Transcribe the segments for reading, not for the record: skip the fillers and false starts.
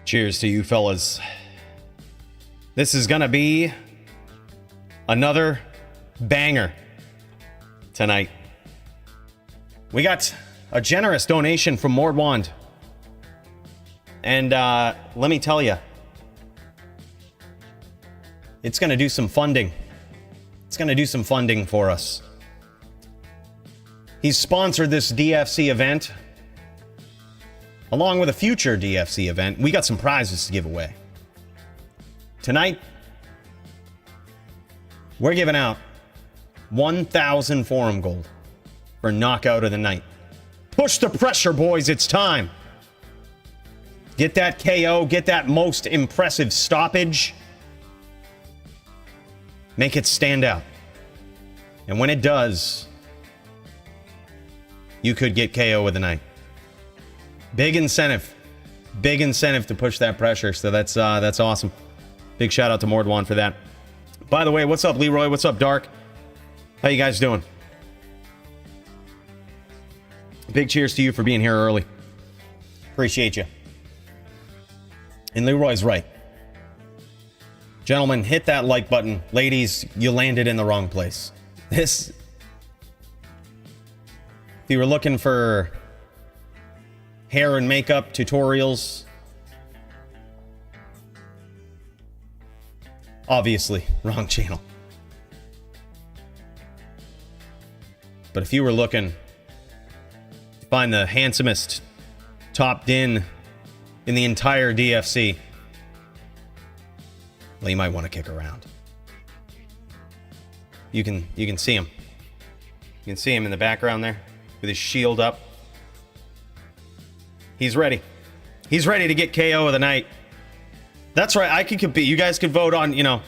Cheers to you fellas. This is gonna be another banger tonight. We got a generous donation from Mordwand. And let me tell you, it's gonna do some funding. It's gonna do some funding for us. He's sponsored this DFC event, along with a future DFC event. We got some prizes to give away. Tonight, we're giving out 1,000 forum gold for knockout of the night. Push the pressure, boys. It's time. Get that KO. Get that most impressive stoppage. Make it stand out. And when it does, you could get KO of the night. Big incentive to push that pressure. So that's awesome. Big shout out to Mordwan for that. By the way, what's up, Leroy? What's up, Dark? How you guys doing? Big cheers to you for being here early. Appreciate you. And Leroy's right. Gentlemen, hit that like button. Ladies, you landed in the wrong place. If you were looking for hair and makeup tutorials, obviously, wrong channel. But if you were looking to find the handsomest top din in the entire DFC, well, you might want to kick around. You can see him. You can see him in the background there with his shield up. He's ready. He's ready to get KO of the night. That's right. I could compete. You guys could vote on, you know,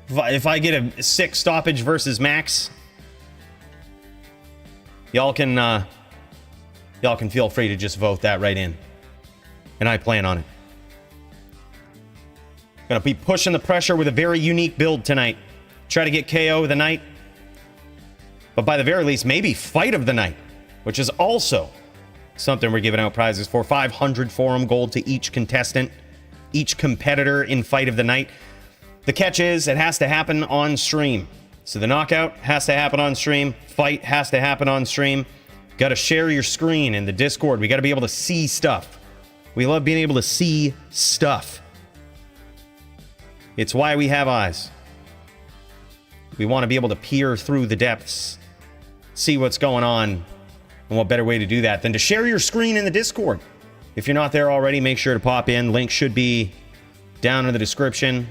if I get a 6 stoppage versus Max, y'all can feel free to just vote that right in. And I plan on it. Gonna be pushing the pressure with a very unique build tonight. Try to get KO of the night. But by the very least, maybe fight of the night, which is also something we're giving out prizes for. 500 forum gold to each contestant, each competitor in fight of the night. The catch is it has to happen on stream. So the knockout has to happen on stream. Fight has to happen on stream. Got to share your screen in the Discord. We got to be able to see stuff. We love being able to see stuff. It's why we have eyes. We want to be able to peer through the depths, see what's going on. And what better way to do that than to share your screen in the Discord? If you're not there already, make sure to pop in. Link should be down in the description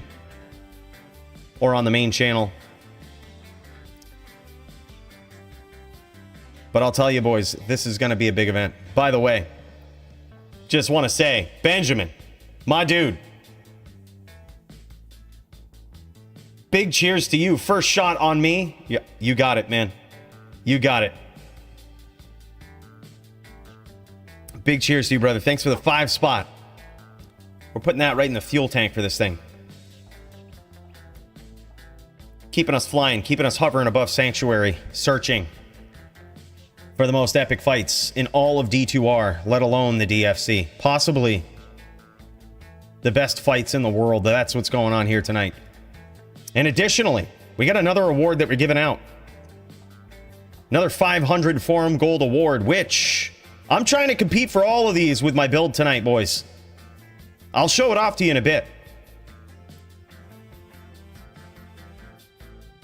or on the main channel. But I'll tell you, boys, this is going to be a big event. By the way, just want to say, Benjamin, my dude, big cheers to you. First shot on me. Yeah, you got it, man. You got it. Big cheers to you, brother. Thanks for the 5 spot. We're putting that right in the fuel tank for this thing. Keeping us flying, keeping us hovering above Sanctuary, searching for the most epic fights in all of D2R, let alone the DFC. Possibly the best fights in the world. That's what's going on here tonight. And additionally, we got another award that we're giving out. Another 500 forum gold award, which I'm trying to compete for all of these with my build tonight, boys. I'll show it off to you in a bit.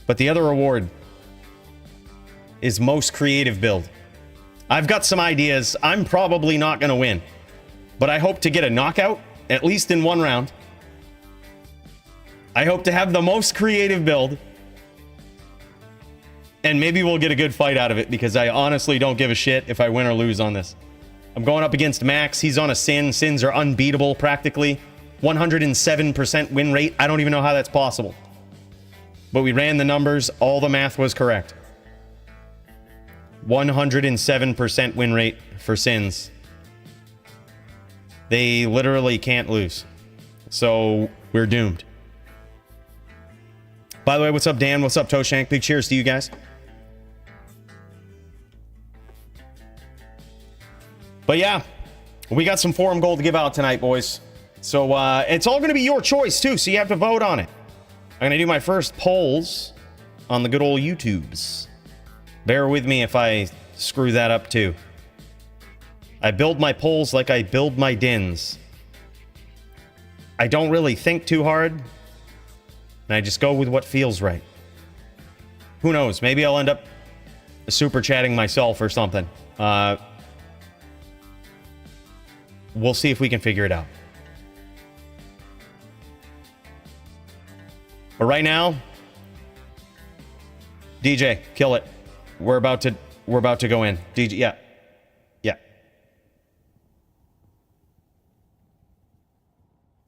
But the other award is most creative build. I've got some ideas. I'm probably not going to win, but I hope to get a knockout, at least in one round. I hope to have the most creative build, and maybe we'll get a good fight out of it, because I honestly don't give a shit if I win or lose on this. I'm going up against Max. He's on a Sin. Sins are unbeatable, practically. 107% win rate. I don't even know how that's possible. But we ran the numbers. All the math was correct. 107% win rate for Sins. They literally can't lose. So we're doomed. By the way, what's up, Dan? What's up, Toshank? Big cheers to you guys. But yeah, we got some forum gold to give out tonight, boys. So it's all going to be your choice, too, so you have to vote on it. I'm going to do my first polls on the good old YouTubes. Bear with me if I screw that up, too. I build my polls like I build my dins. I don't really think too hard, and I just go with what feels right. Who knows? Maybe I'll end up super chatting myself or something. We'll see if we can figure it out. But right now, DJ, kill it. We're about to go in. DJ, yeah. Yeah.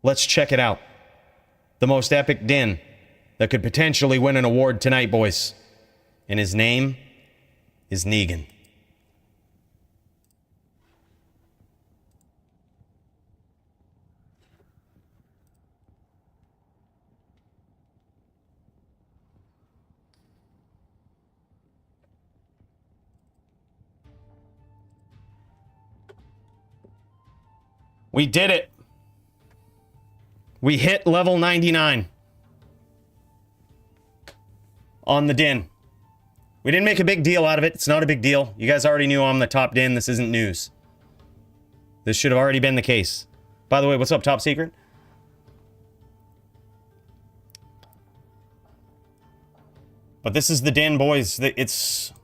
Let's check it out. The most epic din that could potentially win an award tonight, boys. And his name is Negan. We did it. We hit level 99 on the din. We didn't make a big deal out of it. It's not a big deal. You guys already knew I'm the top din. This isn't news. This should have already been the case. By the way, what's up, Top Secret? But this is the din, boys. It's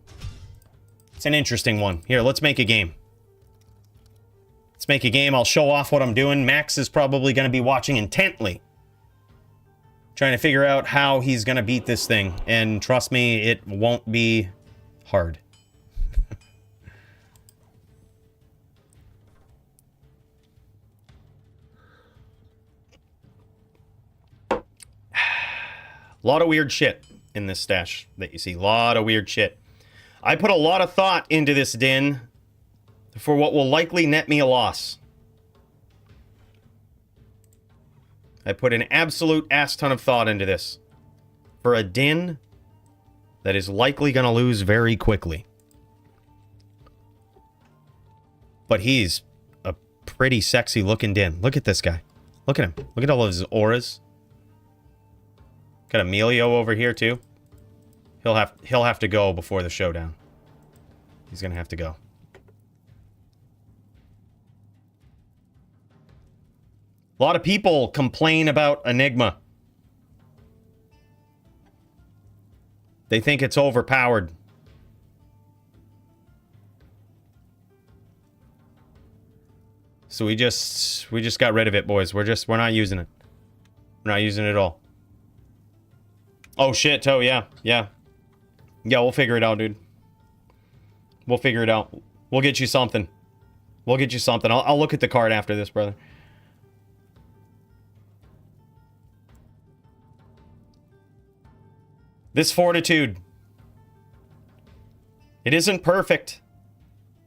an interesting one. Here, let's make a game. Let's make a game. I'll show off what I'm doing. Max is probably going to be watching intently, trying to figure out how he's going to beat this thing. And trust me, it won't be hard. A lot of weird shit in this stash that you see. A lot of weird shit. I put a lot of thought into this din for what will likely net me a loss. I put an absolute ass ton of thought into this for a din that is likely going to lose very quickly. But he's a pretty sexy looking din. Look at this guy. Look at him. Look at all of his auras. Got Emilio over here too. He'll have to go before the showdown. He's going to have to go. A lot of people complain about Enigma. They think it's overpowered. So we just got rid of it, boys. We're not using it. We're not using it at all. Oh shit, Toe, yeah. Yeah, we'll figure it out, dude. We'll figure it out. We'll get you something. We'll get you something. I'll look at the card after this, brother. This fortitude. It isn't perfect.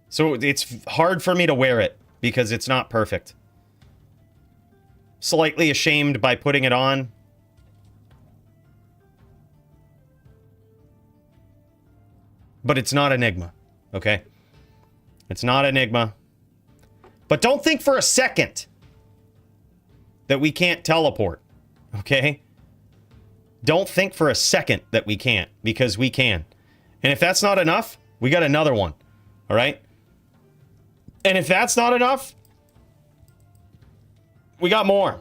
So it's hard for me to wear it because it's not perfect. Slightly ashamed by putting it on. But it's not Enigma, okay? It's not Enigma. But don't think for a second that we can't teleport, okay? Don't think for a second that we can't, because we can. And if that's not enough, we got another one, all right? And if that's not enough, we got more.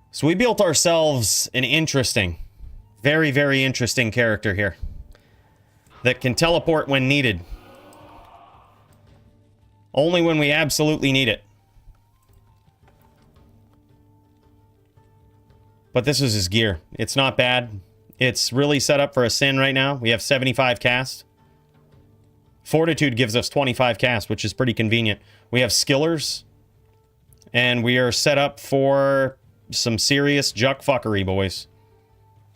So we built ourselves an interesting, very, very interesting character here that can teleport when needed. Only when we absolutely need it. But this is his gear. It's not bad. It's really set up for a sin right now. We have 75 cast. Fortitude gives us 25 cast, which is pretty convenient. We have skillers. And we are set up for some serious juck fuckery, boys.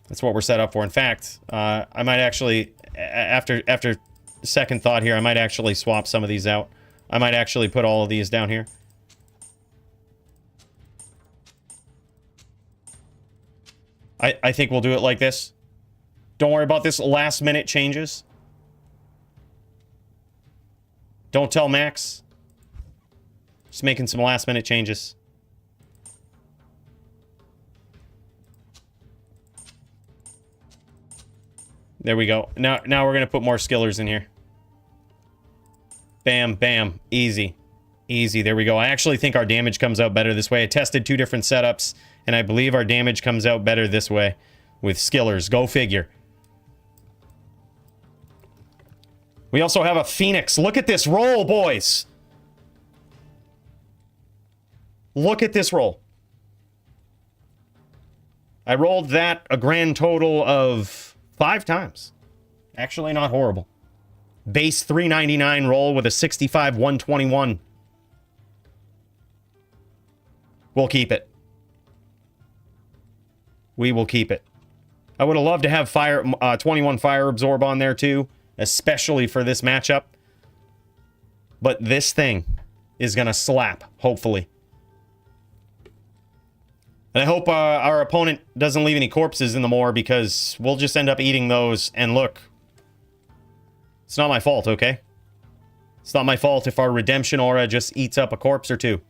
That's what we're set up for. In fact, I might actually, after second thought here, I might actually swap some of these out. I might actually put all of these down here. I think we'll do it like this. Don't worry about this last minute changes. Don't tell Max. Just making some last minute changes. There we go. Now we're going to put more skillers in here. Bam, bam. Easy. Easy. There we go. I actually think our damage comes out better this way. I tested 2 different setups, and I believe our damage comes out better this way with skillers. Go figure. We also have a Phoenix. Look at this roll, boys. Look at this roll. I rolled that a grand total of 5 times. Actually, not horrible. Base 399 roll with a 65 121. We'll keep it. We will keep it. I would have loved to have 21 fire absorb on there too, especially for this matchup. But this thing is going to slap, hopefully. And I hope our opponent doesn't leave any corpses in the moor, because we'll just end up eating those. And look, it's not my fault, okay? It's not my fault if our redemption aura just eats up a corpse or two.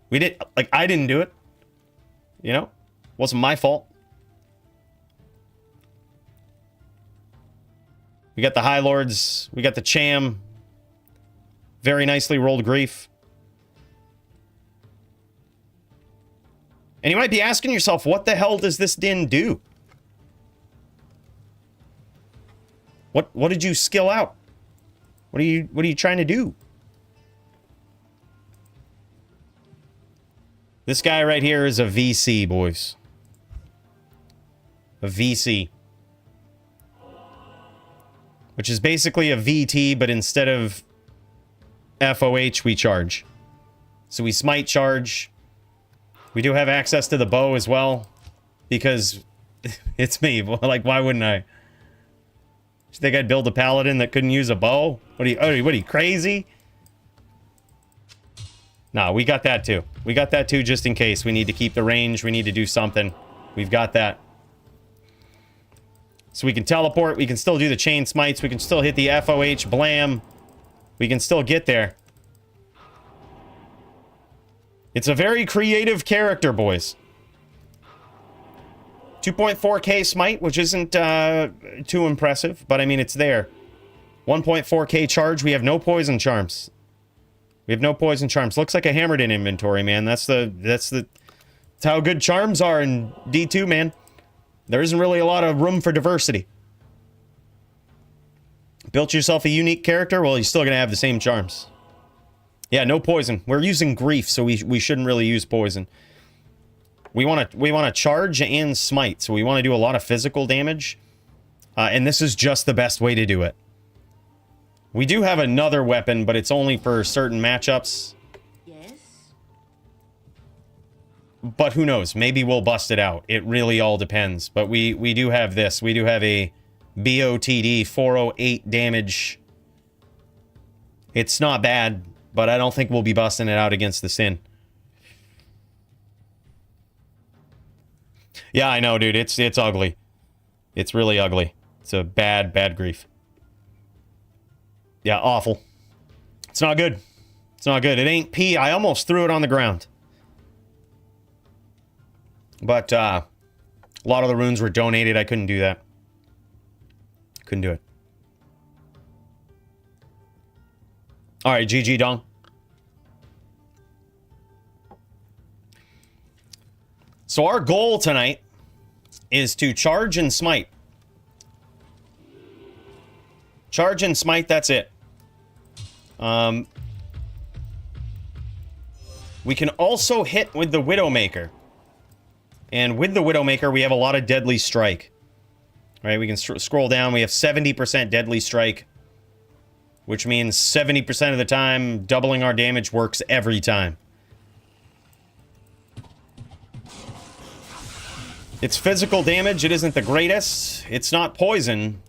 We did, like, I didn't do it. You know? Wasn't my fault. We got the High Lords. We got the Cham. Very nicely rolled Grief. And you might be asking yourself, what the hell does this Din do? What did you skill out? What are you trying to do? This guy right here is a VC, boys. A VC. Which is basically a VT, but instead of FOH, we charge. So we smite charge. We do have access to the bow as well, because it's me. Like, why wouldn't I? You think I'd build a paladin that couldn't use a bow? What are you crazy? Nah, we got that too. We got that too, just in case. We need to keep the range. We need to do something. We've got that. So we can teleport. We can still do the chain smites. We can still hit the FOH blam. We can still get there. It's a very creative character, boys. 2.4k smite, which isn't too impressive, but I mean, it's there. 1.4k charge. We have no poison charms. We have no poison charms. Looks like a hammered in inventory, man. That's how good charms are in D2, man. There isn't really a lot of room for diversity. Built yourself a unique character? Well, you're still gonna have the same charms. Yeah, no poison. We're using Grief, so we shouldn't really use poison. We want to charge and smite, so we want to do a lot of physical damage. And this is just the best way to do it. We do have another weapon, but it's only for certain matchups. Yes. But who knows? Maybe we'll bust it out. It really all depends. But we do have this. We do have a BOTD 408 damage. It's not bad, but I don't think we'll be busting it out against the Sin. Yeah, I know, dude. It's ugly. It's really ugly. It's a bad Grief. Yeah, awful. It's not good. It's not good. It ain't pee. I almost threw it on the ground. But a lot of the runes were donated. I couldn't do that. Couldn't do it. All right, GG, Dong. So our goal tonight is to charge and smite. Charge and smite, that's it. We can also hit with the Widowmaker. And with the Widowmaker, we have a lot of Deadly Strike. Right, we can scroll down. We have 70% Deadly Strike. Which means 70% of the time, doubling our damage works every time. It's physical damage. It isn't the greatest. It's not poison.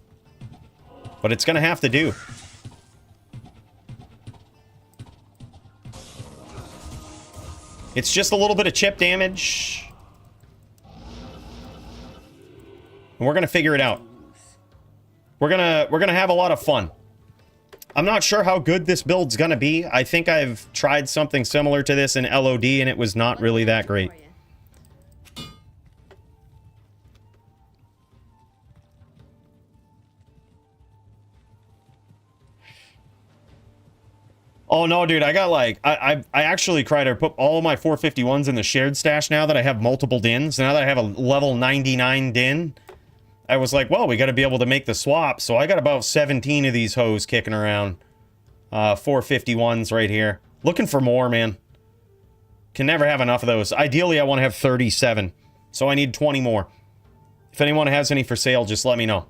But it's going to have to do. It's just a little bit of chip damage. And we're gonna figure it out. We're gonna have a lot of fun. I'm not sure how good this build's gonna be. I think I've tried something similar to this in LOD and it was not really that great. Oh no, dude, I got like, I actually tried to put all of my 451s in the shared stash now that I have multiple DINs. Now that I have a level 99 DIN, I was like, well, we got to be able to make the swap. So I got about 17 of these hoes kicking around. 451s right here. Looking for more, man. Can never have enough of those. Ideally, I want to have 37. So I need 20 more. If anyone has any for sale, just let me know.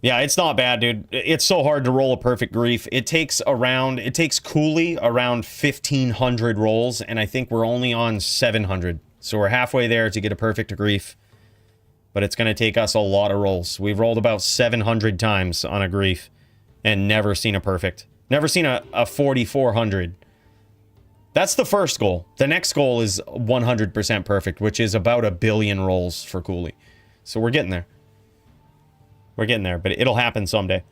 Yeah, it's not bad, dude. It's so hard to roll a perfect grief. It takes Cooley around 1,500 rolls, and I think we're only on 700. So we're halfway there to get a perfect grief. But it's going to take us a lot of rolls. We've rolled about 700 times on a grief and never seen a perfect. Never seen a 4,400. That's the first goal. The next goal is 100% perfect, which is about 1 billion rolls for Cooley. So we're getting there. We're getting there, but it'll happen someday.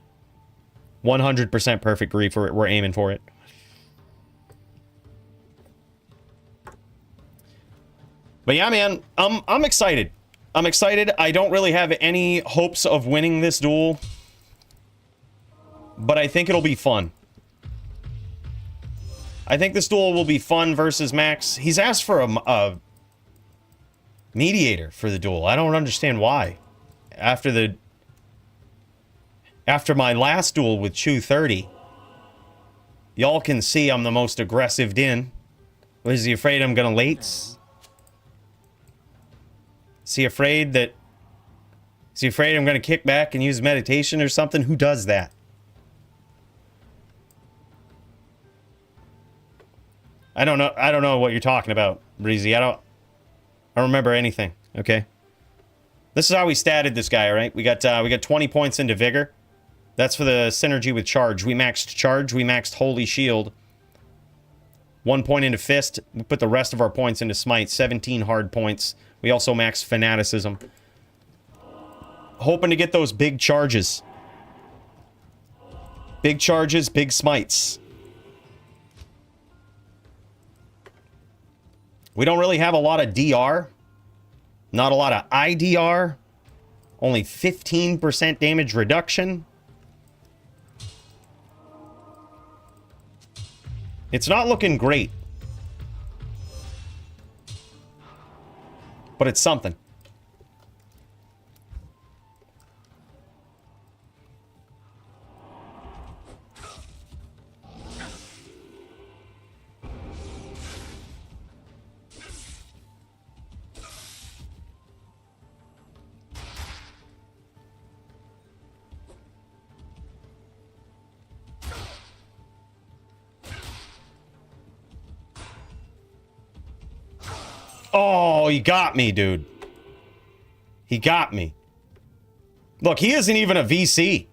100% perfect grief. We're aiming for it. But yeah, man, I'm excited. I'm excited. I don't really have any hopes of winning this duel, but I think it'll be fun. I think this duel will be fun versus Max. He's asked for a mediator for the duel. I don't understand why. After my last duel with Chew 30, y'all can see I'm the most aggressive Din. Was he afraid I'm gonna late? Is he afraid I'm gonna kick back and use meditation or something? Who does that? I don't know what you're talking about, Breezy. I don't remember anything, okay? This is how we statted this guy, all right? We got 20 points into Vigor. That's for the synergy with Charge. We maxed Charge. We maxed Holy Shield. 1 point into Fist. We put the rest of our points into Smite. 17 hard points. We also maxed Fanaticism. Hoping to get those big charges. Big charges, big smites. We don't really have a lot of DR. Not a lot of IDR. Only 15% damage reduction. It's not looking great. But it's something. Oh, he got me, dude. He got me. Look, he isn't even a VC.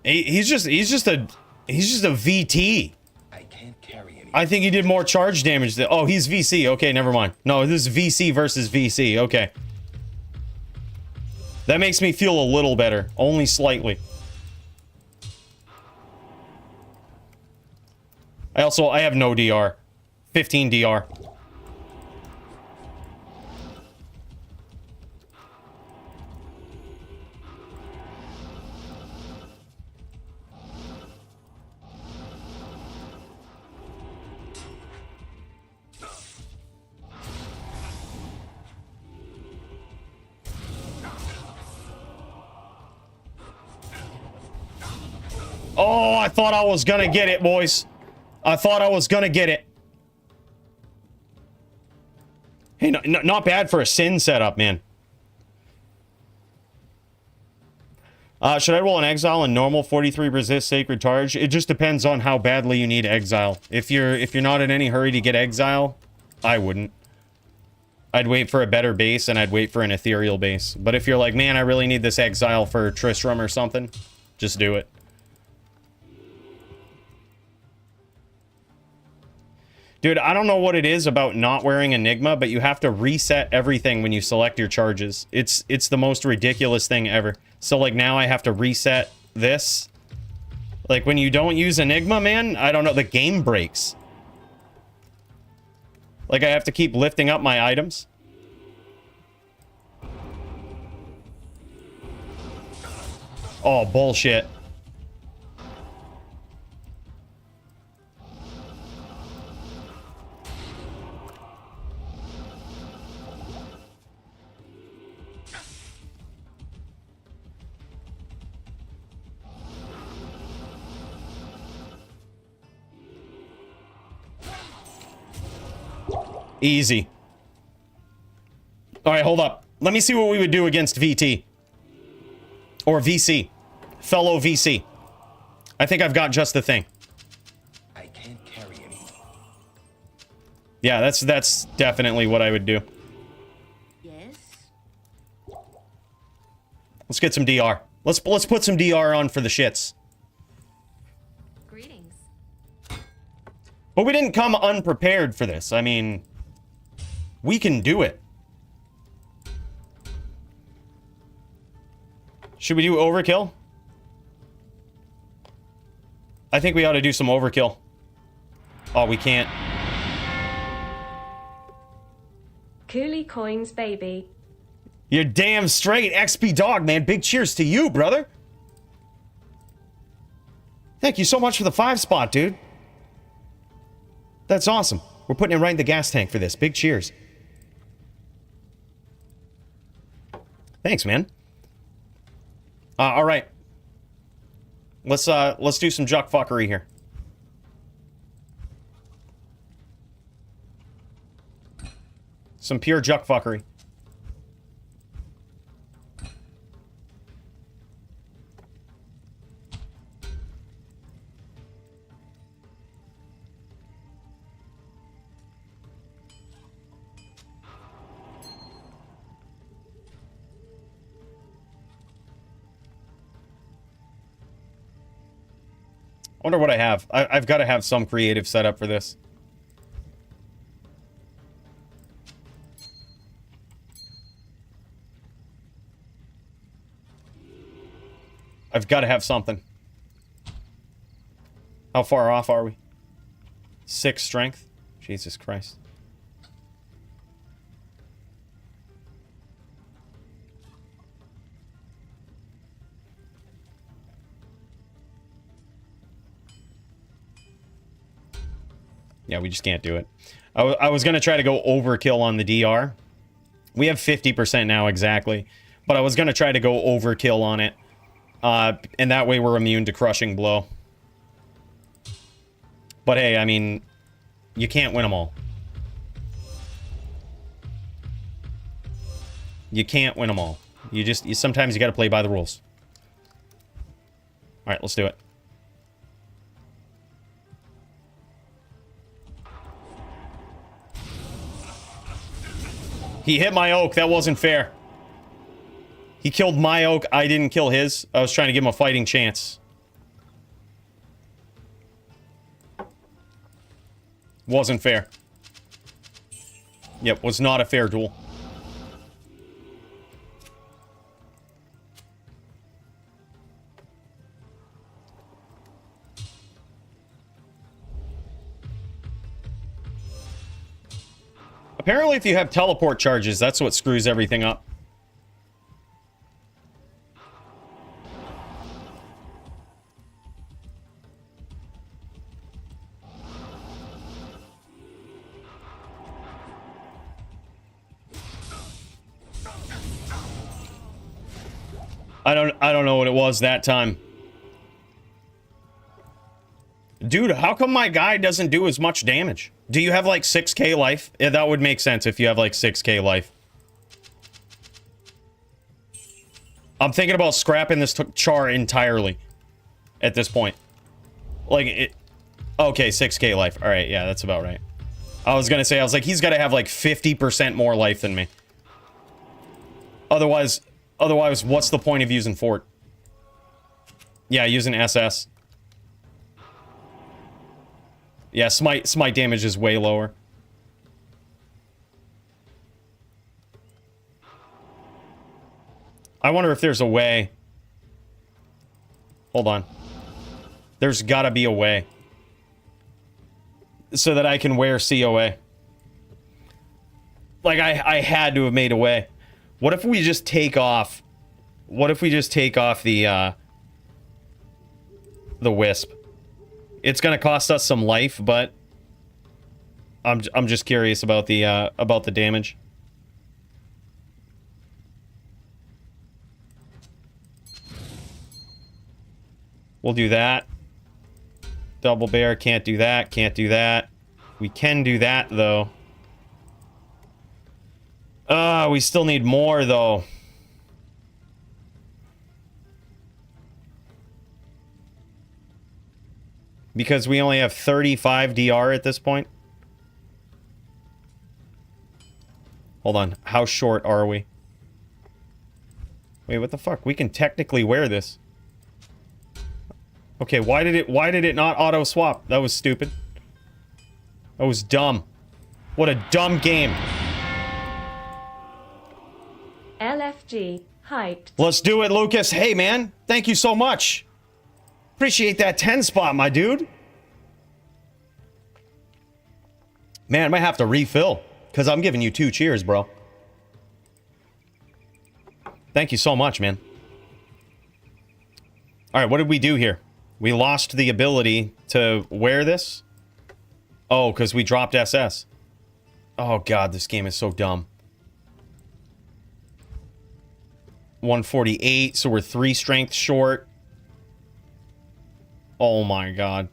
He's just a VT. I can't carry any. I think he did more charge damage than... Oh, he's VC. Okay, never mind. No, this is VC versus VC. Okay. That makes me feel a little better. Only slightly. I have no DR. 15 DR. Oh, I thought I was gonna get it, boys. I thought I was gonna get it. Hey, not bad for a Sin setup, man. Should I roll an Exile and normal 43 resist Sacred Charge? It just depends on how badly you need Exile. If you're not in any hurry to get Exile, I wouldn't. I'd wait for a better base and I'd wait for an Ethereal base. But if you're like, man, I really need this Exile for Tristram or something, just do it. Dude, I don't know what it is about not wearing Enigma, but you have to reset everything when you select your charges. It's the most ridiculous thing ever. So, like, now I have to reset this. Like, when you don't use Enigma, man, I don't know, the game breaks. Like, I have to keep lifting up my items. Oh, bullshit. Easy. All right, hold up. Let me see what we would do against VT. Or VC. Fellow VC. I think I've got just the thing. I can't carry anymore. Yeah, that's definitely what I would do. Yes. Let's get some DR. Let's put some DR on for the shits. Greetings. But we didn't come unprepared for this. I mean, we can do it. Should we do overkill? I think we ought to do some overkill. Oh, we can't. Coolie coins, baby. You're damn straight, XP Dog, man. Big cheers to you, brother. Thank you so much for the 5 spot, dude. That's awesome. We're putting it right in the gas tank for this. Big cheers. Thanks, man. All right. Let's do some juck fuckery here. Some pure juck fuckery. I wonder what I have. I've got to have some creative setup for this. I've got to have something. How far off are we? 6 strength? Jesus Christ. Yeah, we just can't do it. I was going to try to go overkill on the DR. We have 50% now exactly. But I was going to try to go overkill on it. And that way we're immune to crushing blow. But hey, I mean, you can't win them all. You can't win them all. Sometimes you got to play by the rules. All right, let's do it. He hit my oak. That wasn't fair. He killed my oak. I didn't kill his. I was trying to give him a fighting chance. Wasn't fair. Yep, was not a fair duel. Apparently, if you have teleport charges, that's what screws everything up. I don't know what it was that time. Dude, how come my guy doesn't do as much damage? Do you have like 6k life? Yeah, that would make sense if you have like 6k life. I'm thinking about scrapping this char entirely at this point. Like it. Okay, 6k life. All right, yeah, that's about right. I was gonna say, I was like, he's got to have like 50% more life than me. Otherwise, what's the point of using Fort? Yeah, using SS. Yeah, smite damage is way lower. I wonder if there's a way. Hold on. There's gotta be a way. So that I can wear COA. Like, I had to have made a way. What if we just take off... What if we just take off the Wisp? It's gonna cost us some life, but... I'm just curious about the damage. We'll do that. Double bear, can't do that, can't do that. We can do that, though. We still need more, though. Because we only have 35 DR at this point. Hold on, how short are we? Wait, what the fuck? We can technically wear this. Okay, why did it not auto swap? That was stupid. That was dumb. What a dumb game. LFG, hyped. Let's do it, Lucas. Hey, man. Thank you so much. Appreciate that 10 spot, my dude. Man, I might have to refill. Because I'm giving you 2 cheers, bro. Thank you so much, man. Alright, what did we do here? We lost the ability to wear this? Oh, because we dropped SS. Oh, God, this game is so dumb. 148, so we're 3 strength short. Oh, my God.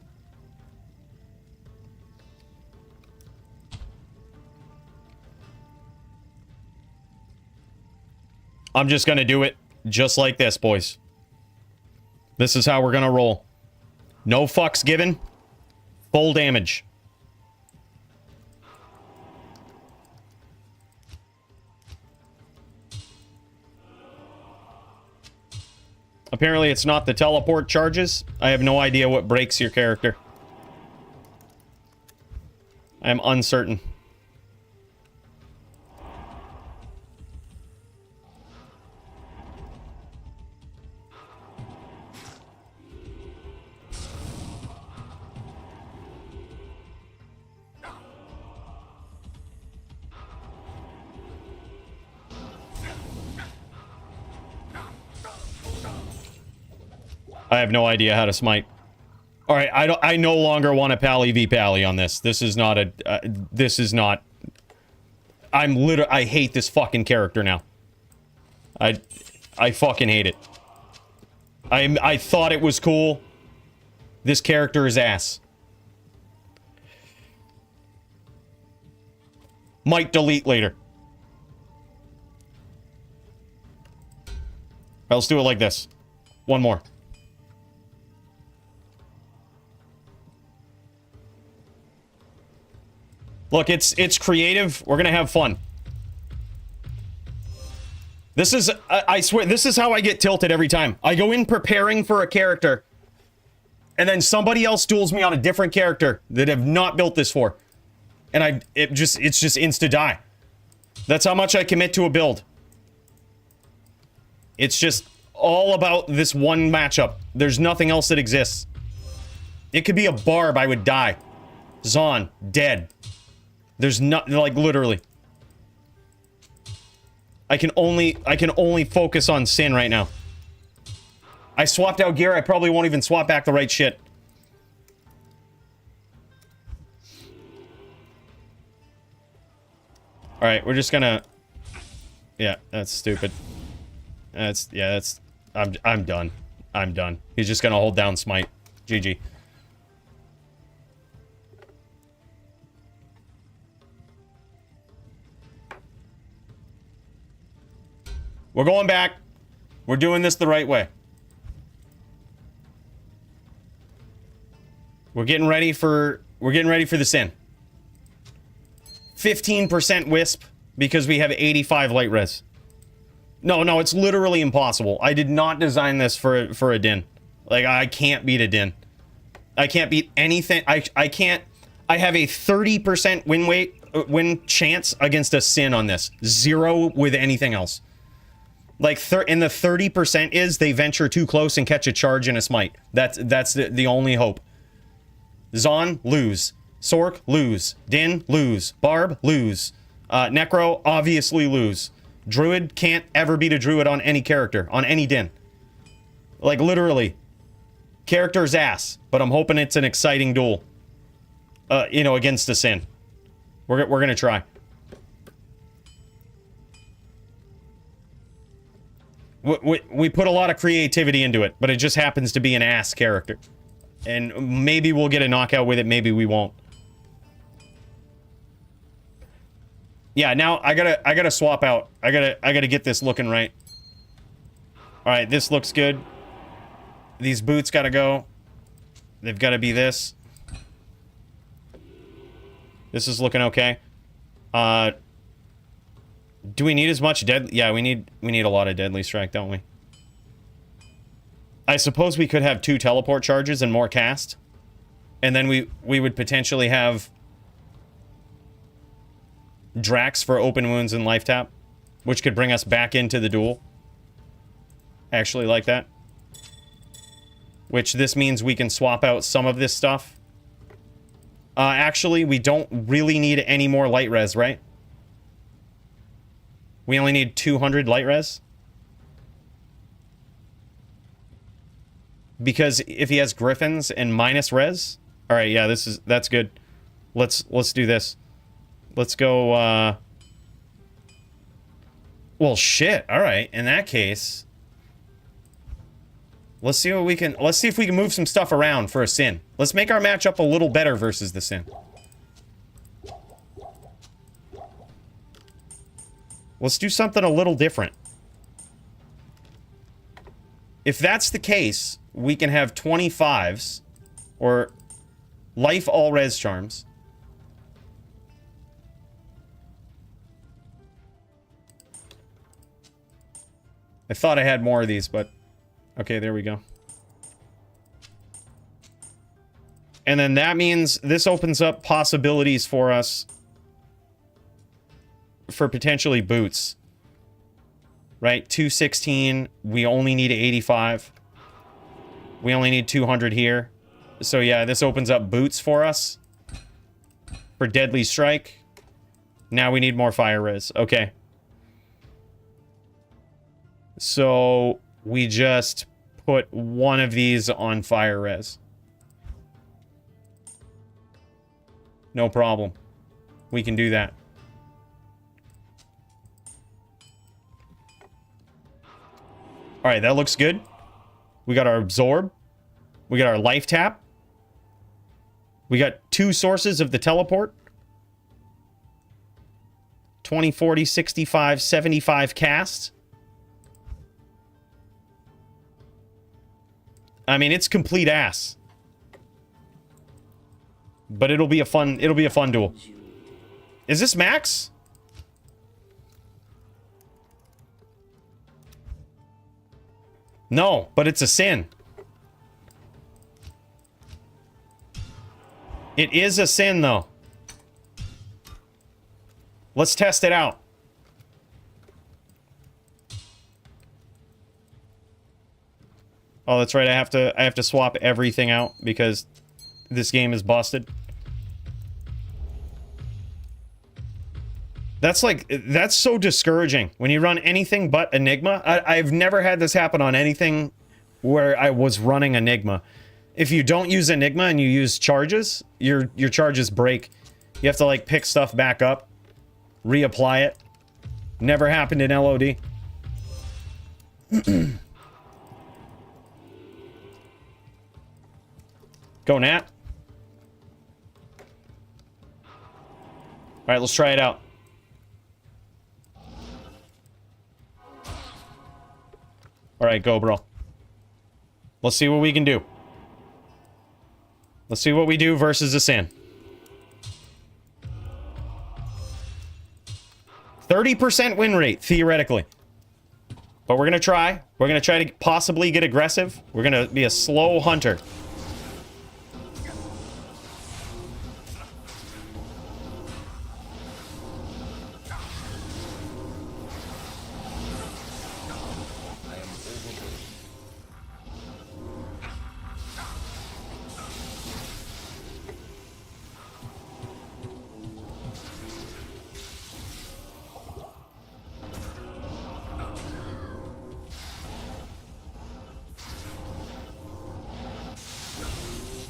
I'm just gonna do it just like this, boys. This is how we're gonna roll. No fucks given. Full damage. Apparently it's not the teleport charges. I have no idea what breaks your character. I am uncertain. I have no idea how to smite. All right, I no longer want a pally v pally on this. This is not a this is not. I hate this fucking character now. I fucking hate it. I thought it was cool. This character is ass. Might delete later. Let's do it like this. One more. Look, it's creative. We're gonna have fun. This is, I swear, this is how I get tilted every time. I go in preparing for a character, and then somebody else duels me on a different character that have not built this for. And it's just insta-die. That's how much I commit to a build. It's just all about this one matchup. There's nothing else that exists. It could be a Barb, I would die. Zon, dead. There's not, like, literally. I can only focus on Sin right now. I swapped out gear, I probably won't even swap back the right shit. Alright, we're just gonna... Yeah, that's stupid. I'm done. I'm done. He's just gonna hold down smite. GG. We're going back. We're doing this the right way. We're getting ready for the Sin. 15% Wisp because we have 85 light res. No, it's literally impossible. I did not design this for a Din. Like, I can't beat a Din. I can't beat anything. I can't I have a 30% win chance against a Sin on this. 0 with anything else. Like, and the 30% is they venture too close and catch a charge and a smite. That's the only hope. Zon, lose. Sork, lose. Din, lose. Barb, lose. Necro, obviously lose. Druid can't ever beat a Druid on any character, on any Din. Like, literally. Character's ass, but I'm hoping it's an exciting duel. You know, against a Sin. We're gonna try. We put a lot of creativity into it, but it just happens to be an ass character. And maybe we'll get a knockout with it, maybe we won't. Yeah, now I gotta swap out. I gotta get this looking right. Alright, this looks good. These boots gotta go. They've gotta be this. This is looking okay. Do we need as much dead? Yeah, we need a lot of deadly strike, don't we? I suppose we could have 2 teleport charges and more cast. And then we would potentially have Drax for open wounds and life tap, which could bring us back into the duel. I actually like that. Which this means we can swap out some of this stuff. Actually, we don't really need any more light res, right? We only need 200 light res. Because if he has griffins and minus res, all right, yeah, that's good. Let's do this. Let's go. Well, shit. All right. In that case, let's see what we can. Let's see if we can move some stuff around for a Sin. Let's make our matchup a little better versus the Sin. Let's do something a little different. If that's the case, we can have 25s or life all res charms. I thought I had more of these, but okay, there we go. And then that means this opens up possibilities for us for potentially boots. Right? 216. We only need 85. We only need 200 here. So yeah, this opens up boots for us. For deadly strike. Now we need more fire res. Okay. So we just put one of these on fire res. No problem. We can do that. Alright, that looks good. We got our absorb. We got our life tap. We got 2 sources of the teleport. 20, 40, 65, 75 cast. I mean, it's complete ass. But it'll be a fun duel. Is this max? No, but it's a Sin. It is a Sin, though. Let's test it out. Oh, that's right. I have to swap everything out because this game is busted. That's so discouraging when you run anything but Enigma. I've never had this happen on anything where I was running Enigma. If you don't use Enigma and you use charges, your charges break. You have to like pick stuff back up, reapply it. Never happened in LOD. Go Nat. All right, let's try it out. All right, go, bro. Let's see what we can do. Let's see what we do versus a Sin. 30% win rate, theoretically. But we're going to try. We're going to try to possibly get aggressive. We're going to be a slow hunter.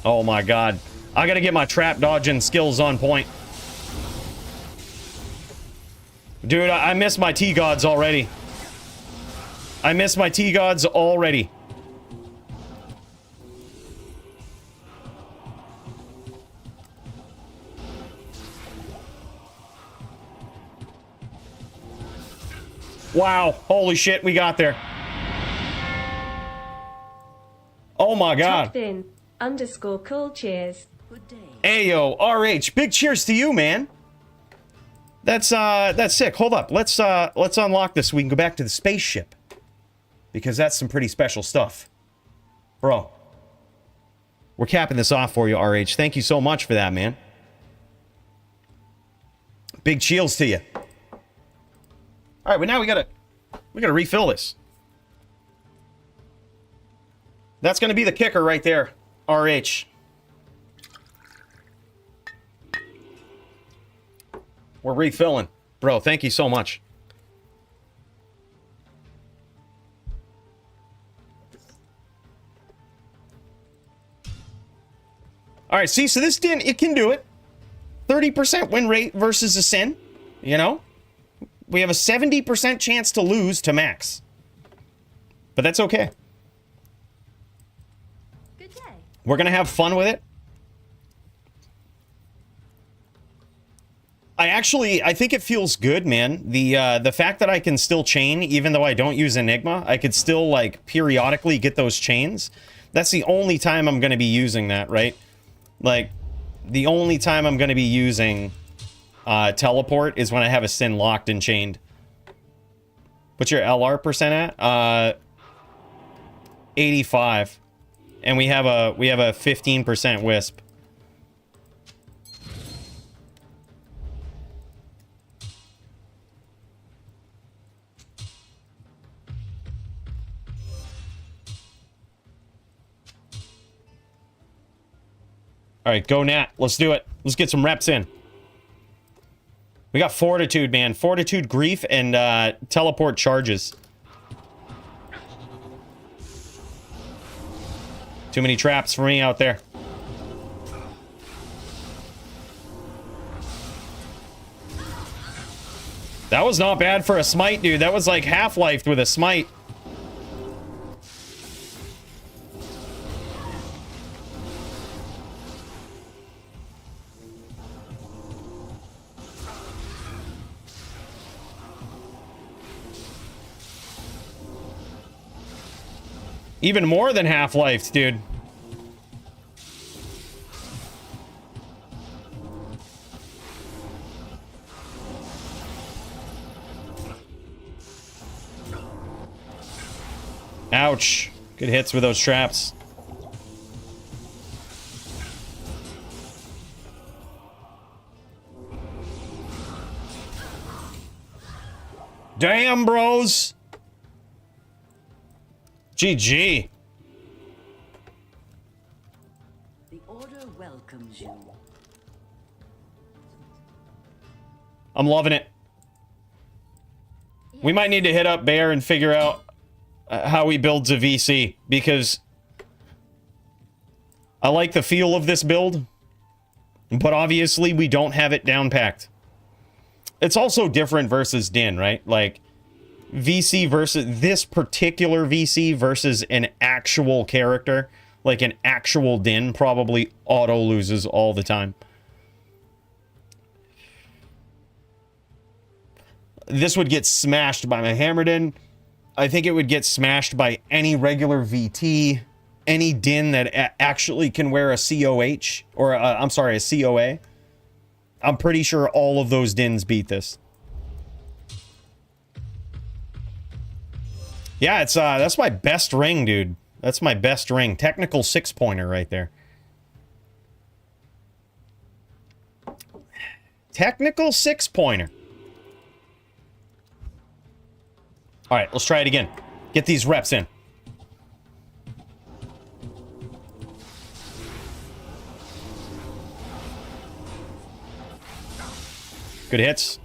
Oh my god. I gotta get my trap dodging skills on point. Dude, I miss my T-Gods already. I miss my T-Gods already. Wow. Holy shit, we got there. Oh my god. Top thin, underscore cool cheers. Good day. Ayo, RH, big cheers to you, man. That's sick. Hold up. Let's unlock this so we can go back to the spaceship. Because that's some pretty special stuff. Bro. We're capping this off for you, RH. Thank you so much for that, man. Big cheers to you. Alright, but now we gotta refill this. That's gonna be the kicker right there, RH. We're refilling. Bro, thank you so much. Alright, see, so this didn't, it can do it. 30% win rate versus a Sin, you know? We have a 70% chance to lose to Max. But that's okay. Good day. We're gonna have fun with it. I think it feels good, man. The fact that I can still chain, even though I don't use Enigma, I could still, like, periodically get those chains. That's the only time I'm gonna be using that, right? Like, the only time I'm gonna be using teleport is when I have a Sin locked and chained. What's your LR percent at? 85. And we have a 15% wisp. Alright, go Nat. Let's do it. Let's get some reps in. We got Fortitude, man. Fortitude, Grief, and Teleport charges. Too many traps for me out there. That was not bad for a smite, dude. That was like Half-Life with a smite. Even more than Half-Life, dude. Ouch. Good hits with those traps. Damn, bros. GG. The order welcomes you. I'm loving it. We might need to hit up Bear and figure out how he builds a VC, because I like the feel of this build, but obviously we don't have it down packed. It's also different versus Din, right? Like, VC versus this particular VC versus an actual character, like an actual Din, probably auto loses all the time. This would get smashed by my Hammerdin. I think it would get smashed by any regular VT, any Din that actually can wear a COH, or I'm sorry, a COA. I'm pretty sure all of those Dins beat this. Yeah, it's that's my best ring, dude. That's my best ring. Technical 6-pointer right there. Technical 6-pointer. All right, let's try it again. Get these reps in. Good hits.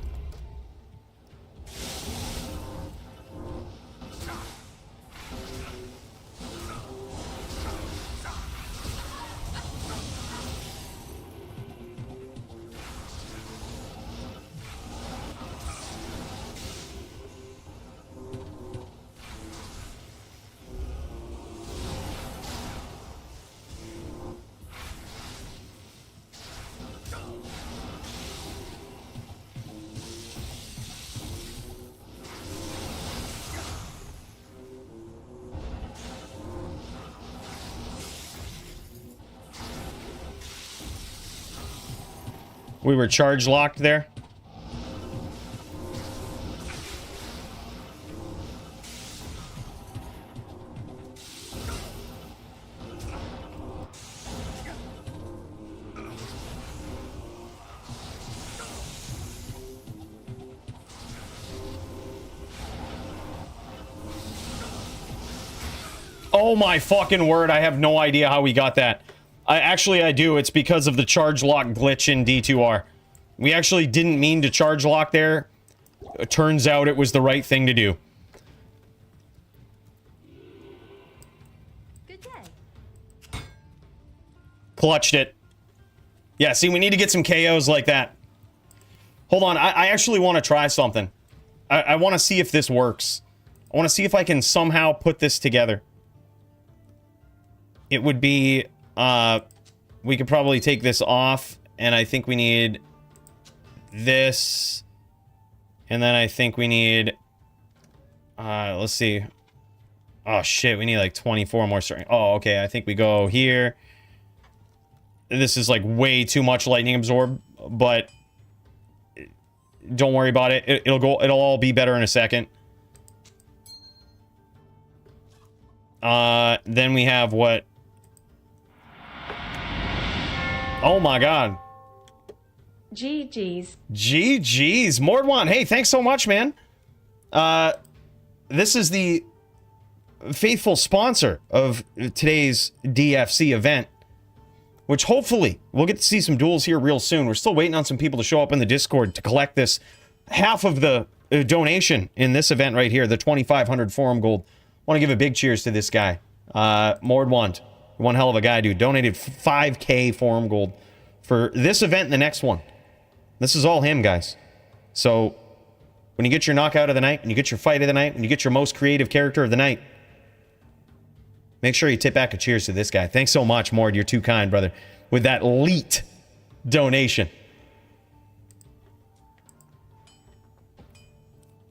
We were charge locked there. Oh my fucking word, I have no idea how we got that. I do. It's because of the charge lock glitch in D2R. We actually didn't mean to charge lock there. It turns out it was the right thing to do. Good day. Clutched it. Yeah, see, we need to get some KOs like that. Hold on, I actually want to try something. I want to see if this works. I want to see if I can somehow put this together. It would be, we could probably take this off, and I think we need this, and then I think we need, let's see. Oh shit, we need like 24 more strength. Oh, okay, I think we go here. This is like way too much lightning absorb, but don't worry about it. It'll all be better in a second. Then we have what? Oh my god. GG's. GG's. Mordwan, hey, thanks so much, man. This is the faithful sponsor of today's DFC event, which hopefully we'll get to see some duels here real soon. We're still waiting on some people to show up in the Discord to collect this half of the donation in this event right here, the 2,500 forum gold. Want to give a big cheers to this guy, Mordwan. One hell of a guy, dude. Donated 5K forum gold for this event and the next one. This is all him, guys. So, when you get your knockout of the night, when you get your fight of the night, when you get your most creative character of the night, make sure you tip back a cheers to this guy. Thanks so much, Mord. You're too kind, brother. With that elite donation.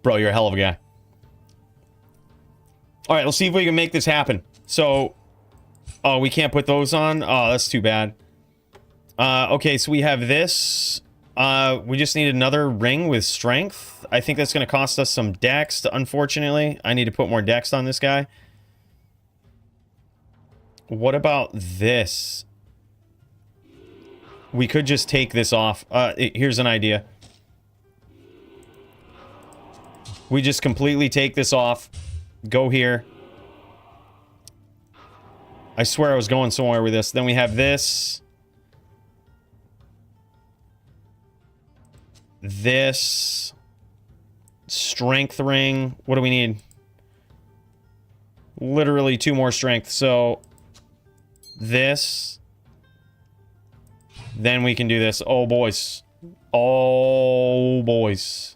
Bro, you're a hell of a guy. Alright, let's see if we can make this happen. So, oh, we can't put those on? Oh, that's too bad. Okay, so we have this. We just need another ring with strength. I think that's going to cost us some dex, unfortunately. I need to put more dex on this guy. What about this? We could just take this off. Here's an idea. We just completely take this off. Go here. I swear I was going somewhere with this. Then we have this. This. Strength ring. What do we need? Literally 2 more strength. So, this. Then we can do this. Oh, boys. Oh, boys.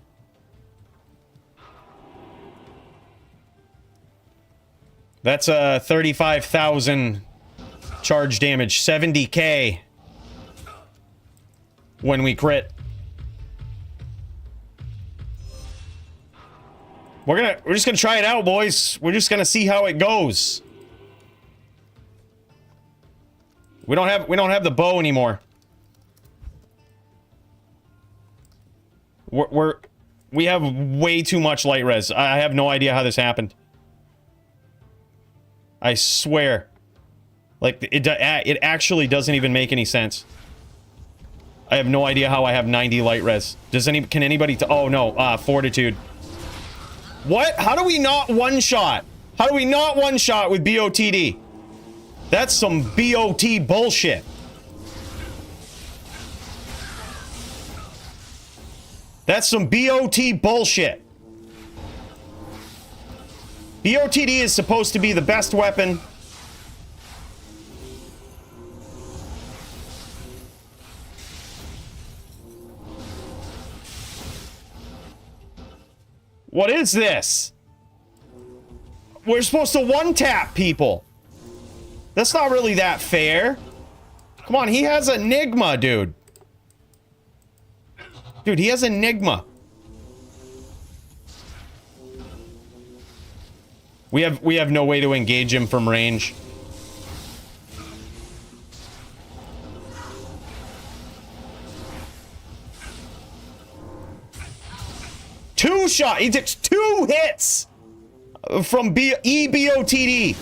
That's 35,000 charge damage, 70k when we crit. We're just gonna try it out, boys. We're just gonna see how it goes. We don't have the bow anymore. We have way too much light res. I have no idea how this happened. I swear. Like, it actually doesn't even make any sense. I have no idea how I have 90 light res. Can anybody oh no, fortitude. What? How do we not one-shot? How do we not one-shot with BOTD? That's some BOT bullshit. That's some BOT bullshit. BOTD is supposed to be the best weapon. What is this? We're supposed to one-tap people. That's not really that fair. Come on, he has Enigma, dude. Dude, he has Enigma. We have no way to engage him from range. 2 shot. He takes 2 hits from EBOTD.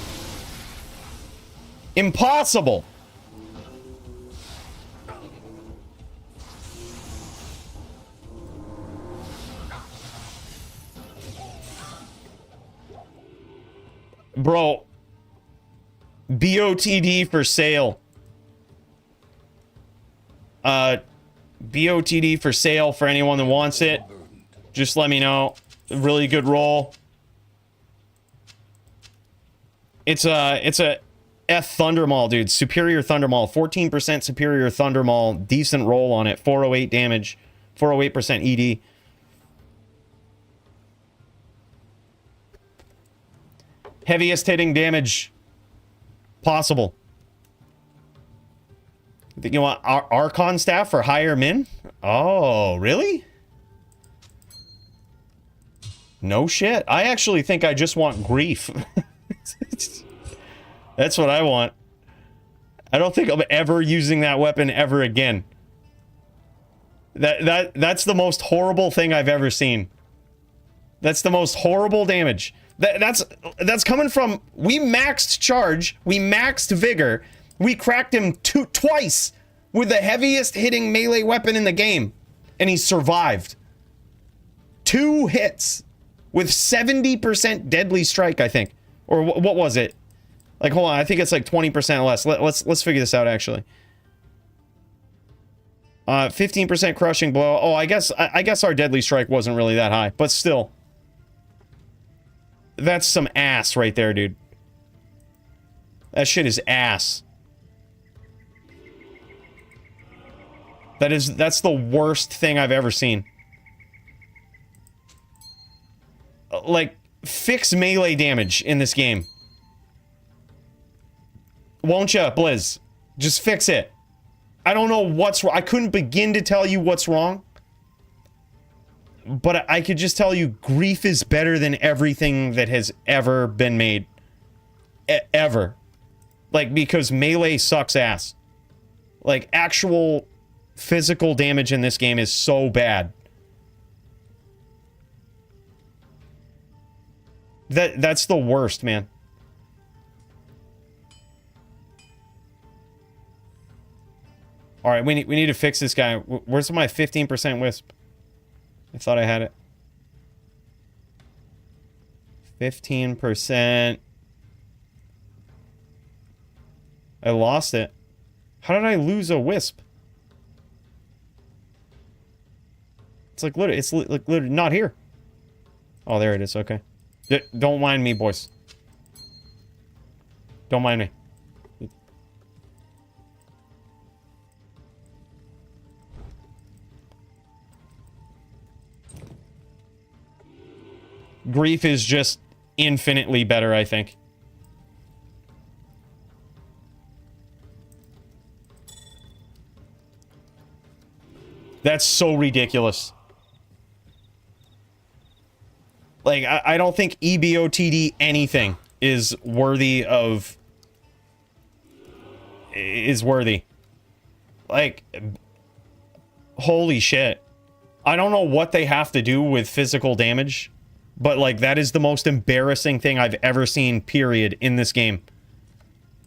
Impossible. Bro. BOTD for sale. BOTD for sale for anyone that wants it. Just let me know. Really good roll. It's a F Thundermaul, dude. Superior Thundermaul. 14% Superior Thundermaul. Decent roll on it. 408 damage. 408% ED. Heaviest hitting damage possible. Think you want Archon staff for higher min? Oh, really? No shit. I actually think I just want grief. That's what I want. I don't think I'm ever using that weapon ever again. That's the most horrible thing I've ever seen. That's the most horrible damage. That's coming from, we maxed charge, we maxed vigor, we cracked him twice with the heaviest hitting melee weapon in the game, and he survived. 2 hits with 70% deadly strike, I think, or what was it? Like, hold on, I think it's like 20% less. Let's figure this out actually. 15% crushing blow. Oh, I guess our deadly strike wasn't really that high, but still. That's some ass right there, dude. That shit is ass. That's the worst thing I've ever seen. Like, fix melee damage in this game. Won't ya, Blizz? Just fix it. I don't know what's wrong. I couldn't begin to tell you what's wrong. But I could just tell you, grief is better than everything that has ever been made. Ever. Like, because melee sucks ass. Like, actual physical damage in this game is so bad. That's the worst, man. Alright, we need to fix this guy. Where's my 15% wisp? I thought I had it. 15%. I lost it. How did I lose a wisp? It's like literally, like literally not here. Oh, there it is. Okay. Don't mind me, boys. Don't mind me. Grief is just infinitely better, I think. That's so ridiculous. Like, I don't think EBOTD anything is worthy of... is worthy. Like, holy shit. I don't know what they have to do with physical damage, but, like, that is the most embarrassing thing I've ever seen, period, in this game.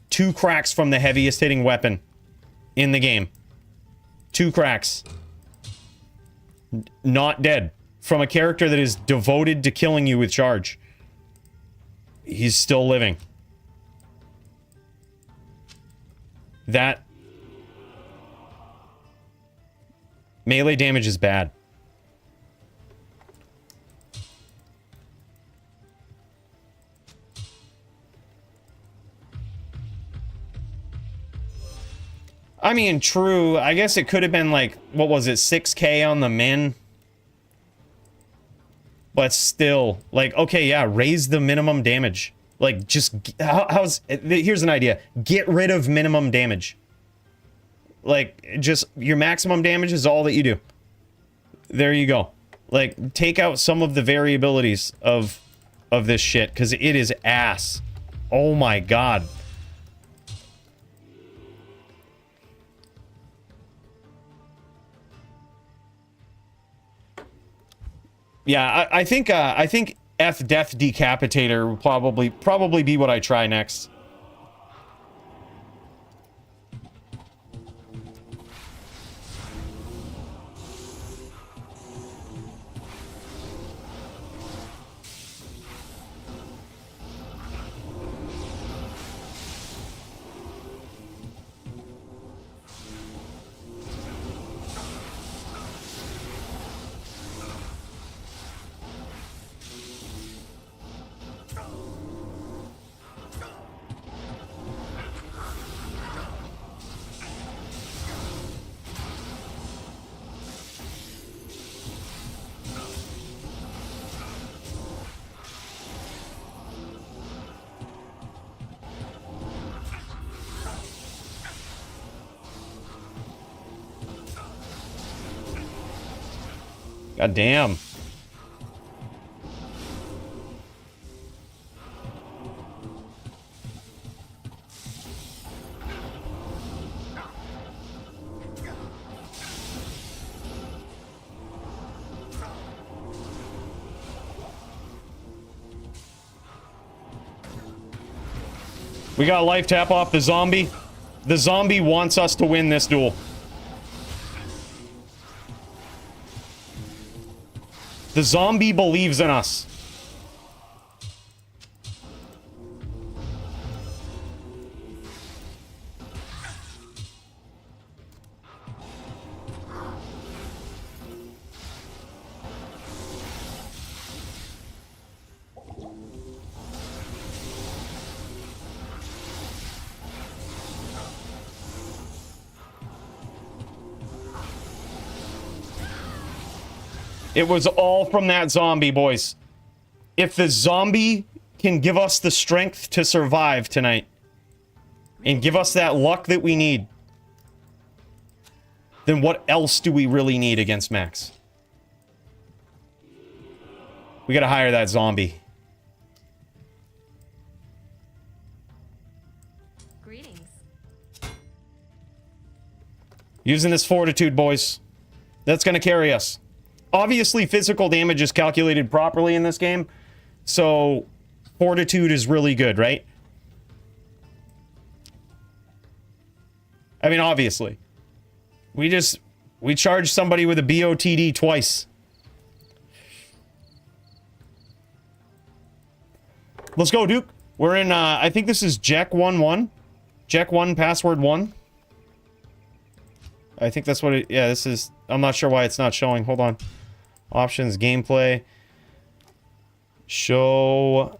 2 cracks from the heaviest hitting weapon in the game. 2 cracks. Not dead. From a character that is devoted to killing you with charge. He's still living. That... melee damage is bad. I mean, true. I guess it could have been like, what was it, 6K on the min? But still, like, okay, yeah, raise the minimum damage. Like, just, here's an idea. Get rid of minimum damage. Like, just, your maximum damage is all that you do. There you go. Like, take out some of the variabilities of this shit, because it is ass. Oh my god. Yeah, I think F Death Decapitator will probably be what I try next. God damn. We got a life tap off the zombie. The zombie wants us to win this duel. The zombie believes in us. It was all from that zombie, boys. If the zombie can give us the strength to survive tonight and give us that luck that we need, then what else do we really need against Max? We gotta hire that zombie. Greetings. Using this fortitude, boys. That's gonna carry us. Obviously, physical damage is calculated properly in this game, so fortitude is really good, right? I mean, obviously. We charged somebody with a BOTD twice. Let's go, Duke. We're in, I think this is Jack 1-1. Jack 1, password 1. I think that's what it, yeah, this is, I'm not sure why it's not showing. Hold on. Options, gameplay. Show.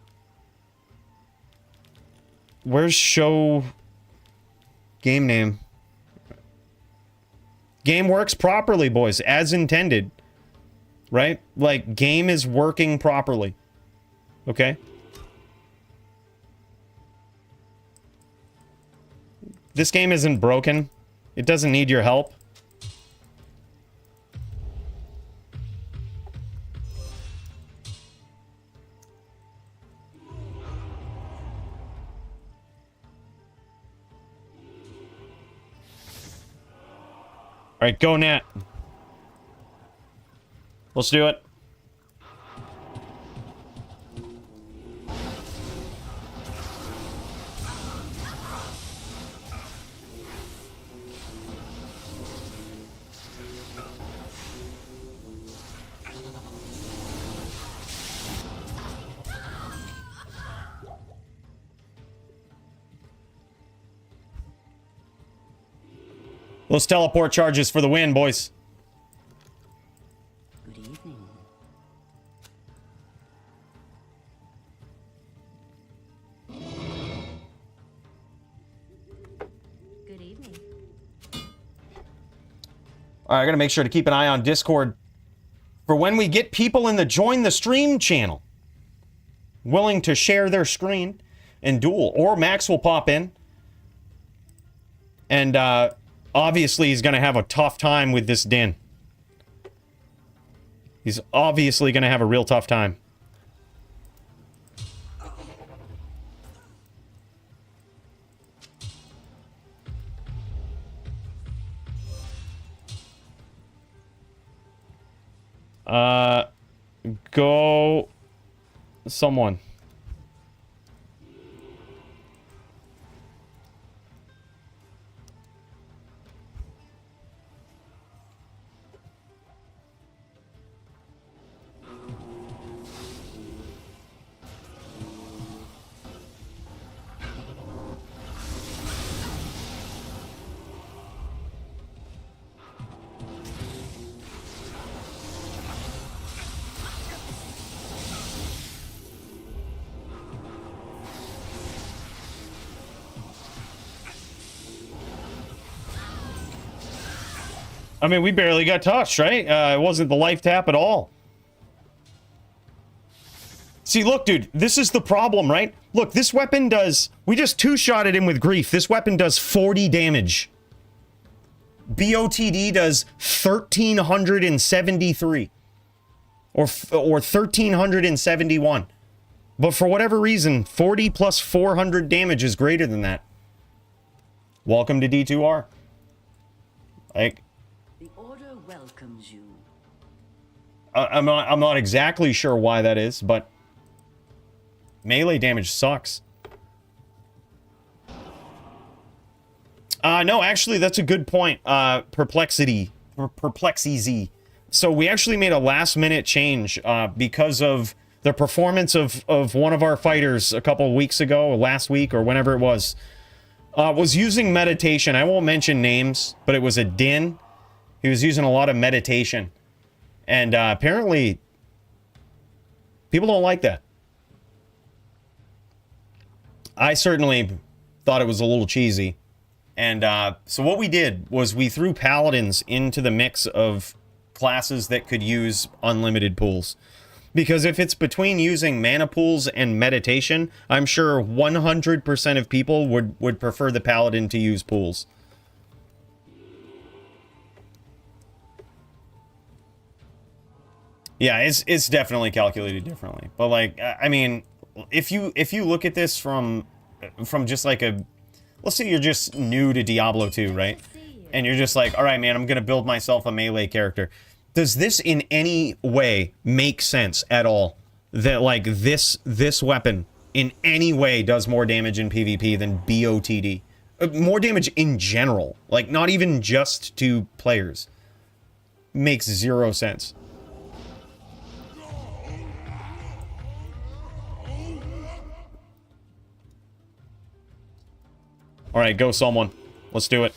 Where's show game name? Game works properly, boys, as intended. Right? Like, game is working properly. Okay? This game isn't broken. It doesn't need your help. All right, go Nat. Let's do it. Those teleport charges for the win, boys. Good evening. Good evening. All right, I gotta make sure to keep an eye on Discord for when we get people in the join the stream channel willing to share their screen and duel, or Max will pop in. And obviously he's gonna have a tough time with this Din. He's obviously gonna have a real tough time. Go... someone. I mean, we barely got touched, right? It wasn't the life tap at all. See, look, dude, this is the problem, right? Look, this weapon does... we just two-shotted him with grief. This weapon does 40 damage. BOTD does 1,373. Or 1,371. But for whatever reason, 40 plus 400 damage is greater than that. Welcome to D2R. Like... The order welcomes you. I'm not exactly sure why that is, but melee damage sucks. No, actually, that's a good point. Perplexity. Perplexy. So we actually made a last-minute change because of the performance of one of our fighters a couple of weeks ago, or last week, or whenever it was using meditation. I won't mention names, but it was a Din. He was using a lot of meditation. And apparently, people don't like that. I certainly thought it was a little cheesy. And so what we did was we threw paladins into the mix of classes that could use unlimited pools. Because if it's between using mana pools and meditation, I'm sure 100% of people would prefer the paladin to use pools. Yeah, it's definitely calculated differently. But like, I mean, if you look at this from just like a, let's say you're just new to Diablo 2, right? And you're just like, all right, man, I'm gonna build myself a melee character. Does this in any way make sense at all? That like this weapon in any way does more damage in PvP than BOTD? More damage in general, like not even just to players. Makes zero sense. All right, go someone. Let's do it.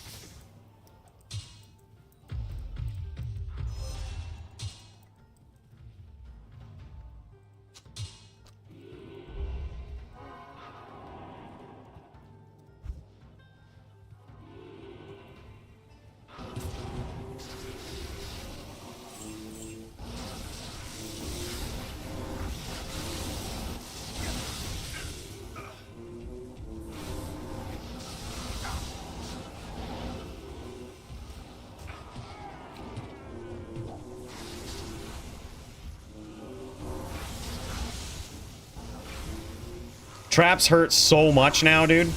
Traps hurt so much now, dude.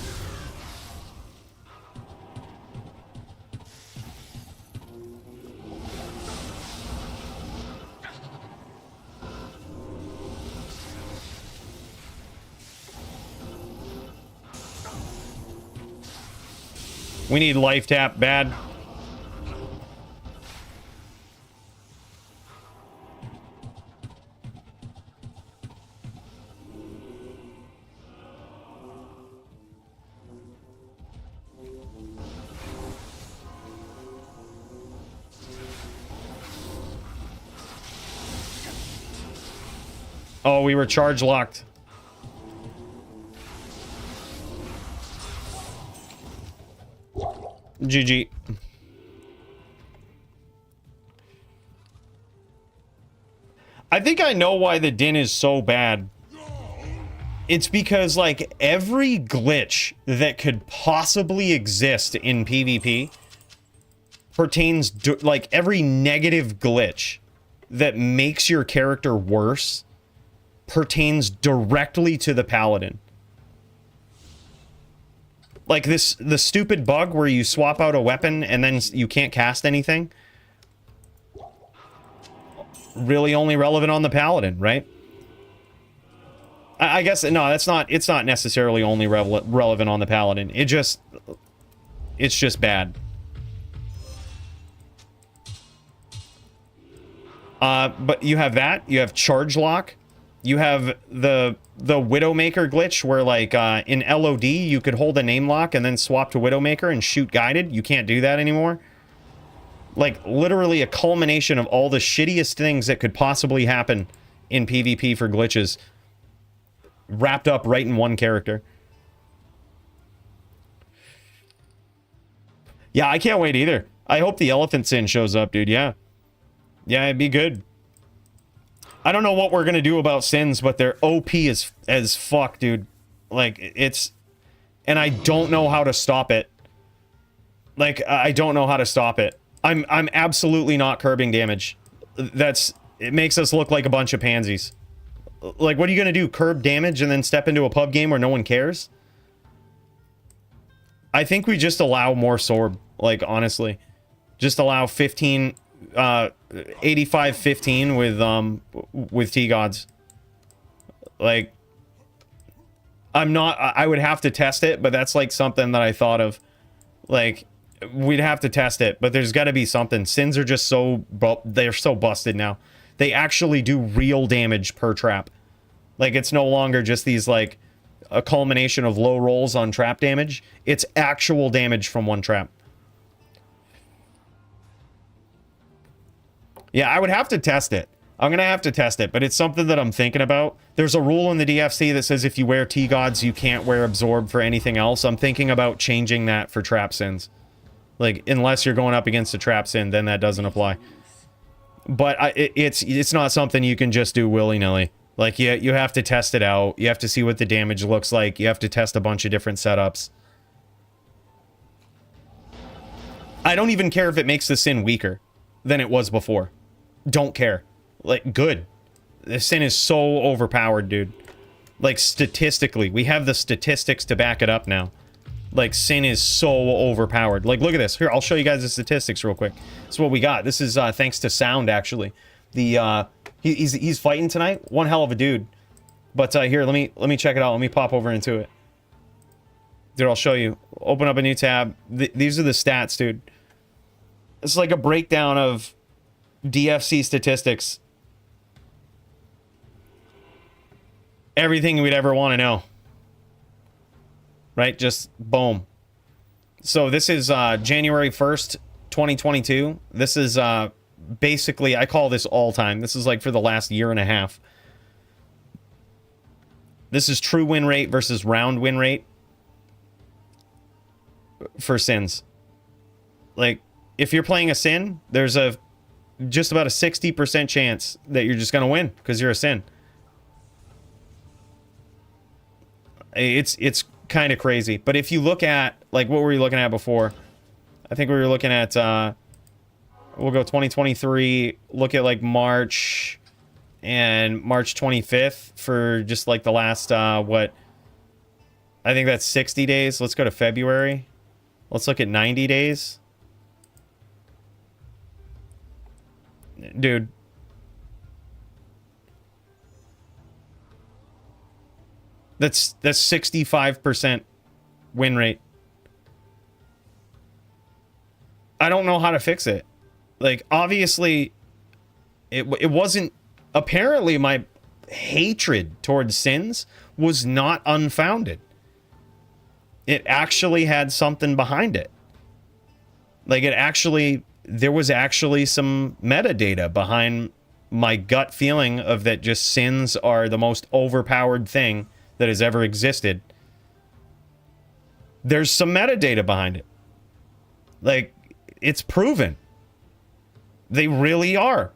We need life tap bad. Oh, we were charge locked. GG. I think I know why the Din is so bad. It's because, like, every glitch that could possibly exist in PvP pertains to, like, every negative glitch that makes your character worse pertains directly to the paladin. Like the stupid bug where you swap out a weapon and then you can't cast anything. really only relevant on the Paladin, right? I guess, no, that's not, it's not necessarily only relevant on the Paladin. It's just bad. But you have that, you have Charge Lock, you have the Widowmaker glitch where, like, in LOD, you could hold a name lock and then swap to Widowmaker and shoot guided. You can't do that anymore. Like, literally a culmination of all the shittiest things that could possibly happen in PvP for glitches, wrapped up right in one character. Yeah, I can't wait either. I hope the Elephant Sin shows up, dude. Yeah. Yeah, it'd be good. I don't know what we're gonna do about Sins, but they're OP as fuck, dude. Like, it's... And I don't know how to stop it. Like, I don't know how to stop it. I'm absolutely not curbing damage. It makes us look like a bunch of pansies. Like, what are you gonna do? Curb damage and then step into a pub game where no one cares? I think we just allow more Sorb, like, honestly. Just allow 15, 85-15 with T-Gods. Like, I would have to test it, but that's, like, something that I thought of. Like, we'd have to test it, but there's gotta be something. Sins are just they're so busted now. They actually do real damage per trap. Like, it's no longer just these, like, a culmination of low rolls on trap damage. It's actual damage from one trap. Yeah, I would have to test it. I'm gonna have to test it, but it's something that I'm thinking about. There's a rule in the DFC that says if you wear T-Gods, you can't wear Absorb for anything else. I'm thinking about changing that for trap Sins. Like, unless you're going up against a trap Sin, then that doesn't apply. But it's not something you can just do willy-nilly. Like, you have to test it out. You have to see what the damage looks like. You have to test a bunch of different setups. I don't even care if it makes the Sin weaker than it was before. Don't care. Like, good. The Sin is so overpowered, dude. Like, statistically. We have the statistics to back it up now. Like, Sin is so overpowered. Like, look at this. Here, I'll show you guys the statistics real quick. This is what we got. This is thanks to Sound, actually. He's fighting tonight. One hell of a dude. But here, let me check it out. Let me pop over into it. Dude, I'll show you. Open up a new tab. These are the stats, dude. It's like a breakdown of DFC statistics. Everything we'd ever want to know. Right? Just boom. So this is January 1st, 2022. This is basically, I call this all time. This is like for the last year and a half. This is true win rate versus round win rate for Sins. Like, if you're playing a Sin, there's just about a 60% chance that you're just going to win because you're a Sin. It's kind of crazy. But if you look at, like, what were we looking at before? I think we were looking at, we'll go 2023, look at, like, March and March 25th for just, like, the last, what? I think that's 60 days. Let's go to February. Let's look at 90 days. Dude. That's 65% win rate. I don't know how to fix it. Like, obviously, it wasn't... Apparently, my hatred towards Sins was not unfounded. It actually had something behind it. Like, there was actually some metadata behind my gut feeling of that just Sins are the most overpowered thing that has ever existed. There's some metadata behind it. Like, it's proven. They really are.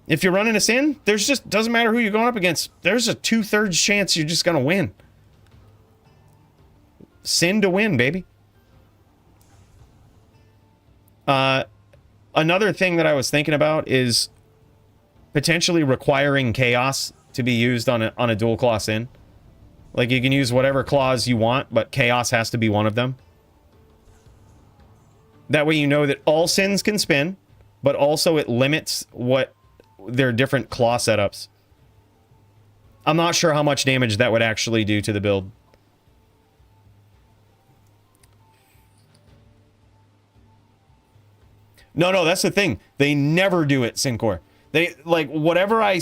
If you're running a Sin, there's just, doesn't matter who you're going up against, there's a 2/3 chance you're just gonna win. Sin to win, baby. Another thing that I was thinking about is potentially requiring Chaos to be used on a dual claw Sin. Like, you can use whatever claws you want, but Chaos has to be one of them. That way you know that all Sins can spin, but also it limits what their different claw setups. I'm not sure how much damage that would actually do to the build. No, that's the thing. They never do it, Syncor. They, like, whatever I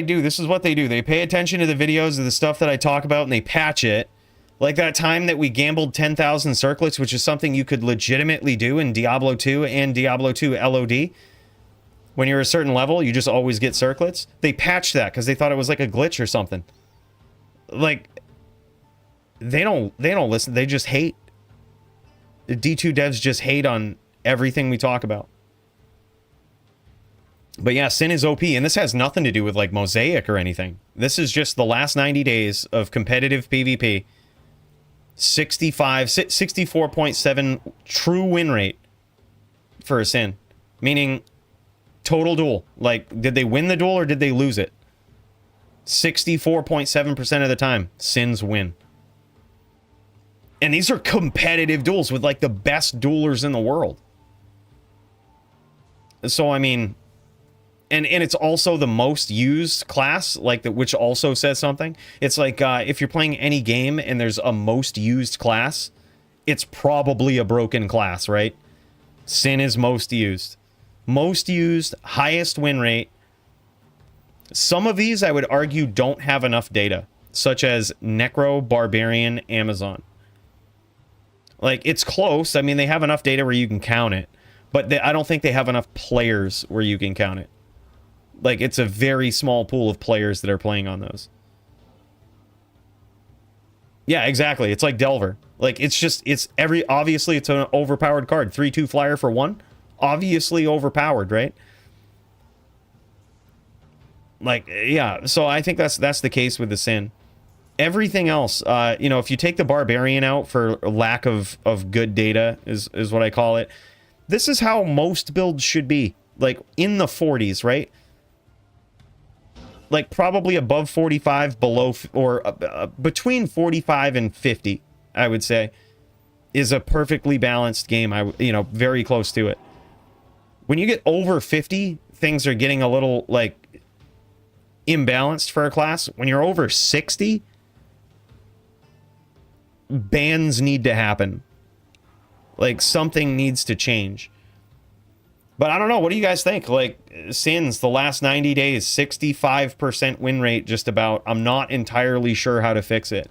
do, this is what they do. They pay attention to the videos of the stuff that I talk about, and they patch it. Like that time that we gambled 10,000 circlets, which is something you could legitimately do in Diablo 2 and Diablo 2 LOD. When you're a certain level, you just always get circlets. They patched that because they thought it was like a glitch or something. Like, they don't listen. They just hate. The D2 devs just hate on everything we talk about. But yeah, Sin is OP, and this has nothing to do with like Mosaic or anything. This is just the last 90 days of competitive PvP. 64.7 true win rate for a Sin. Meaning total duel. Like, did they win the duel or did they lose it? 64.7% of the time, Sins win. And these are competitive duels with like the best duelers in the world. So, I mean, and it's also the most used class, like which also says something. It's like if you're playing any game and there's a most used class, it's probably a broken class, right? Sin is most used. Most used, highest win rate. Some of these, I would argue, don't have enough data, such as Necro, Barbarian, Amazon. Like, it's close. I mean, they have enough data where you can count it, but I don't think they have enough players where you can count it. Like, it's a very small pool of players that are playing on those. Yeah, exactly. It's like Delver. Like, obviously it's an overpowered card. 3/2 flyer for 1. Obviously overpowered, right? Like, yeah. So I think that's the case with the Sin. Everything else, you know, if you take the Barbarian out for lack of good data, is what I call it. This is how most builds should be. Like, in the 40s, right? Like, probably above 45, below, or between 45 and 50, I would say, is a perfectly balanced game. Very close to it. When you get over 50, things are getting a little, like, imbalanced for a class. When you're over 60, bans need to happen. Like, something needs to change. But I don't know. What do you guys think? Like, Sins, the last 90 days, 65% win rate, just about. I'm not entirely sure how to fix it.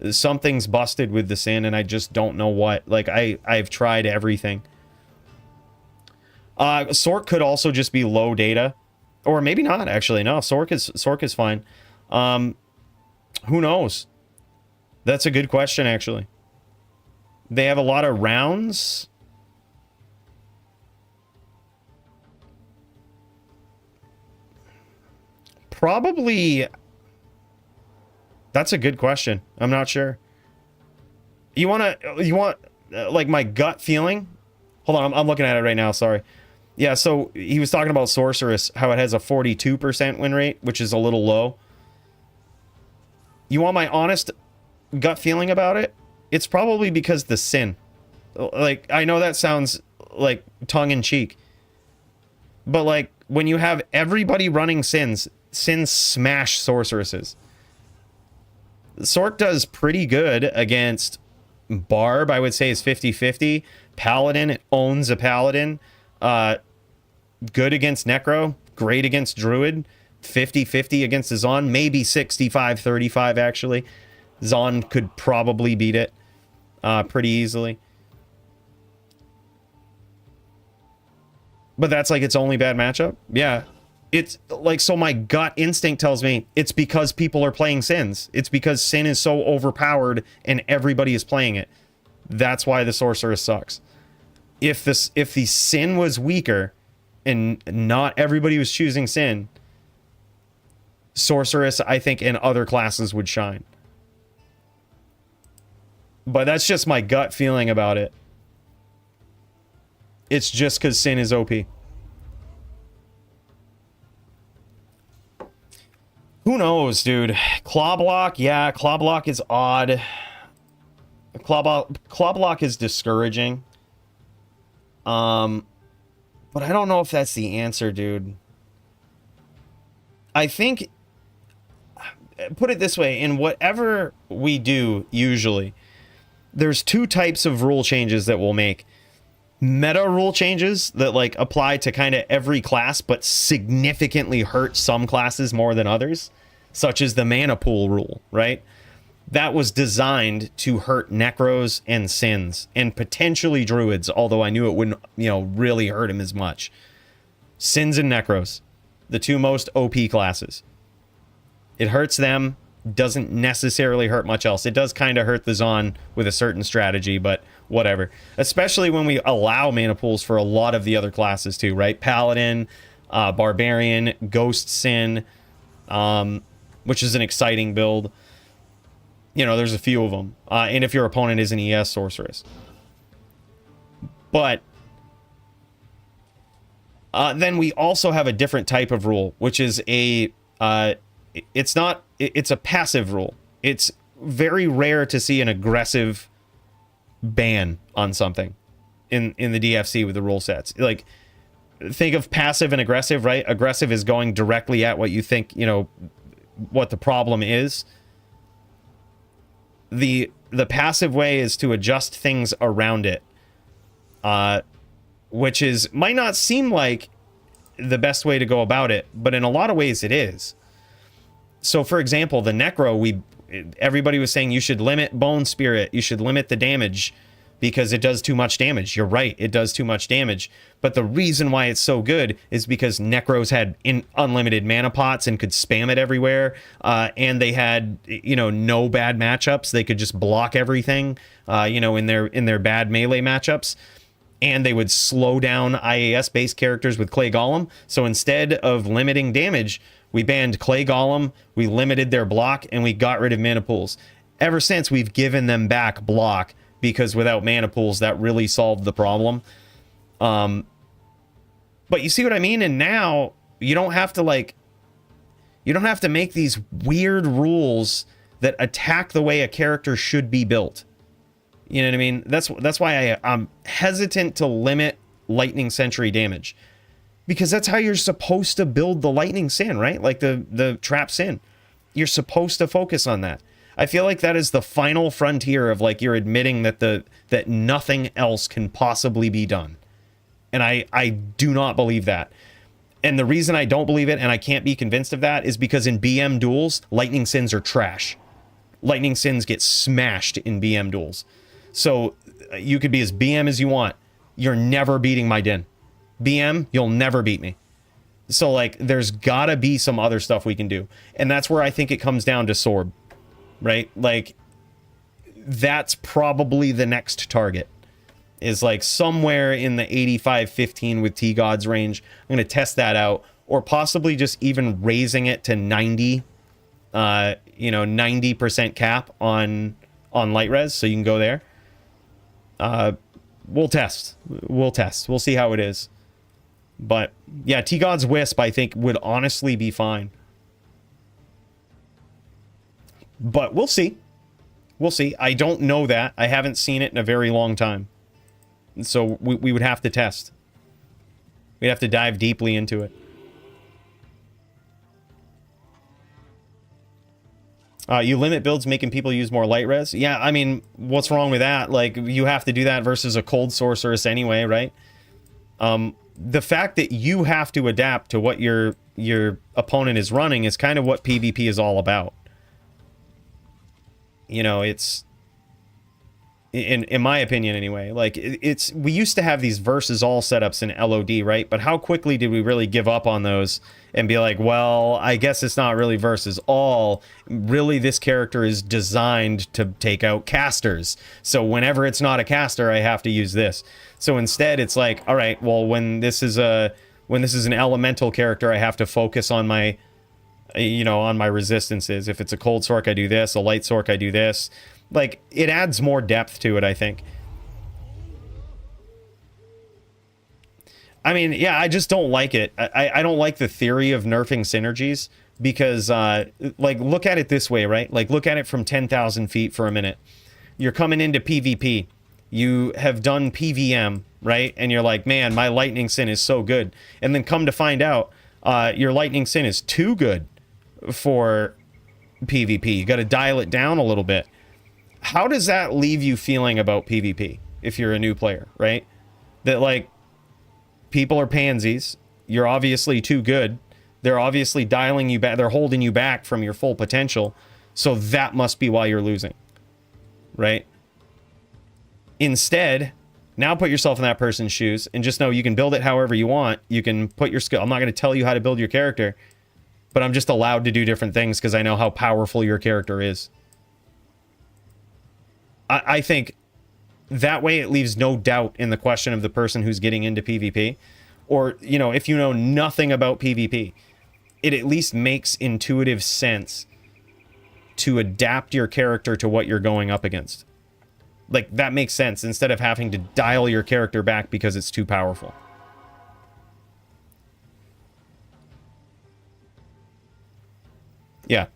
Something's busted with the Sin, and I just don't know what. Like, I've tried everything. Sork could also just be low data. Or maybe not, actually. No, Sork is fine. Who knows? That's a good question, actually. They have a lot of rounds. Probably. That's a good question. I'm not sure. You want like my gut feeling? Hold on, I'm looking at it right now, sorry. Yeah, so he was talking about Sorceress, how it has a 42% win rate, which is a little low. You want my honest gut feeling about it? It's probably because the Sin. Like, I know that sounds like tongue-in-cheek. But, like, when you have everybody running Sins smash Sorceresses. Sork does pretty good against Barb, I would say, is 50-50. Paladin, it owns a Paladin. Good against Necro. Great against Druid. 50-50 against Zon. Maybe 65-35, actually. Zon could probably beat it pretty easily. But that's like its only bad matchup? Yeah. It's like, so my gut instinct tells me it's because people are playing Sins. It's because Sin is so overpowered and everybody is playing it. That's why the Sorceress sucks. If the Sin was weaker and not everybody was choosing Sin, Sorceress, I think, in other classes would shine. But that's just my gut feeling about it. It's just because Sin is OP. Who knows, dude? Claw block, yeah, claw block is odd. Claw block is discouraging. But I don't know if that's the answer, dude. I think, put it this way, in whatever we do, usually, there's two types of rule changes that we'll make. Meta rule changes that like apply to kind of every class, but significantly hurt some classes more than others, such as the mana pool rule, right? That was designed to hurt Necros and Sins and potentially Druids, although I knew it wouldn't, really hurt him as much. Sins and Necros, the two most OP classes. It hurts them, doesn't necessarily hurt much else. It does kind of hurt the Zon with a certain strategy, but whatever. Especially when we allow mana pools for a lot of the other classes too, right? Paladin, Barbarian, Ghost Sin, which is an exciting build. There's a few of them. And if your opponent is an ES Sorceress. But then we also have a different type of rule, which is it's a passive rule. It's very rare to see an aggressive ban on something in the DFC with the rule sets. Like, think of passive and aggressive, right? Aggressive is going directly at what you think, what the problem is. The passive way is to adjust things around it, which might not seem like the best way to go about it, but in a lot of ways it is. So, for example, the Necro, everybody was saying you should limit Bone Spirit, you should limit the damage because it does too much damage. You're right, it does too much damage. But the reason why it's so good is because Necros had unlimited mana pots and could spam it everywhere, and they had no bad matchups. They could just block everything, in their bad melee matchups. And they would slow down IAS-based characters with Clay Golem. So instead of limiting damage, we banned Clay Golem, we limited their block, and we got rid of mana pools. Ever since, we've given them back block, because without mana pools, that really solved the problem. But you see what I mean? And now, you don't have to make these weird rules that attack the way a character should be built. You know what I mean? That's why I'm hesitant to limit Lightning Sentry damage. Because that's how you're supposed to build the Lightning Sin, right? Like the Trap Sin. You're supposed to focus on that. I feel like that is the final frontier of like you're admitting that nothing else can possibly be done. And I do not believe that. And the reason I don't believe it and I can't be convinced of that is because in BM duels, Lightning Sins are trash. Lightning Sins get smashed in BM duels. So you could be as BM as you want. You're never beating my Din. BM, you'll never beat me. So like there's gotta be some other stuff we can do. And that's where I think it comes down to Sorb. Right? Like that's probably the next target. Is like somewhere in the 85-15 with T-Gods range. I'm gonna test that out. Or possibly just even raising it to 90. 90% cap on light res, so you can go there. We'll test. We'll see how it is. But yeah, T-God's Wisp I think would honestly be fine. But we'll see. We'll see. I don't know that. I haven't seen it in a very long time. So we would have to test. We'd have to dive deeply into it. You limit builds making people use more light res. Yeah, I mean, what's wrong with that? Like, you have to do that versus a cold sorceress anyway, right? The fact that you have to adapt to what your opponent is running is kind of what PvP is all about. It's... In my opinion anyway, like we used to have these versus all setups in LOD, right? But how quickly did we really give up on those and be like, well, I guess it's not really versus all. Really, this character is designed to take out casters. So whenever it's not a caster, I have to use this. So instead, it's like, all right, well, when this is an elemental character, I have to focus on my, on my resistances. If it's a cold sork, I do this. A light sork, I do this. Like, it adds more depth to it, I think. I mean, yeah, I just don't like it. I don't like the theory of nerfing synergies because, like, look at it this way, right? Like, look at it from 10,000 feet for a minute. You're coming into PvP. You have done PVM, right? And you're like, man, my Lightning Sin is so good. And then come to find out, Your Lightning Sin is too good for PvP. You got to dial it down a little bit. How does that leave you feeling about PvP if you're a new player, right? That, like, people are pansies. You're obviously too good. They're obviously dialing you back. They're holding you back from your full potential. So that must be why you're losing, right? Instead, now put yourself in that person's shoes and just know you can build it however you want. You can put your skill. I'm not going to tell you how to build your character, but I'm just allowed to do different things because I know how powerful your character is. I think that way it leaves no doubt in the question of the person who's getting into PvP. Or, you know, if you know nothing about PvP, it at least makes intuitive sense to adapt your character to what you're going up against. Like, that makes sense instead of having to dial your character back because it's too powerful. Yeah.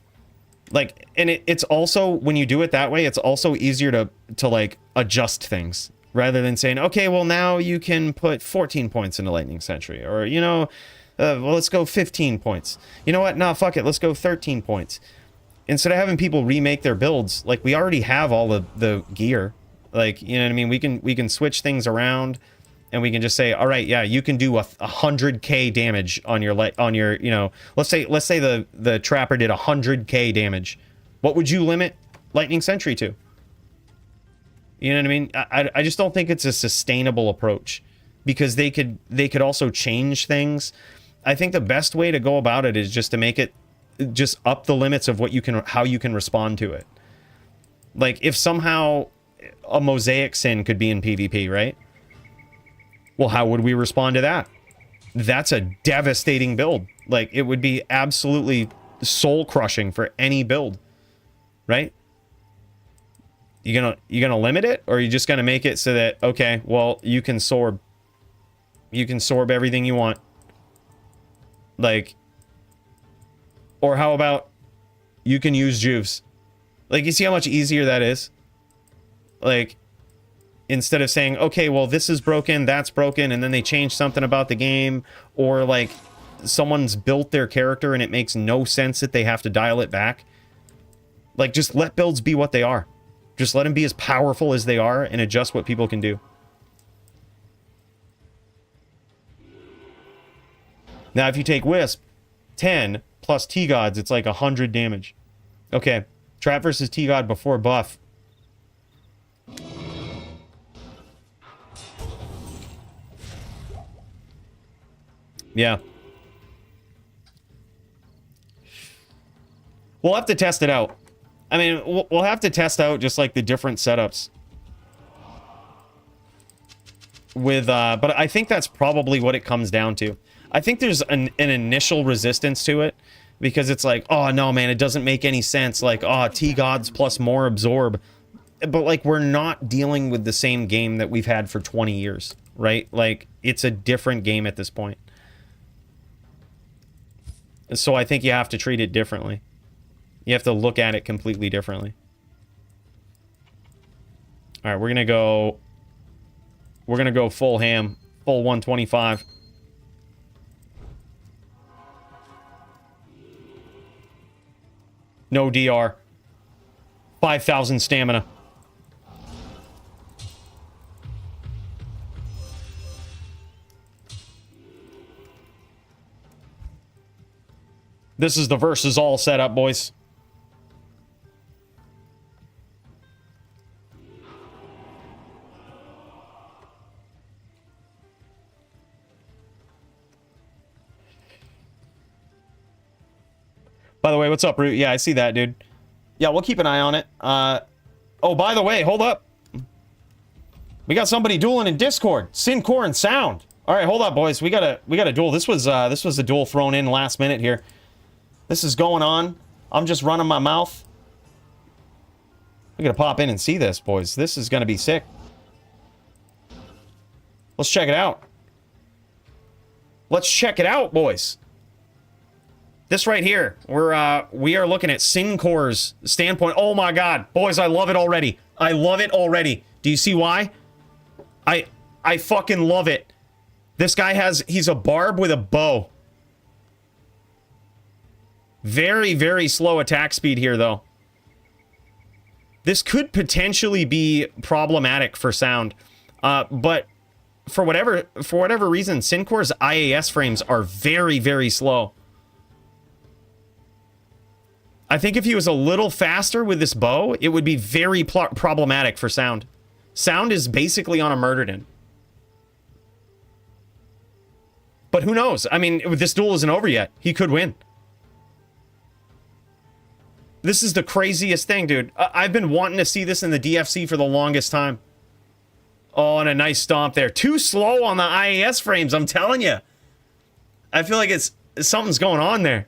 Like, and it's also, when you do it that way, it's also easier to like, adjust things. Rather than saying, okay, well, now you can put 14 points into Lightning Sentry. Or, you know, well, let's go 15 points. You know what? Nah, fuck it. Let's go 13 points. Instead of having people remake their builds, like, we already have all the gear. Like, you know what I mean? We can switch things around, and we can just say, all right, yeah, you can do 100k damage on your, you know, let's say the Trapper did 100k damage. What would you limit Lightning Sentry to? You know what I mean? I just don't think it's a sustainable approach, because they could also change things. I think the best way to go about it is just to make it, just up the limits of how you can respond to it. Like, if somehow a Mosaic Sin could be in PvP, right? Well, how would we respond to that? That's a devastating build. Like, it would be absolutely soul crushing for any build, right? You gonna limit it, or are you just gonna make it so that, okay, well, you can sorb everything you want, like, or how about you can use juice? Like, you see how much easier that is? Like, instead of saying, okay, well, this is broken, that's broken, and then they change something about the game, or like someone's built their character and it makes no sense that they have to dial it back. Like, just let builds be what they are. Just let them be as powerful as they are and adjust what people can do. Now, if you take Wisp, 10 plus T-Gods, it's like 100 damage. Okay, Trap versus T-God before buff. Yeah. We'll have to test it out. I mean, we'll have to test out just like the different setups. With, but I think that's probably what it comes down to. I think there's an initial resistance to it, because it's like, oh no, man, it doesn't make any sense. Like, oh, T-Gods plus more absorb. But like, we're not dealing with the same game that we've had for 20 years, right? Like, it's a different game at this point. So I think you have to treat it differently. You have to look at it completely differently. All right, we're gonna go full ham, full 125. No DR. 5,000 stamina. This is the versus all setup, boys. By the way, what's up, Root? Yeah, I see that, dude. Yeah, we'll keep an eye on it. Oh, by the way, hold up. We got somebody dueling in Discord. Sin Core and Sound. All right, hold up, boys. We got a duel. This was a duel thrown in last minute here. This is going on. I'm just running my mouth. We gotta pop in and see this, boys. This is gonna be sick. Let's check it out. Let's check it out, boys. This right here, we are looking at Sin Core's standpoint. Oh my god, boys, I love it already. I love it already. Do you see why? I fucking love it. This guy he's a barb with a bow. Very, very slow attack speed here, though. This could potentially be problematic for Sound. But for whatever reason, Syncor's IAS frames are very, very slow. I think if he was a little faster with this bow, it would be very problematic for Sound. Sound is basically on a murder din. But who knows? I mean, this duel isn't over yet. He could win. This is the craziest thing, dude. I've been wanting to see this in the DFC for the longest time. Oh, and a nice stomp there. Too slow on the IAS frames, I'm telling you. I feel like something's going on there.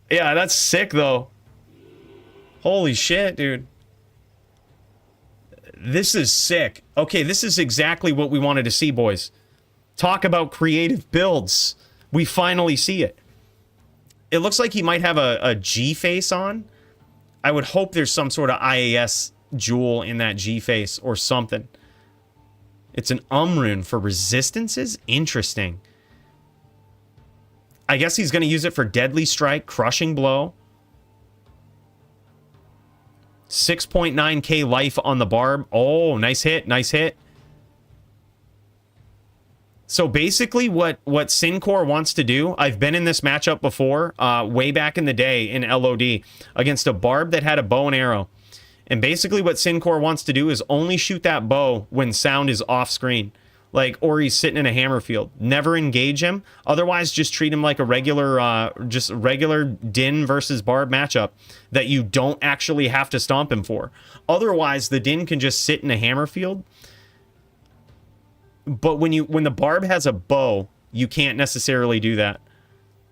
Yeah, that's sick, though. Holy shit, dude. This is sick. Okay, this is exactly what we wanted to see, boys. Talk about creative builds. We finally see it. It looks like he might have a G face on. I would hope there's some sort of IAS jewel in that G face or something. It's an rune for resistances? Interesting. I guess he's going to use it for Deadly Strike, Crushing Blow. 6.9k life on the barb. Oh, nice hit, nice hit. So basically what Syncor wants to do, I've been in this matchup before, way back in the day in LOD, against a barb that had a bow and arrow. And basically what Syncor wants to do is only shoot that bow when Sound is off screen. Like, or he's sitting in a hammer field. Never engage him. Otherwise, just treat him like a regular Din versus Barb matchup that you don't actually have to stomp him for. Otherwise, the Din can just sit in a hammer field. But when the Barb has a bow, you can't necessarily do that.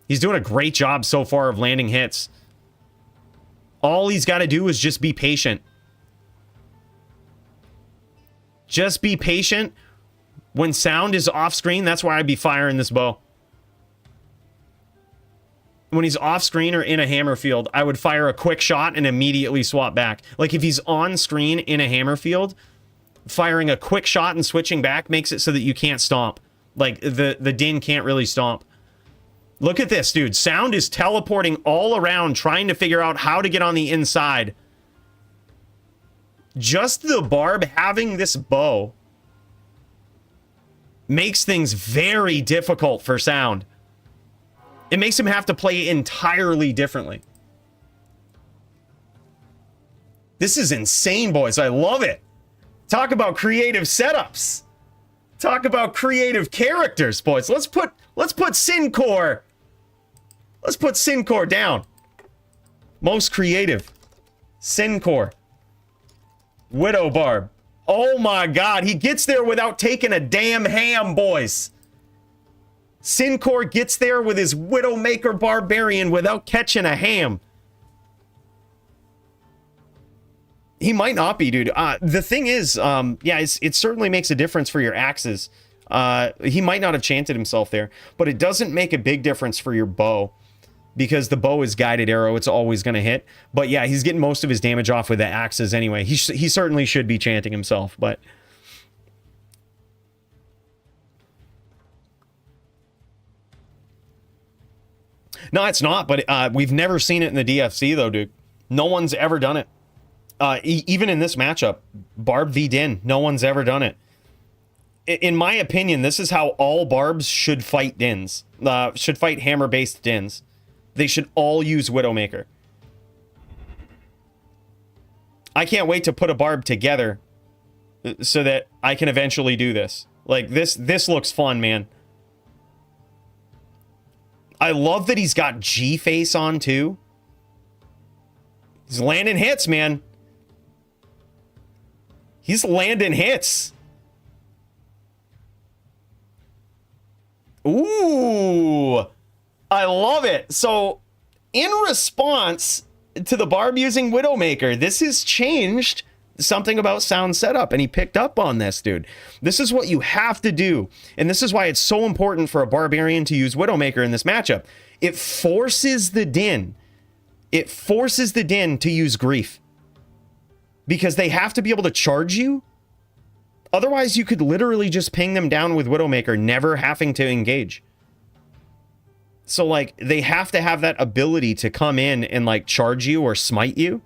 He's doing a great job so far of landing hits. All he's got to do is just be patient. Just be patient. When Sound is off screen, that's why I'd be firing this bow. When he's off screen or in a hammer field, I would fire a quick shot and immediately swap back. Like if he's on screen in a hammer field, firing a quick shot and switching back makes it so that you can't stomp. Like the Din can't really stomp. Look at this, dude. Sound is teleporting all around trying to figure out how to get on the inside. Just the Barb having this bow makes things very difficult for Sound. It makes him have to play entirely differently. This is insane, boys. I love it. Talk about creative setups. Talk about creative characters, boys. Let's put Syncor. Let's put Syncor down. Most creative. Syncor. Widow Barb. Oh my god, he gets there without taking a damn ham, boys. Syncor gets there with his Widowmaker Barbarian without catching a ham. He might not be, dude. The thing is, yeah, it certainly makes a difference for your axes. He might not have chanted himself there, but it doesn't make a big difference for your bow. Because the bow is guided arrow, it's always going to hit. But yeah, he's getting most of his damage off with the axes anyway. He certainly should be chanting himself, but... No, it's not, but we've never seen it in the DFC, though, dude. No one's ever done it. Even in this matchup, Barb v Din, no one's ever done it. In my opinion, this is how all Barbs should fight Dins. Should fight hammer-based Dins. They should all use Widowmaker. I can't wait to put a Barb together so that I can eventually do this. Like, this looks fun, man. I love that he's got G-Face on, too. He's landing hits, man. He's landing hits. Ooh. I love it. So, in response to the Barb using Widowmaker, this has changed something about Sound setup, and he picked up on this, dude. This is what you have to do, and this is why it's so important for a Barbarian to use Widowmaker in this matchup. It forces the Din. It forces the Din to use Grief. Because they have to be able to charge you. Otherwise, you could literally just ping them down with Widowmaker, never having to engage. So like they have to have that ability to come in and like charge you or smite you.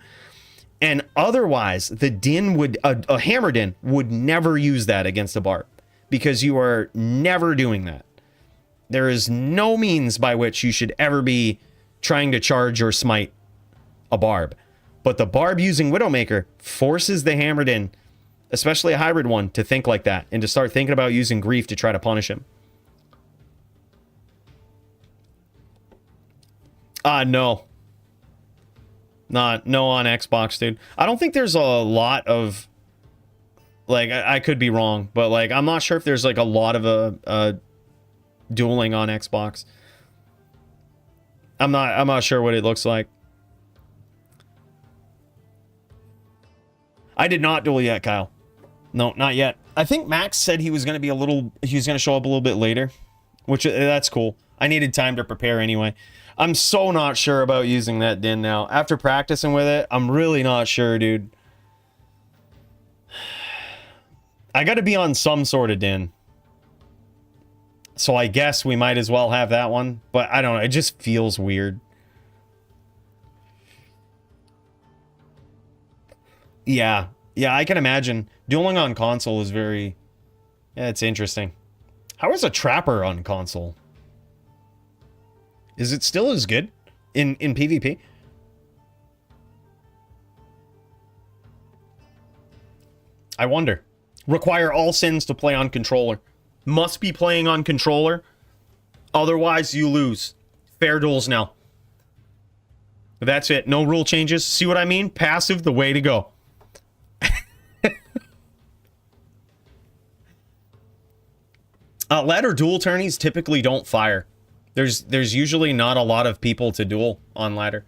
And otherwise, the Din would, a Hammer Din would never use that against a Barb, because you are never doing that. There is no means by which you should ever be trying to charge or smite a Barb. But the Barb using Widowmaker forces the Hammer Din, especially a hybrid one, to think like that and to start thinking about using Grief to try to punish him. No. No on Xbox, dude. I don't think there's a lot of, like, I could be wrong, but like I'm not sure if there's like a lot of dueling on Xbox. I'm not sure what it looks like. I did not duel yet, Kyle. No, not yet. I think Max said he was going to show up a little bit later, which that's cool. I needed time to prepare anyway. I'm so not sure about using that Din now. After practicing with it, I'm really not sure, dude. I got to be on some sort of Din. So I guess we might as well have that one. But I don't know. It just feels weird. Yeah. Yeah, I can imagine. Dueling on console is very... Yeah, it's interesting. How is a Trapper on console? Is it still as good in PvP? I wonder. Require all sins to play on controller. Must be playing on controller. Otherwise, you lose. Fair duels now. That's it. No rule changes. See what I mean? Passive, the way to go. Ladder duel tourneys typically don't fire. There's usually not a lot of people to duel on ladder.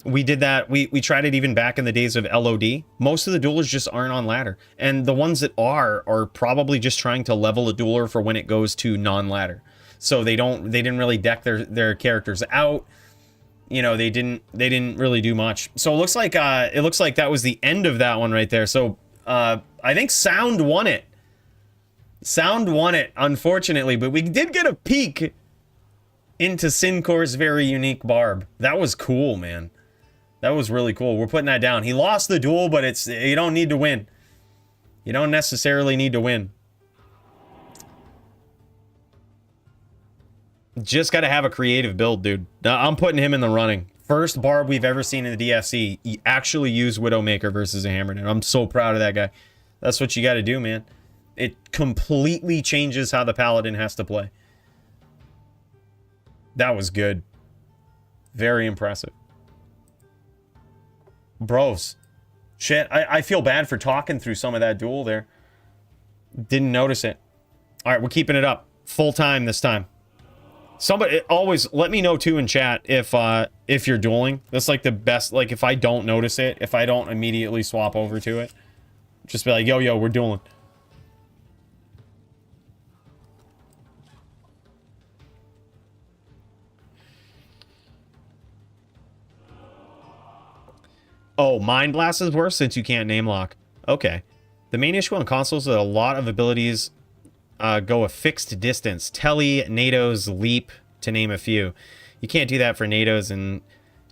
We did that. We tried it even back in the days of LOD. Most of the duelers just aren't on ladder. And the ones that are probably just trying to level a dueler for when it goes to non-ladder. So they didn't really deck their characters out. You know, they didn't really do much. So it looks like that was the end of that one right there. So I think Sound won it. Sound won it, unfortunately, but we did get a peek into Syncor's very unique Barb. That was cool, man. That was really cool. We're putting that down. He lost the duel, but you don't need to win. You don't necessarily need to win. Just got to have a creative build, dude. I'm putting him in the running. First Barb we've ever seen in the DFC. He actually used Widowmaker versus a Hammer. I'm so proud of that guy. That's what you got to do, man. It completely changes how the Paladin has to play. That was good. Very impressive. Bros. Shit, I feel bad for talking through some of that duel there. Didn't notice it. All right, we're keeping it up. Full time this time. Somebody always let me know too in chat if you're dueling. That's like the best. Like if I don't notice it, if I don't immediately swap over to it, just be like, yo, we're dueling. Oh, Mind Blast is worse since you can't name lock. Okay. The main issue on consoles is that a lot of abilities go a fixed distance. Telly, NATO's, Leap, to name a few. You can't do that for NATO's, and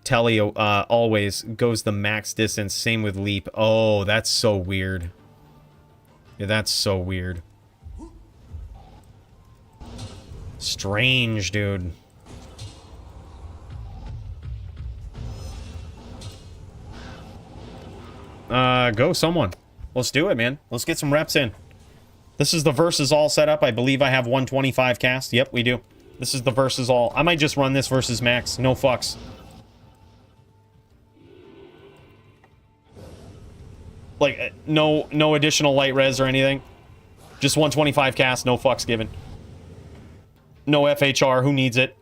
Telly always goes the max distance. Same with Leap. Oh, that's so weird. Yeah, that's so weird. Strange, dude. Go someone. Let's do it, man. Let's get some reps in. This is the versus all set up. I believe I have 125 cast. Yep, we do. This is the versus all. I might just run this versus max. No fucks. Like, no additional light res or anything. Just 125 cast, no fucks given. No FHR, who needs it?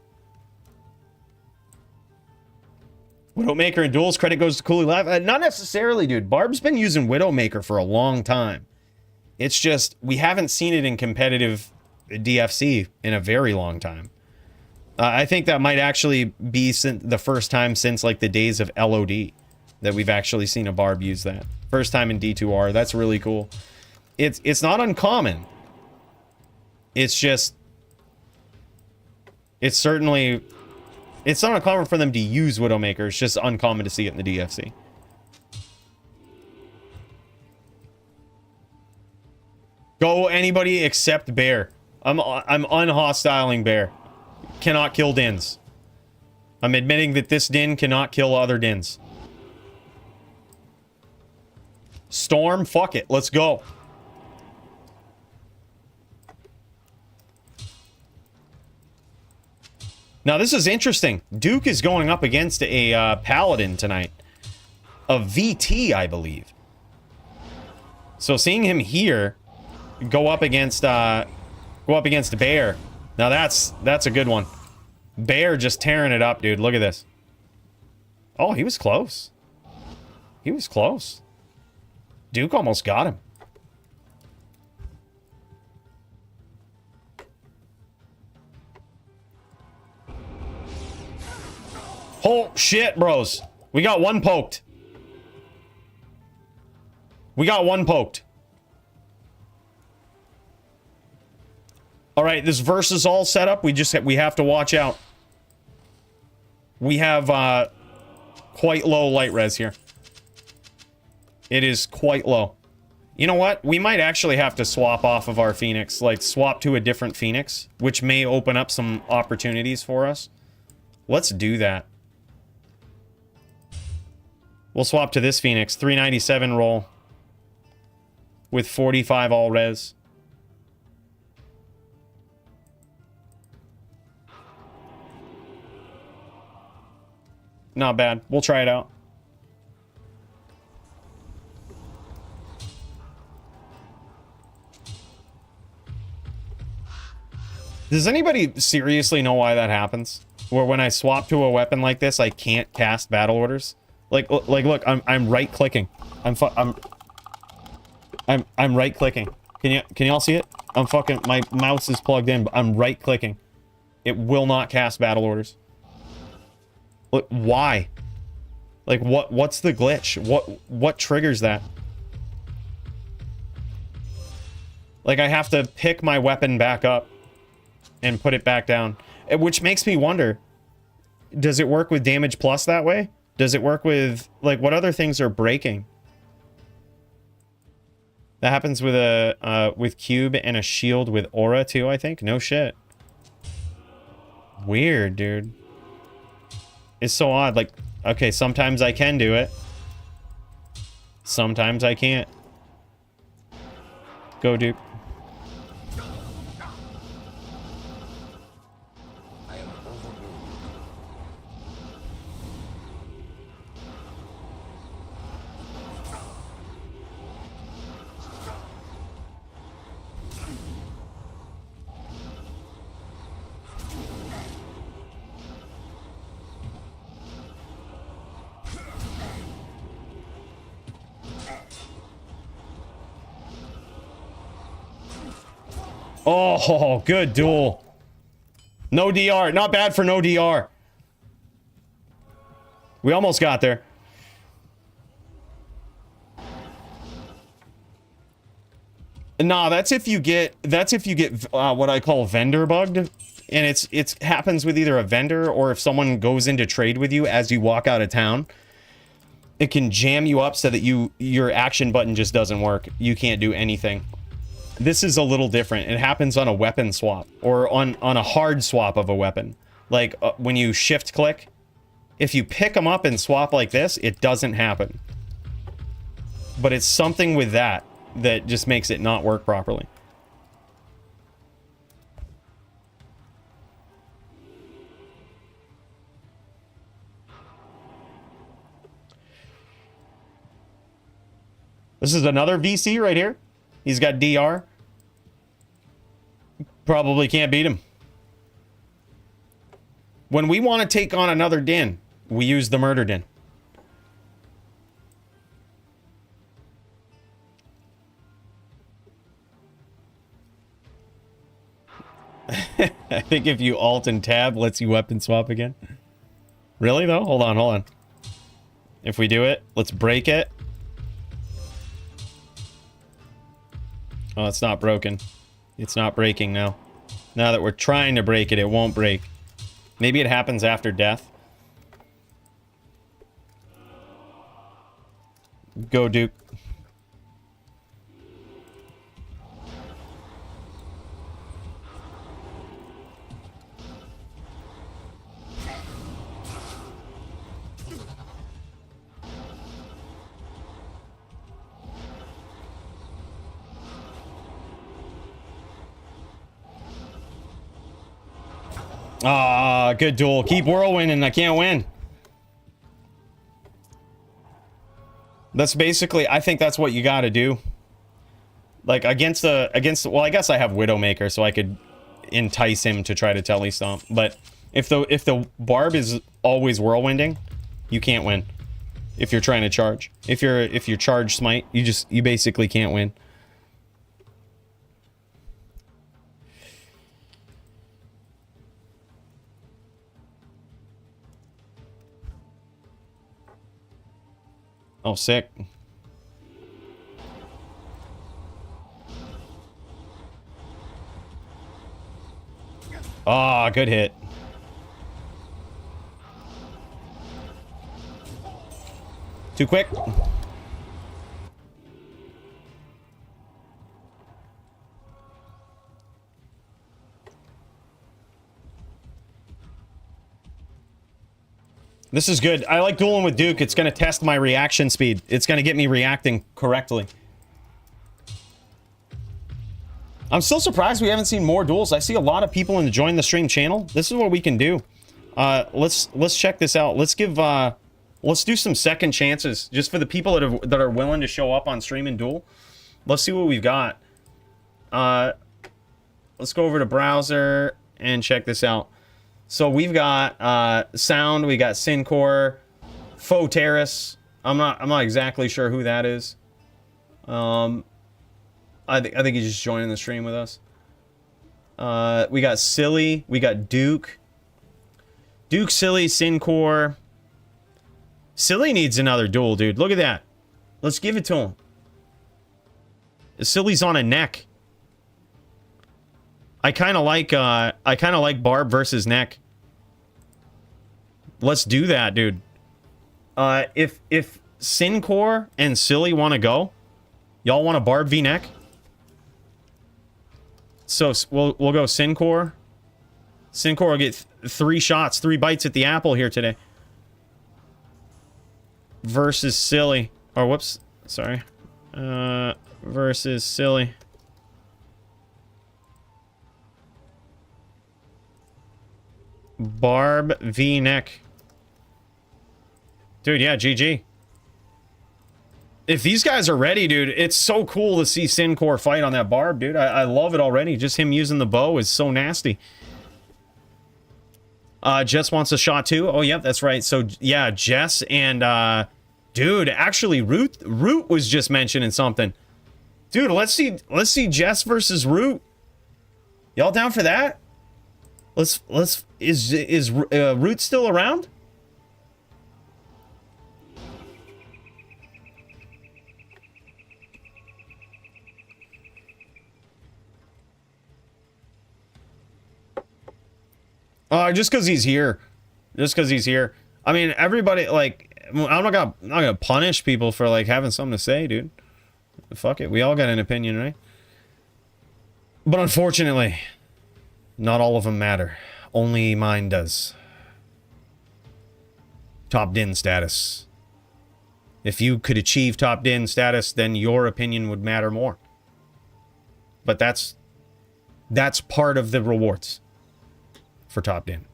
Widowmaker and duels, credit goes to Cooley Live. Not necessarily, dude. Barb's been using Widowmaker for a long time. It's just, we haven't seen it in competitive DFC in a very long time. I think that might actually be the first time since, like, the days of LOD that we've actually seen a Barb use that. First time in D2R. That's really cool. It's not uncommon. It's just... It's certainly... It's not uncommon for them to use Widowmaker. It's just uncommon to see it in the DFC. Go anybody except Bear. I'm unhostiling Bear. Cannot kill Dins. I'm admitting that this Din cannot kill other Dins. Storm, fuck it. Let's go. Now, this is interesting. Duke is going up against a Paladin tonight. A VT, I believe. So seeing him here go up against Bear. Now that's a good one. Bear just tearing it up, dude. Look at this. Oh, he was close. He was close. Duke almost got him. Oh, shit, bros. We got one poked. We got one poked. All right, this verse is all set up. We have to watch out. We have quite low light res here. It is quite low. You know what? We might actually have to swap off of our Phoenix. Like, swap to a different Phoenix, which may open up some opportunities for us. Let's do that. We'll swap to this Phoenix. 397 roll. With 45 all res. Not bad. We'll try it out. Does anybody seriously know why that happens? Where when I swap to a weapon like this, I can't cast battle orders? Like look, I'm right clicking. I'm right clicking. Can y'all see it? I'm fucking, my mouse is plugged in, but I'm right clicking. It will not cast battle orders. Look, why? Like what's the glitch? What triggers that? Like I have to pick my weapon back up and put it back down, which makes me wonder, does it work with damage plus that way? Does it work with, like, what other things are breaking? That happens with a with cube and a shield with aura too, I think. No shit. Weird, dude. It's so odd. Like, okay, sometimes I can do it. Sometimes I can't. Go, Duke. Oh, good duel. No DR. Not bad for no DR. We almost got there. Nah, that's if you get what I call vendor bugged, and it happens with either a vendor or if someone goes into trade with you as you walk out of town. It can jam you up so that your action button just doesn't work. You can't do anything. This is a little different. It happens on a weapon swap or on a hard swap of a weapon. Like when you shift click, if you pick them up and swap like this, it doesn't happen. But it's something with that just makes it not work properly. This is another VC right here. He's got DR. Probably can't beat him. When we want to take on another Din, we use the Murder Din. I think if you alt and tab, lets you weapon swap again. Really though? Hold on. If we do it, let's break it. Oh, it's not broken. It's not breaking now. Now that we're trying to break it, it won't break. Maybe it happens after death. Go, Duke. Ah, good duel. Keep whirlwinding. I can't win. That's basically, I think that's what you got to do. Like against well, I guess I have Widowmaker, so I could entice him to try to telly stomp. But if the barb is always whirlwinding, you can't win. If you're trying to charge, if you're charge smite, you basically can't win. Oh, sick. Ah, good hit. Too quick. This is good. I like dueling with Duke. It's going to test my reaction speed. It's going to get me reacting correctly. I'm still surprised we haven't seen more duels. I see a lot of people in the join the stream channel. This is what we can do. Let's check this out. Let's do some second chances just for the people that are willing to show up on stream and duel. Let's see what we've got. Let's go over to browser and check this out. So we've got Sound, we got Syncore, Faux Terrace. I'm not exactly sure who that is. I think he's just joining the stream with us. We got Silly, we got Duke. Duke, Silly, Syncore. Silly needs another duel, dude. Look at that. Let's give it to him. Silly's on a neck. I kind of like Barb versus neck. Let's do that, dude. If Syncore and Silly want to go, y'all want a Barb v neck? So we'll go Syncore. Syncore will get 3 shots, 3 bites at the apple here today. Versus Silly. Or whoops, sorry. Versus Silly. Barb v neck. Dude, yeah, GG. If these guys are ready, dude, it's so cool to see Syncore fight on that Barb, dude. I love it already. Just him using the bow is so nasty. Jess wants a shot too. Oh, yep, that's right. So, yeah, Jess and, dude, actually, Root was just mentioning something. Dude, let's see Jess versus Root. Y'all down for that? Is Root still around? Just because he's here. Just because he's here. I mean, everybody, like, I'm not gonna punish people for, like, having something to say, dude. Fuck it. We all got an opinion, right? But unfortunately, not all of them matter. Only mine does. Top din status. If you could achieve top din status, then your opinion would matter more. But that's part of the rewards for top din.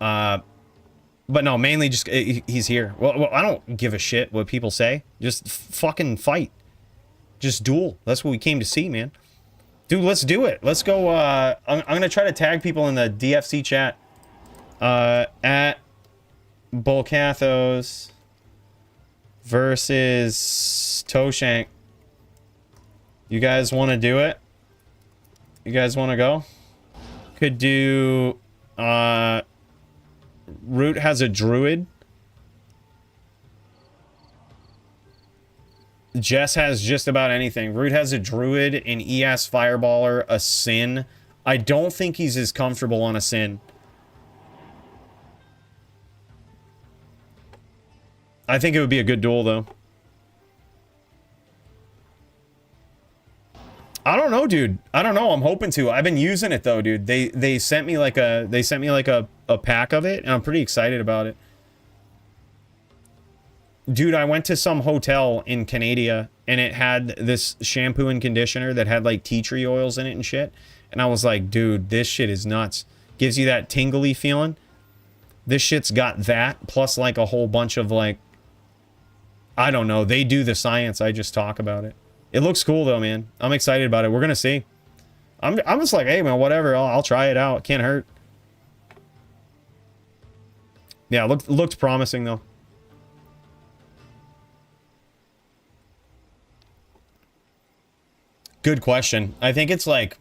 But no, mainly just he's here. Well, I don't give a shit what people say. Just fucking fight. Just duel. That's what we came to see, man. Dude, let's do it. Let's go. I'm gonna try to tag people in the DFC chat. At Bolcathos versus Toshank. You guys want to do it? You guys want to go? Could do. Root has a druid. Jess has just about anything. Root has a druid, an ES fireballer, a Sin, I don't think he's as comfortable on a Sin. I think it would be a good duel, though. I don't know, dude. I don't know. I'm hoping to. I've been using it though, dude. They sent me like a pack of it, and I'm pretty excited about it. Dude, I went to some hotel in Canada, and it had this shampoo and conditioner that had like tea tree oils in it and shit. And I was like, dude, this shit is nuts. Gives you that tingly feeling. This shit's got that, plus like a whole bunch of like, I don't know. They do the science. I just talk about it. It looks cool though, man. I'm excited about it. We're gonna see. I'm just like, hey man, whatever. I'll try it out. It can't hurt. Yeah, looked promising though. Good question. I think it's like,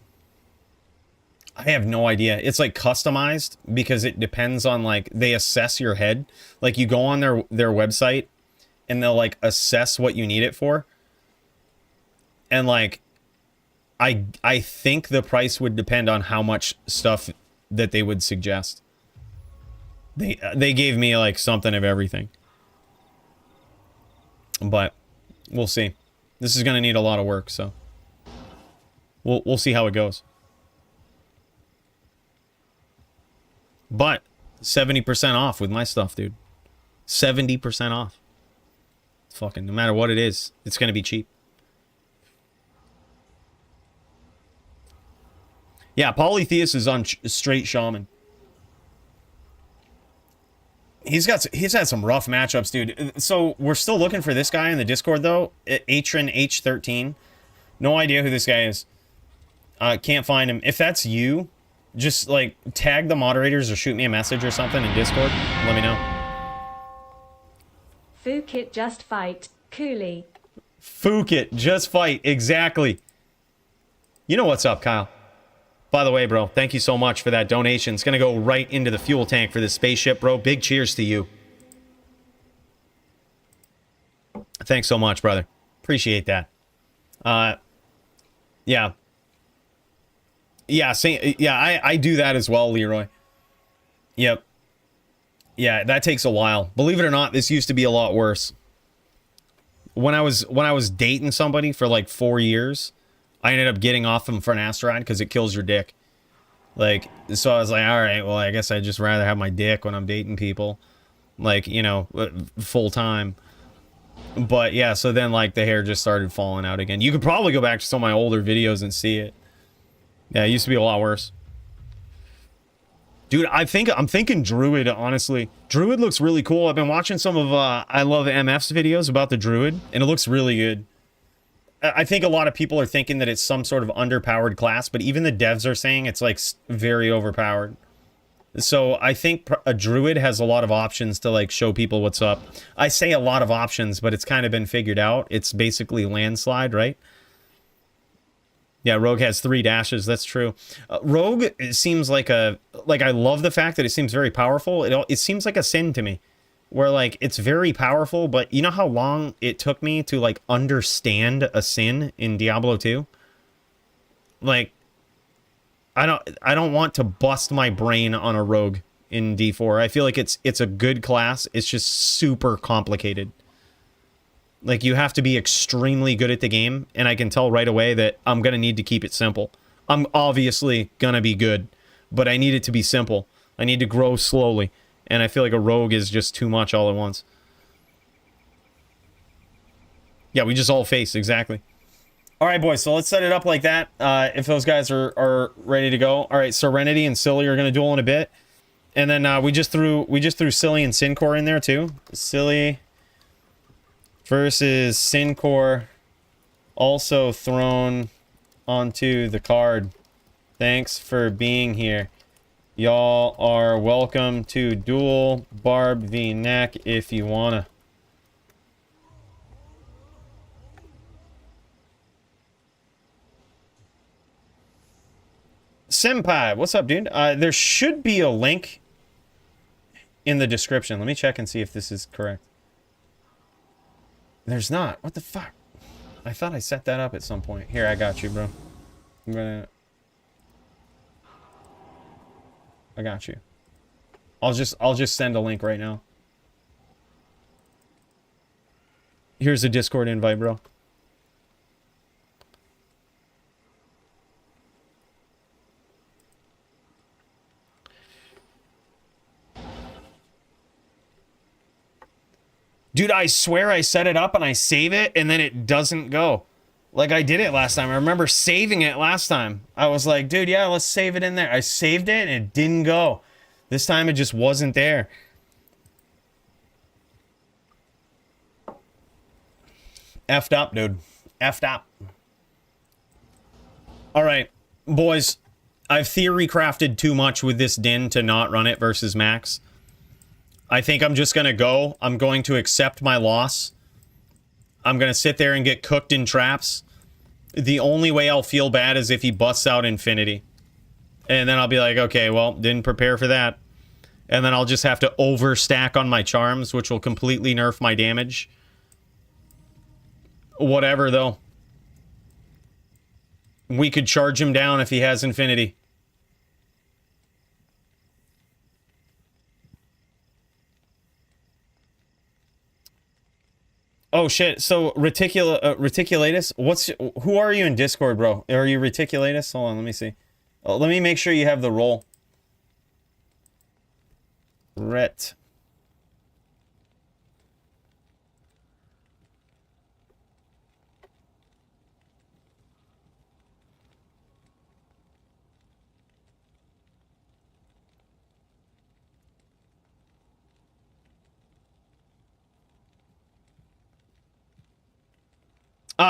I have no idea. It's like customized because it depends on like, they assess your head. Like you go on their website and they'll like assess what you need it for. And like, I think the price would depend on how much stuff that they would suggest. They gave me like something of everything. But we'll see. This is going to need a lot of work, so we'll see how it goes. But 70% off with my stuff, dude. 70% off. Fucking no matter what it is, it's going to be cheap. Yeah, Polytheus is on straight shaman. He's had some rough matchups, dude. So we're still looking for this guy in the Discord though. Atron H13. No idea who this guy is. Can't find him. If that's you, just like tag the moderators or shoot me a message or something in Discord. Let me know. Fukit just fight. Cooley. Fukit just fight. Exactly. You know what's up, Kyle. By the way, bro, thank you so much for that donation. It's going to go right into the fuel tank for this spaceship, bro. Big cheers to you. Thanks so much, brother. Appreciate that. Yeah. Yeah, I do that as well, Leroy. Yep. Yeah, that takes a while. Believe it or not, this used to be a lot worse. When I was dating somebody for like 4 years, I ended up getting off them for an asteroid because it kills your dick. Like, so I was like, all right, well, I guess I'd just rather have my dick when I'm dating people. Like, you know, full time. But yeah, so then like the hair just started falling out again. You could probably go back to some of my older videos and see it. Yeah, it used to be a lot worse. Dude, I'm thinking Druid, honestly. Druid looks really cool. I've been watching some of I Love MF's videos about the Druid, and it looks really good. I think a lot of people are thinking that it's some sort of underpowered class, but even the devs are saying it's like very overpowered. So I think a Druid has a lot of options to like show people what's up. I say a lot of options, but it's kind of been figured out. It's basically landslide, right? Yeah, Rogue has 3 dashes. That's true. Rogue, it seems like I love the fact that it seems very powerful. It seems like a Sin to me. Where like it's very powerful, but you know how long it took me to like understand a Sin in Diablo 2? Like I don't want to bust my brain on a rogue in D4. I feel like it's a good class. It's just super complicated. Like you have to be extremely good at the game, and I can tell right away that I'm going to need to keep it simple. I'm obviously going to be good, but I need it to be simple. I need to grow slowly. And I feel like a rogue is just too much all at once. Yeah, we just all face, exactly. All right, boys, so let's set it up like that. If those guys are ready to go. All right, Serenity and Silly are going to duel in a bit. And then we just threw Silly and Syncor in there too. Silly versus Syncor, also thrown onto the card. Thanks for being here. Y'all are welcome to duel Barb v Neck if you wanna. Senpai, what's up, dude? There should be a link in the description. Let me check and see if this is correct. There's not. What the fuck? I thought I set that up at some point. Here, I got you, bro. I'm gonna... I got you. I'll just send a link right now. Here's a Discord invite, bro. Dude, I swear I set it up and I save it and then it doesn't go. Like I did it last time. I remember saving it last time. I was like, dude, yeah, let's save it in there. I saved it and it didn't go. This time it just wasn't there. Effed up, dude. Effed up. All right, boys. I've theory crafted too much with this Din to not run it versus Max. I think I'm just going to go. I'm going to accept my loss. I'm going to sit there and get cooked in traps. The only way I'll feel bad is if he busts out Infinity. And then I'll be like, okay, well, didn't prepare for that. And then I'll just have to overstack on my charms, which will completely nerf my damage. Whatever, though. We could charge him down if he has Infinity. Oh shit! So reticulatus. Who are you in Discord, bro? Are you reticulatus? Hold on, let me see. Let me make sure you have the role. Ret.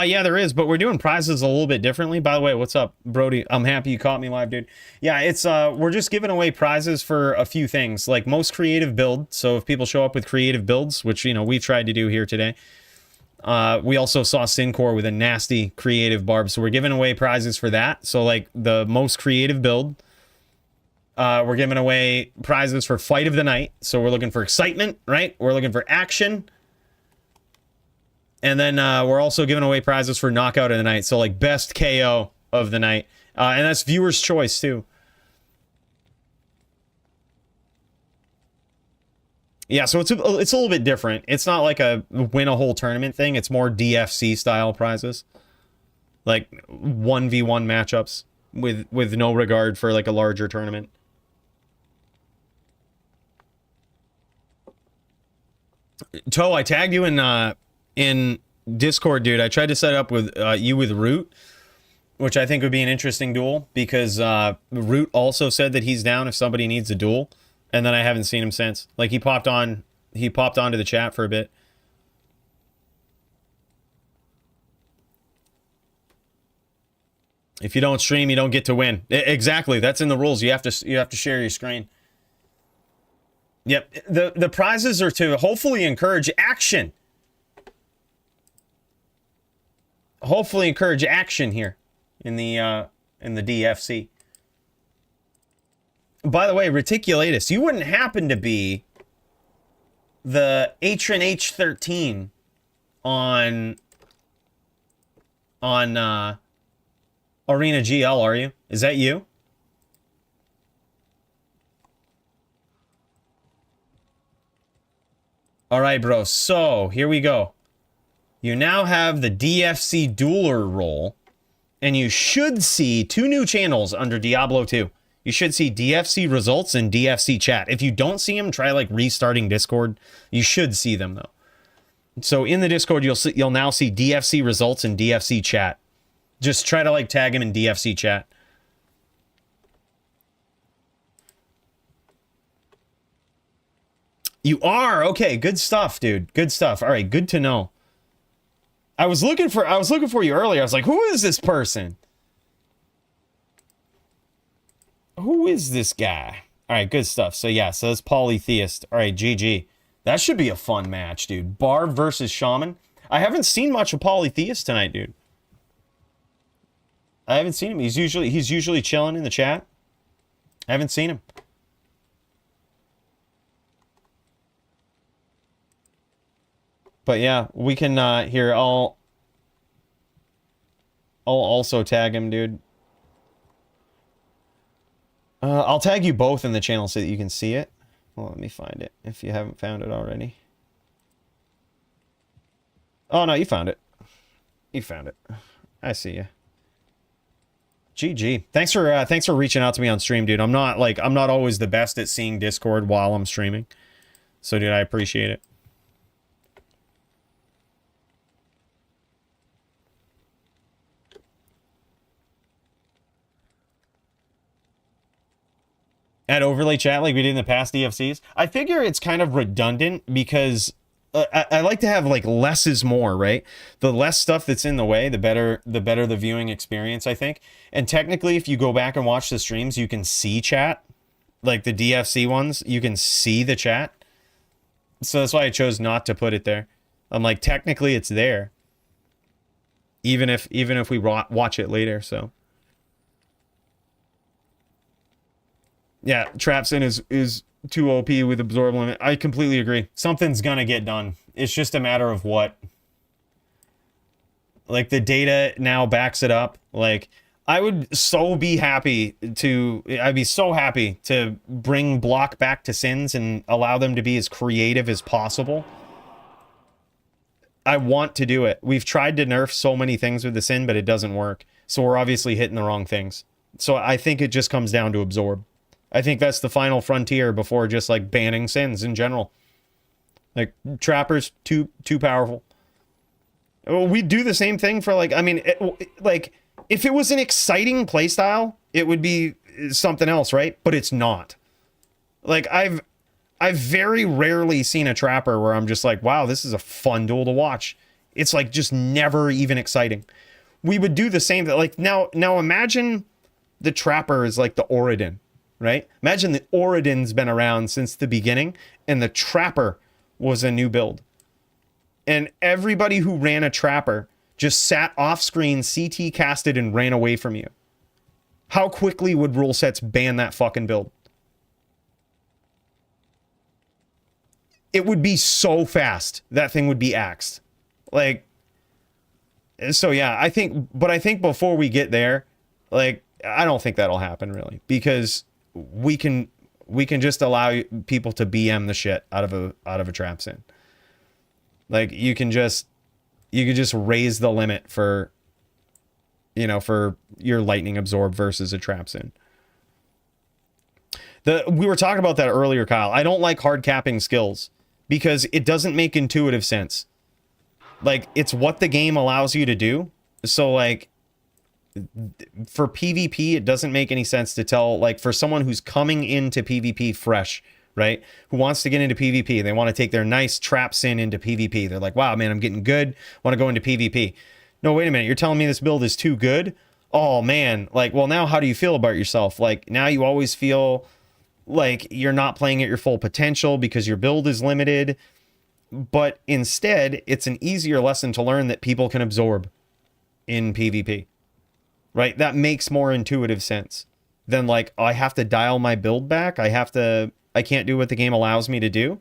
Yeah, there is, but we're doing prizes a little bit differently. By the way, what's up, Brody? I'm happy you caught me live, dude. Yeah, it's we're just giving away prizes for a few things, like most creative build. So if people show up with creative builds, which, you know, we've tried to do here today. We also saw Syncor with a nasty creative barb, so we're giving away prizes for that. So like the most creative build. We're giving away prizes for fight of the night. So we're looking for excitement, right? We're looking for action. And then we're also giving away prizes for knockout of the night. So like best KO of the night. And that's viewer's choice too. Yeah, so it's a little bit different. It's not like a win a whole tournament thing. It's more DFC style prizes. Like 1v1 matchups with no regard for like a larger tournament. Toe, I tagged you in Discord, dude. I tried to set up with you with Root, which I think would be an interesting duel because Root also said that he's down if somebody needs a duel, and then I haven't seen him since. Like he popped onto the chat for a bit. If you don't stream, you don't get to win. Exactly, that's in the rules. You have to share your screen. Yep, the prizes are to hopefully encourage action. Hopefully encourage action here in the DFC. By the way, reticulatus, you wouldn't happen to be the Atron H13 on Arena GL, are you? Is that you? All right, bro. So here we go. You now have the DFC dueler role, and you should see two new channels under Diablo 2. You should see DFC results and DFC chat. If you don't see them, try like restarting Discord. You should see them though. So in the Discord, you'll now see DFC results and DFC chat. Just try to like tag him in DFC chat. You are? Okay, good stuff, dude. Good stuff. All right, good to know. I was looking for you earlier. I was like, who is this person? Who is this guy? All right, good stuff. So yeah, so that's Polytheist. All right, GG. That should be a fun match, dude. Barb versus Shaman. I haven't seen much of Polytheist tonight, dude. I haven't seen him. He's usually chilling in the chat. I haven't seen him. But yeah, we can here. I'll also tag him, dude. I'll tag you both in the channel so that you can see it. Well, let me find it if you haven't found it already. Oh, no, you found it. You found it. I see you. GG. Thanks for reaching out to me on stream, dude. I'm not always the best at seeing Discord while I'm streaming. So, dude, I appreciate it. At overlay chat like we did in the past DFCs. I figure it's kind of redundant because I like to have like less is more, right? The less stuff that's in the way, the better the viewing experience, I think. And technically, if you go back and watch the streams, you can see chat. Like the DFC ones, you can see the chat. So that's why I chose not to put it there. I'm like, technically it's there. Even if we watch it later, so. Yeah, Trapsin is too OP with absorb limit. I completely agree. Something's gonna get done. It's just a matter of what. Like, the data now backs it up. Like, I'd be so happy to bring block back to Sins and allow them to be as creative as possible. I want to do it. We've tried to nerf so many things with the Sin, but it doesn't work. So we're obviously hitting the wrong things. So I think it just comes down to absorb. I think that's the final frontier before just like banning Sins in general. Like, Trappers, too powerful. We do the same thing for like, I mean, like, if it was an exciting playstyle, it would be something else, right? But it's not. Like, I've very rarely seen a Trapper where I'm just like, wow, this is a fun duel to watch. It's like just never even exciting. We would do the same, like, now imagine the Trapper is like the Oridon. Right? Imagine the Oridon's been around since the beginning, and the Trapper was a new build. And everybody who ran a Trapper just sat off screen, CT casted, and ran away from you. How quickly would rule sets ban that fucking build? It would be so fast. That thing would be axed. Like, so yeah, I think before we get there, like, I don't think that'll happen really, because we can just allow people to BM the shit out of a trap Sin. Like, you can just raise the limit for, you know, for your lightning absorb versus a trap Sin. We were talking about that earlier, Kyle. I don't like hard capping skills because it doesn't make intuitive sense. Like, it's what the game allows you to do. So like, for PvP, it doesn't make any sense to tell, like, for someone who's coming into PvP fresh, right? Who wants to get into PvP. They want to take their nice trap Sin into PvP. They're like, wow, man, I'm getting good. Want to go into PvP. No, wait a minute. You're telling me this build is too good? Oh, man. Like, well, now how do you feel about yourself? Like, now you always feel like you're not playing at your full potential because your build is limited. But instead, it's an easier lesson to learn that people can absorb in PvP. Right? That makes more intuitive sense than like, oh, I have to dial my build back. I can't do what the game allows me to do.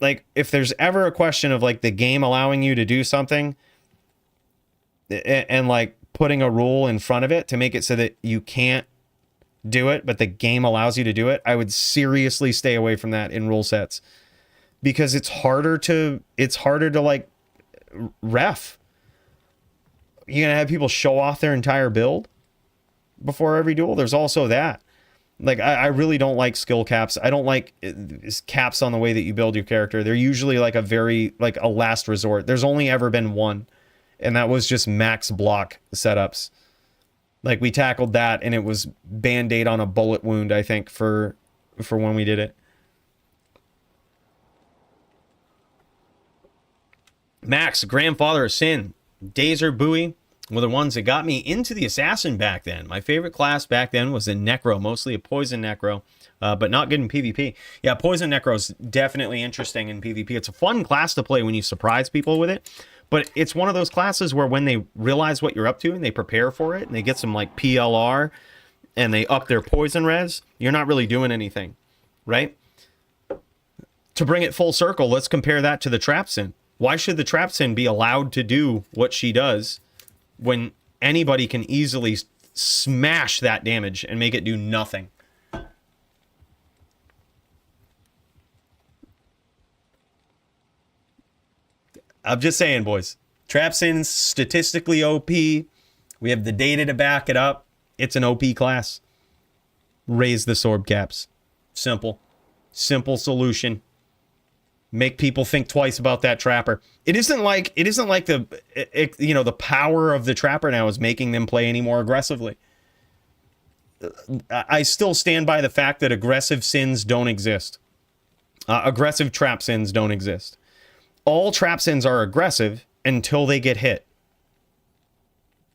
Like, if there's ever a question of like the game allowing you to do something and like putting a rule in front of it to make it so that you can't do it, but the game allows you to do it, I would seriously stay away from that in rule sets, because it's harder to like ref. You're going to have people show off their entire build before every duel. There's also that. Like, I really don't like skill caps. I don't like caps on the way that you build your character. They're usually like a last resort. There's only ever been one, and that was just max block setups. Like, we tackled that, and it was Band-Aid on a bullet wound, I think, for when we did it. Max, grandfather of Sin. Dazer Bowie were the ones that got me into the assassin back then. My favorite class back then was a necro, mostly a poison necro, but not good in PvP. Yeah, poison necro is definitely interesting in PvP. It's a fun class to play when you surprise people with it, but it's one of those classes where when they realize what you're up to and they prepare for it and they get some like PLR and they up their poison res, you're not really doing anything, right? To bring it full circle, let's compare that to the trap Sin. Why should the trap Sin be allowed to do what she does when anybody can easily smash that damage and make it do nothing? I'm just saying, boys. Trap Sin's statistically OP. We have the data to back it up. It's an OP class. Raise the sword caps. Simple. Simple solution. Make people think twice about that trapper. It isn't like the power of the trapper now is making them play any more aggressively. I still stand by the fact that aggressive sins don't exist. Aggressive trap sins don't exist. All trap sins are aggressive until they get hit.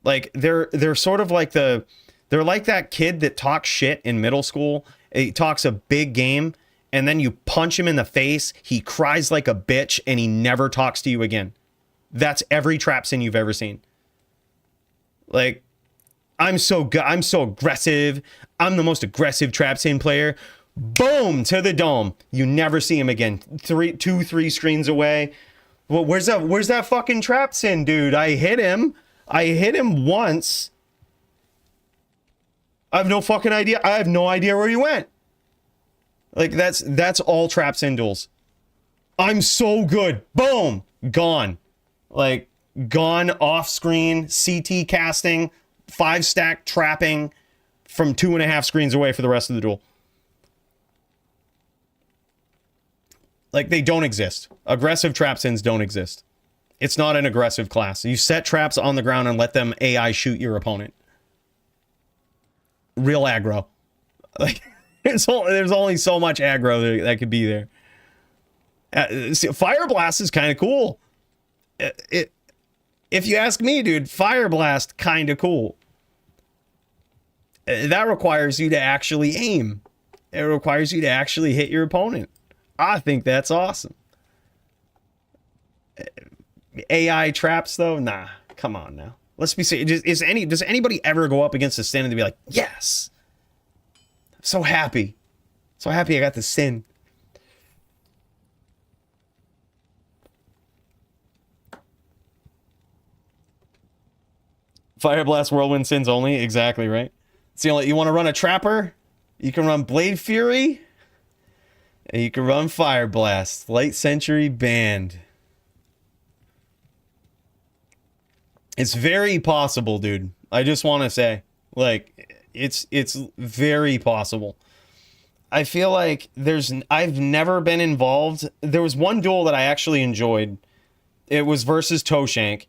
Like they're sort of like they're like that kid that talks shit in middle school. He talks a big game, and then you punch him in the face. He cries like a bitch, and he never talks to you again. That's every trap sin you've ever seen. Like, I'm so aggressive. I'm the most aggressive trap sin player. Boom to the dome. You never see him again. 3 screens away. Well, where's that fucking trap sin, dude? I hit him once. I have no fucking idea. I have no idea where he went. Like, that's all trap sin duels. I'm so good. Boom. Gone. Like, gone off screen, CT casting, 5-stack trapping from 2.5 screens away for the rest of the duel. Like, they don't exist. Aggressive trap sins don't exist. It's not an aggressive class. You set traps on the ground and let them AI shoot your opponent. Real aggro. Like, there's only so much aggro that could be there. Fire Blast is kind of cool. If you ask me, dude, Fire Blast kind of cool. That requires you to actually aim. It requires you to actually hit your opponent. I think that's awesome. AI traps, though? Nah, come on now. Let's be serious. Does anybody ever go up against a sin and be like, yes, I'm so happy. So happy I got the sin. Fire Blast Whirlwind sins only? Exactly, right? It's the only, you want to run a trapper? You can run Blade Fury. And you can run Fire Blast. Late Century banned. It's very possible, dude. I just want to say, like, it's very possible. I feel like I've never been involved. There was one duel that I actually enjoyed. It was versus Toshank.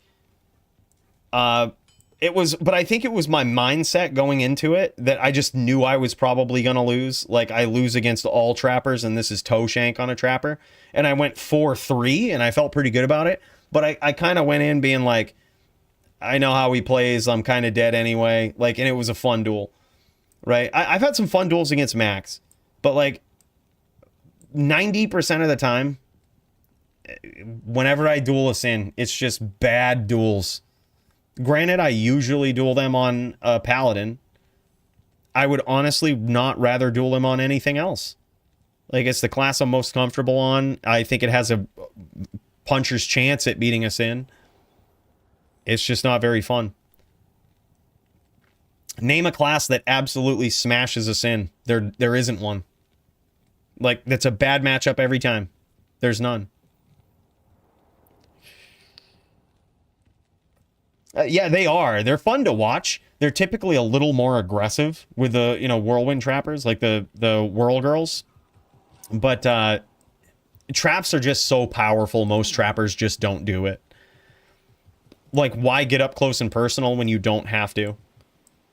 But I think it was my mindset going into it that I just knew I was probably going to lose. Like, I lose against all trappers, and this is Toshank on a trapper. And I went 4-3, and I felt pretty good about it. But I kind of went in being like, I know how he plays. I'm kind of dead anyway. Like, and it was a fun duel, right? I've had some fun duels against Max, but like 90% of the time, whenever I duel a sin, it's just bad duels. Granted, I usually duel them on a Paladin. I would honestly not rather duel him on anything else. Like, it's the class I'm most comfortable on. I think it has a puncher's chance at beating a sin. It's just not very fun. Name a class that absolutely smashes a sin. There isn't one. Like, that's a bad matchup every time. There's none. Yeah, they are. They're fun to watch. They're typically a little more aggressive with the, whirlwind trappers, like the whirl girls. But traps are just so powerful, most trappers just don't do it. Like, why get up close and personal when you don't have to?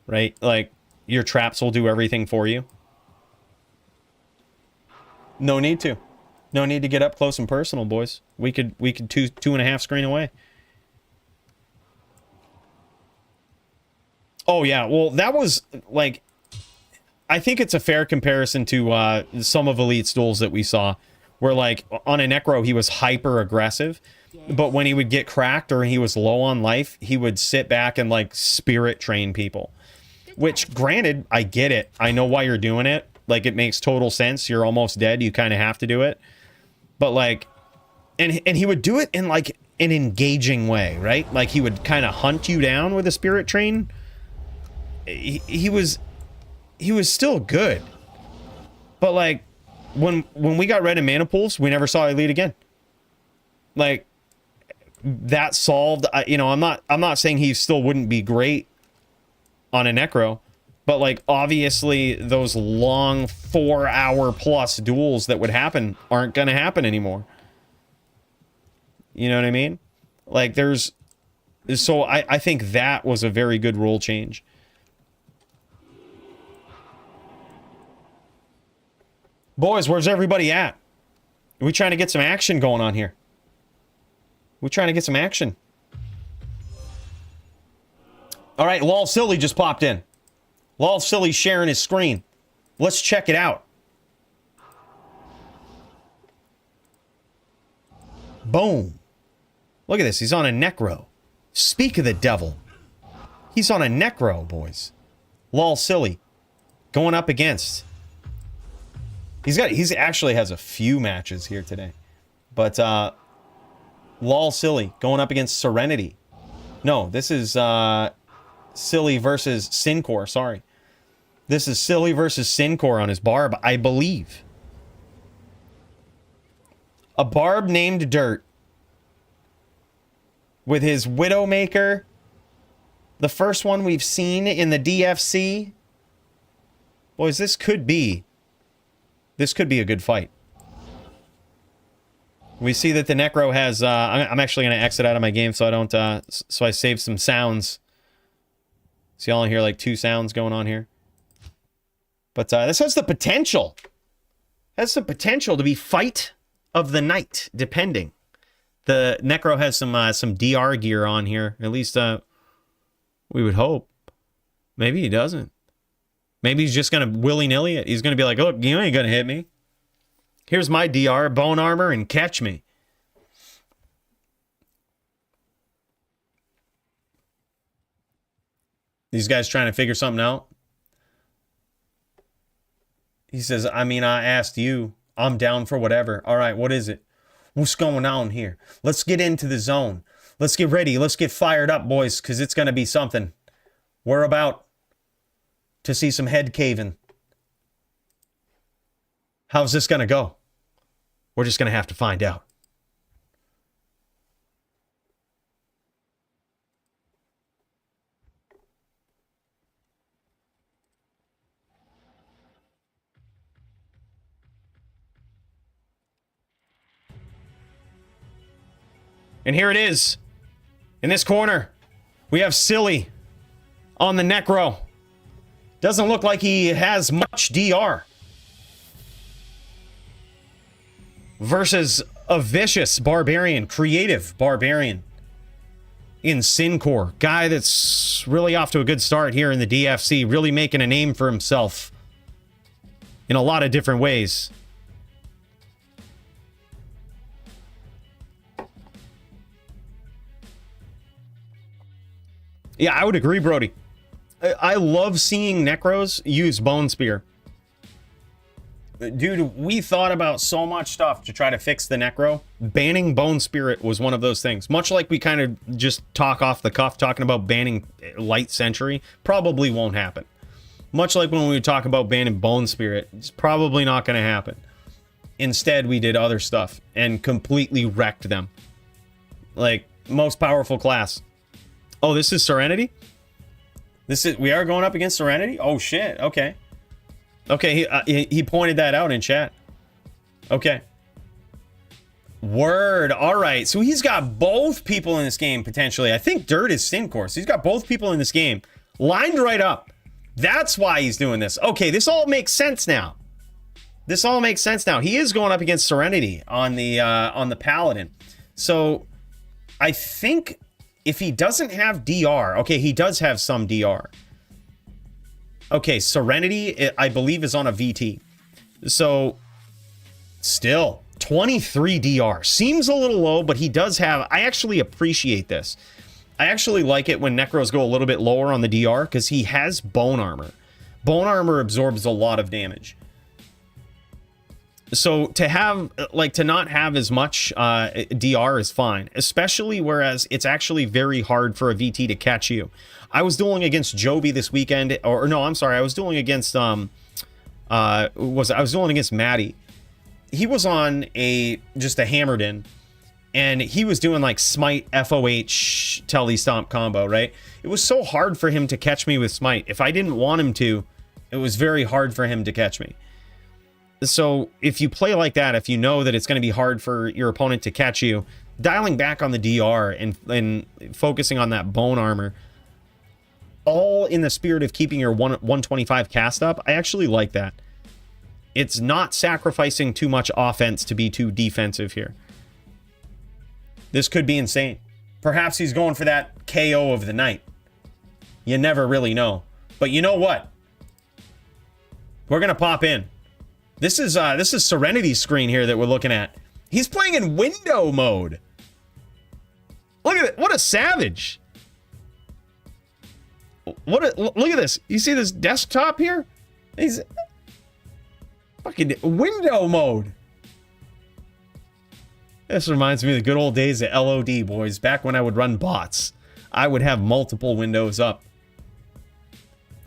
Right? Like, your traps will do everything for you. No need to. No need to get up close and personal, boys. We could 2.5 screen away. Oh, yeah. Well, that was, like, I think it's a fair comparison to some of Elite's duels that we saw, where, like, on a Necro, he was hyper-aggressive, but when he would get cracked or he was low on life, he would sit back and, like, spirit train people. Which, granted, I get it. I know why you're doing it. Like, it makes total sense. You're almost dead. You kind of have to do it. But, like, and he would do it in, like, an engaging way, right? Like, he would kind of hunt you down with a spirit train. He was still good, but like when we got red in mana pools, we never saw Elite again. Like, that solved, you know, I'm not saying he still wouldn't be great on a Necro, but like obviously those long 4-hour plus duels that would happen aren't going to happen anymore. You know what I mean? Like so I think that was a very good rule change. Boys, where's everybody at? Are we trying to get some action going on here? We're trying to get some action. All right, Lol Silly just popped in. Lol Silly's sharing his screen. Let's check it out. Boom. Look at this. He's on a Necro. Speak of the devil. He's on a Necro, boys. Lol Silly going up against. He's actually has a few matches here today. But Lol Silly going up against Serenity. No, this is Silly versus Sincor, sorry. This is Silly versus Sincor on his Barb, I believe. A Barb named Dirt with his Widowmaker. The first one we've seen in the DFC. Boys, this could be a good fight. We see that the Necro has, I'm actually going to exit out of my game so I don't, so I save some sounds. See, y'all hear like 2 sounds going on here. But this has the potential. Has the potential to be fight of the night, depending. The Necro has some DR gear on here. At least, we would hope. Maybe he doesn't. Maybe he's just going to willy-nilly it. He's going to be like, oh, you ain't going to hit me. Here's my DR, bone armor, and catch me. These guys trying to figure something out. He says, I mean, I asked you. I'm down for whatever. All right, what is it? What's going on here? Let's get into the zone. Let's get ready. Let's get fired up, boys, because it's going to be something. We're about to see some head caving. How's this going to go? We're just going to have to find out. And here it is. In this corner, we have Silly on the Necro. Doesn't look like he has much DR. Versus a vicious barbarian, creative barbarian in Sincor. Guy that's really off to a good start here in the DFC, really making a name for himself in a lot of different ways. Yeah, I would agree, Brody. I love seeing Necros use Bone Spear. Dude, we thought about so much stuff to try to fix the Necro. Banning Bone Spirit was one of those things. Much like we kind of just talk off the cuff talking about banning Light Sentry. Probably won't happen. Much like when we talk about banning Bone Spirit. It's probably not going to happen. Instead, we did other stuff and completely wrecked them. Like, most powerful class. Oh, this is Serenity? We are going up against Serenity? Oh, shit. Okay. Okay, he pointed that out in chat. Okay. Word. All right. So he's got both people in this game, potentially. I think Dirt is Sincor. So he's got both people in this game. Lined right up. That's why he's doing this. Okay, this all makes sense now. This all makes sense now. He is going up against Serenity on the Paladin. So I think if he doesn't have DR... Okay, he does have some DR. Okay, Serenity, I believe, is on a VT. So, still, 23 DR. Seems a little low, but he does have... I actually appreciate this. I actually like it when Necros go a little bit lower on the DR, because he has Bone Armor. Bone Armor absorbs a lot of damage. So, to not have as much DR is fine. Especially whereas it's actually very hard for a VT to catch you. I was dueling against Joby this weekend, or no, I'm sorry, I was dueling against I was dueling against Maddie. He was on just a hammered in, and he was doing like smite FOH telly stomp combo, right? It was so hard for him to catch me with smite. If I didn't want him to, it was very hard for him to catch me. So if you play like that, if you know that it's going to be hard for your opponent to catch you, dialing back on the DR and focusing on that bone armor, all in the spirit of keeping your 125 cast up, I actually like that. It's not sacrificing too much offense to be too defensive here. This could be insane. Perhaps he's going for that KO of the night. You never really know. But you know what? We're going to pop in. This is Serenity's screen here that we're looking at. He's playing in window mode. Look at it. What a savage. Look at this. You see this desktop here? He's fucking window mode. This reminds me of the good old days of LOD, boys. Back when I would run bots, I would have multiple windows up.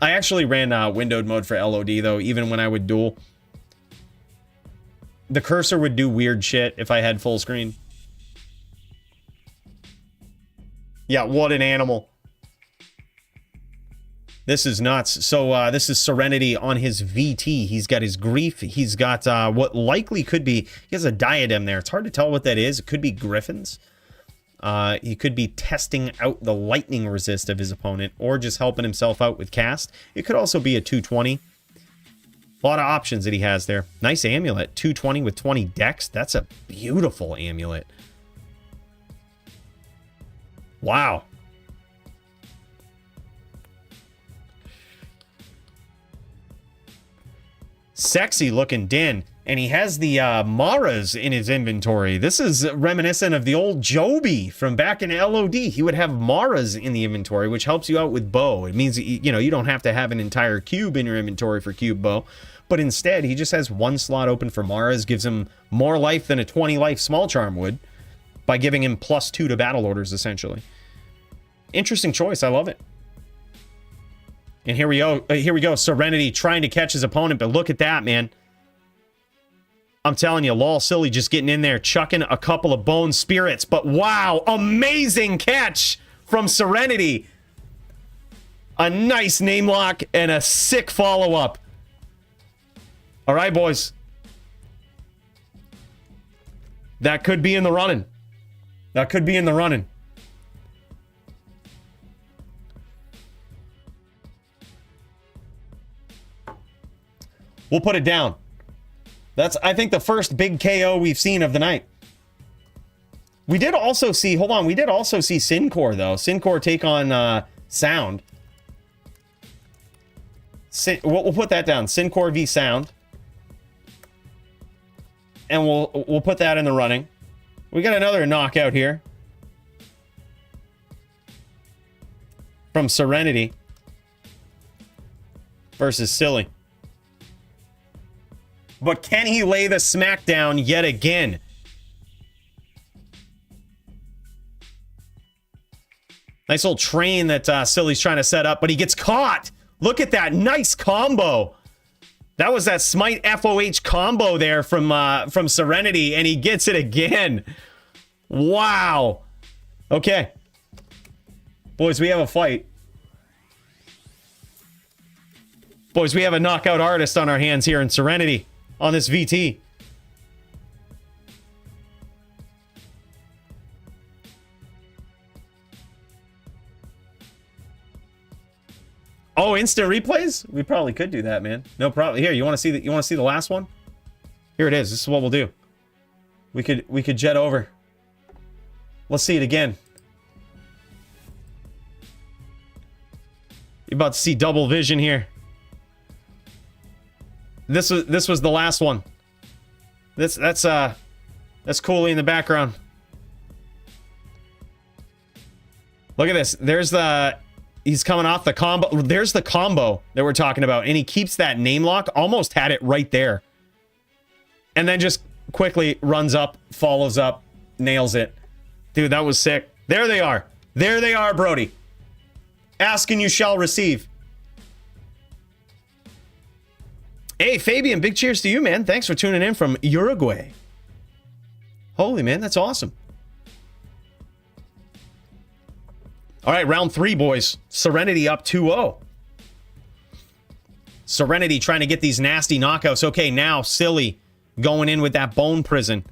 I actually ran windowed mode for LOD, though, even when I would duel. The cursor would do weird shit if I had full screen. Yeah, what an animal. This is nuts. So this is Serenity on his VT. He's got his grief. He's got what likely could be, he has a diadem there. It's hard to tell what that is. It could be griffins. He could be testing out the lightning resist of his opponent or just helping himself out with cast. It could also be a 220. A lot of options that he has there. Nice amulet. 220 with 20 dex. That's a beautiful amulet. Wow. Sexy looking Din. And he has the Maras in his inventory. This is reminiscent of the old Joby from back in LOD. He would have Maras in the inventory, which helps you out with bow. It means, you know, you don't have to have an entire cube in your inventory for cube bow. But instead, he just has one slot open for Maras, gives him more life than a 20 life small charm would by giving him +2 to battle orders, essentially. Interesting choice. I love it. And here we go. Serenity trying to catch his opponent, but look at that, man. I'm telling you, lol silly just getting in there, chucking a couple of bone spirits. But wow, amazing catch from Serenity. A nice name lock and a sick follow-up. All right, boys. That could be in the running. That could be in the running. We'll put it down. That's, I think, the first big KO we've seen of the night. We did also see, hold on, we did also see Syncor, though. Syncor take on Sound. We'll put that down. Syncor v Sound. And we'll put that in the running. We got another knockout here. From Serenity. Versus Silly. But can he lay the smackdown yet again? Nice little train that Silly's trying to set up, but he gets caught. Look at that nice combo. That was that Smite FOH combo there from Serenity, and he gets it again. Wow. Okay. Boys, we have a fight. Boys, we have a knockout artist on our hands here in Serenity. On this VT. Oh, instant replays? We probably could do that, man. No problem. Here, you want to see the last one? Here it is. This is what we'll do. We could jet over. Let's see it again. You're about to see double vision here. This was the last one. That's Cooley in the background. Look at this. He's coming off the combo. There's the combo that we're talking about, and he keeps that name lock. Almost had it right there, and then just quickly runs up, follows up, nails it. Dude, that was sick. There they are. There they are, Brody. Ask and you shall receive. Hey, Fabian, big cheers to you, man. Thanks for tuning in from Uruguay. Holy, man, that's awesome. All right, round 3, boys. Serenity up 2-0. Serenity trying to get these nasty knockouts. Okay, now Silly going in with that bone prison.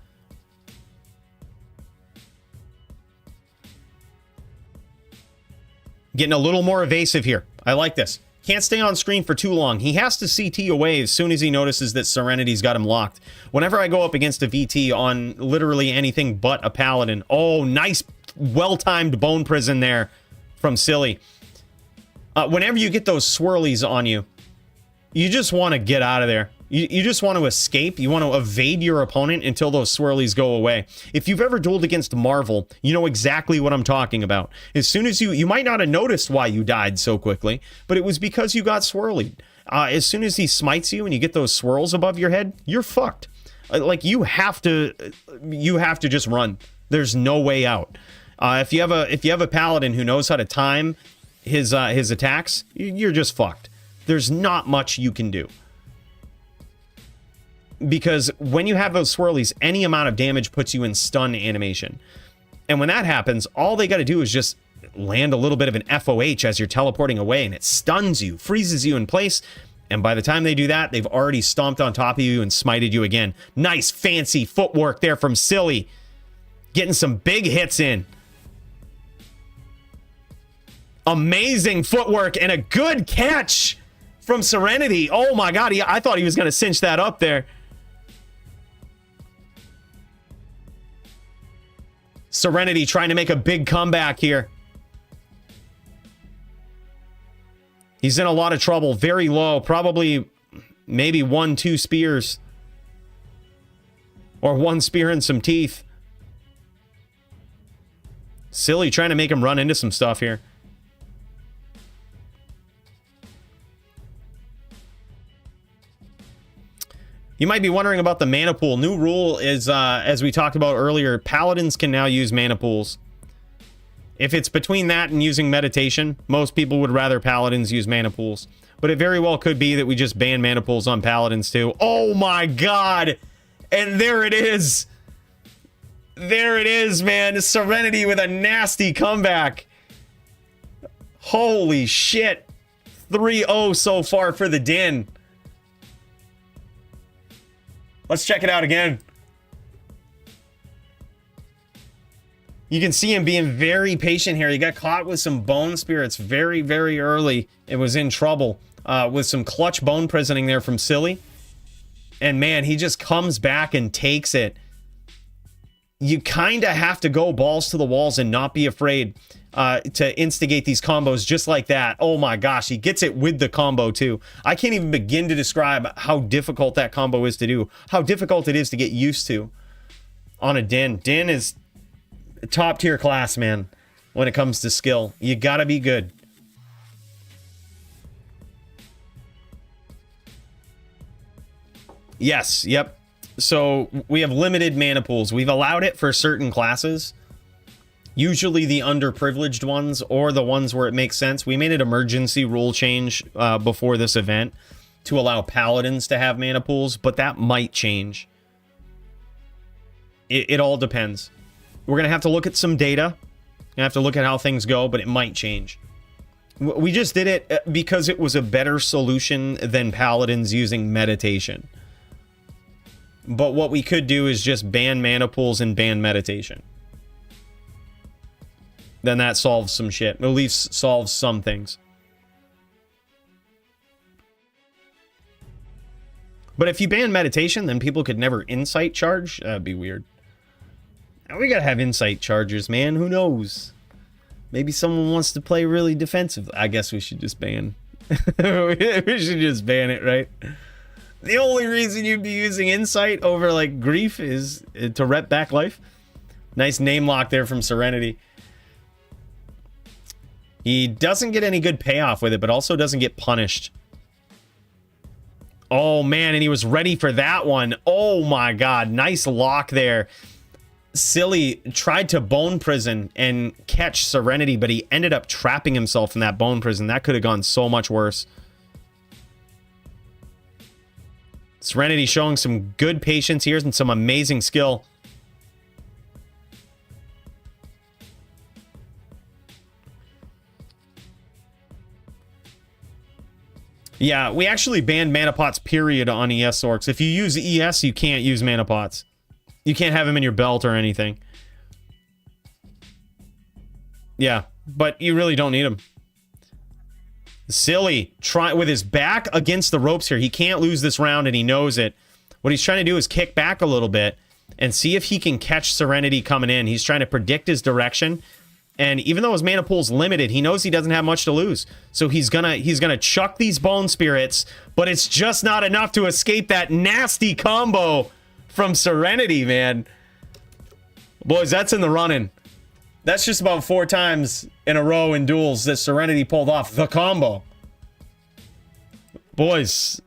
Getting a little more evasive here. I like this. Can't stay on screen for too long. He has to CT away as soon as he notices that Serenity's got him locked. Whenever I go up against a VT on literally anything but a Paladin. Oh, nice, well-timed bone prison there from Silly. Whenever you get those swirlies on you, you just want to get out of there. You just want to escape. You want to evade your opponent until those swirlies go away. If you've ever dueled against Marvel, you know exactly what I'm talking about. As soon as you might not have noticed why you died so quickly, but it was because you got swirlied. As soon as he smites you and you get those swirls above your head, you're fucked. Like you have to just run. There's no way out. If you have a Paladin who knows how to time his attacks, you're just fucked. There's not much you can do. Because when you have those swirlies, any amount of damage puts you in stun animation. And when that happens, all they got to do is just land a little bit of an FOH as you're teleporting away, and it stuns you, freezes you in place. And by the time they do that, they've already stomped on top of you and smited you again. Nice, fancy footwork there from Silly. Getting some big hits in. Amazing footwork and a good catch from Serenity. Oh my god, I thought he was going to cinch that up there. Serenity trying to make a big comeback here. He's in a lot of trouble. Very low. Probably maybe 1-2 spears. Or 1 spear and some teeth. Silly trying to make him run into some stuff here. You might be wondering about the mana pool. New rule is, as we talked about earlier, Paladins can now use mana pools. If it's between that and using meditation, most people would rather Paladins use mana pools. But it very well could be that we just ban mana pools on Paladins too. Oh my god! And there it is! There it is, man. Serenity with a nasty comeback. Holy shit. 3-0 so far for the Din. Let's check it out again. You can see him being very patient here. He got caught with some bone spirits very, very early. It was in trouble with some clutch bone prisoning there from Silly. And man, he just comes back and takes it. You kind of have to go balls to the walls and not be afraid to instigate these combos just like that. Oh my gosh, he gets it with the combo too. I can't even begin to describe how difficult that combo is to do. How difficult it is to get used to on a Din. Din is top tier class, man, when it comes to skill. You gotta be good. Yes, yep. So we have limited mana pools. We've allowed it for certain classes. Usually the underprivileged ones or the ones where it makes sense. We made an emergency rule change before this event to allow Paladins to have mana pools, but that might change. It all depends. We're going to have to look at some data. Gonna have to look at how things go, but it might change. We just did it because it was a better solution than Paladins using meditation. But what we could do is just ban mana pools and ban meditation. Then that solves some shit. At least solves some things. But if you ban meditation, then people could never insight charge. That'd be weird. Now we gotta have insight chargers, man. Who knows? Maybe someone wants to play really defensive. I guess we should just ban. We should just ban it, right? The only reason you'd be using insight over like grief is to rep back life. Nice name lock there from Serenity. He doesn't get any good payoff with it, but also doesn't get punished. Oh, man, and he was ready for that one. Oh, my God. Nice lock there. Silly tried to bone prison and catch Serenity, but he ended up trapping himself in that bone prison. That could have gone so much worse. Serenity showing some good patience here and some amazing skill. Yeah, we actually banned mana pots, period, on ES orcs. If you use ES, you can't use mana pots. You can't have them in your belt or anything. Yeah, but you really don't need them. Silly. Try with his back against the ropes here. He can't lose this round, and he knows it. What he's trying to do is kick back a little bit and see if he can catch Serenity coming in. He's trying to predict his direction. And even though his mana pool's limited, he knows he doesn't have much to lose. So he's gonna chuck these Bone Spirits, but it's just not enough to escape that nasty combo from Serenity, man. Boys, that's in the running. That's just about 4 times in a row in duels that Serenity pulled off the combo. Boys,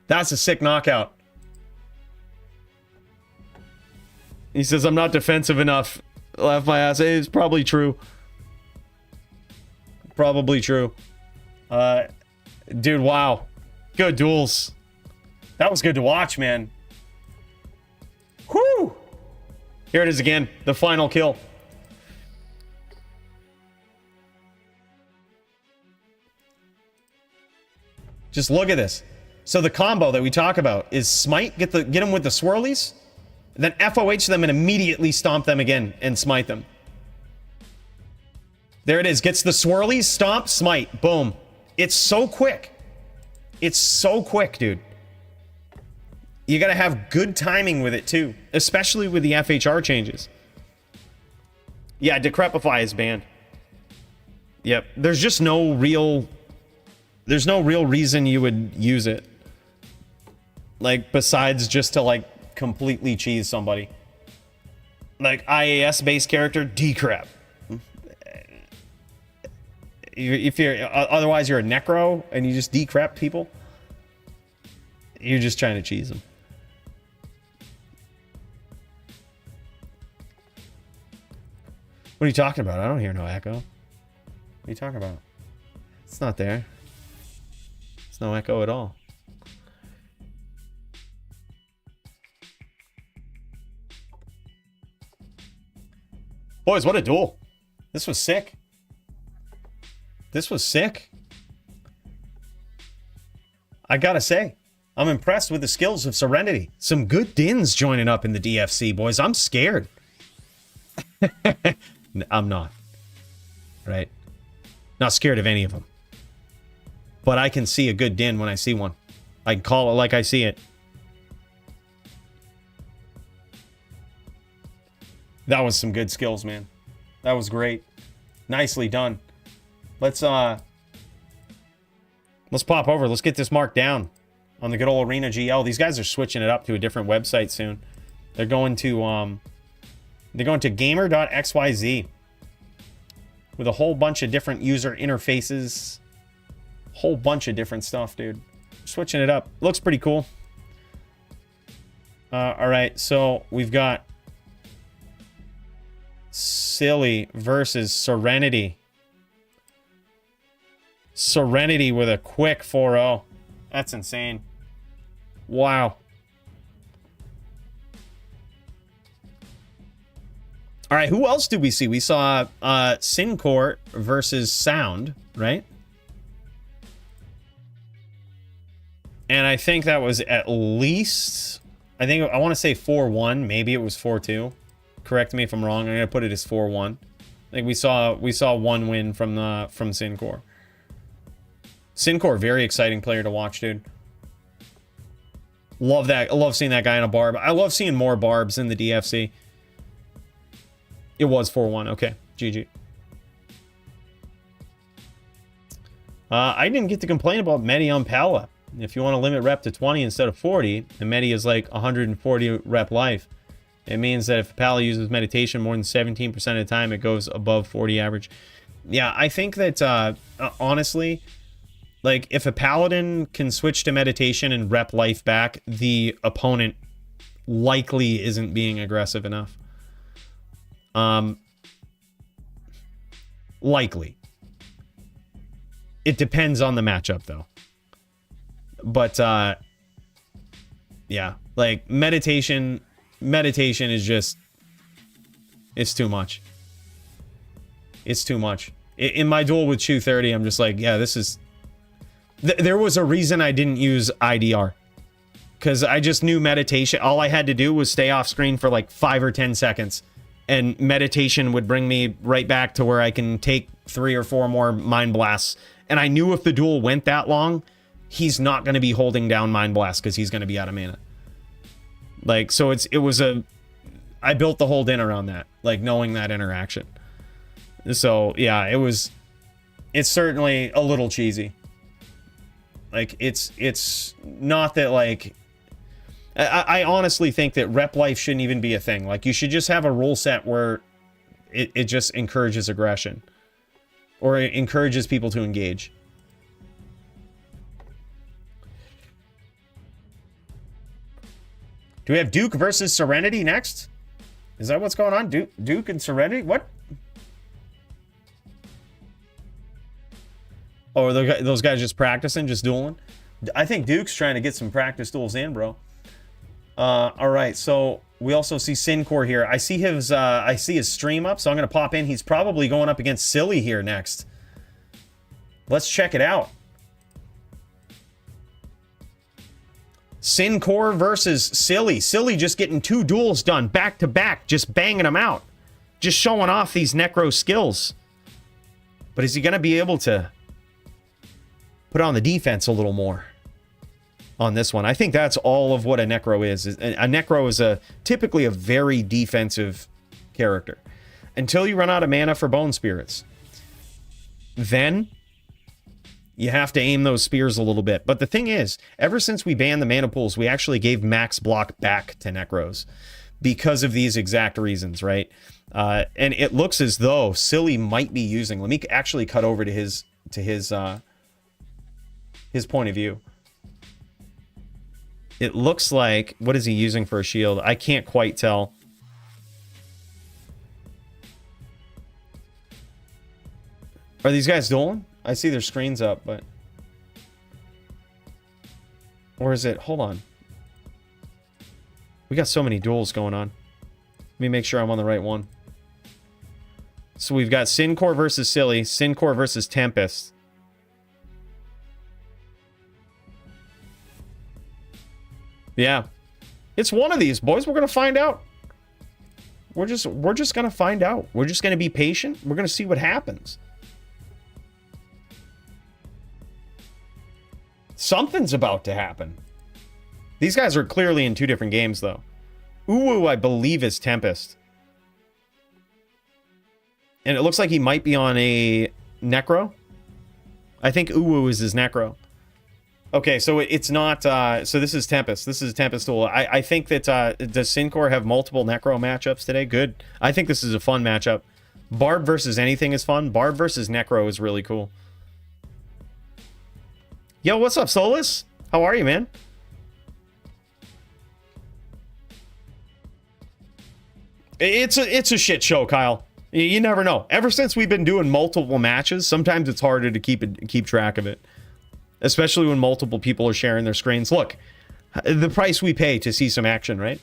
that's a sick knockout. He says, I'm not defensive enough. Laugh my ass. It's probably true. Probably true. Dude, wow. Good duels. That was good to watch, man. Whew! Here it is again. The final kill. Just look at this. So the combo that we talk about is smite, get them with the swirlies, then FOH them and immediately stomp them again and smite them. There it is. Gets the swirlies, stomp, smite. Boom. It's so quick. It's so quick, dude. You gotta have good timing with it too, especially with the FHR changes. Yeah, Decrepify is banned. Yep. There's just no real reason you would use it. Like, besides just to, like, completely cheese somebody. Like, IAS based character, decrep. If you're otherwise you're a necro and you just decrep people, you're just trying to cheese them. What are you talking about? I don't hear no echo. What are you talking about? It's not there. It's no echo at all. Boys, what a duel. This was sick. This was sick. I gotta say, I'm impressed with the skills of Serenity. Some good dins joining up in the DFC, boys. I'm scared. I'm not. Right? Not scared of any of them. But I can see a good din when I see one. I can call it like I see it. That was some good skills, man. That was great. Nicely done. Let's pop over. Let's get this marked down on the good old Arena GL. These guys are switching it up to a different website soon. They're going to gamer.xyz with a whole bunch of different user interfaces. Whole bunch of different stuff, dude. Switching it up. Looks pretty cool. All right, so we've got Silly versus Serenity. Serenity with a quick 4-0. That's insane. Wow. All right, who else did we see? We saw Syncort versus Sound, right? And I think that was at least, I want to say 4-1. Maybe it was 4-2. Correct me if I'm wrong. I'm gonna put it as 4-1. I think we saw one win from Syncor. Syncor, very exciting player to watch, dude. Love that. I love seeing that guy in a barb. I love seeing more barbs in the DFC. It was 4-1. Okay, GG. I didn't get to complain about Medi on Pala. If you want to limit rep to 20 instead of 40, and Medi is like 140 rep life, it means that if Pala uses meditation more than 17% of the time, it goes above 40 average. Yeah, I think that, honestly, like, if a Paladin can switch to meditation and rep life back, the opponent likely isn't being aggressive enough. Likely. It depends on the matchup, though. But, yeah, like, meditation is just, it's too much. It's too much. In my duel with 230, I'm just like, yeah, this is There was a reason I didn't use IDR. Because I just knew meditation. All I had to do was stay off screen for like 5 or 10 seconds. And meditation would bring me right back to where I can take 3 or 4 more Mind Blasts. And I knew if the duel went that long, he's not going to be holding down Mind Blast because he's going to be out of mana. Like, so I built the whole din around that. Like, knowing that interaction. So, yeah, it's certainly a little cheesy. Like, it's not that, like... I honestly think that rep life shouldn't even be a thing. Like, you should just have a rule set where it just encourages aggression. Or it encourages people to engage. Do we have Duke versus Serenity next? Is that what's going on? Duke and Serenity? What? Oh, are those guys just practicing, just dueling? I think Duke's trying to get some practice duels in, bro. All right, so we also see Sincore here. I see his stream up, so I'm gonna pop in. He's probably going up against Silly here next. Let's check it out. Sincore versus Silly. Silly just getting 2 duels done back to back, just banging them out, just showing off these Necro skills. But is he gonna be able to put on the defense a little more on this one? I think that's all of what a Necro is. A Necro is typically a very defensive character. Until you run out of mana for Bone Spirits. Then you have to aim those spears a little bit. But the thing is, ever since we banned the mana pools, we actually gave max block back to Necros. Because of these exact reasons, right? And it looks as though Silly might be using... Let me actually cut over to his point of view. It looks like... What is he using for a shield? I can't quite tell. Are these guys dueling? I see their screens up, but... Or is it... Hold on. We got so many duels going on. Let me make sure I'm on the right one. So we've got Sincore versus Silly. Sincore versus Tempest. Yeah. It's one of these, boys. We're going to find out. We're just going to find out. We're just going to be patient. We're going to see what happens. Something's about to happen. These guys are clearly in 2 different games, though. Uwu, I believe, is Tempest. And it looks like he might be on a Necro. I think Uwu is his Necro. Okay, so it's not... so this is Tempest. This is Tempest duel. I think that... does Sincore have multiple Necro matchups today? Good. I think this is a fun matchup. Barb versus anything is fun. Barb versus Necro is really cool. Yo, what's up, Solus? How are you, man? It's a shit show, Kyle. You never know. Ever since we've been doing multiple matches, sometimes it's harder to keep track of it. Especially when multiple people are sharing their screens. Look, the price we pay to see some action, right?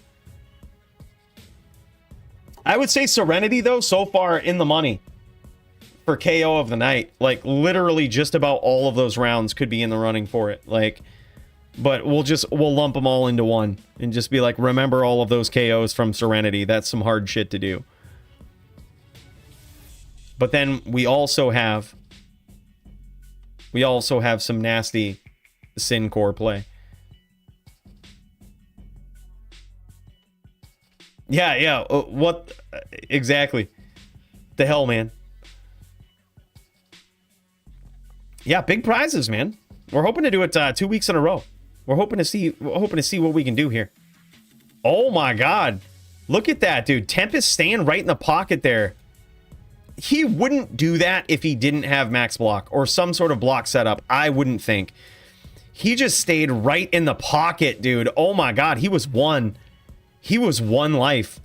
I would say Serenity, though, so far in the money for KO of the night. Like, literally just about all of those rounds could be in the running for it. Like, but we'll lump them all into one and just be like, remember all of those KOs from Serenity. That's some hard shit to do. But then we also have some nasty Sincore play. Yeah. What exactly? The hell, man. Yeah, big prizes, man. We're hoping to do it 2 weeks in a row. We're hoping to see what we can do here. Oh my god. Look at that, dude. Tempest staying right in the pocket there. He wouldn't do that if he didn't have max block or some sort of block setup. I wouldn't think. He just stayed right in the pocket, dude. Oh my god, he was one. He was one life.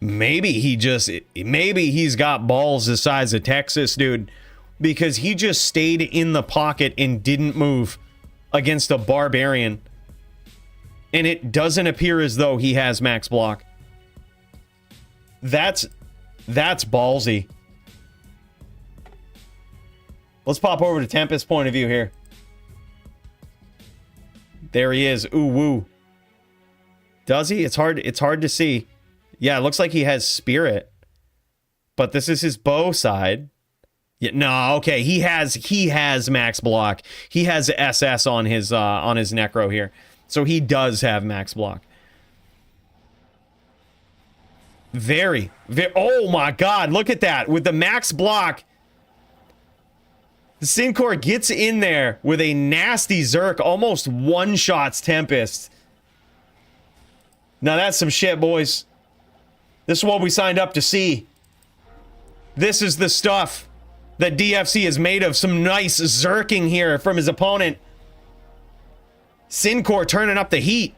Maybe he's got balls the size of Texas, dude. Because he just stayed in the pocket and didn't move against a barbarian. And it doesn't appear as though he has max block. That's ballsy. Let's pop over to Tempest's point of view here. There he is. Ooh, woo. Does he? It's hard to see. Yeah, it looks like he has spirit. But this is his bow side. Yeah, no, okay. He has max block. He has SS on his necro here. So he does have max block. Very. Oh my god, look at that. With the max block, Syncor gets in there with a nasty Zerk, almost one-shots Tempest. Now that's some shit, boys. This is what we signed up to see. This is the stuff that DFC is made of. Some nice Zerking here from his opponent. Syncor turning up the heat.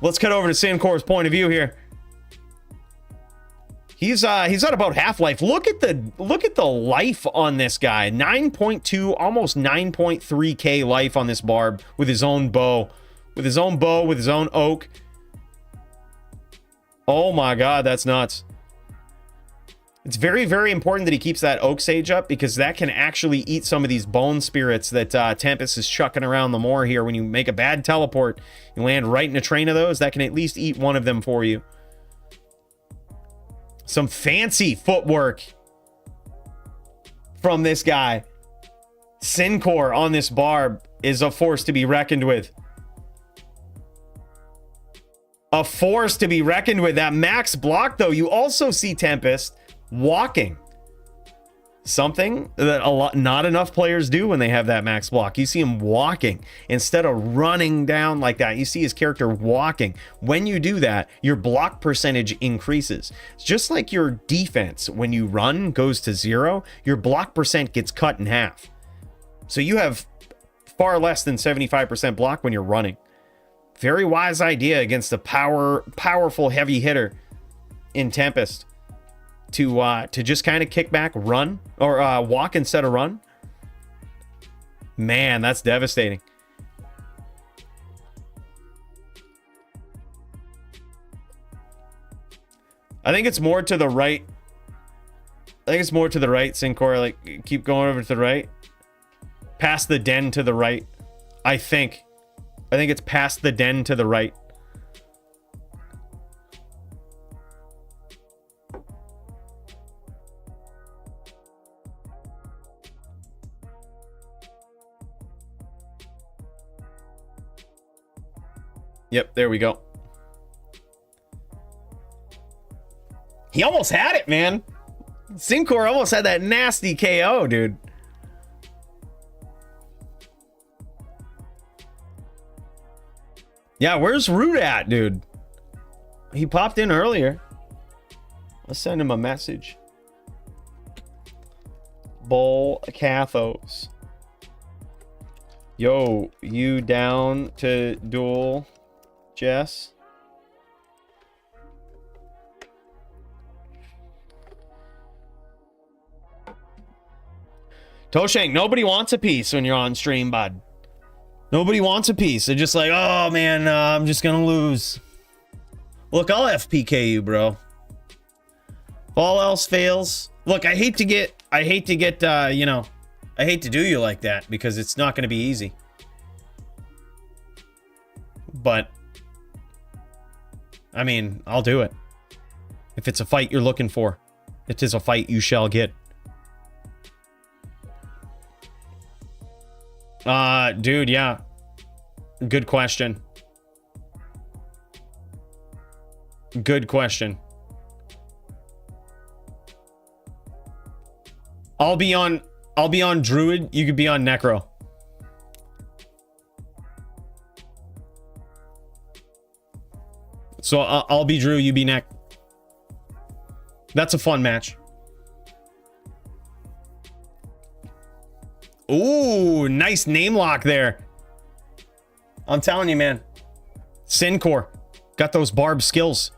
Let's cut over to Syncor's point of view here. He's at about half-life. Look at the life on this guy. 9.2, almost 9.3k life on this barb with his own bow. With his own bow, with his own oak. Oh my god, that's nuts. It's very, very important that he keeps that oak sage up, because that can actually eat some of these bone spirits that Tempest is chucking around the moor here. When you make a bad teleport, you land right in a train of those, that can at least eat one of them for you. Some fancy footwork from this guy. Syncor on this barb is a force to be reckoned with. A force to be reckoned with. That max block, though, you also see Tempest walking. Something that not enough players do when they have that max block. You see him walking instead of running down like that. You see his character walking. When you do that, your block percentage increases. It's just like your defense. When you run goes to 0, your block percent gets cut in half. So you have far less than 75% block when you're running. Very wise idea against a powerful heavy hitter in Tempest. To just kind of kick back, run, or walk instead of run. Man, that's devastating. I think it's more to the right. Syncor. Like, keep going over to the right. Past the den to the right. I think it's past the den to the right. Yep, there we go. He almost had it, man. Syncor almost had that nasty KO, dude. Yeah, where's Root at, dude? He popped in earlier. Let's send him a message. Bull Cathos. Yo, you down to duel, Jess? Toshank, nobody wants a piece when you're on stream, bud. Nobody wants a piece. They're just like, oh man, I'm just gonna lose. Look, I'll FPK you, bro. If all else fails, look, I hate to get, you know, I hate to do you like that because it's not gonna be easy. But, I mean, I'll do it. If it's a fight you're looking for, it is a fight you shall get. Dude, yeah. Good question. Good question. I'll be on Druid, you could be on Necro. So I'll be Drew, you be Neck. That's a fun match. Ooh, nice name lock there. I'm telling you, man. Syncor got those barb skills.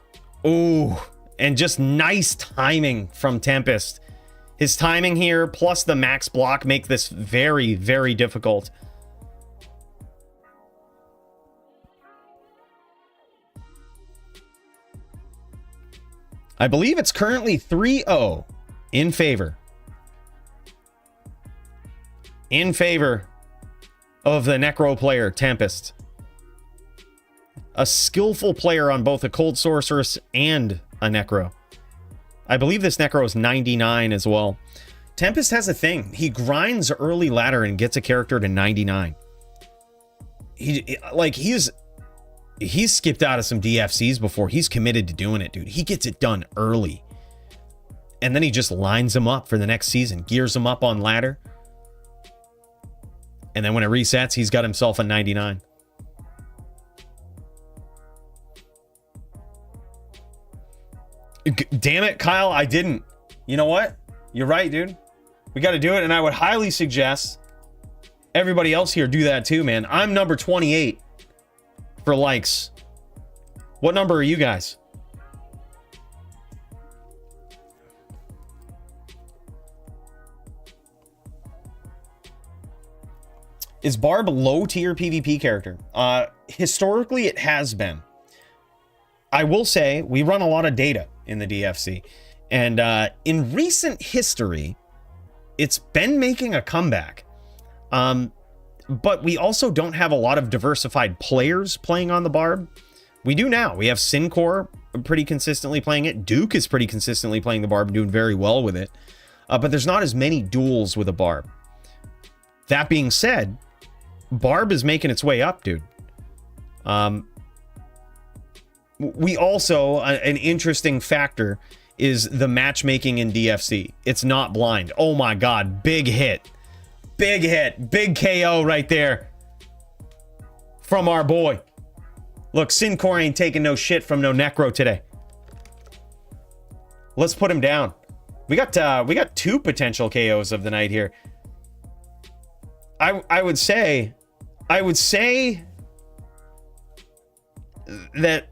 Ooh, and just nice timing from Tempest. His timing here plus the max block make this very, very difficult. I believe it's currently 3-0 in favor of the Necro player, Tempest. A skillful player on both a Cold Sorceress and a Necro. I believe this Necro is 99 as well. Tempest has a thing. He grinds early ladder and gets a character to 99. He's skipped out of some DFCs before. He's committed to doing it, dude. He gets it done early. And then he just lines them up for the next season, gears them up on ladder. And then when it resets, he's got himself a 99. Damn it, Kyle, I didn't. You know what? You're right, dude. We got to do it, and I would highly suggest everybody else here do that too, man. I'm number 28 for likes. What number are you guys? Is Barb a low-tier PvP character? Historically, it has been. I will say, we run a lot of data in the DFC. And in recent history, it's been making a comeback. But we also don't have a lot of diversified players playing on the Barb. We do now. We have Sincor pretty consistently playing it. Duke is pretty consistently playing the Barb, doing very well with it. But there's not as many duels with a Barb. That being said, Barb is making its way up, dude. We also, an interesting factor is the matchmaking in DFC. It's not blind. Oh my God, big hit. Big hit, big KO right there from our boy. Look, Sincor ain't taking no shit from no Necro today. Let's put him down. We got two potential KOs of the night here. I would say that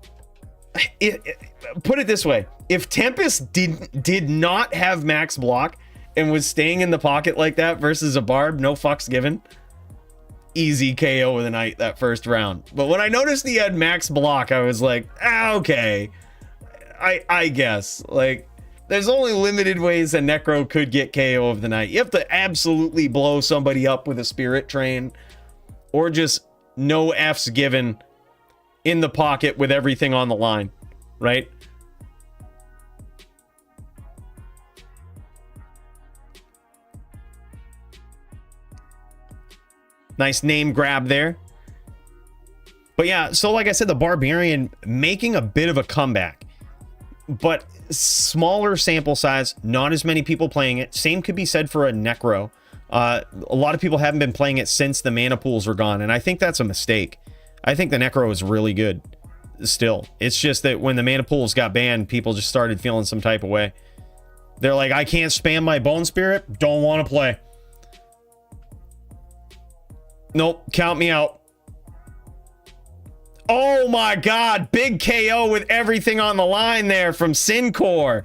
put it this way: if Tempest did not have max block and was staying in the pocket like that versus a Barb, no fucks given, easy KO of the night that first round. But when I noticed he had max block, I was like, okay, I guess, like, there's only limited ways a Necro could get KO of the night. You have to absolutely blow somebody up with a Spirit Train, or just no F's given in the pocket with everything on the line, right? Nice name grab there. But yeah, so like I said, the Barbarian making a bit of a comeback, but smaller sample size, not as many people playing it. Same could be said for a Necro. A lot of people haven't been playing it since the mana pools are gone, and I think that's a mistake. I think the Necro is really good still. It's just that when the mana pools got banned, people just started feeling some type of way. They're like, I can't spam my Bone Spirit, don't want to play. Nope, count me out. Oh my God, big KO with everything on the line there from Sincor.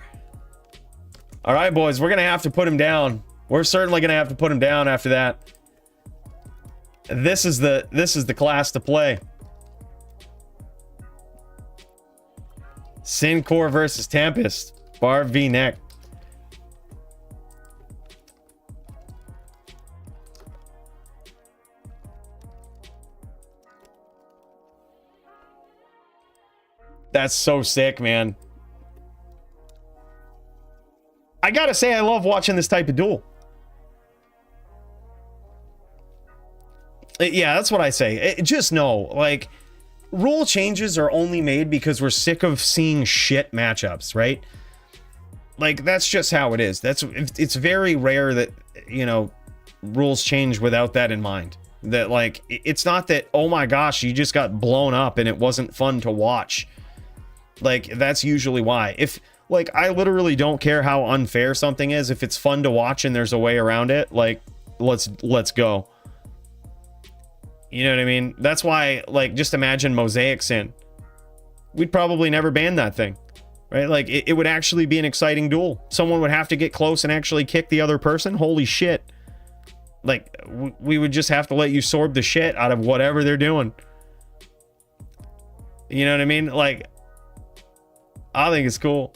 All right, boys, we're gonna have to put him down. We're certainly gonna have to put him down after that. This is the class to play. Sincor versus Tempest. Barb v Neck. That's so sick, man. I gotta say, I love watching this type of duel. Yeah, that's what I say. Just know, like, rule changes are only made because we're sick of seeing shit matchups, right? Like, that's just how it is. It's very rare that, you know, rules change without that in mind. That, like, it's not that, oh my gosh, you just got blown up and it wasn't fun to watch. Like, that's usually why. If, like, I literally don't care how unfair something is. If it's fun to watch and there's a way around it, like, let's go. You know what I mean? That's why, like, just imagine Mosaic Sin. We'd probably never ban that thing, right? Like, it would actually be an exciting duel. Someone would have to get close and actually kick the other person. Holy shit. Like, we would just have to let you sorb the shit out of whatever they're doing. You know what I mean? Like, I think it's cool.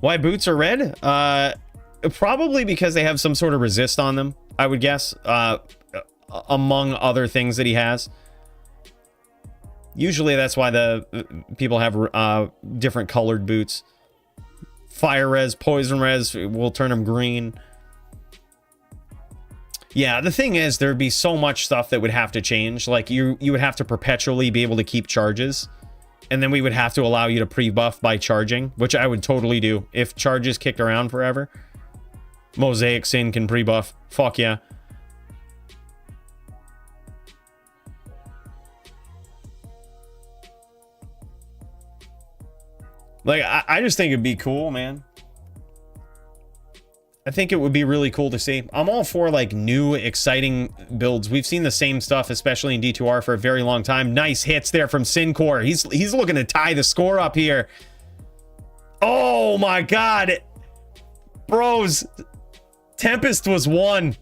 Why boots are red? Probably because they have some sort of resist on them, I would guess. Among other things that he has. Usually that's why the people have different colored boots. Fire res, poison res will turn them green. Yeah, the thing is, there'd be so much stuff that would have to change. Like, you would have to perpetually be able to keep charges. And then we would have to allow you to pre-buff by charging, which I would totally do. If charges kicked around forever. Mosaic Sin can pre-buff. Fuck yeah. Like, I just think it'd be cool, man. I think it would be really cool to see. I'm all for, like, new, exciting builds. We've seen the same stuff, especially in D2R, for a very long time. Nice hits there from Sincor. He's looking to tie the score up here. Oh, my God. Bros. Tempest was one.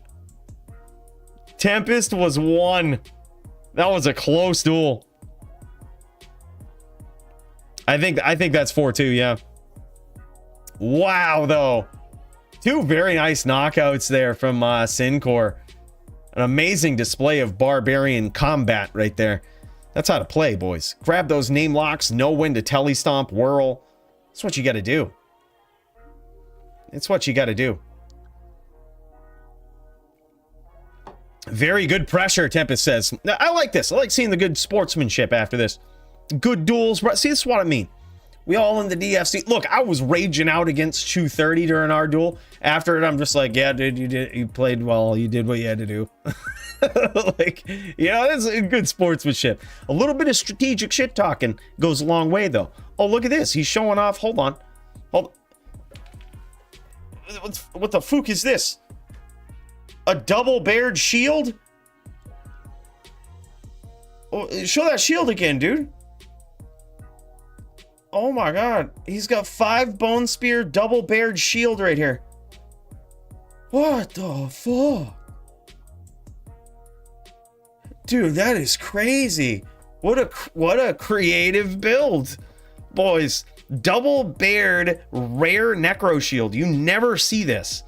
Tempest was one. That was a close duel. I think that's 4-2, yeah. Wow, though. Two very nice knockouts there from Sincor. An amazing display of barbarian combat right there. That's how to play, boys. Grab those name locks, know when to telestomp, whirl. That's what you got to do. It's what you got to do. Very good pressure, Tempest says. Now, I like this. I like seeing the good sportsmanship after this. Good duels. See, this is what I mean. We all in the DFC. Look, I was raging out against 230 during our duel. After it, I'm just like, yeah, dude, you played well. You did what you had to do. Like, you know, that's good sportsmanship. A little bit of strategic shit talking goes a long way, though. Oh, look at this. He's showing off. Hold on. What the fuck is this? A double-bared shield? Oh, show that shield again, dude. Oh my God. He's got 5 bone spear double bared shield right here. What the fuck? Dude, that is crazy. What a creative build. Boys, double bared rare necro shield. You never see this.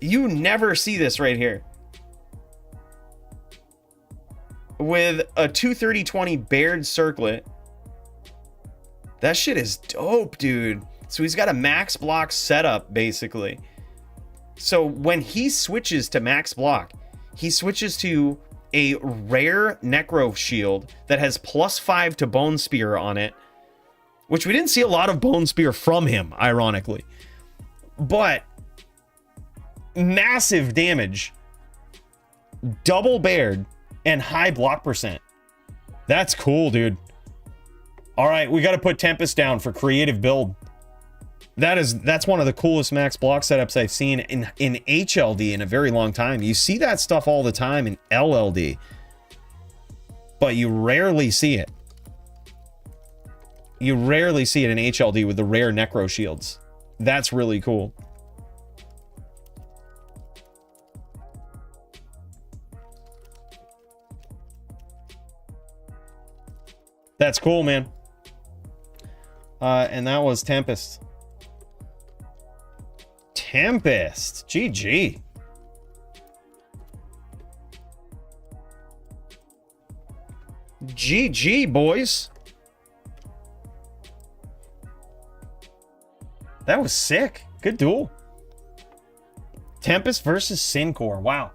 You never see this right here. With a 230-20 bared circlet. That shit is dope, dude. So he's got a max block setup, basically. So when he switches to max block, he switches to a rare necro shield that has +5 to bone spear on it, which we didn't see a lot of bone spear from him, ironically. But massive damage, double bared, and high block percent. That's cool, dude. All right, we got to put Tempest down for creative build. That's one of the coolest max block setups I've seen in HLD in a very long time. You see that stuff all the time in LLD, but you rarely see it. You rarely see it in HLD with the rare necro shields. That's really cool. That's cool, man. And that was Tempest. Tempest. GG. GG, boys. That was sick. Good duel. Tempest versus Sincor. Wow.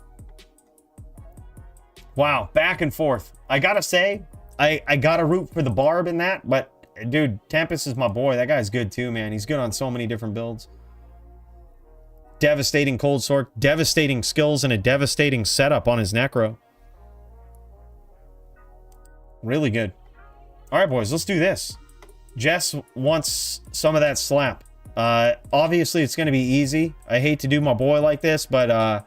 Wow. Back and forth. I gotta say, I gotta root for the Barb in that, but dude, Tempest is my boy. That guy's good too, man. He's good on so many different builds. Devastating cold sword, devastating skills, and a devastating setup on his necro. Really good. All right, boys, let's do this. Jess wants some of that slap. Obviously, it's going to be easy. I hate to do my boy like this, but I'm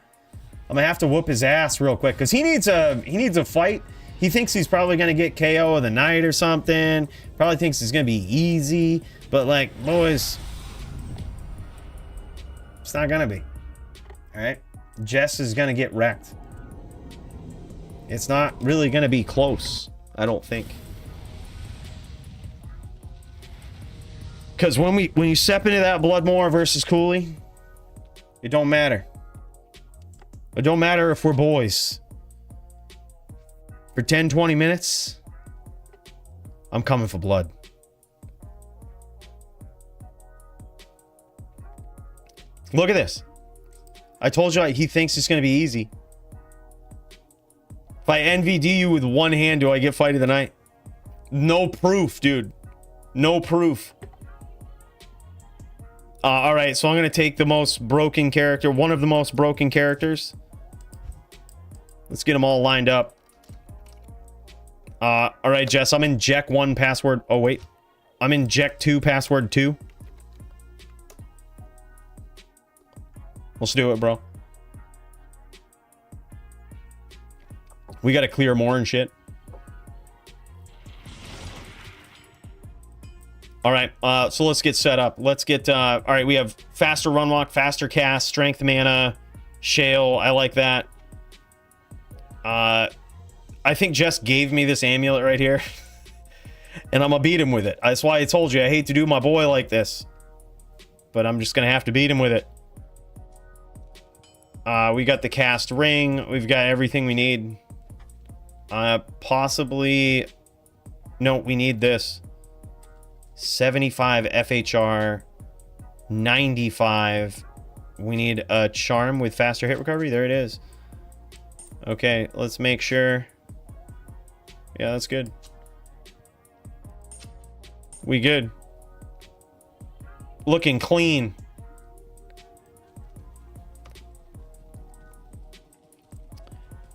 gonna have to whoop his ass real quick because he needs a fight. He thinks he's probably going to get KO of the night or something. Probably thinks it's going to be easy. But, like, boys, it's not going to be. All right? Jess is going to get wrecked. It's not really going to be close, I don't think. Because when you step into that Bloodmore versus Cooley, it don't matter. It don't matter if we're boys. For 10, 20 minutes, I'm coming for blood. Look at this. I told you he thinks it's going to be easy. If I NVD you with one hand, do I get fight of the night? No proof, dude. No proof. All right, so I'm going to take the most broken character, one of the most broken characters. Let's get them all lined up. All right, Jess, I'm in Jack 1 password. Oh, wait. I'm in Jack 2 password 2. Let's do it, bro. We got to clear more and shit. All right, so let's get set up. Let's get, all right, we have faster run walk, faster cast, strength mana, shale. I like that. I think Jess gave me this amulet right here. And I'm gonna beat him with it. That's why I told you I hate to do my boy like this. But I'm just gonna have to beat him with it. We got the cast ring. We've got everything we need. Possibly... No, we need this. 75 FHR. 95. We need a charm with faster hit recovery. There it is. Okay, let's make sure. Yeah, that's good. We good. Looking clean.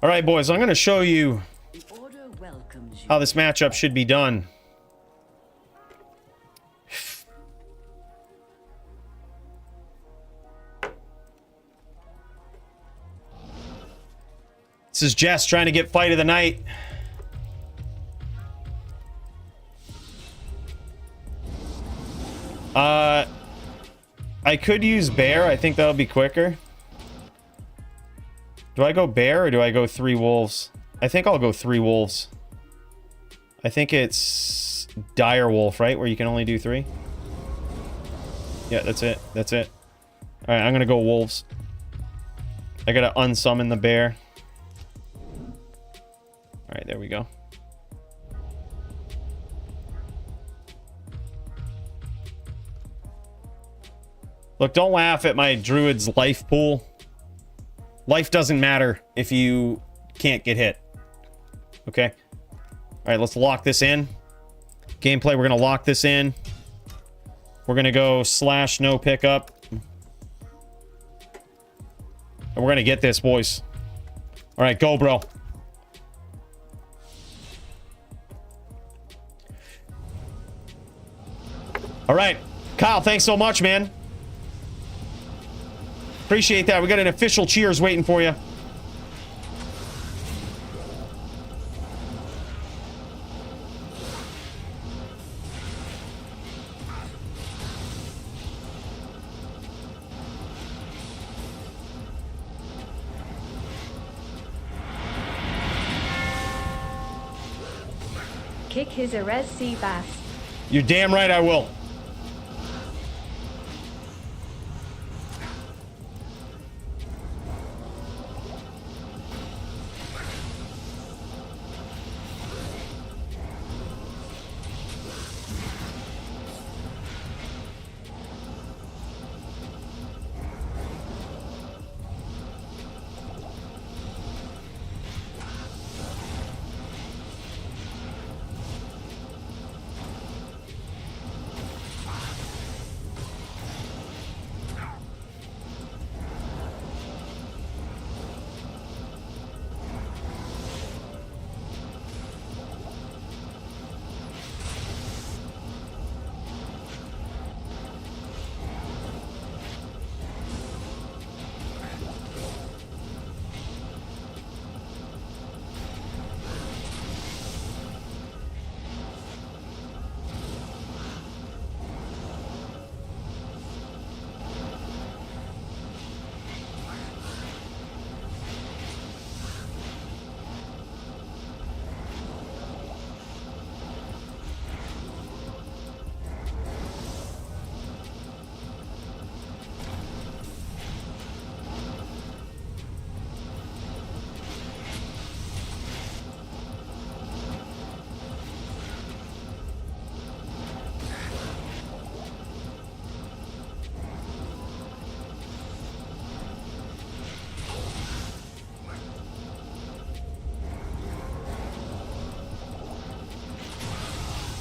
All right, boys, I'm going to show you how this matchup should be done. This is Jess trying to get fight of the night. I could use bear. I think that'll be quicker. Do I go bear or do I go 3 wolves? I think I'll go 3 wolves. I think it's dire wolf, right? Where you can only do 3. Yeah, that's it. That's it. All right, I'm gonna go wolves. I gotta unsummon the bear. All right, there we go. Look, don't laugh at my druid's life pool. Life doesn't matter if you can't get hit. Okay? Alright, let's lock this in. Gameplay, we're going to lock this in. We're going to go / no pickup. And we're going to get this, boys. Alright, go, bro. Alright. Kyle, thanks so much, man. Appreciate that. We got an official cheers waiting for you. Kick his Erez sea bass. You're damn right I will.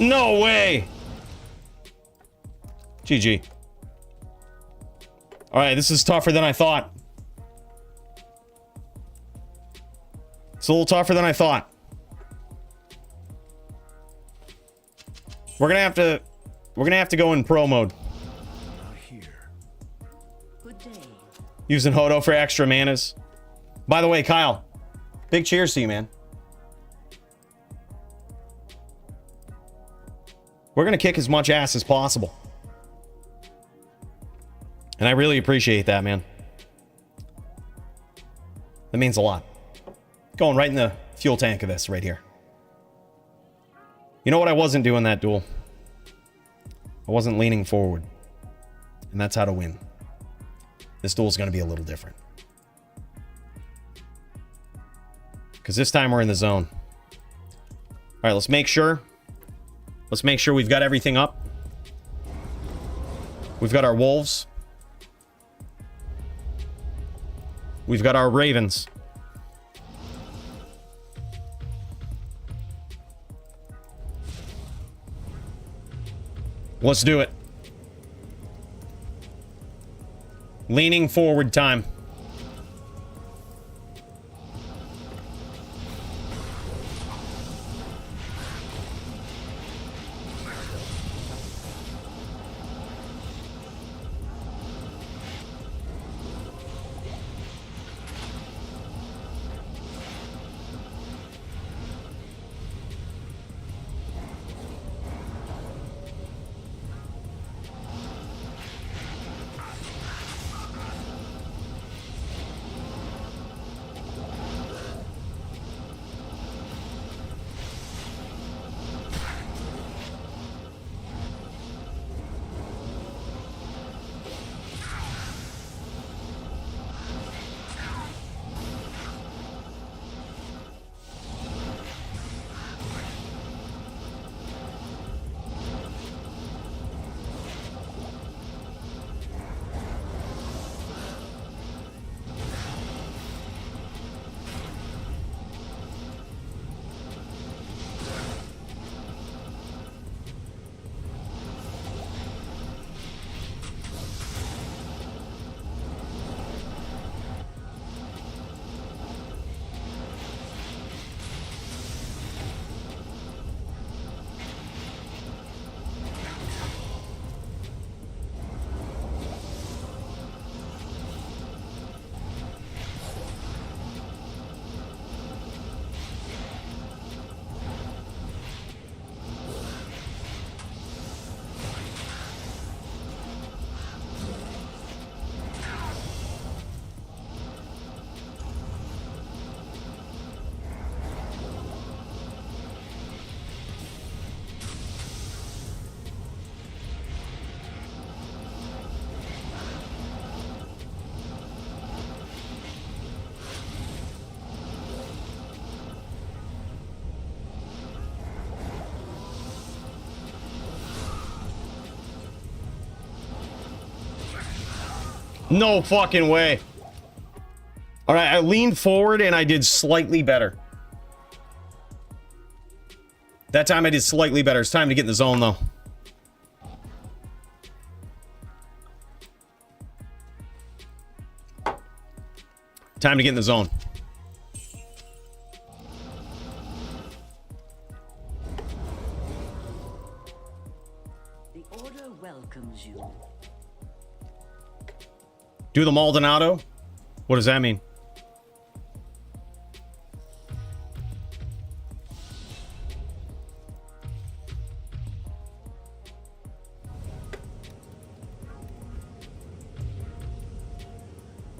No way! GG. Alright, this is tougher than I thought. It's a little tougher than I thought. We're gonna have to go in pro mode. Good day. Using Hodo for extra manas. By the way, Kyle, big cheers to you, man. We're gonna kick as much ass as possible. And I really appreciate that, man. That means a lot. Going right in the fuel tank of this right here. You know what I wasn't doing that duel? I wasn't leaning forward. And that's how to win. This duel's going to be a little different. Because this time we're in the zone. Alright, let's make sure. Let's make sure we've got everything up. We've got our wolves. We've got our ravens. Let's do it. Leaning forward time. No fucking way. All right, I leaned forward and I did slightly better. That time I did slightly better. It's time to get in the zone, though. Time to get in the zone. The order welcomes you. Do the Maldonado? What does that mean?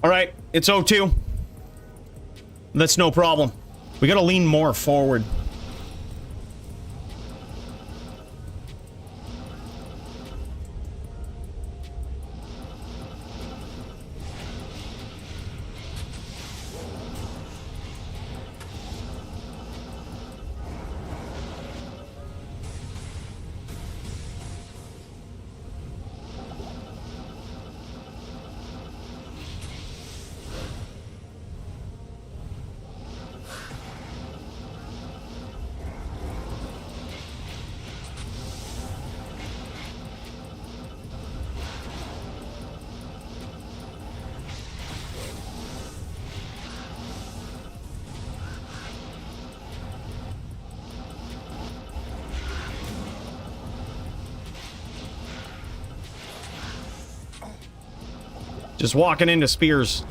All right, it's 0-2. That's no problem. We gotta lean more forward. Just walking into spears.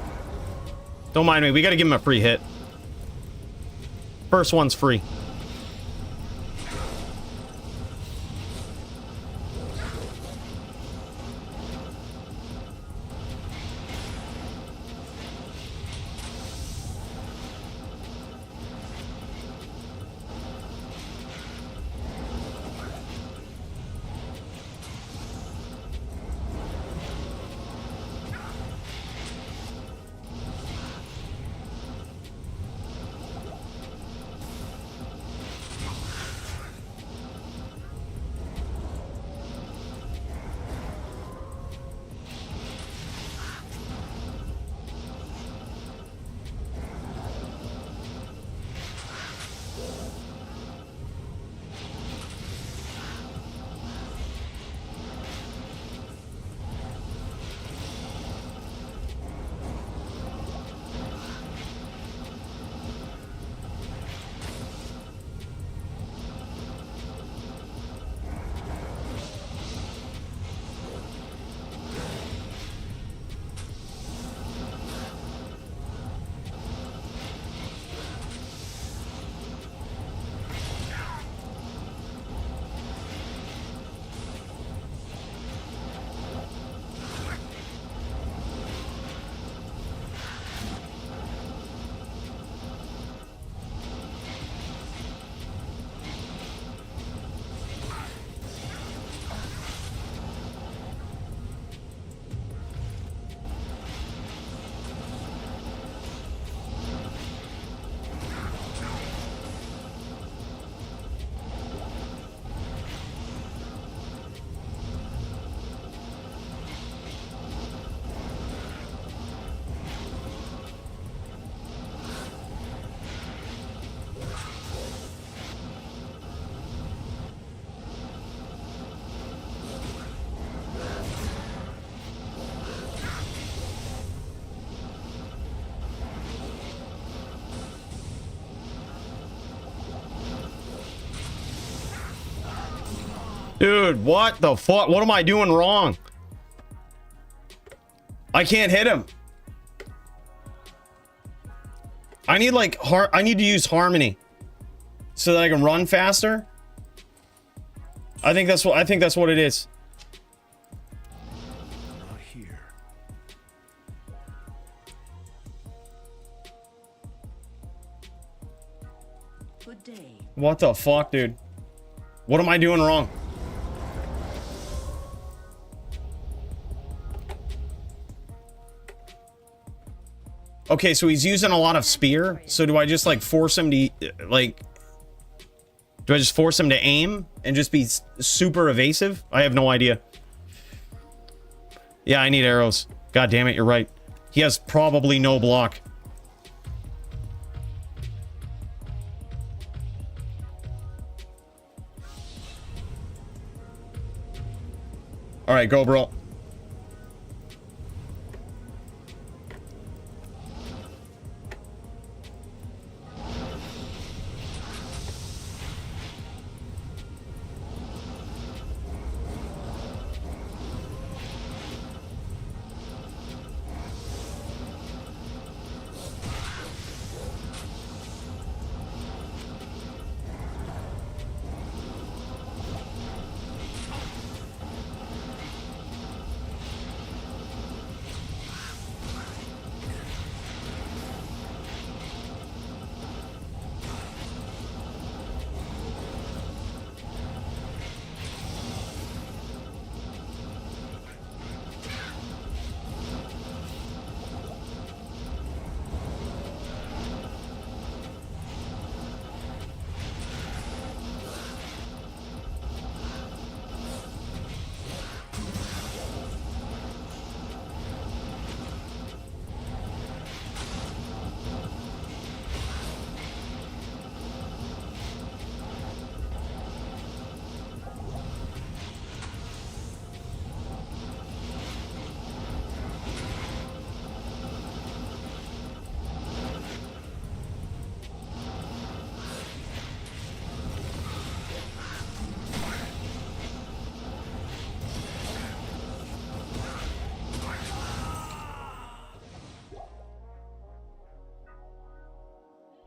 Don't mind me. We got to give him a free hit. First one's free. Dude, what the fuck? What am I doing wrong? I can't hit him. I need like I need to use harmony so that I can run faster. I think that's what it is. Not here. Good day. What the fuck, dude? What am I doing wrong? Okay, so he's using a lot of spear. So do I just like force him to like... Do I just force him to aim and just be super evasive? I have no idea. Yeah, I need arrows. God damn it, you're right. He has probably no block. All right, go, bro.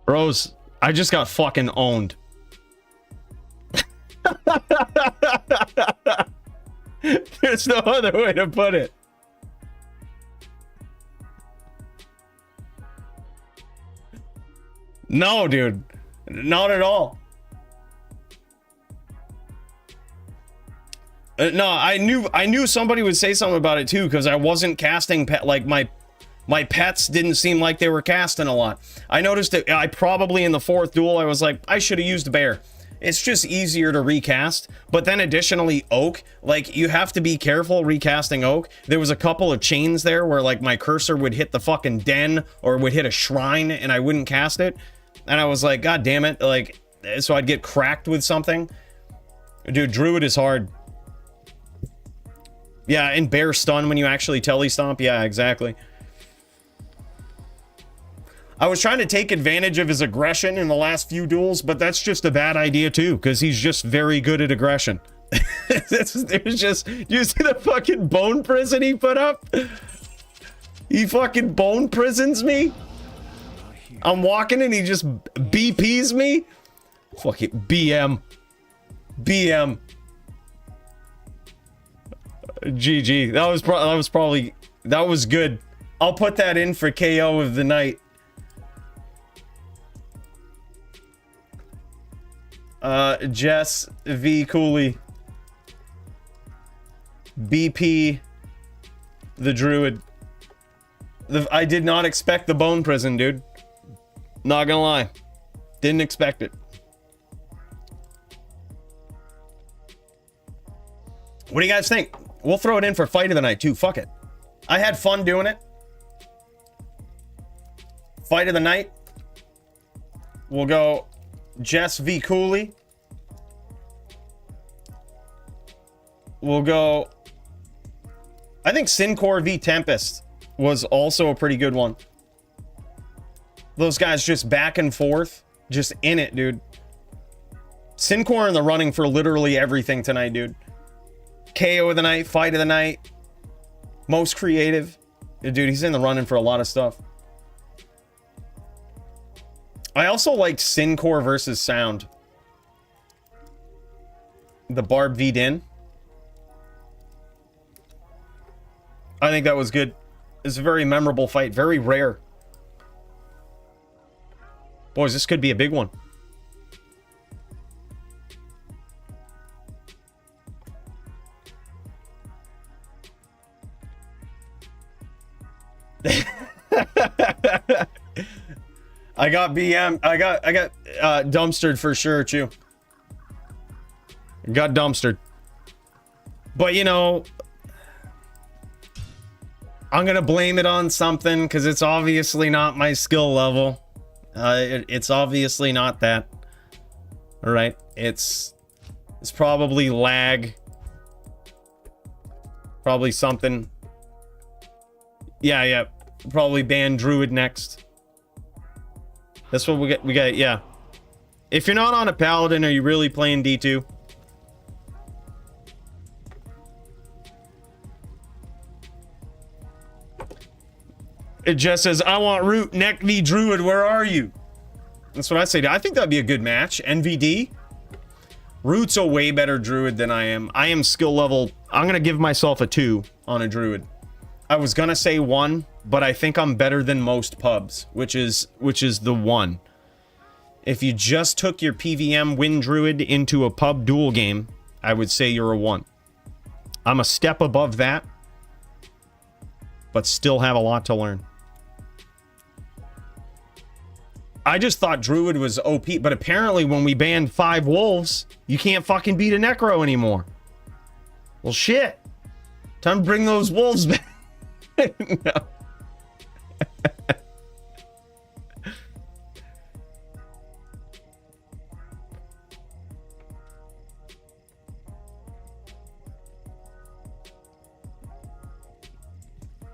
Bros, I just got fucking owned. There's no other way to put it. No, dude. Not at all. No, I knew somebody would say something about it too, because I wasn't casting like my pets didn't seem like they were casting a lot. I noticed that I probably in the fourth duel I was like, I should have used bear. It's just easier to recast. But then additionally oak, like you have to be careful recasting oak. There was a couple of chains there where like my cursor would hit the fucking den or would hit a shrine and I wouldn't cast it. And I was like, God damn it. Like, so I'd get cracked with something. Dude, druid is hard. Yeah, and bear stun when you actually telly stomp. Yeah, exactly. I was trying to take advantage of his aggression in the last few duels, but that's just a bad idea too, because he's just very good at aggression. There's just, do you see the fucking bone prison he put up? He fucking bone prisons me. I'm walking and he just BPs me. Fuck it, BM. BM. GG. That was good. I'll put that in for KO of the night. Jess V Cooley. BP the druid. I did not expect the bone prison, dude. Not gonna lie. Didn't expect it. What do you guys think? We'll throw it in for fight of the night too. Fuck it. I had fun doing it. Fight of the night. We'll go Jess V Cooley. We'll go, I think Syncor v Tempest was also a pretty good one. Those guys just back and forth, just in it, dude. Syncor in the running for literally everything tonight, dude. KO of the night, fight of the night, most creative. Dude, he's in the running for a lot of stuff. I also liked Syncor versus Sound. The Barb v Din. I think that was good. It's a very memorable fight, very rare. Boys, this could be a big one. I got BM. I got dumpstered for sure, too. Got dumpstered. But, you know, I'm going to blame it on something because it's obviously not my skill level. It's obviously not that. All right. It's probably lag. Probably something. Yeah. Probably ban druid next. That's what we got, yeah. If you're not on a paladin, are you really playing D2? It just says, I want root, neck v druid, where are you? That's what I say. I think that'd be a good match. NVD? Root's a way better druid than I am. I am skill level, I'm gonna give myself a 2 on a druid. I was gonna say 1, but I think I'm better than most pubs, which is the 1. If you just took your PVM win druid into a pub duel game, I would say you're a 1. I'm a step above that, but still have a lot to learn. I just thought druid was OP, but apparently when we banned 5 wolves, you can't fucking beat a necro anymore. Well, shit. Time to bring those wolves back. No.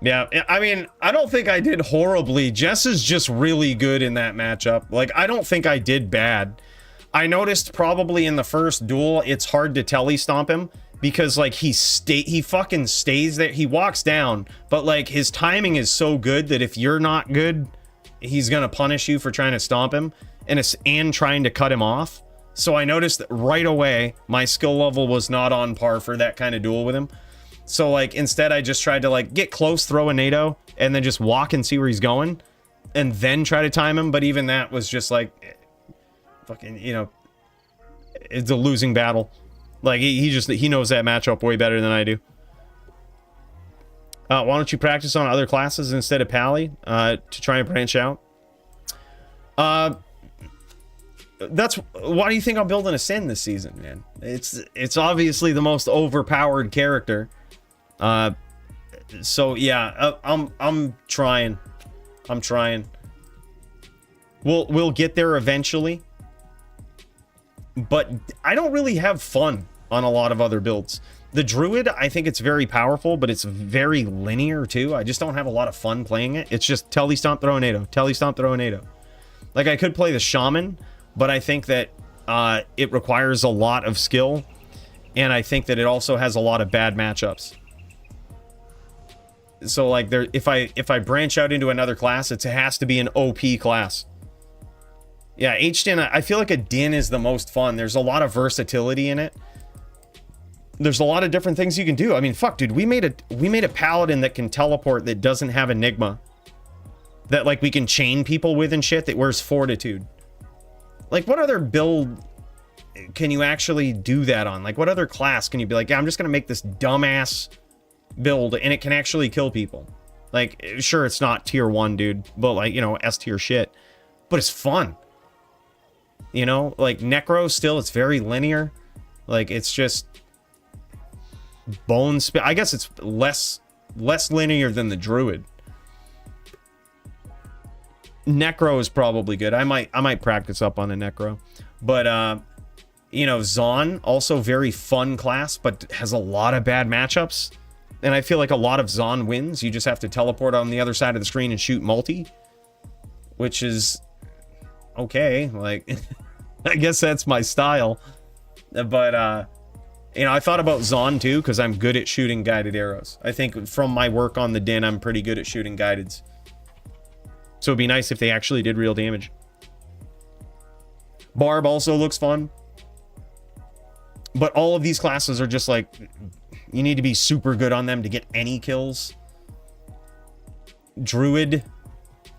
Yeah, I mean, I don't think I did horribly. Jess is just really good in that matchup. Like, I don't think I did bad. I noticed probably in the first duel, it's hard to telly stomp him because, like, he fucking stays there. He walks down, but, like, his timing is so good that if you're not good, he's gonna punish you for trying to stomp him and trying to cut him off. So I noticed that right away my skill level was not on par for that kind of duel with him. So like instead I just tried to like get close, throw a NATO, and then just walk and see where he's going, and then try to time him. But even that was just like fucking, you know, it's a losing battle. Like he knows that matchup way better than I do. Why don't you practice on other classes instead of Pally to try and branch out? That's why do you think I'm building a Sin this season, man? It's obviously the most overpowered character. So yeah, I'm trying. We'll get there eventually. But I don't really have fun on a lot of other builds. The Druid, I think it's very powerful, but it's very linear too. I just don't have a lot of fun playing it. It's just Telly Stomp, throw a NATO. Telly Stomp, throw a NATO. Like I could play the Shaman, but I think that it requires a lot of skill. And I think that it also has a lot of bad matchups. So like if I branch out into another class, it has to be an OP class. Yeah, H-Din, I feel like a Din is the most fun. There's a lot of versatility in it. There's a lot of different things you can do. I mean, fuck, dude, we made a paladin that can teleport that doesn't have Enigma. That like we can chain people with and shit that wears Fortitude. Like what other build can you actually do that on? Like what other class can you be like, yeah, I'm just gonna make this dumbass build and it can actually kill people? Like, sure, it's not tier 1, dude, but like, you know, S tier shit. But it's fun. You know, like Necro still, it's very linear. Like it's just bone spit. I guess it's less linear than the Druid. Necro is probably good. I might practice up on the Necro. But you know, Zon, also very fun class, but has a lot of bad matchups. And I feel like a lot of Zon wins. You just have to teleport on the other side of the screen and shoot multi. Which is okay. Like I guess that's my style. But you know, I thought about Zon too, because I'm good at shooting guided arrows. I think from my work on the Din, I'm pretty good at shooting guideds. So it'd be nice if they actually did real damage. Barb also looks fun. But all of these classes are just like, you need to be super good on them to get any kills. Druid,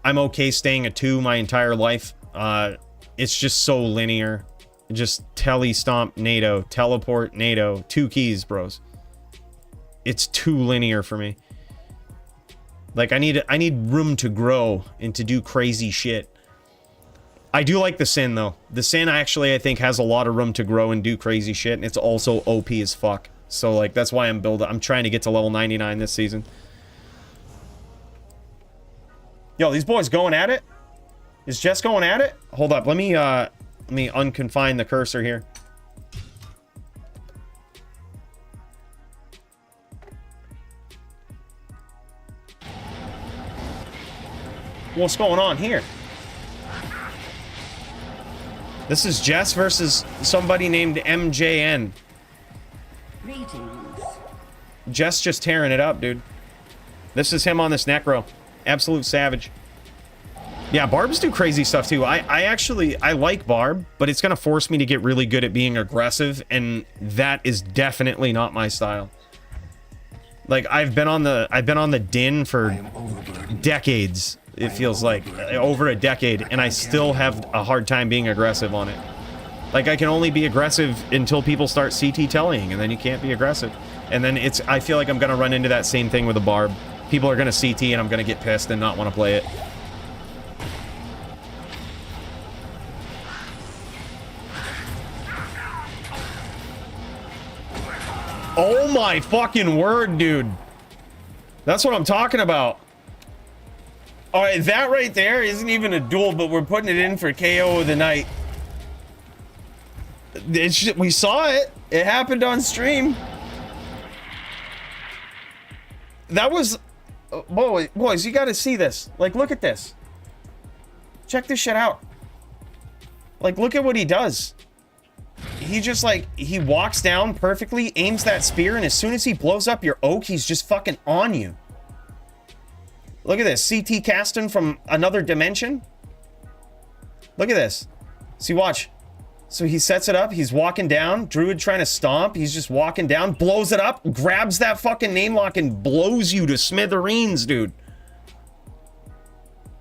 I'm okay staying at 2 my entire life. It's just so linear. Just telly stomp, NATO, teleport, NATO, 2 keys, bros. It's too linear for me. Like I need room to grow and to do crazy shit. I do like the Sin though. The Sin actually I think has a lot of room to grow and do crazy shit, and it's also OP as fuck. So like that's why I'm trying to get to level 99 this season. Yo, these boys going at it? Is Jess going at it? Hold up, let me unconfine the cursor here. What's going on here? This is Jess versus somebody named MJN. Greetings. Jess just tearing it up, dude. This is him on this Necro. Absolute savage. Yeah, Barbs do crazy stuff too. I like Barb, but it's gonna force me to get really good at being aggressive, and that is definitely not my style. Like I've been on the Din for decades. It feels like over a decade, and I still have a hard time being aggressive on it. Like I can only be aggressive until people start CT tellying, and then you can't be aggressive. And then I feel like I'm gonna run into that same thing with a Barb. People are gonna CT, and I'm gonna get pissed and not want to play it. Oh my fucking word, dude. That's what I'm talking about. All right, that right there isn't even a duel, but we're putting it in for KO of the night. We saw it. It happened on stream. That was... Boys, you gotta see this. Like, look at this. Check this shit out. Like, look at what he does. He just, like, he walks down perfectly, aims that spear, and as soon as he blows up your oak, he's just fucking on you. Look at this. CT casting from another dimension. Look at this. See, watch. So he sets it up. He's walking down. Druid trying to stomp. He's just walking down. Blows it up. Grabs that fucking name lock and blows you to smithereens, dude.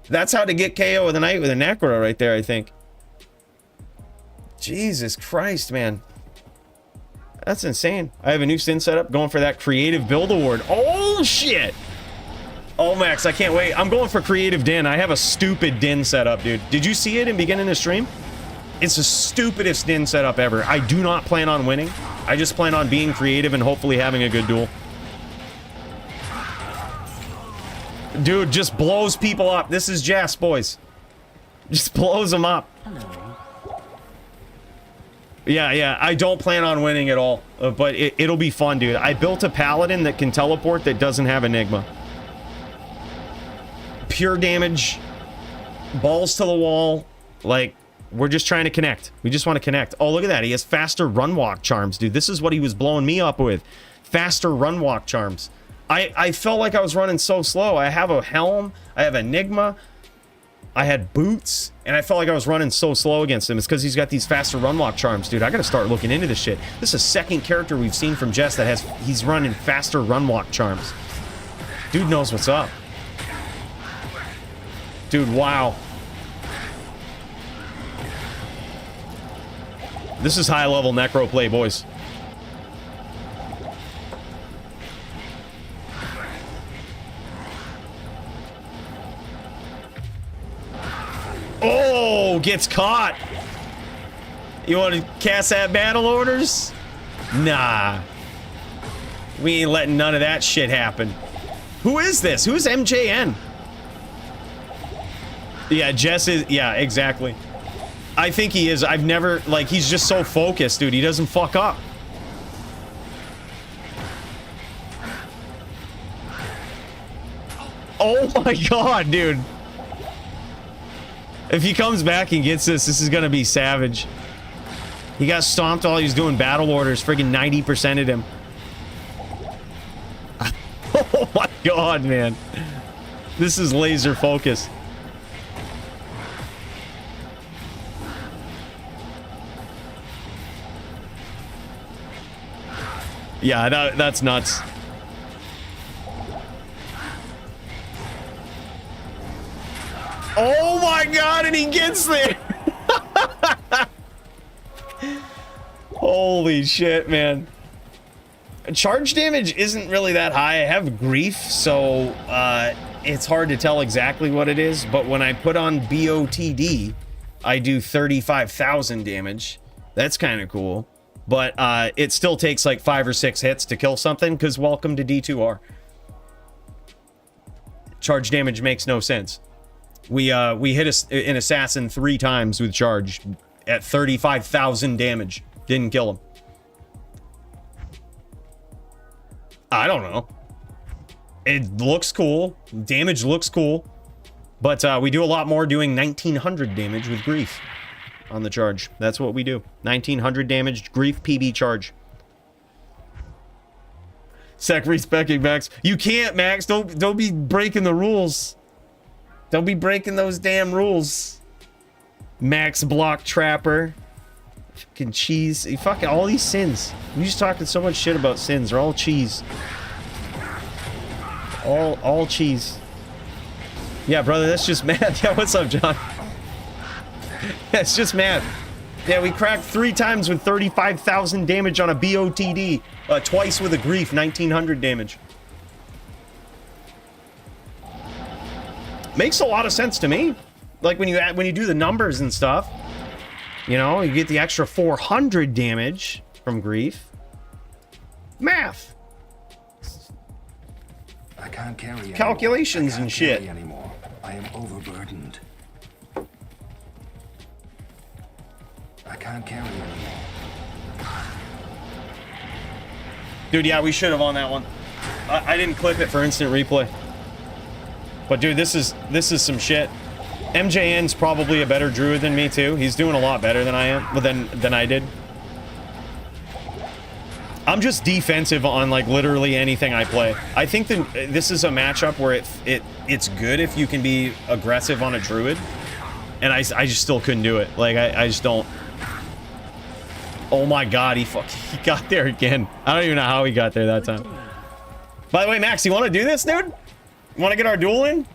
That's how to get KO of the night with a Necro right there, I think. Jesus Christ, man. That's insane. I have a new Sin setup going for that creative build award. Oh, shit. Oh, Max, I can't wait. I'm going for creative Din. I have a stupid Din setup, dude. Did you see it in beginning of stream? It's the stupidest Din setup ever. I do not plan on winning. I just plan on being creative and hopefully having a good duel. Dude, just blows people up. This is Jess, boys. Just blows them up. Yeah, I don't plan on winning at all. But it'll be fun, dude. I built a paladin that can teleport that doesn't have Enigma. Pure damage. Balls to the wall. Like, we're just trying to connect. We just want to connect. Oh, look at that. He has faster run walk charms, dude. This is what he was blowing me up with. Faster run walk charms. I felt like I was running so slow. I have a helm. I have Enigma. I had boots. And I felt like I was running so slow against him. It's because he's got these faster run walk charms, dude. I got to start looking into this shit. This is a second character we've seen from Jess that he's running faster run walk charms. Dude knows what's up. Dude, wow. This is high-level Necro play, boys. Oh, gets caught. You want to cast that battle orders? Nah. We ain't letting none of that shit happen. Who is this? Who's MJN? Yeah, Jess is... Yeah, exactly. I think he is. I've never... Like, he's just so focused, dude. He doesn't fuck up. Oh my god, dude. If he comes back and gets this is gonna be savage. He got stomped while he was doing battle orders. Friggin' 90%'d him. Oh my god, man. This is laser focused. Yeah, that's nuts. Oh my god, and he gets there! Holy shit, man. Charge damage isn't really that high. I have grief, so it's hard to tell exactly what it is, but when I put on BOTD, I do 35,000 damage. That's kind of cool. But it still takes like 5 or 6 hits to kill something, because welcome to D2R. Charge damage makes no sense. We hit an assassin 3 times with charge at 35,000 damage. Didn't kill him. I don't know. It looks cool. Damage looks cool. But we do a lot more doing 1900 damage with grief on the charge. That's what we do. 1900 damage, grief PB charge. Sec respecting Max. You can't, Max. Don't be breaking the rules. Don't be breaking those damn rules. Max block trapper. Fucking cheese. You fucking all these sins. You just talking so much shit about sins. They're all cheese. All cheese. Yeah, brother, that's just mad. Yeah, what's up, John? It's just mad. Yeah, we cracked 3 times with 35,000 damage on a BOTD. Twice with a grief, 1900 damage. Makes a lot of sense to me. Like when you do the numbers and stuff, you know, you get the extra 400 damage from grief. Math. I can't carry calculations and shit. Anymore. I am overburdened. I can't carry anymore. Dude, yeah, we should have on that one. I didn't clip it for instant replay. But dude, this is some shit. MJN's probably a better druid than me too. He's doing a lot better than I am, than I did. I'm just defensive on like literally anything I play. I think that this is a matchup where it's good if you can be aggressive on a druid, and I just still couldn't do it. Like I just don't. Oh my god, he got there again. I don't even know how he got there that time. By the way, Max, you want to do this, dude? You want to get our duel in?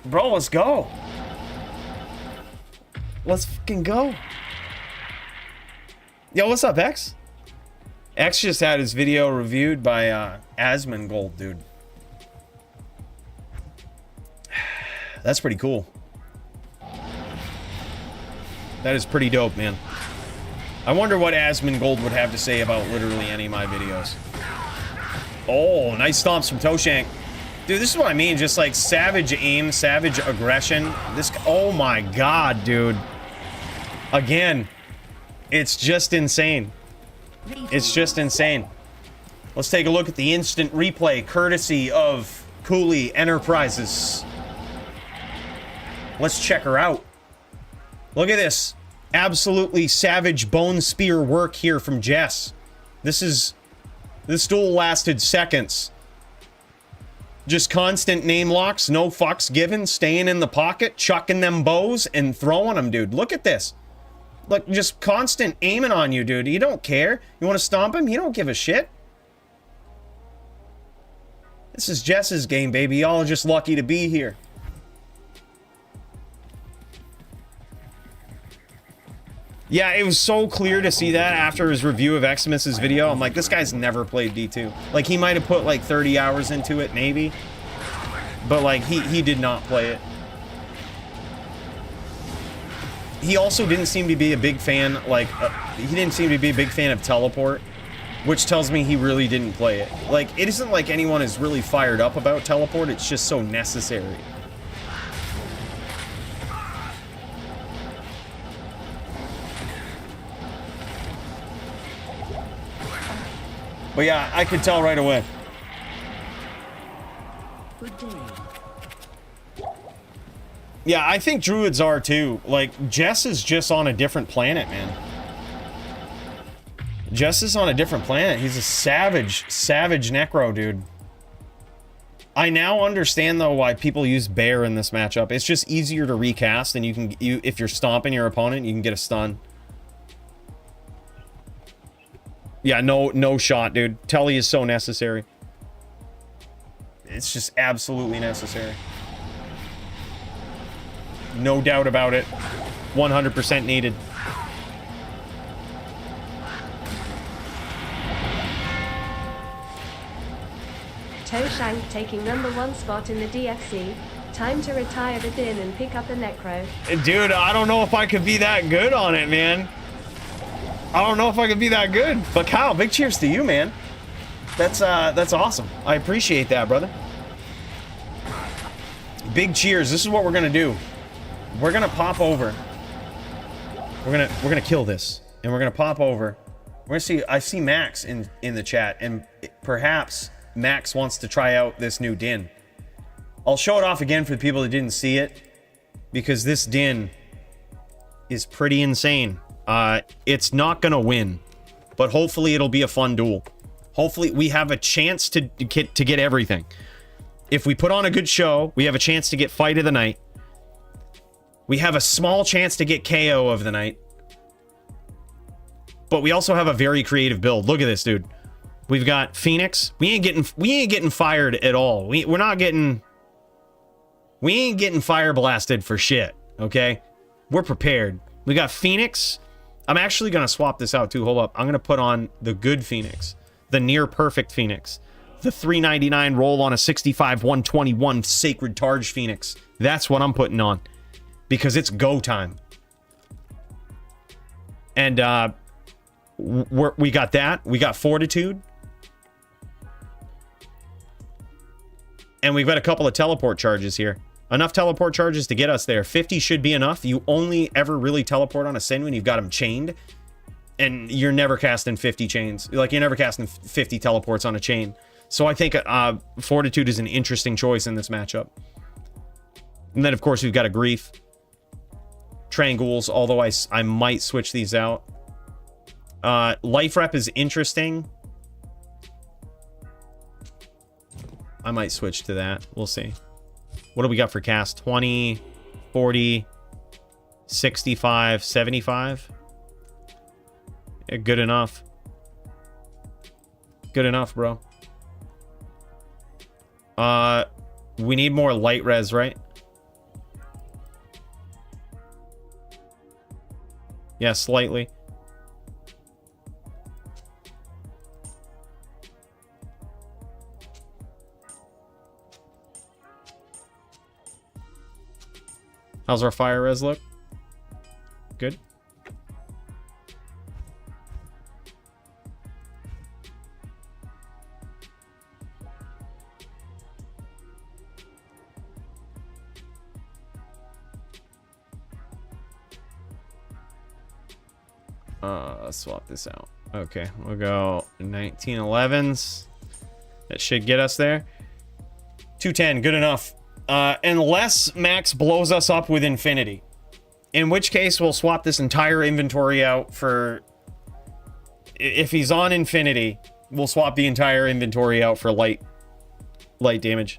Bro, let's go. Let's fucking go. Yo, what's up, X? X just had his video reviewed by Asmongold, dude. That's pretty cool. That is pretty dope, man. I wonder what Asmongold would have to say about literally any of my videos. Oh, nice stomps from Toshank. Dude, this is what I mean. Just like savage aim, savage aggression. This, oh my god, dude. Again, it's just insane. It's just insane. Let's take a look at the instant replay courtesy of Cooley Enterprises. Let's check her out. Look at this. Absolutely savage bone spear work here from Jess. This duel lasted seconds. Just constant name locks, no fucks given, staying in the pocket, chucking them bows, and throwing them, dude. Look at this. Look, just constant aiming on you, dude. You don't care. You want to stomp him? You don't give a shit. This is Jess's game, baby. Y'all are just lucky to be here. Yeah, it was so clear to see that after his review of Xmas' video. I'm like, this guy's never played D2. Like, he might have put like 30 hours into it, maybe. But like, he did not play it. He also didn't seem to be a big fan, like, he didn't seem to be a big fan of teleport, which tells me he really didn't play it. Like, it isn't like anyone is really fired up about teleport, it's just so necessary. But yeah, I could tell right away. Good day. Yeah, I think druids are too. Like, Jess is just on a different planet, man. Jess is on a different planet. He's a savage necro, dude. I now understand though why people use bear in this matchup. It's just easier to recast, and if you're stomping your opponent, you can get a stun. Yeah, no shot, dude. Telly is so necessary. It's just absolutely necessary. No doubt about it. 100% needed. Toshank taking #1 spot in the DFC. Time to retire the Din and pick up the Necro. Dude, I don't know if I could be that good on it, man. I don't know if I could be that good. But Kyle, big cheers to you, man. That's awesome. I appreciate that, brother. Big cheers. This is what we're gonna do. We're gonna pop over. We're gonna kill this, and we're gonna pop over. We're gonna see. I see Max in the chat, and perhaps Max wants to try out this new Din. I'll show it off again for the people that didn't see it, because this Din is pretty insane. It's not gonna win, but hopefully it'll be a fun duel. Hopefully we have a chance to get everything. If we put on a good show, we have a chance to get fight of the night. We have a small chance to get KO of the night. But we also have a very creative build. Look at this, dude. We've got Phoenix. We ain't getting fired at all. We ain't getting fire blasted for shit, okay? We're prepared. We got Phoenix. I'm actually going to swap this out too. Hold up. I'm going to put on the good Phoenix. The near perfect Phoenix. The 399 roll on a 65 121 Sacred Targe Phoenix. That's what I'm putting on. Because it's go time. And we got that. We got Fortitude. And we've got a couple of teleport charges here. Enough teleport charges to get us there. 50 should be enough. You only ever really teleport on a Sin when you've got them chained. And you're never casting 50 chains. Like, you're never casting 50 teleports on a chain. So I think Fortitude is an interesting choice in this matchup. And then, of course, we've got a Grief. Triangles, although I might switch these out. Life rep is interesting. I might switch to that. We'll see. What do we got for cast? 20, 40, 65, 75? Yeah, good enough. Good enough, bro. We need more light res, right? Yeah, slightly. How's our fire res look? Good. Let's swap this out. Okay, we'll go 1911s. That should get us there. 210, good enough. Unless Max blows us up with infinity. In which case, we'll swap this entire inventory out for... If he's on infinity, we'll swap the entire inventory out for light damage.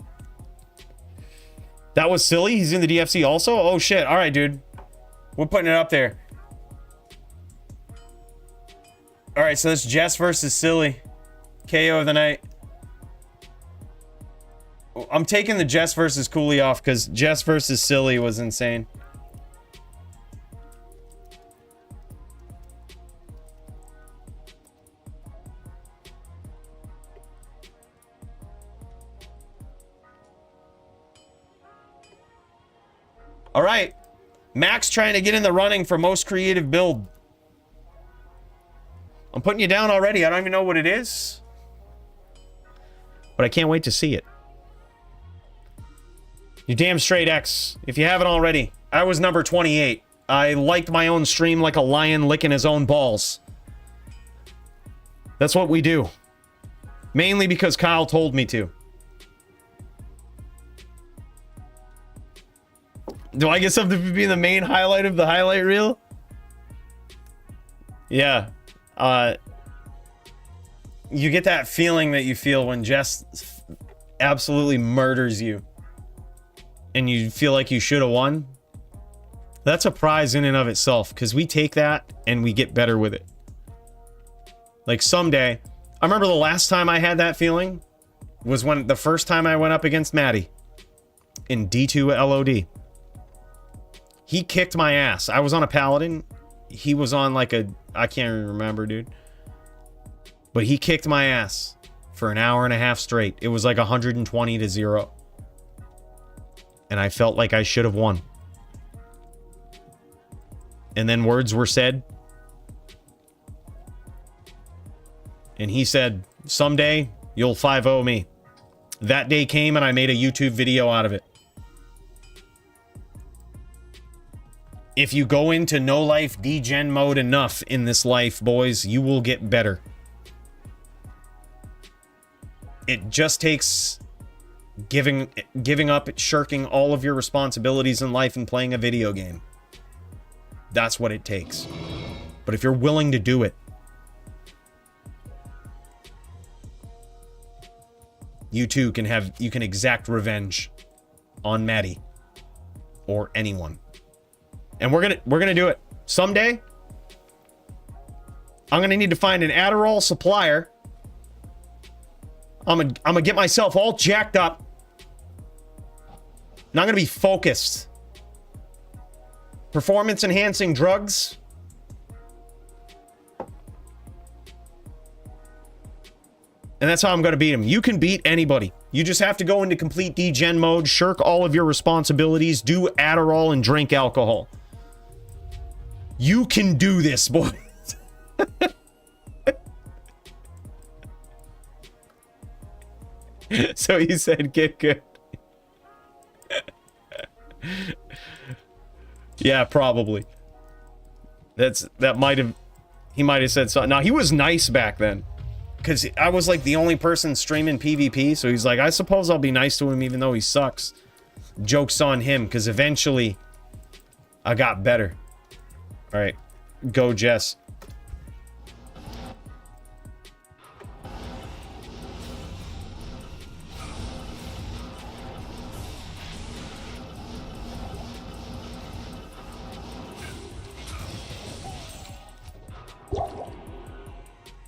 That was silly. He's in the DFC also? Oh, shit. All right, dude. We're putting it up there. All right, so that's Jess versus Silly. KO of the night. I'm taking the Jess versus Cooley off because Jess versus Silly was insane. All right. Max trying to get in the running for most creative build. I'm putting you down already. I don't even know what it is. But I can't wait to see it. You damn straight X. If you haven't already, I was number 28. I liked my own stream like a lion licking his own balls. That's what we do. Mainly because Kyle told me to. Do I get something for being the main highlight of the highlight reel? Yeah. You get that feeling that you feel when Jess absolutely murders you. And you feel like you should have won. That's a prize in and of itself. Because we take that and we get better with it. Like someday. I remember the last time I had that feeling. Was when the first time I went up against Maddie. In D2 LOD. He kicked my ass. I was on a paladin. He was on like a... I can't even remember, dude. But he kicked my ass for an hour and a half straight. It was like 120-0. And I felt like I should have won. And then words were said. And he said, someday you'll 5-0 me. That day came and I made a YouTube video out of it. If you go into no life degen mode enough in this life, boys, you will get better. It just takes giving up, shirking all of your responsibilities in life and playing a video game. That's what it takes. But if you're willing to do it, you too can exact revenge on Maddie or anyone. And we're gonna do it someday. I'm gonna need to find an Adderall supplier. I'm gonna get myself all jacked up. And I'm gonna be focused. Performance enhancing drugs. And that's how I'm gonna beat him. You can beat anybody. You just have to go into complete degen mode, shirk all of your responsibilities, do Adderall and drink alcohol. You can do this, boys. So he said, get good. Yeah, probably. He might have said something. Now, he was nice back then. Because I was like the only person streaming PvP. So he's like, I suppose I'll be nice to him even though he sucks. Joke's on him. Because eventually, I got better. All right. Go, Jess.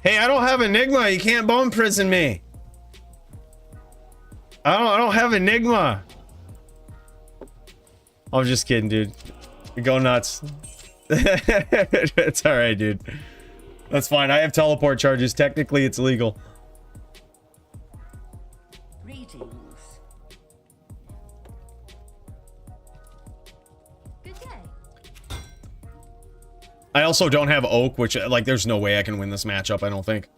Hey, I don't have Enigma. You can't bone prison me. I don't have Enigma. I'm just kidding, dude. Go nuts. It's all right, dude. That's fine. I have teleport charges. Technically, it's legal. Greetings. Good day. I also don't have Oak, which, like, there's no way I can win this matchup, I don't think.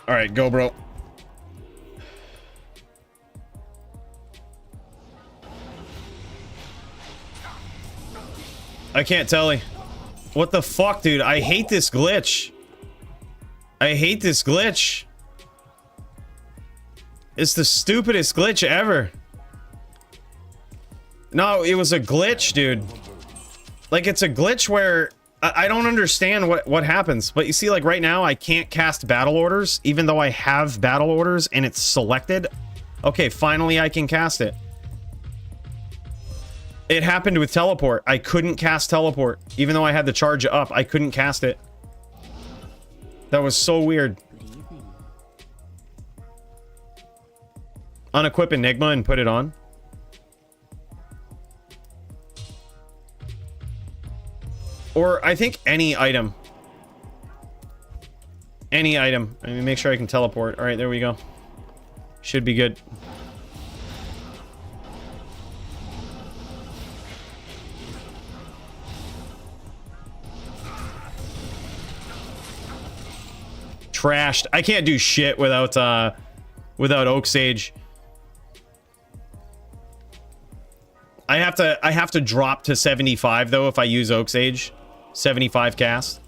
All right, go, bro. I can't tell you. What the fuck, dude? I hate this glitch. I hate this glitch. It's the stupidest glitch ever. No, it was a glitch, dude. Like, it's a glitch where I don't understand what happens. But you see, like, right now, I can't cast battle orders, even though I have battle orders and it's selected. Okay, finally I can cast it. It happened with teleport. I couldn't cast teleport. Even though I had the charge up, I couldn't cast it. That was so weird. Good evening. Unequip Enigma and put it on. Or I think any item. Any item. Let me make sure I can teleport. All right, there we go. Should be good. Trashed. I can't do shit without Oak Sage. I have to drop to 75 though if I use Oak Sage. 75 cast.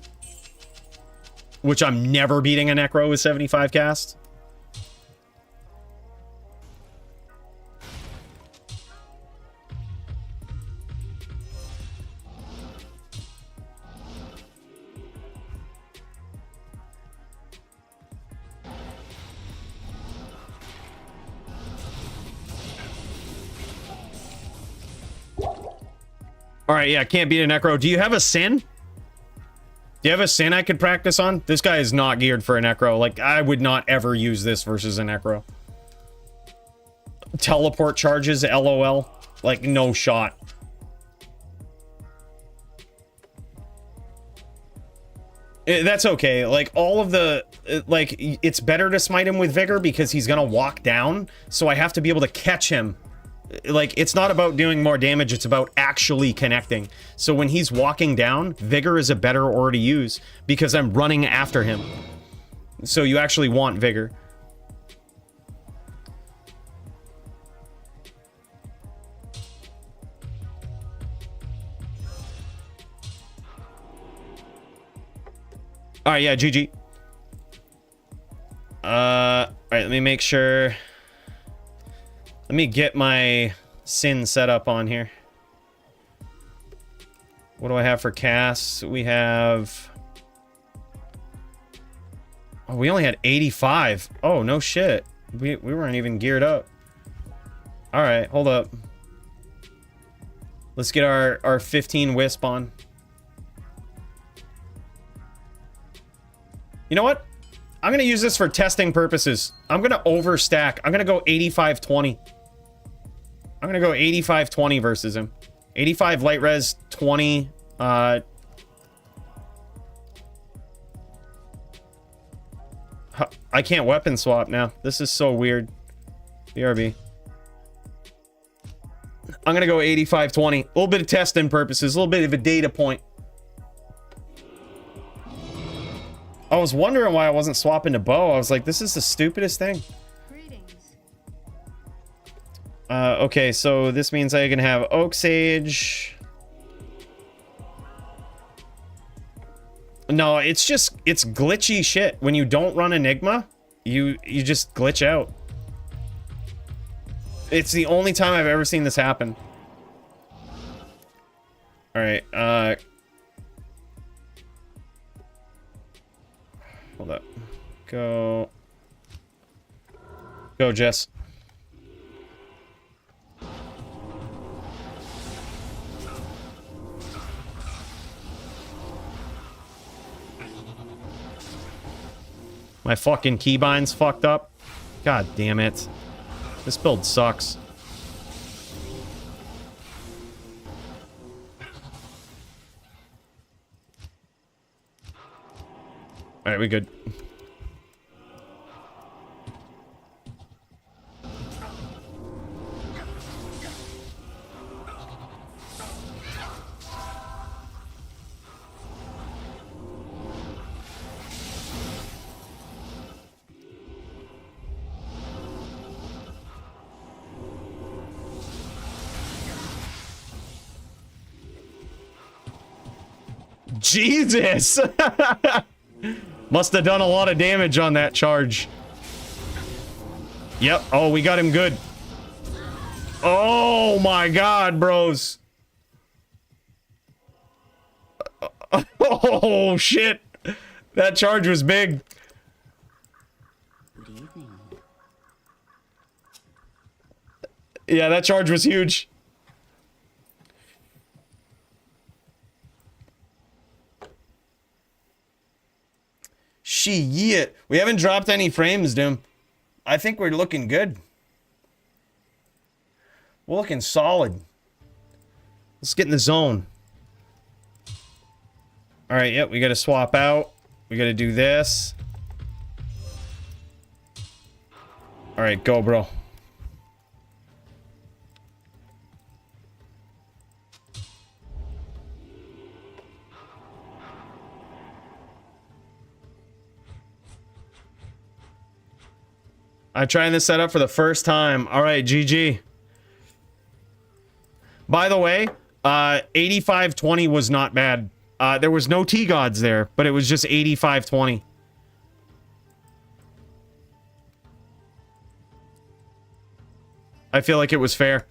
Which I'm never beating a Necro with 75 cast. All right, yeah, can't beat a Necro. Do you have a Sin? Do you have a Sin I could practice on? This guy is not geared for a Necro. Like, I would not ever use this versus a Necro. Teleport charges, LOL. Like, no shot. That's okay. Like, all of the... Like, it's better to smite him with Vigor because he's gonna walk down. So I have to be able to catch him. Like, it's not about doing more damage, it's about actually connecting. So when he's walking down, Vigor is a better ore to use because I'm running after him. So you actually want Vigor. All right, yeah, GG. All right, let me make sure. Let me get my Sin set up on here. What do I have for casts? We have... Oh, we only had 85. Oh, no shit. We weren't even geared up. All right, hold up. Let's get our 15 Wisp on. You know what? I'm going to use this for testing purposes. I'm going to overstack. I'm going to go 85-20. I'm going to go 85-20 versus him. 85 light res, 20... I can't weapon swap now. This is so weird. BRB. I'm going to go 85-20. A little bit of testing purposes. A little bit of a data point. I was wondering why I wasn't swapping to bow. I was like, this is the stupidest thing. Okay, so this means I can have Oak Sage. No, it's glitchy shit. When you don't run Enigma, you just glitch out. It's the only time I've ever seen this happen. All right, hold up. Go Go, Jess. My fucking keybind's fucked up. God damn it. This build sucks. Alright, we good. Jesus! Must have done a lot of damage on that charge. Yep. Oh, we got him good. Oh my god, bros. Oh shit. That charge was big. Good evening. Yeah, that charge was huge. Shit. We haven't dropped any frames, Doom. I think we're looking good. We're looking solid. Let's get in the zone. Alright, yep, we gotta swap out. We gotta do this. Alright, go, bro. I'm trying this setup for the first time. All right, GG. By the way, 85-20 was not bad. There was no T-Gods there, but it was just 85-20. I feel like it was fair.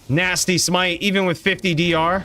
Nasty smite, even with 50 DR.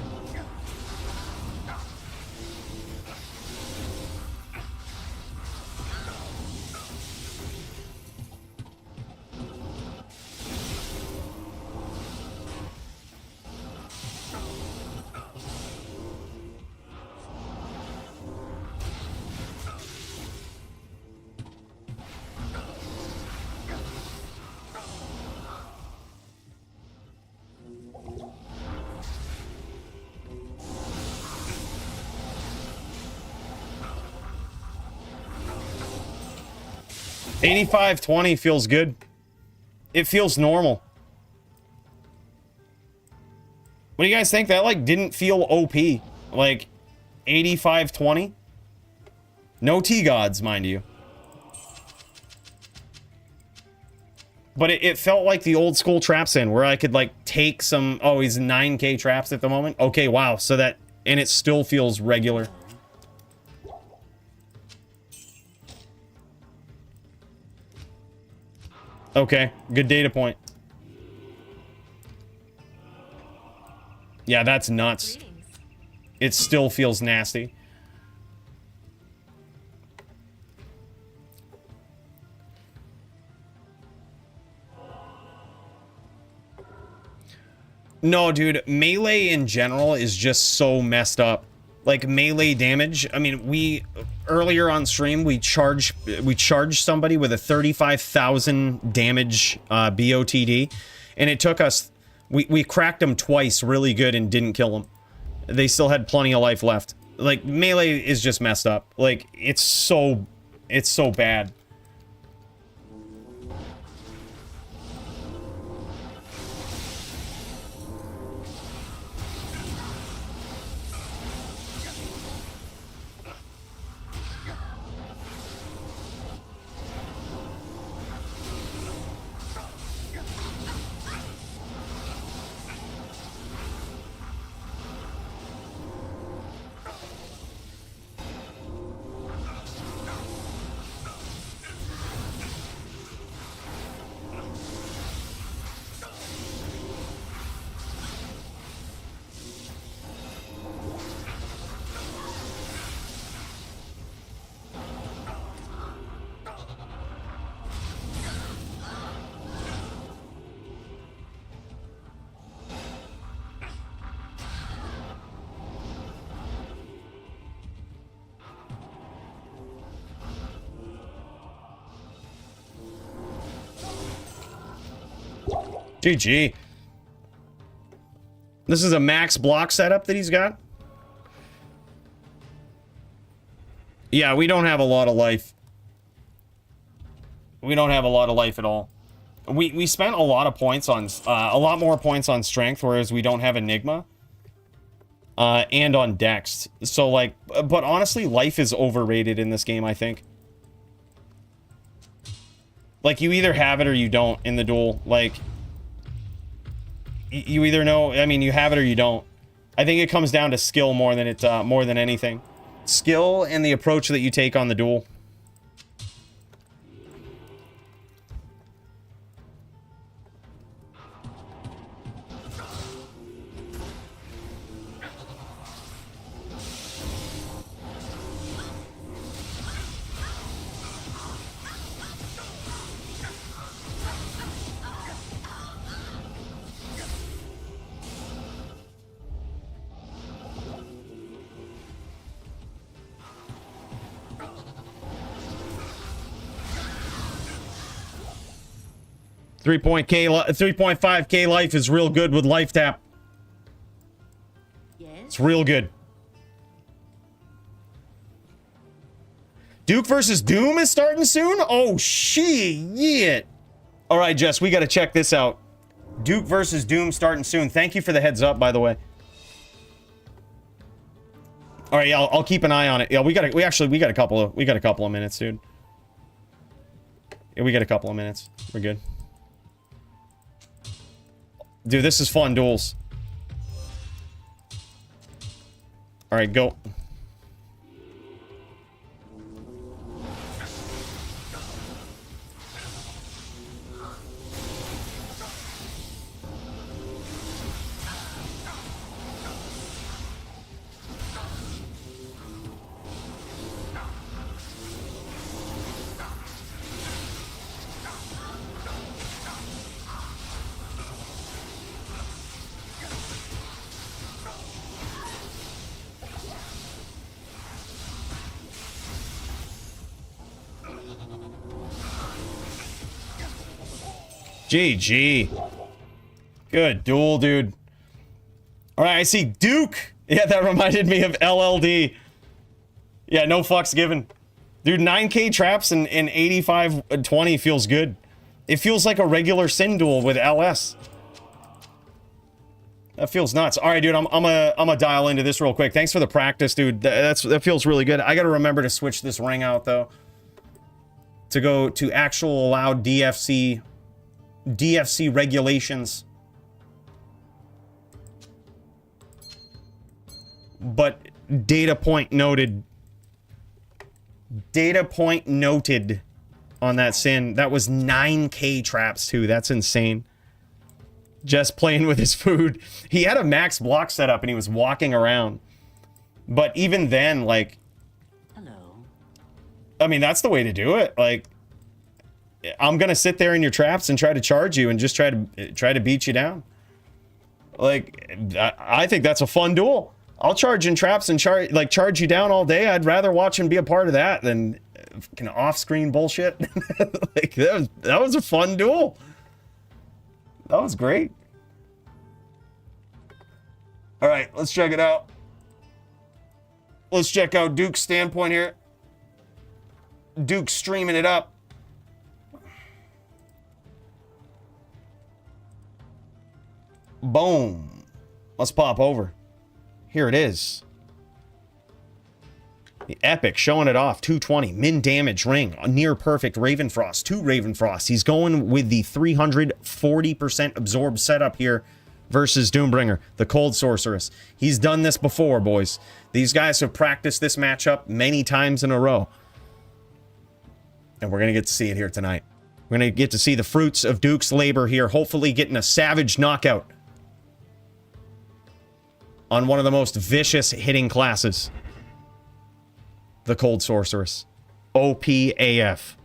$85-20 feels good. It feels normal. What do you guys think? That like didn't feel OP. Like 85-20. No T-Gods, mind you. But it felt like the old school traps in where I could like take some, oh, he's 9k traps at the moment. Okay, wow. So that, and it still feels regular. Okay, good data point. Yeah, that's nuts. Greetings. It still feels nasty. No, dude, melee in general is just so messed up. Like melee damage. I mean, we earlier on stream we charged somebody with a 35,000 damage BOTD, and it took us. We cracked them twice really good and didn't kill them. They still had plenty of life left. Like melee is just messed up. Like it's so bad. GG. This is a max block setup that he's got. Yeah, we don't have a lot of life. We don't have a lot of life at all. We spent a lot of points on, a lot more points on strength, whereas we don't have Enigma. And on Dex. So, like, but honestly, life is overrated in this game, I think. Like, you either have it or you don't in the duel. Like, you either know, I mean, you have it or you don't. I think it comes down to skill more than more than anything. Skill and the approach that you take on the duel. 3.5k life is real good with life tap. Yes. It's real good. Duke versus Doom is starting soon? Oh, shit. All right, Jess, we got to check this out. Duke versus Doom starting soon. Thank you for the heads up, by the way. All right, yeah, I'll keep an eye on it. Yeah, we got a couple of minutes, dude. Yeah, we got a couple of minutes. We're good. Dude, this is fun duels. All right, go. GG. Good duel, dude. All right, I see Duke. Yeah, that reminded me of LLD. Yeah, no fucks given. Dude, 9k traps and 85-20 feels good. It feels like a regular Sin duel with LS. That feels nuts. All right, dude, I'm gonna dial into this real quick. Thanks for the practice, dude. That feels really good. I gotta remember to switch this ring out, though. To go to actual allowed DFC regulations. But data point noted on that Sin. That was 9k traps too. That's insane. Just playing with his food. He had a max block setup and he was walking around. But even then, like, Hello. I mean, that's the way to do it. Like, I'm gonna sit there in your traps and try to charge you and just try to beat you down. Like, I think that's a fun duel. I'll charge in traps and charge you down all day. I'd rather watch and be a part of that than fucking off-screen bullshit. Like, that was a fun duel. That was great. All right, let's check it out. Let's check out Duke's standpoint here. Duke's streaming it up. Boom. Let's pop over. Here it is. The Epic showing it off. 220. Min damage ring. A near perfect Ravenfrost. 2 Ravenfrost. He's going with the 340% absorb setup here versus Doombringer, the Cold Sorceress. He's done this before, boys. These guys have practiced this matchup many times in a row. And we're going to get to see it here tonight. We're going to get to see the fruits of Duke's labor here, hopefully getting a savage knockout on one of the most vicious hitting classes. The Cold Sorceress. OPAF.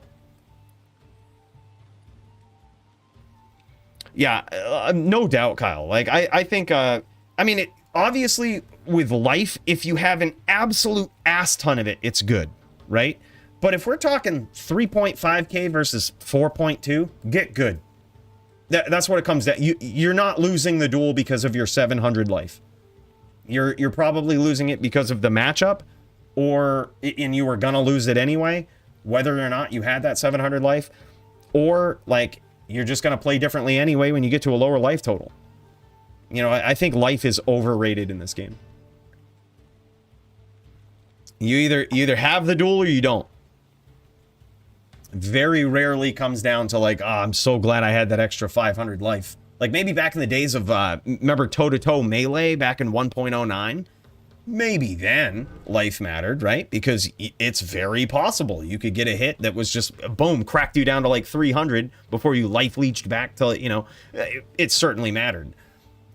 Yeah, no doubt, Kyle. Like, I think, I mean, obviously, with life, if you have an absolute ass ton of it, it's good, right? But if we're talking 3.5k versus 4.2, get good. That's what it comes down. You're not losing the duel because of your 700 life. You're probably losing it because of the matchup, and you were gonna lose it anyway, whether or not you had that 700 life, or like you're just gonna play differently anyway when you get to a lower life total. You know, I think life is overrated in this game. You either have the duel or you don't. Very rarely comes down to like, oh, I'm so glad I had that extra 500 life. Like maybe back in the days of, remember toe-to-toe melee back in 1.09? Maybe then life mattered, right? Because it's very possible you could get a hit that was just, boom, cracked you down to like 300 before you life leached back to, you know, it certainly mattered.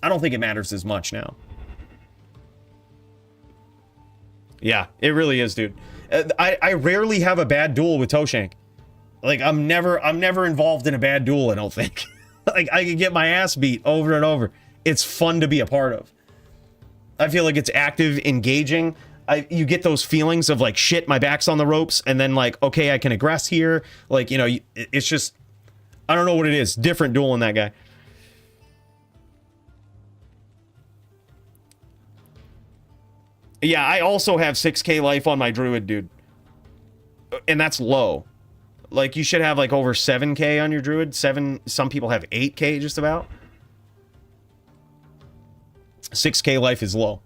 I don't think it matters as much now. Yeah, it really is, dude. I rarely have a bad duel with Toshank. Like I'm never involved in a bad duel, I don't think. Like I can get my ass beat over and over. It's fun to be a part of. I feel like it's active, engaging. You get those feelings of like, shit, my back's on the ropes, and then like, okay, I can aggress here. Like, you know, it's just, I don't know what it is. Different dueling that guy. Yeah, I also have 6k life on my druid, dude. And that's low. Like, you should have, like, over 7k on your druid. Some people have 8k just about. 6k life is low.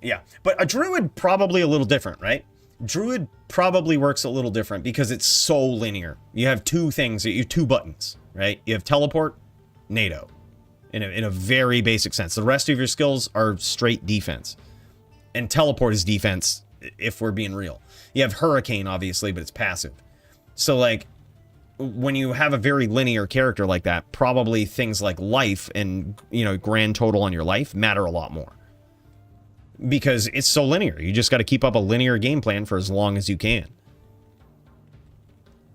Yeah, but a druid probably a little different, right? Druid probably works a little different because it's so linear. You have two buttons, right? You have teleport, NATO, in a very basic sense. The rest of your skills are straight defense. And teleport is defense, if we're being real. You have hurricane, obviously, but it's passive. So, like, when you have a very linear character like that, probably things like life and, you know, grand total on your life matter a lot more. Because it's so linear. You just got to keep up a linear game plan for as long as you can.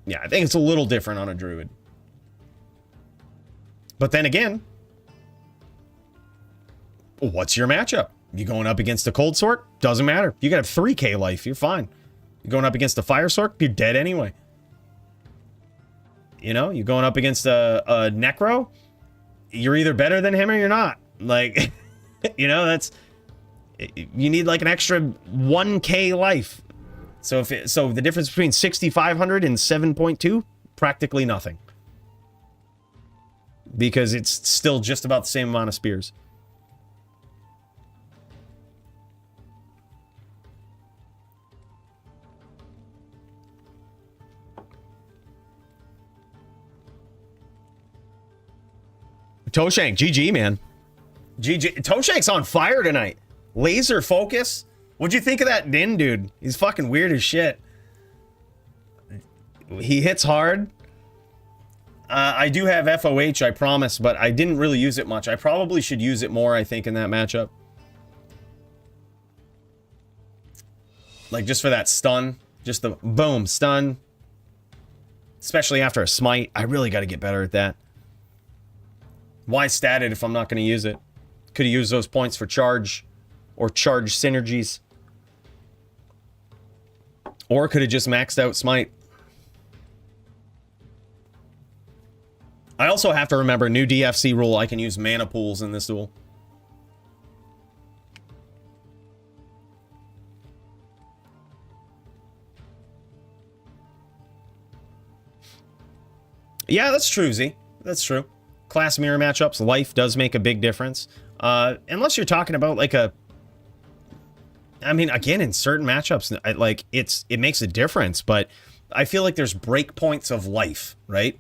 Yeah, I think it's a little different on a druid. But then again, what's your matchup? You going up against a cold sword? Doesn't matter. You got 3k life. You're fine. You're going up against a fire sword? You're dead anyway. You know, you're going up against a necro? You're either better than him or you're not. Like, you know, you need like an extra 1k life. So so the difference between 6,500 and 7.2, practically nothing. Because it's still just about the same amount of spears. Toshank, GG, man. GG. Toshank's on fire tonight. Laser focus. What'd you think of that Din, dude? He's fucking weird as shit. He hits hard. I do have FOH, I promise, but I didn't really use it much. I probably should use it more, I think, in that matchup. Like, just for that stun. Just the boom, stun. Especially after a smite. I really got to get better at that. Why stat it if I'm not going to use it? Could have used those points for charge or charge synergies. Or could have just maxed out smite. I also have to remember, new DFC rule, I can use mana pools in this duel. Yeah, that's true, Z. That's true. Class mirror matchups, life does make a big difference. Unless you're talking about like I mean, again, in certain matchups, it makes a difference, but I feel like there's breakpoints of life, right?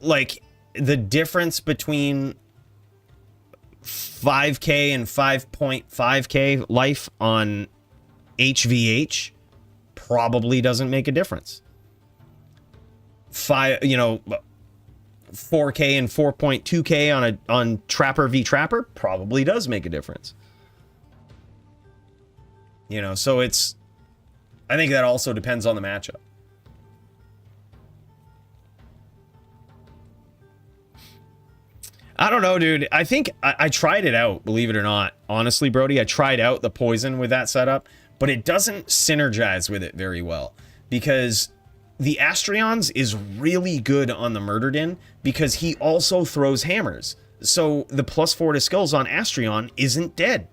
Like the difference between 5k and 5.5k life on HVH probably doesn't make a difference. 4k and 4.2k on Trapper v Trapper probably does make a difference. You know, so I think that also depends on the matchup. I don't know, dude. I think I tried it out, believe it or not. Honestly, Brody, I tried out the poison with that setup, but it doesn't synergize with it very well because the Astrion's is really good on the Murdered In because he also throws hammers. So the +4 to skills on Astrion isn't dead.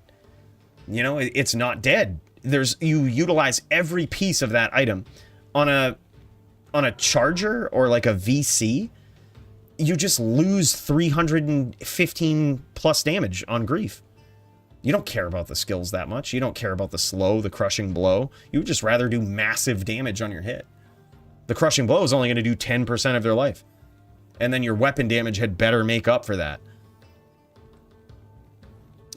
You know, it's not dead. You utilize every piece of that item. On a charger or like a VC, you just lose 315 plus damage on grief. You don't care about the skills that much. You don't care about the slow, the crushing blow. You would just rather do massive damage on your hit. The crushing blow is only going to do 10% of their life. And then your weapon damage had better make up for that.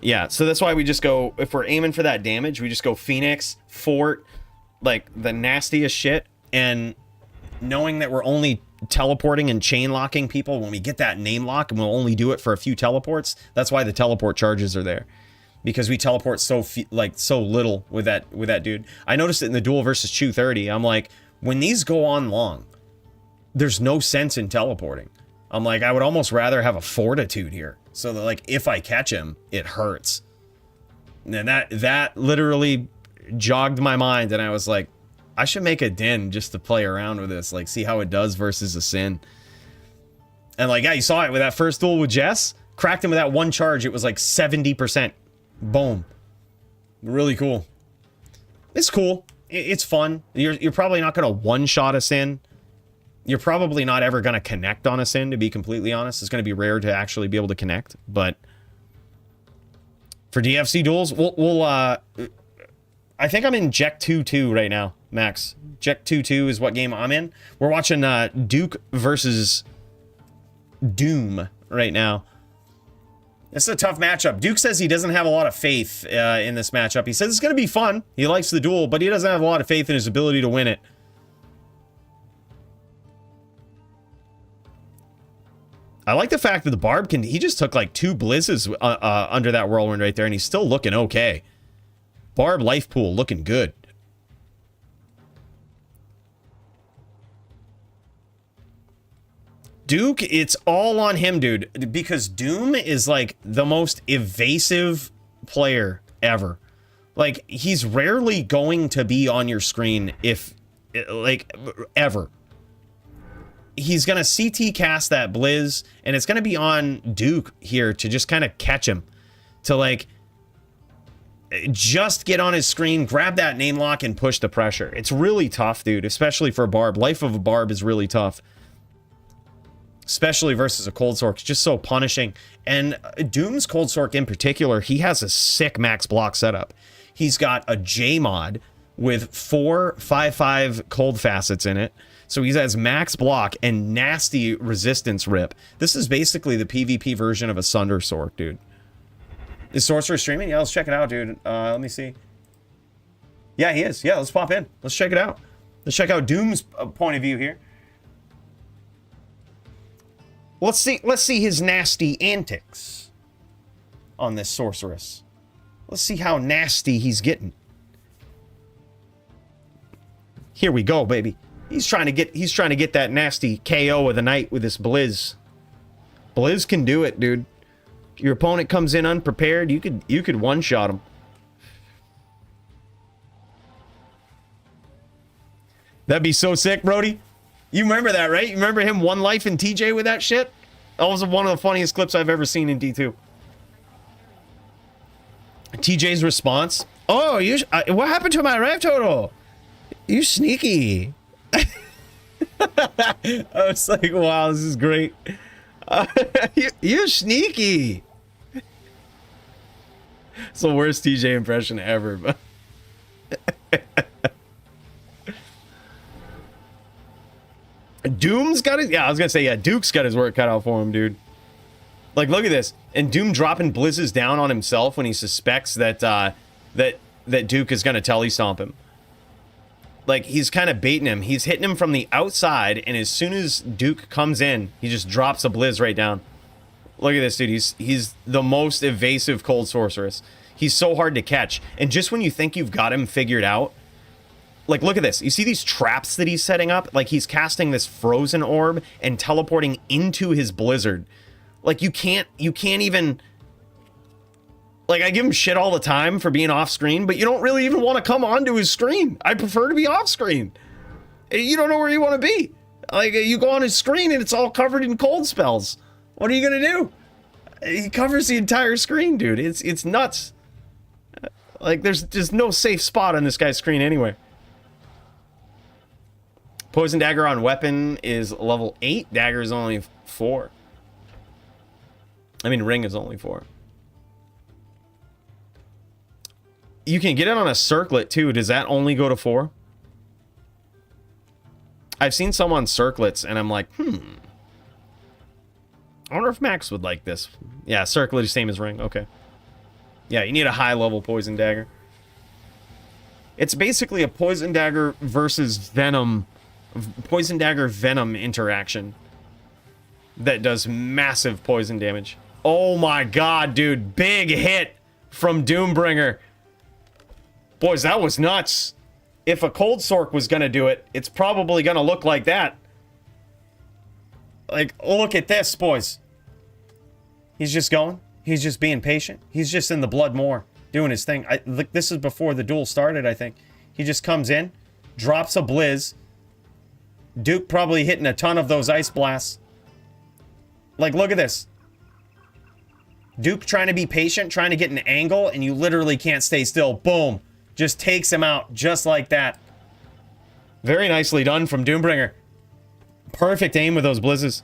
Yeah, so that's why we just go, if we're aiming for that damage, we just go Phoenix, Fort, like the nastiest shit. And knowing that we're only teleporting and chain locking people when we get that name lock, and we'll only do it for a few teleports, that's why the teleport charges are there. Because we teleport so little with that dude. I noticed it in the duel versus Chew 30. I'm like, when these go on long, there's no sense in teleporting. I'm like, I would almost rather have a fortitude here. So that, like, if I catch him, it hurts. And that literally jogged my mind, and I was like, I should make a din just to play around with this, like, see how it does versus a Sin. And like, yeah, you saw it with that first duel with Jess. Cracked him with that one charge. It was like 70%. Boom. Really cool. It's cool. It's fun. You're probably not going to one-shot a Sin. You're probably not ever going to connect on a Sin, to be completely honest. It's going to be rare to actually be able to connect. But for DFC duels, we'll I think I'm in Jek 2-2 right now, Max. Jek 2-2 is what game I'm in. We're watching Duke versus Doom right now. This is a tough matchup. Duke says he doesn't have a lot of faith in this matchup. He says it's going to be fun. He likes the duel, but he doesn't have a lot of faith in his ability to win it. I like the fact that the Barb can... He just took like 2 blizzes under that whirlwind right there, and he's still looking okay. Barb life pool looking good. Duke, it's all on him, dude, because Doom is like the most evasive player ever. Like, he's rarely going to be on your screen if, like, ever. He's going to CT cast that Blizz, and it's going to be on Duke here to just kind of catch him. To, like, just get on his screen, grab that name lock, and push the pressure. It's really tough, dude, especially for a Barb. Life of a Barb is really tough. Especially versus a Cold Sork. It's just so punishing. And Doom's Cold Sork in particular, he has a sick max block setup. He's got a J mod with 4 5/5 cold facets in it. So he has max block and nasty resistance rip. This is basically the PvP version of a Sunder Sork, dude. Is Sorcerer streaming? Yeah, let's check it out, dude. Let me see. Yeah, he is. Yeah, let's pop in. Let's check it out. Let's check out Doom's point of view here. Let's see his nasty antics on this sorceress. Let's see how nasty he's getting. Here we go, baby. He's trying to get that nasty KO of the night with this Blizz. Blizz can do it, dude. If your opponent comes in unprepared, you could one-shot him. That'd be so sick, Brody. You remember that, right? You remember him one life in TJ with that shit? That was one of the funniest clips I've ever seen in D2. TJ's response. Oh, what happened to my rev total? You sneaky. I was like, wow, this is great. You're sneaky. It's the worst TJ impression ever, but... Doom's got his... Yeah, I was gonna say, yeah, Duke's got his work cut out for him, dude. Like, look at this. And Doom dropping blizzes down on himself when he suspects that, that Duke is gonna telestomp him. Like, he's kind of baiting him. He's hitting him from the outside, and as soon as Duke comes in, he just drops a blizz right down. Look at this, dude. He's the most evasive cold sorceress. He's so hard to catch. And just when you think you've got him figured out, like, look at this. You see these traps that he's setting up? Like, he's casting this frozen orb and teleporting into his blizzard. Like, you can't even... Like, I give him shit all the time for being off screen, but you don't really even want to come onto his screen. I prefer to be off screen. You don't know where you want to be. Like, you go on his screen and it's all covered in cold spells. What are you gonna do? He covers the entire screen, dude. It's nuts. Like, there's just no safe spot on this guy's screen anywhere. Poison Dagger on weapon is level 8. Dagger is only 4. I mean, ring is only 4. You can get it on a circlet, too. Does that only go to 4? I've seen some on circlets, and I'm like, I wonder if Max would like this. Yeah, circlet is same as ring. Okay. Yeah, you need a high-level Poison Dagger. It's basically a Poison Dagger versus Venom... Poison Dagger Venom interaction that does massive poison damage. Oh my god, dude. Big hit from Doombringer. Boys, that was nuts. If a Cold Sork was gonna do it, it's probably gonna look like that. Like, look at this, boys. He's just going. He's just being patient. He's just in the blood more, doing his thing. Look, this is before the duel started, I think. He just comes in, drops a Blizz. Duke probably hitting a ton of those ice blasts. Like, look at this. Duke trying to be patient, trying to get an angle, and you literally can't stay still. Boom. Just takes him out just like that. Very nicely done from Doombringer. Perfect aim with those blizzes.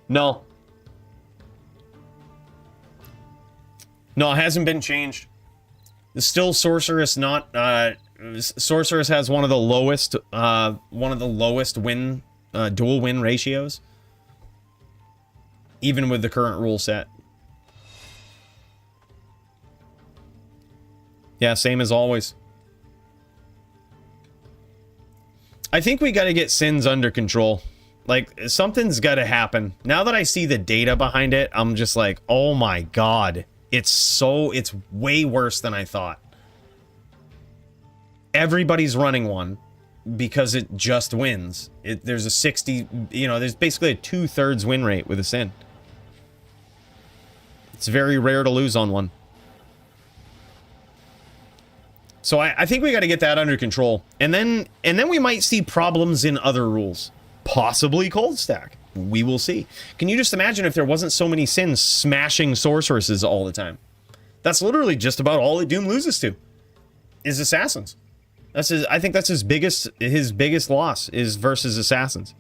No. No, it hasn't been changed. It's still Sorceress, not... Sorceress has one of the lowest win, dual win ratios. Even with the current rule set. Yeah, same as always. I think we gotta get Sins under control. Like, something's gotta happen. Now that I see the data behind it, I'm just like, oh my god. It's way worse than I thought. Everybody's running one because it just wins. There's a 60, there's basically a 2/3 win rate with a Sin. It's very rare to lose on one. So I think we got to get that under control. And then we might see problems in other rules. Possibly Cold Stack. We will see. Can you just imagine if there wasn't so many Sins smashing sorceresses all the time? That's literally just about all that Doom loses to. Is assassins. I think that's his biggest loss is versus assassins.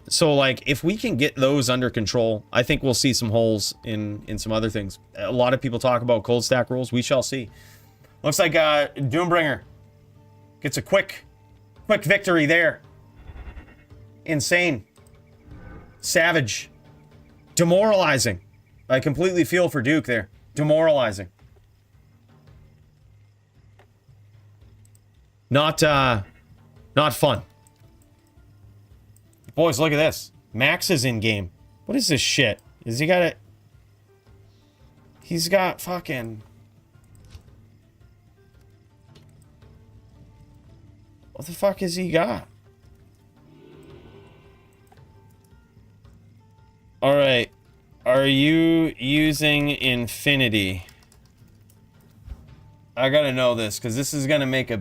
So, like, if we can get those under control, I think we'll see some holes in some other things. A lot of people talk about cold stack rules. We shall see. Looks like Doombringer gets a quick victory there. Insane. Savage. Demoralizing. I completely feel for Duke there. Demoralizing. Not fun. Boys, look at this. Max is in game. What is this shit? Is he got it? He's got fucking... What the fuck has he got? Alright. Are you using Infinity? I gotta know this, because this is gonna make a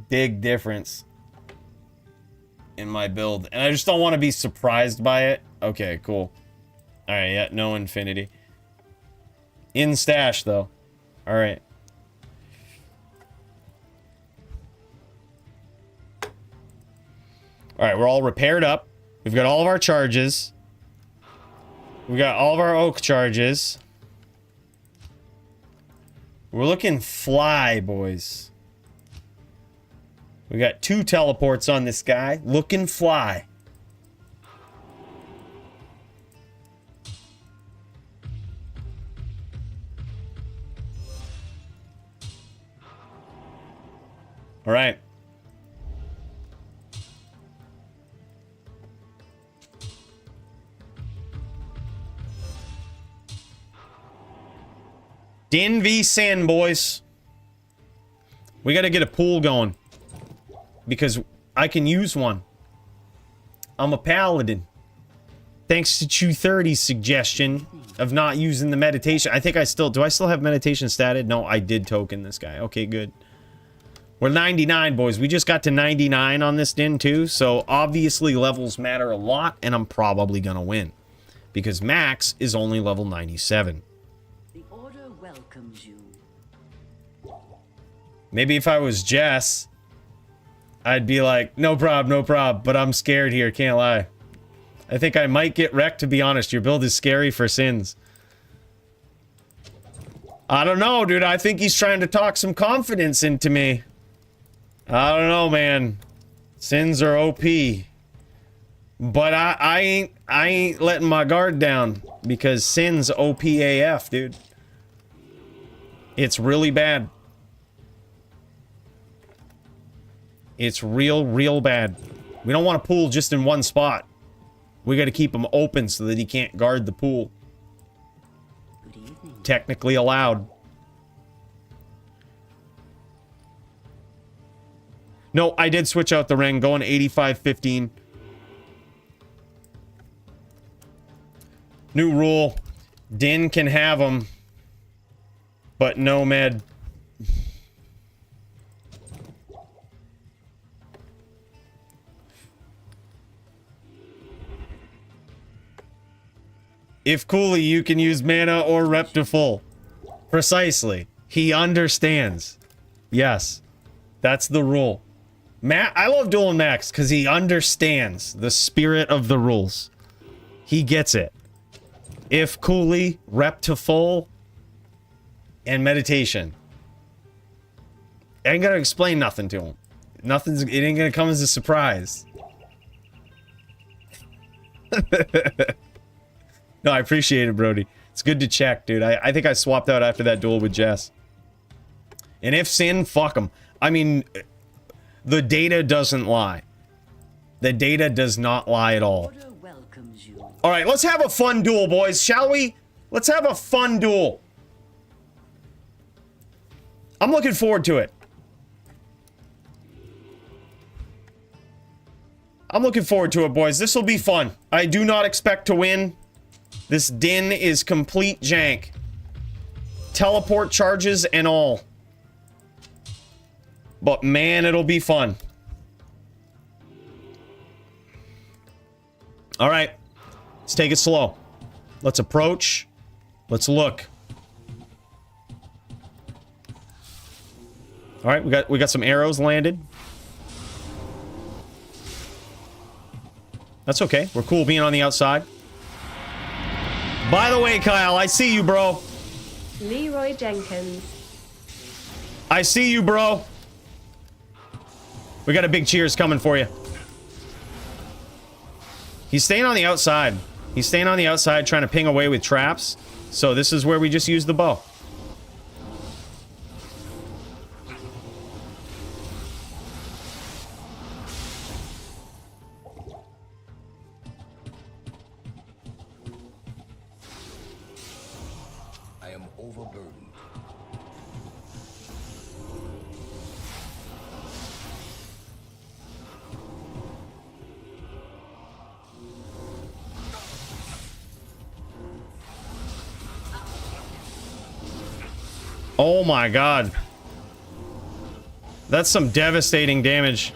big difference in my build. And I just don't want to be surprised by it. Okay, cool. Alright, yeah, no Infinity. In stash, though. Alright. Alright, we're all repaired up. We've got all of our charges. We got all of our oak charges. We're looking fly, boys. We got 2 teleports on this guy. Looking fly. All right. Din v Sin, boys. We got to get a pool going. Because I can use one. I'm a paladin. Thanks to 230's suggestion of not using the meditation. I think do I still have meditation statted? No, I did token this guy. Okay, good. We're 99, boys. We just got to 99 on this din, too. So, obviously, levels matter a lot, and I'm probably going to win. Because Max is only level 97. The order welcomes you. Maybe if I was Jess, I'd be like, no prob, but I'm scared here, can't lie. I think I might get wrecked, to be honest. Your build is scary for Sins. I don't know, dude. I think he's trying to talk some confidence into me. I don't know, man. Sins are OP. But I ain't letting my guard down because Sins OP AF, dude. It's really bad. It's real bad. We don't want to pool just in one spot. We got to keep him open so that he can't guard the pool. Good evening. Technically allowed. No, I did switch out the ring, going 85-15. New rule. Din can have them, but no med. If Cooley, you can use mana or rep to full. Precisely. He understands. Yes. That's the rule. I love Dueling Max because he understands the spirit of the rules. He gets it. If Cooley, rep to full, and meditation. I ain't gonna explain nothing to him. It ain't gonna come as a surprise. No, I appreciate it, Brody. It's good to check, dude. I think I swapped out after that duel with Jess. And if Sin, fuck him. I mean, the data doesn't lie. The data does not lie at all. Order welcomes you. All right, let's have a fun duel, boys, shall we? Let's have a fun duel. I'm looking forward to it. I'm looking forward to it, boys. This will be fun. I do not expect to win. This din is complete jank. Teleport charges and all. But man, it'll be fun. All right. Let's take it slow. Let's approach. Let's look. All right, we got some arrows landed. That's okay. We're cool being on the outside. By the way, Kyle, I see you, bro. Leroy Jenkins. I see you, bro. We got a big cheers coming for you. He's staying on the outside. He's staying on the outside trying to ping away with traps. So this is where we just use the bow. I am overburdened. Oh my god. That's some devastating damage.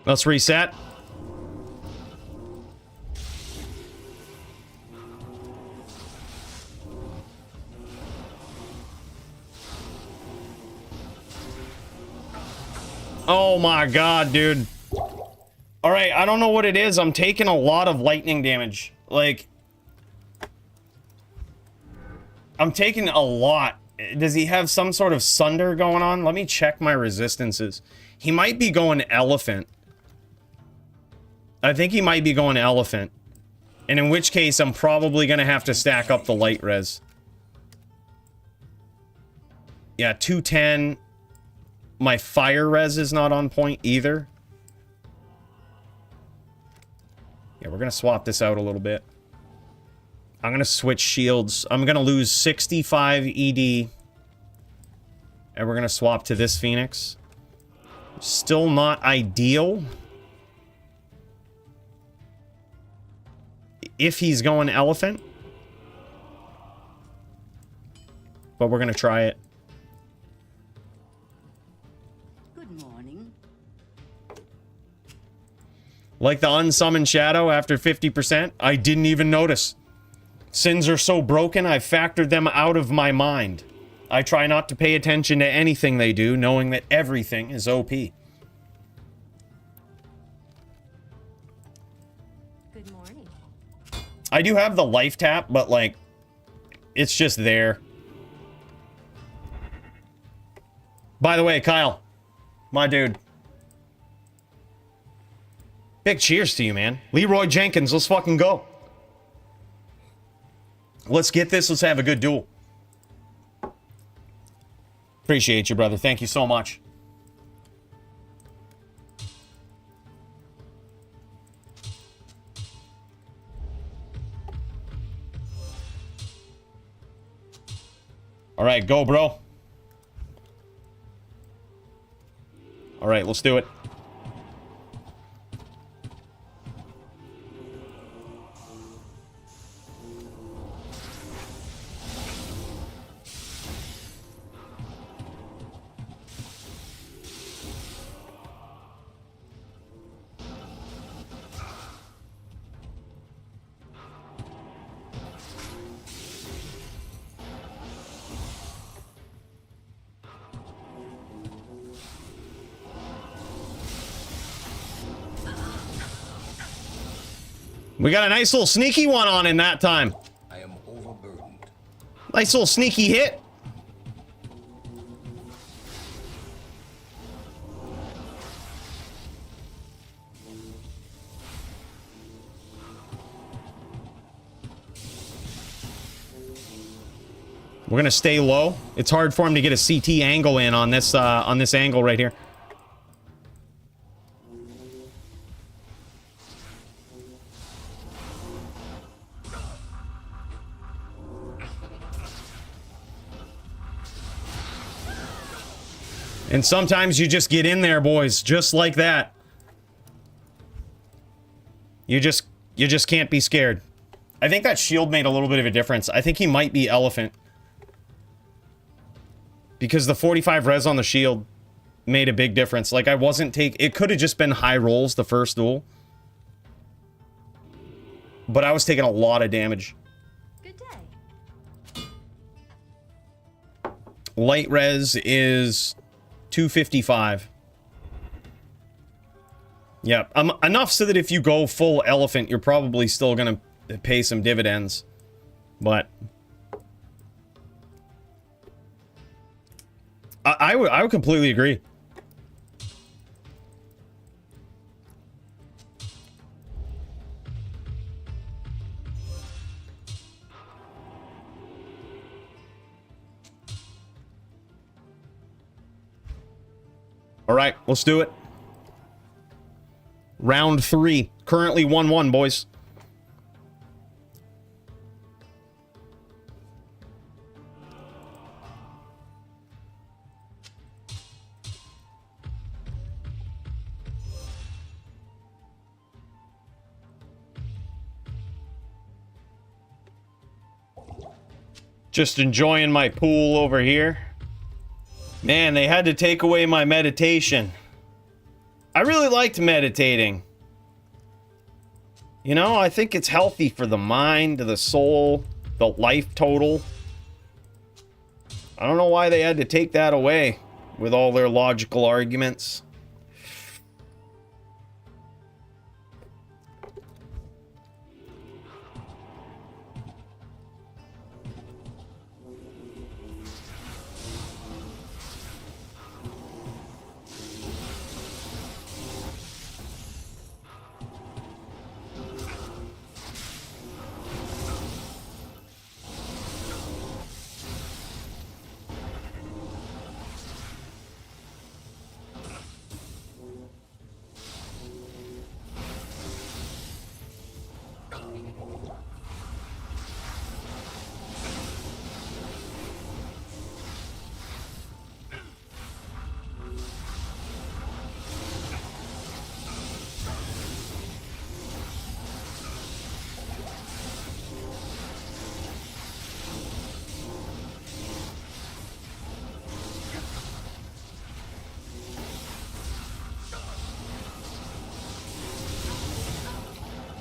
Let's reset. Oh my god, dude. Alright, I don't know what it is. I'm taking a lot of lightning damage. Like, I'm taking a lot. Does he have some sort of sunder going on? Let me check my resistances. He might be going elephant. I think he might be going elephant. And in which case, I'm probably going to have to stack up the light res. Yeah, 210. My fire res is not on point either. Yeah, we're going to swap this out a little bit. I'm going to switch shields. I'm going to lose 65 ED. And we're going to swap to this Phoenix. Still not ideal. if he's going elephant. But we're gonna try it. Good morning. Like the unsummoned shadow after 50%, I didn't even notice. Sins are so broken, I've factored them out of my mind. I try not to pay attention to anything they do, knowing that everything is OP. Good morning. I do have the life tap, but like, it's just there. By the way, Kyle, my dude. Big cheers to you, man. Leroy Jenkins, let's fucking go. Let's get this. Let's have a good duel. Appreciate you, brother. Thank you so much. All right, go, bro. All right, let's do it. We got a nice little sneaky one on in that time. I am overburdened. Nice little sneaky hit. We're gonna stay low. It's hard for him to get a CT angle in on this angle right here. And sometimes you just get in there, boys, just like that. You just can't be scared. I think that shield made a little bit of a difference. I think he might be elephant. Because the 45 res on the shield made a big difference. Like, I wasn't it could have just been high rolls the first duel. But I was taking a lot of damage. Good day. Light res is 255. Yeah, enough so that if you go full elephant, you're probably still gonna pay some dividends. But I would completely agree. All right, let's do it. Round 3. Currently 1-1, boys. Just enjoying my pool over here. Man, they had to take away my meditation. I really liked meditating. You know, I think it's healthy for the mind, the soul, the life total. I don't know why they had to take that away with all their logical arguments.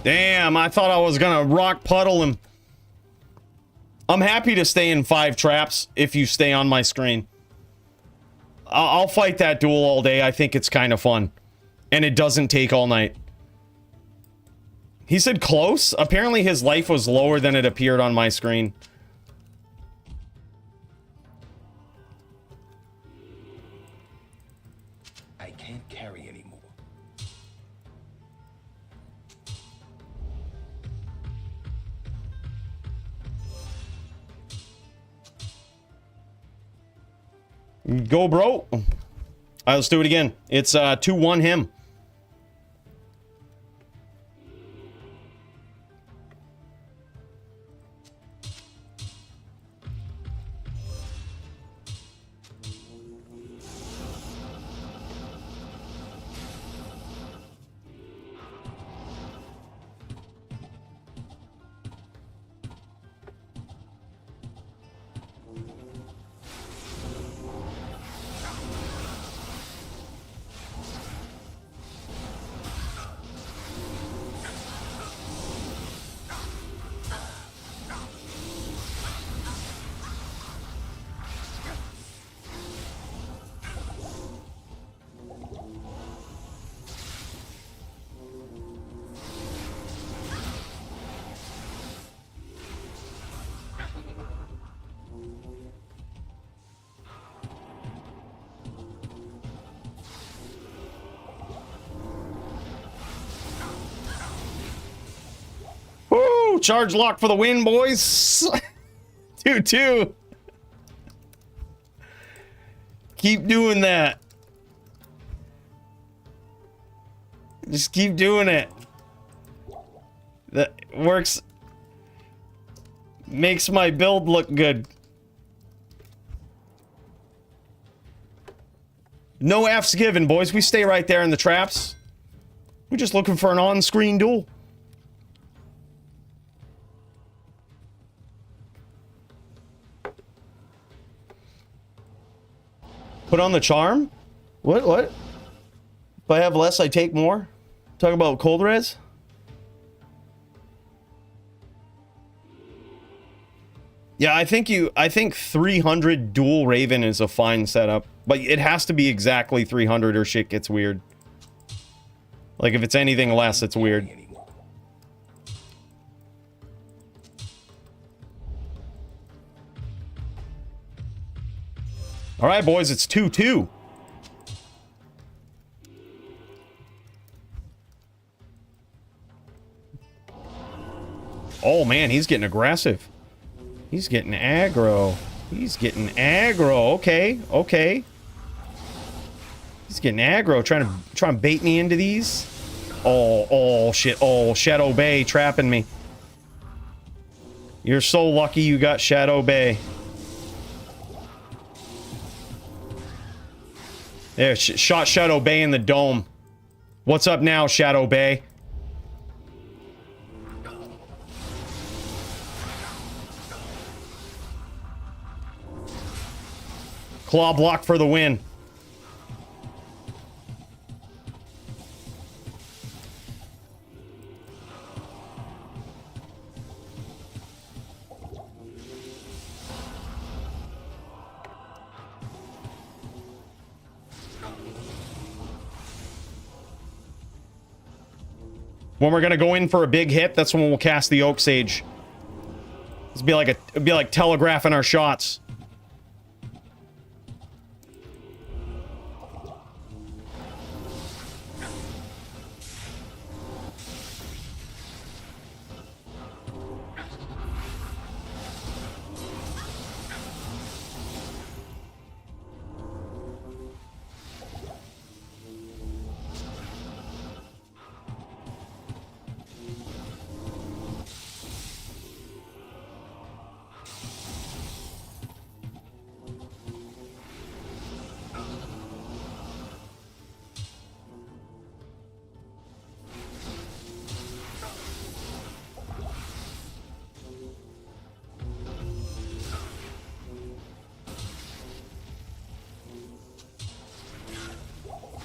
Damn, I thought I was gonna rock puddle him. I'm happy to stay in 5 traps if you stay on my screen. I'll fight that duel all day. I think it's kind of fun. And it doesn't take all night. He said close? Apparently his life was lower than it appeared on my screen. I can't carry anymore. Go, bro. All right, let's do it again. It's 2-1 him. Woo! Charge lock for the win, boys. 2-2. Keep doing that. Just keep doing it. That works. Makes my build look good. No F's given, boys. We stay right there in the traps. We're just looking for an on-screen duel. Put on the charm? What? If I have less, I take more? Talk about cold res? Yeah, I think 300 dual Raven is a fine setup. But it has to be exactly 300 or shit gets weird. Like, if it's anything less, it's weird. All right, boys, it's 2-2. Oh, man, he's getting aggressive. He's getting aggro. He's getting aggro. Okay. He's getting aggro. Trying to bait me into these. Oh, shit. Oh, Shadow Bay trapping me. You're so lucky you got Shadow Bay. There, shot Shadow Bay in the dome. What's up now, Shadow Bay? Claw block for the win. When we're gonna go in for a big hit, that's when we'll cast the Oak Sage. It'd be like telegraphing our shots.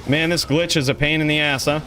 Man, this glitch is a pain in the ass, huh?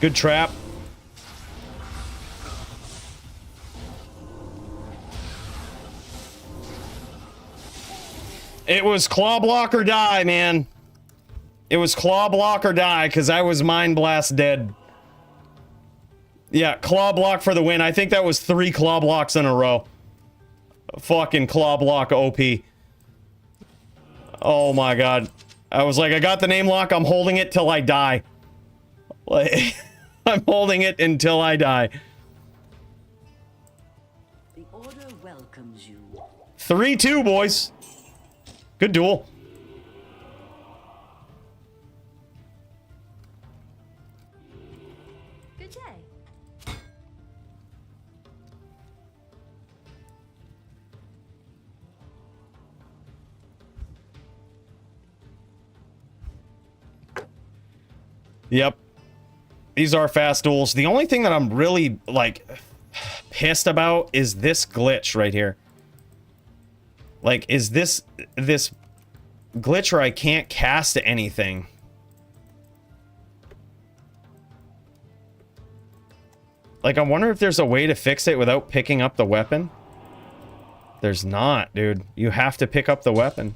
Good trap. It was claw block or die, man. It was claw block or die because I was mind blast dead. Yeah, claw block for the win. I think that was 3 claw blocks in a row. Fucking claw block OP. Oh my god. I was like, I got the name lock. I'm holding it till I die. Like, I'm holding it until I die. The order welcomes you. 3-2, boys. Good duel. Good day. Yep. These are fast duels. The only thing that I'm really, like, pissed about is this glitch right here. Like, is this glitch where I can't cast anything? Like, I wonder if there's a way to fix it without picking up the weapon. There's not, dude. You have to pick up the weapon.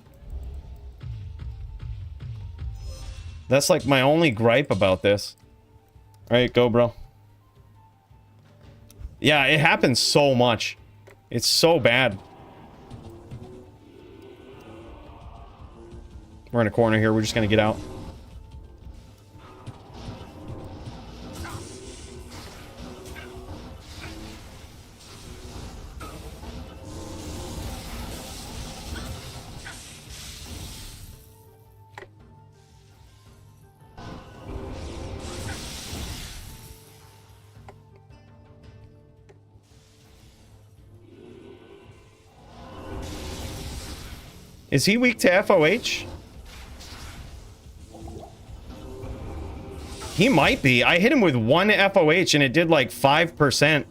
That's like my only gripe about this. All right, go, bro. Yeah, it happens so much. It's so bad. We're in a corner here. We're just gonna get out. Is he weak to FOH? He might be. I hit him with 1 FOH and it did like 5%.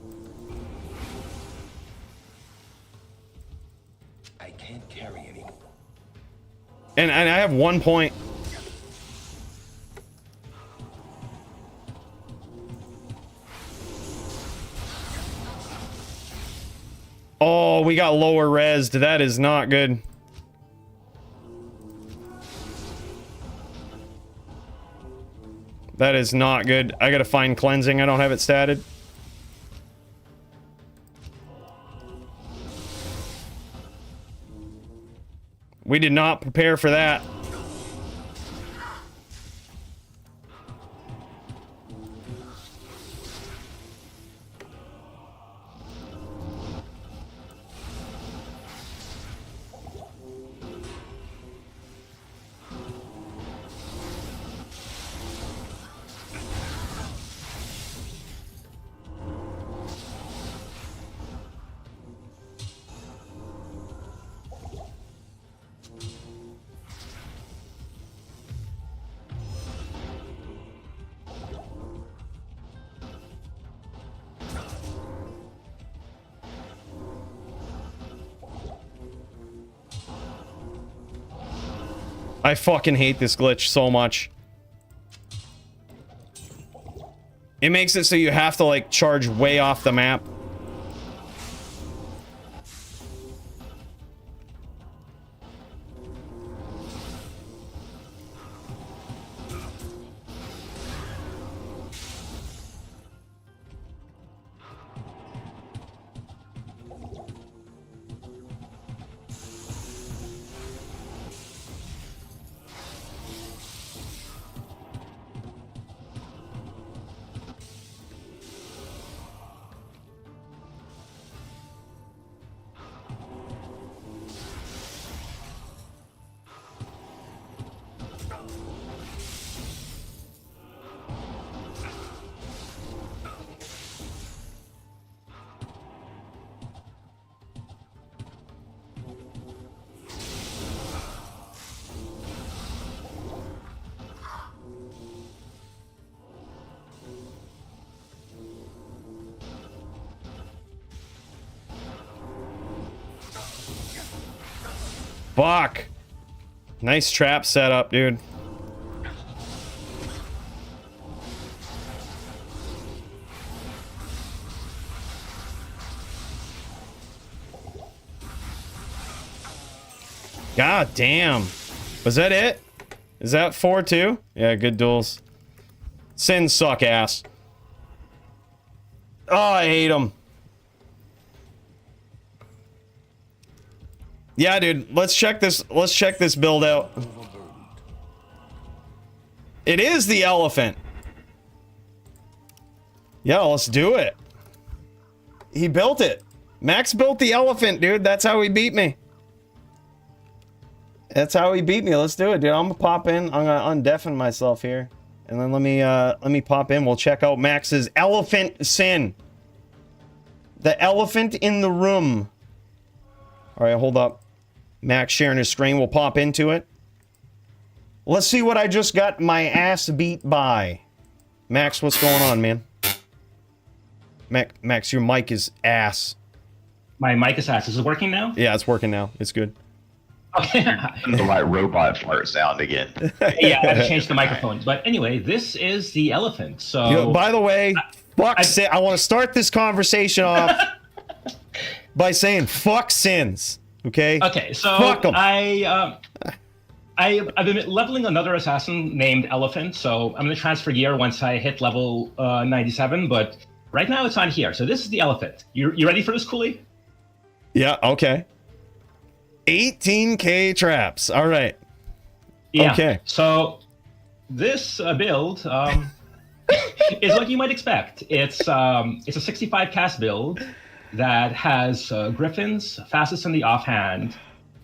I can't carry anymore. And I have 1 point. Oh, we got lower resed. That is not good. That is not good. I gotta find cleansing. I don't have it statted. We did not prepare for that. I fucking hate this glitch so much. It makes it so you have to, like, charge way off the map. Fuck. Nice trap setup, dude. God damn. Was that it? Is that 4 too? Yeah, good duels. Sins suck ass. Oh, I hate them. Yeah, dude, let's check this build out. It is the elephant. Yeah, let's do it. He built it. Max built the elephant, dude. That's how he beat me. That's how he beat me. Let's do it, dude. I'm gonna pop in. I'm gonna undeafen myself here. And then let me pop in. We'll check out Max's elephant sin. The elephant in the room. All right, hold up. Max sharing his screen. We'll pop into it. Let's see what I just got my ass beat by. Max, what's going on, man? Max, your mic is ass. My mic is ass. Is it working now? Yeah, it's working now. It's good. Okay. The right robot fart sound again. Yeah, I had to change the microphone. But anyway, this is the elephant. So, You know, by the way, I want to start this conversation off by saying fuck sins. Okay. Okay. So fuck 'em. I've been leveling another assassin named Elephant. So I'm gonna transfer gear once I hit level 97. But right now it's on here. So this is the elephant. You ready for this, Cooley? Yeah. Okay. 18k traps. All right. Yeah. Okay. So this build is what you might expect. It's a 65 cast build that has Griffins, fastest in the offhand,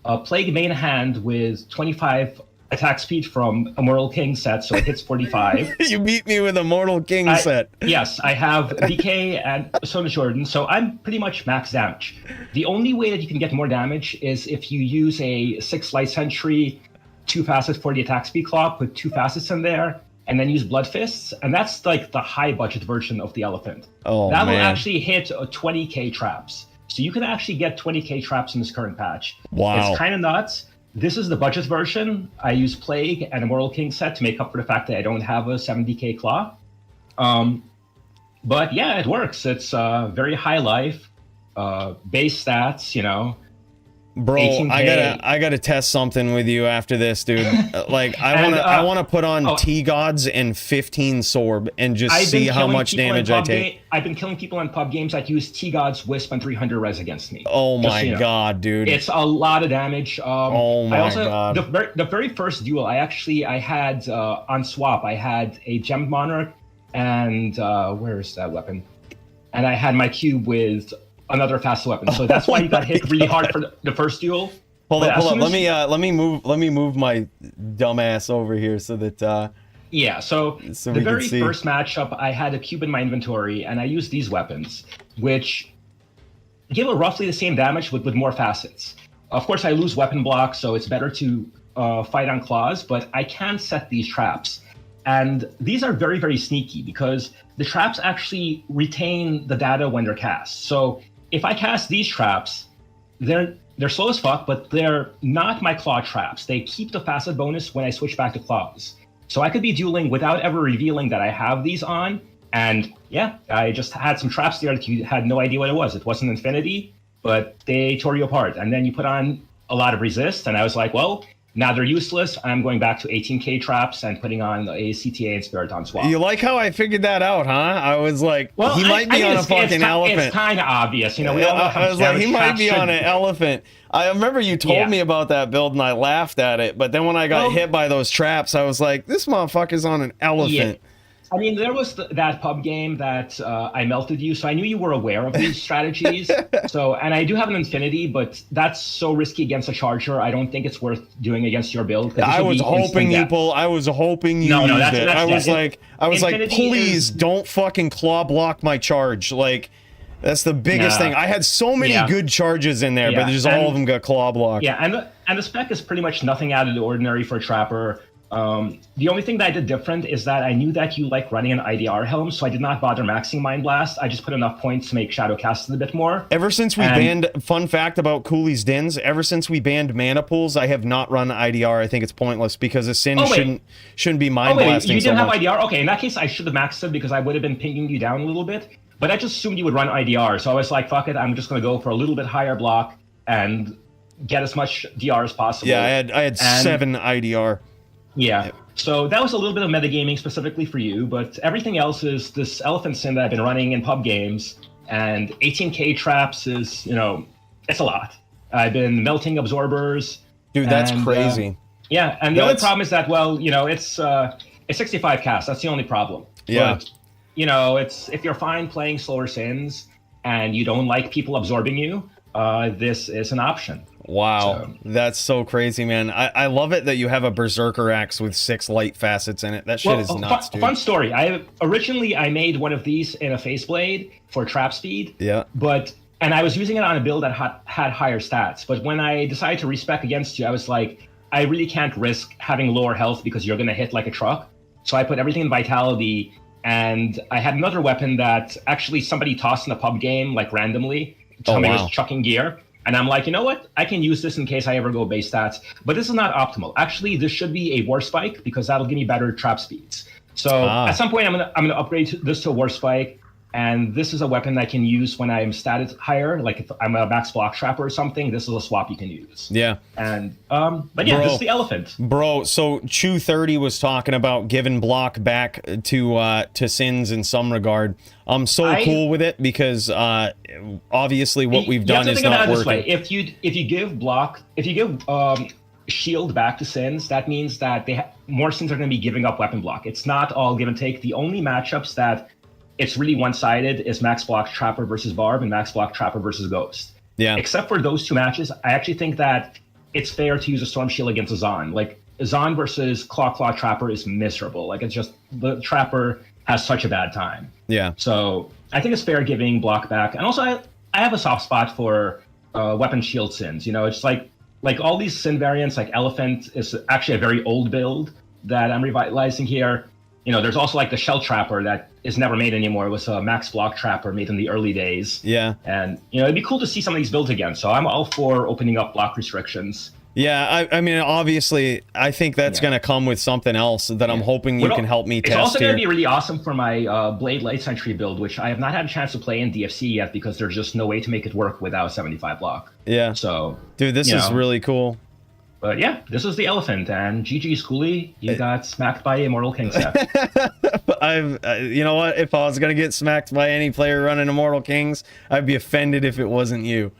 a Plague main hand with 25 attack speed from a Mortal King set, so it hits 45. You beat me with a Mortal King set. Yes, I have DK and Sona Jordan, so I'm pretty much max damage. The only way that you can get more damage is if you use a 6 Light Sentry, 2 fastest for the attack speed clock, put 2 fastest in there, and then use Blood Fists, and that's like the high budget version of the elephant. Oh, that will man. actually hit 20k traps. So you can actually get 20k traps in this current patch. Wow. It's kind of nuts. This is the budget version. I use Plague and a Mortal King set to make up for the fact that I don't have a 70k claw. But yeah, it works. It's very high life, base stats, you know. Bro, 18K. I gotta test something with you after this, dude. Like, I wanna put on T-Gods and 15 Sorb and just see how much damage I take. I've been killing people in pub games that use T-Gods, Wisp, and 300 res against me. Oh my so you know. God, dude. It's a lot of damage. Oh my God. The very first duel, I had on swap, I had a Gemmed Monarch and where is that weapon? And I had my cube with another fast weapon. So that's why you got hit really hard for the first duel. Hold up. Let me move my dumbass over here so that Yeah, so the very first matchup, I had a cube in my inventory, and I used these weapons, which give a roughly the same damage with more facets. Of course, I lose weapon block, so it's better to fight on claws, but I can set these traps. And these are very, very sneaky because the traps actually retain the data when they're cast. So if I cast these traps, they're slow as fuck, but they're not my claw traps. They keep the facet bonus when I switch back to claws. So I could be dueling without ever revealing that I have these on. And yeah, I just had some traps there that you had no idea what it was. It wasn't infinity, but they tore you apart. And then you put on a lot of resist, and I was like, well, now they're useless. I'm going back to 18k traps and putting on a CTA and Spirit on swap. You like how I figured that out, huh? I was like, well, he might be on a fucking elephant. It's kind of obvious, you know. I was like, he might be on an elephant. I remember you told me about that build and I laughed at it, but then when I got hit by those traps, I was like, this motherfucker's on an elephant. Yeah. I mean, there was that pub game that I melted you, so I knew you were aware of these strategies. And I do have an infinity, but that's so risky against a charger. I don't think it's worth doing against your build. I was hoping you used it. I was like, please don't fucking claw block my charge. Like, that's the biggest thing. I had so many good charges in there, but just all of them got claw blocked. Yeah, and the spec is pretty much nothing out of the ordinary for a trapper. The only thing that I did different is that I knew that you like running an IDR helm, so I did not bother maxing Mind Blast. I just put enough points to make Shadow cast it a bit more. Ever since we banned, fun fact about Cooley's Dins, ever since we banned mana pools, I have not run IDR. I think it's pointless because a sin shouldn't be Mind Blasting you didn't so have much. IDR? Okay, in that case, I should have maxed it because I would have been pinging you down a little bit. But I just assumed you would run IDR, so I was like, fuck it, I'm just going to go for a little bit higher block and get as much DR as possible. Yeah, I had 7 IDR. Yeah. So that was a little bit of metagaming specifically for you, but everything else is this elephant sim that I've been running in pub games, and 18k traps is, it's a lot. I've been melting absorbers. Dude, that's crazy. Yeah, and the only problem is that, it's 65 cast. That's the only problem. Yeah. But, it's if you're fine playing slower sins and you don't like people absorbing you, this is an option. Wow, So, that's so crazy, man. I love it that you have a Berserker axe with 6 light facets in it. That shit is nuts, dude. Fun story. I made one of these in a face blade for trap speed. Yeah. And I was using it on a build that had higher stats. But when I decided to respec against you, I was like, I really can't risk having lower health because you're going to hit like a truck. So I put everything in vitality. And I had another weapon that actually somebody tossed in a pub game, like randomly. Somebody was chucking gear. And I'm like, you know what? I can use this in case I ever go base stats. But this is not optimal. Actually, this should be a war spike because that'll give me better trap speeds. So at some point, I'm gonna upgrade this to a war spike. And this is a weapon I can use when I'm statted higher. Like if I'm a max block trapper or something, this is a swap you can use. Yeah. And but yeah, this is the elephant. Bro, so Chew30 was talking about giving block back to Sins in some regard. I'm so cool with it because obviously what we've done is not working. If you give shield back to Sins, that means that more Sins are going to be giving up weapon block. It's not all give and take. The only matchups that it's really one-sided is max block trapper versus barb and max block trapper versus ghost. Yeah. Except for those 2 matches, I actually think that it's fair to use a storm shield against a Zon. Like Zon versus claw trapper is miserable. Like it's just the trapper has such a bad time. Yeah. So I think it's fair giving block back. And also I have a soft spot for weapon shield Sins. It's like all these Sin variants, like Elephant is actually a very old build that I'm revitalizing here. There's also like the Shell Trapper that is never made anymore. It was a Max Block Trapper made in the early days. Yeah. And, it'd be cool to see some of these builds again. So I'm all for opening up block restrictions. Yeah, I mean, obviously, I think that's going to come with something else that I'm hoping you can help me test. It's also going to be really awesome for my Blade Light Sentry build, which I have not had a chance to play in DFC yet because there's just no way to make it work without 75 block. Yeah. So, dude, this is really cool. But yeah, this is the elephant, and GG Schoolie, you got smacked by Immortal King set. You know what? If I was gonna get smacked by any player running Immortal Kings, I'd be offended if it wasn't you.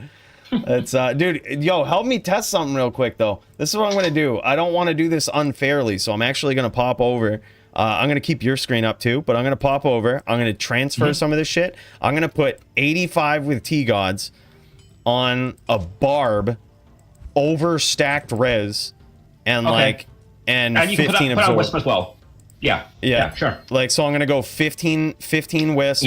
It's dude, yo, help me test something real quick though. This is what I'm gonna do. I don't want to do this unfairly, so I'm actually gonna pop over. I'm gonna keep your screen up too, but I'm gonna pop over. I'm gonna transfer some of this shit. I'm gonna put 85 with T-Gods on a barb. Overstacked res and and you 15 can put absorb on wisp as well. Yeah, sure. Like, so I'm gonna go 15 wisp,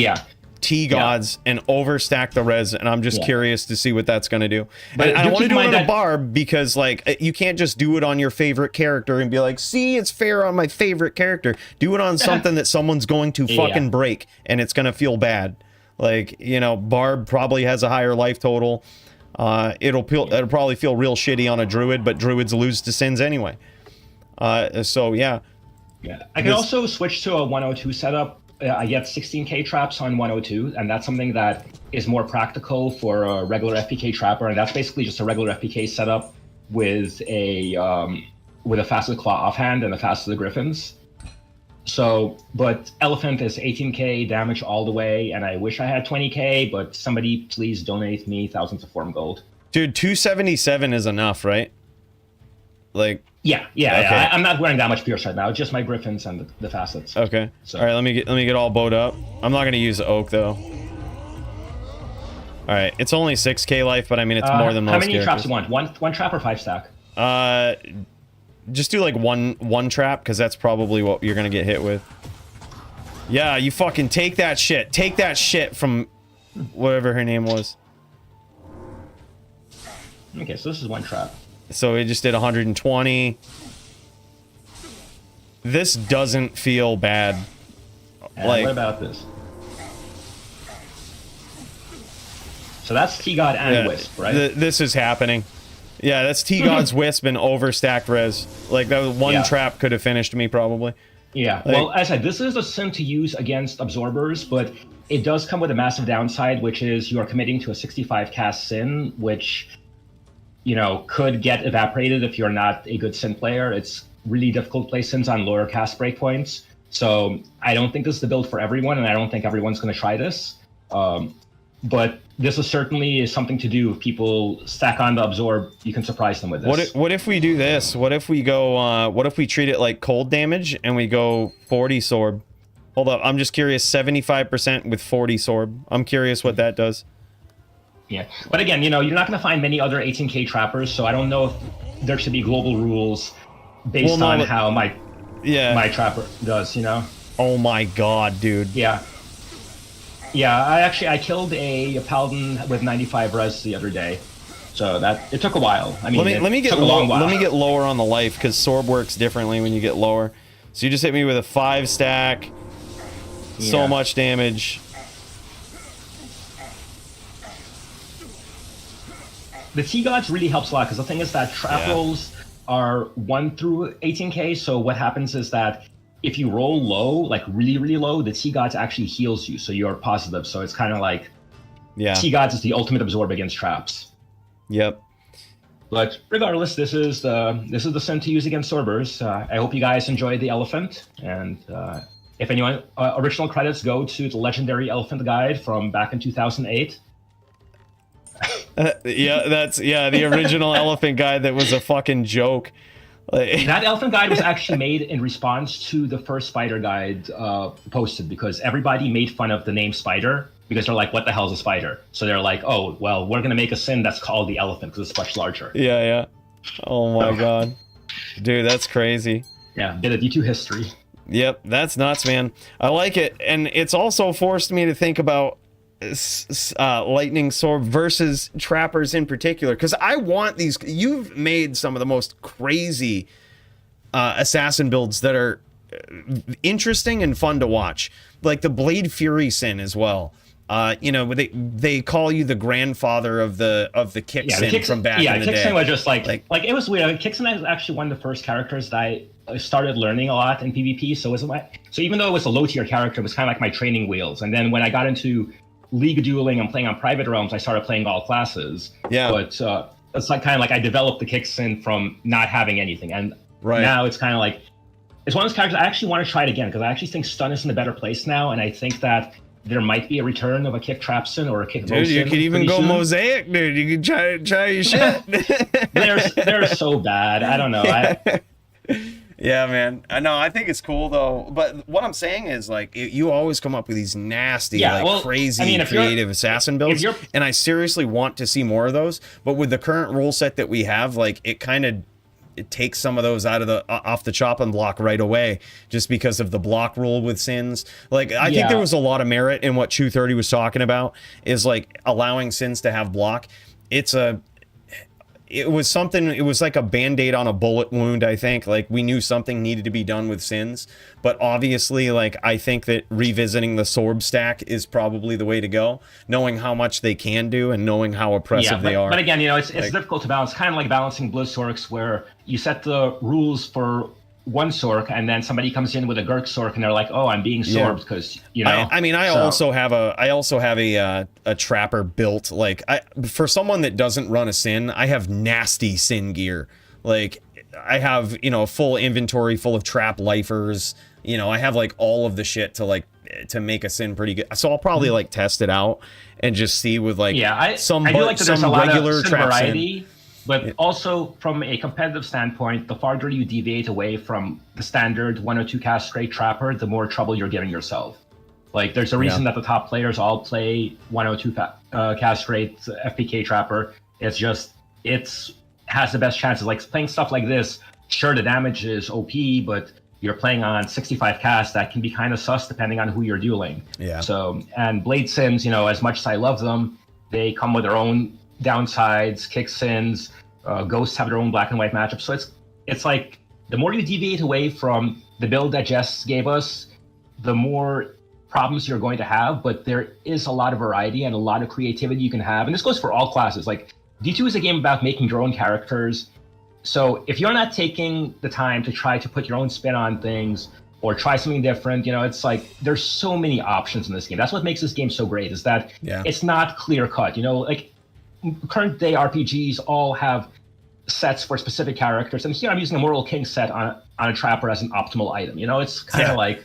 T-Gods, and overstack the res, and I'm just curious to see what that's gonna do. But and I want to do it on a barb because like you can't just do it on your favorite character and be like, see, it's fair on my favorite character. Do it on something that someone's going to fucking break and it's gonna feel bad. Like, barb probably has a higher life total. It'll probably feel real shitty on a druid, but druids lose to Sins anyway. So yeah. Yeah, I can also switch to a 102 setup. I get 16k traps on 102, and that's something that is more practical for a regular FPK trapper, and that's basically just a regular FPK setup with a Facet Claw offhand and a Facet of the Griffins. So, but Elephant is 18k damage all the way, and I wish I had 20k, but somebody please donate me thousands of form gold. Dude, 277 is enough, right? Like... Yeah. Okay. I'm not wearing that much Pierce right now, just my Griffins and the Facets. Okay. So. All right, let me get all bowed up. I'm not going to use Oak, though. All right, it's only 6k life, but I mean, it's more than most characters. How many traps you want? One trap or 5 stack? Just do like one trap, because that's probably what you're gonna get hit with. Yeah, you fucking take that shit. Take that shit from whatever her name was. Okay, so this is one trap. So it just did 120. This doesn't feel bad. And what about this? So that's T-God and Wisp, right? This is happening. Yeah, that's T-God's Wisp and overstacked res. Like, that one trap could have finished me, probably. Yeah, like, well, as I said, this is a sim to use against Absorbers, but it does come with a massive downside, which is you are committing to a 65 cast sin, which could get evaporated if you're not a good Sin player. It's really difficult to play Sins on lower cast breakpoints. So I don't think this is the build for everyone, and I don't think everyone's going to try this. But this is certainly something to do. If people stack on the absorb, you can surprise them with this. What if we do this? What if we go? What if we treat it like cold damage and we go 40 Sorb? Hold up, I'm just curious. 75% with 40 Sorb. I'm curious what that does. Yeah, but again, you're not going to find many other 18k trappers, so I don't know if there should be global rules based on how my trapper does. Oh my god, dude. Yeah. I killed a paladin with 95 res the other day, so it took a while. I mean, let me get lower on the life, because Sorb works differently when you get lower. So you just hit me with a 5 stack. So much damage. The T-Gods really helps a lot, because the thing is that trap rolls are 1 through 18k, so what happens is that if you roll low, like really, really low, the T-Gods actually heals you, so you're positive. So it's kind of like T-Gods is the ultimate absorb against traps. Yep. But regardless, this is the Sin to use against Sorbers. I hope you guys enjoyed the elephant, and if anyone, original credits go to the legendary elephant guide from back in 2008. The original elephant guide that was a fucking joke. That elephant guide was actually made in response to the first spider guide posted, because everybody made fun of the name spider, because they're like, what the hell is a spider? So they're like, oh, well, we're going to make a Sin that's called the elephant because it's much larger. Yeah. Oh my god. Dude, that's crazy. Yeah, bit of D2 history. Yep, that's nuts, man. I like it. And it's also forced me to think about Lightning Sorb versus trappers in particular, because I want these. You've made some of the most crazy assassin builds that are interesting and fun to watch, like the Blade Fury Sin as well. They call you the grandfather of the kick sin from back in the day. Yeah, kick sin was just like it was weird. Kick sin is actually one of the first characters that I started learning a lot in PvP. So even though it was a low tier character, it was kind of like my training wheels. And then when I got into League Dueling and playing on private realms, I started playing all classes. Yeah. But it's like kind of like I developed the kick sin from not having anything, and now it's kind of like it's one of those characters I actually want to try it again, because I actually think stun is in a better place now, and I think that there might be a return of a kick trap sin or a kick. Dude, you could even go soon. Mosaic, dude. You can try your shit. they're so bad. I don't know. Yeah, man. I think it's cool though. But what I'm saying is, like, you always come up with these nasty, crazy, creative assassin builds, and I seriously want to see more of those. But with the current rule set that we have, like, it takes some of those out of off the chopping block right away, just because of the block rule with Sins. Like, I think there was a lot of merit in what 230 was talking about, is like allowing Sins to have block. It was like a band-aid on a bullet wound, I think. Like, we knew something needed to be done with Sins, but obviously, like, I think that revisiting the Sorb stack is probably the way to go, knowing how much they can do and knowing how oppressive they are. But again, it's difficult to balance, kind of like balancing Blizz Sorks, where you set the rules for one Sork, and then somebody comes in with a Gurk Sork, and they're like, "Oh, I'm being sorbed," because I also have a trapper built. Like, for someone that doesn't run a Sin, I have nasty Sin gear. Like, I have a full inventory full of trap lifers. I have like all of the shit to make a Sin pretty good. So I'll probably like test it out and just see with like some regular trap variety. Sin. But also, from a competitive standpoint, the farther you deviate away from the standard 102 cast straight trapper, the more trouble you're giving yourself. Like, there's a reason that the top players all play 102 cast straight FPK trapper. It's just, has the best chances. Like, playing stuff like this, sure, the damage is OP, but you're playing on 65 cast, that can be kind of sus depending on who you're dueling. Yeah. So, and Blade Sins, as much as I love them, they come with their own downsides. Kick Sins, Ghosts have their own black and white matchups. So it's like, the more you deviate away from the build that Jess gave us, the more problems you're going to have. But there is a lot of variety and a lot of creativity you can have, and this goes for all classes. Like, D2 is a game about making your own characters. So if you're not taking the time to try to put your own spin on things or try something different, it's like, there's so many options in this game. That's what makes this game so great, is that it's not clear cut. Like, current day RPGs all have sets for specific characters, and here I'm using a Mortal King set on a Trapper as an optimal item. You know, it's kind of like,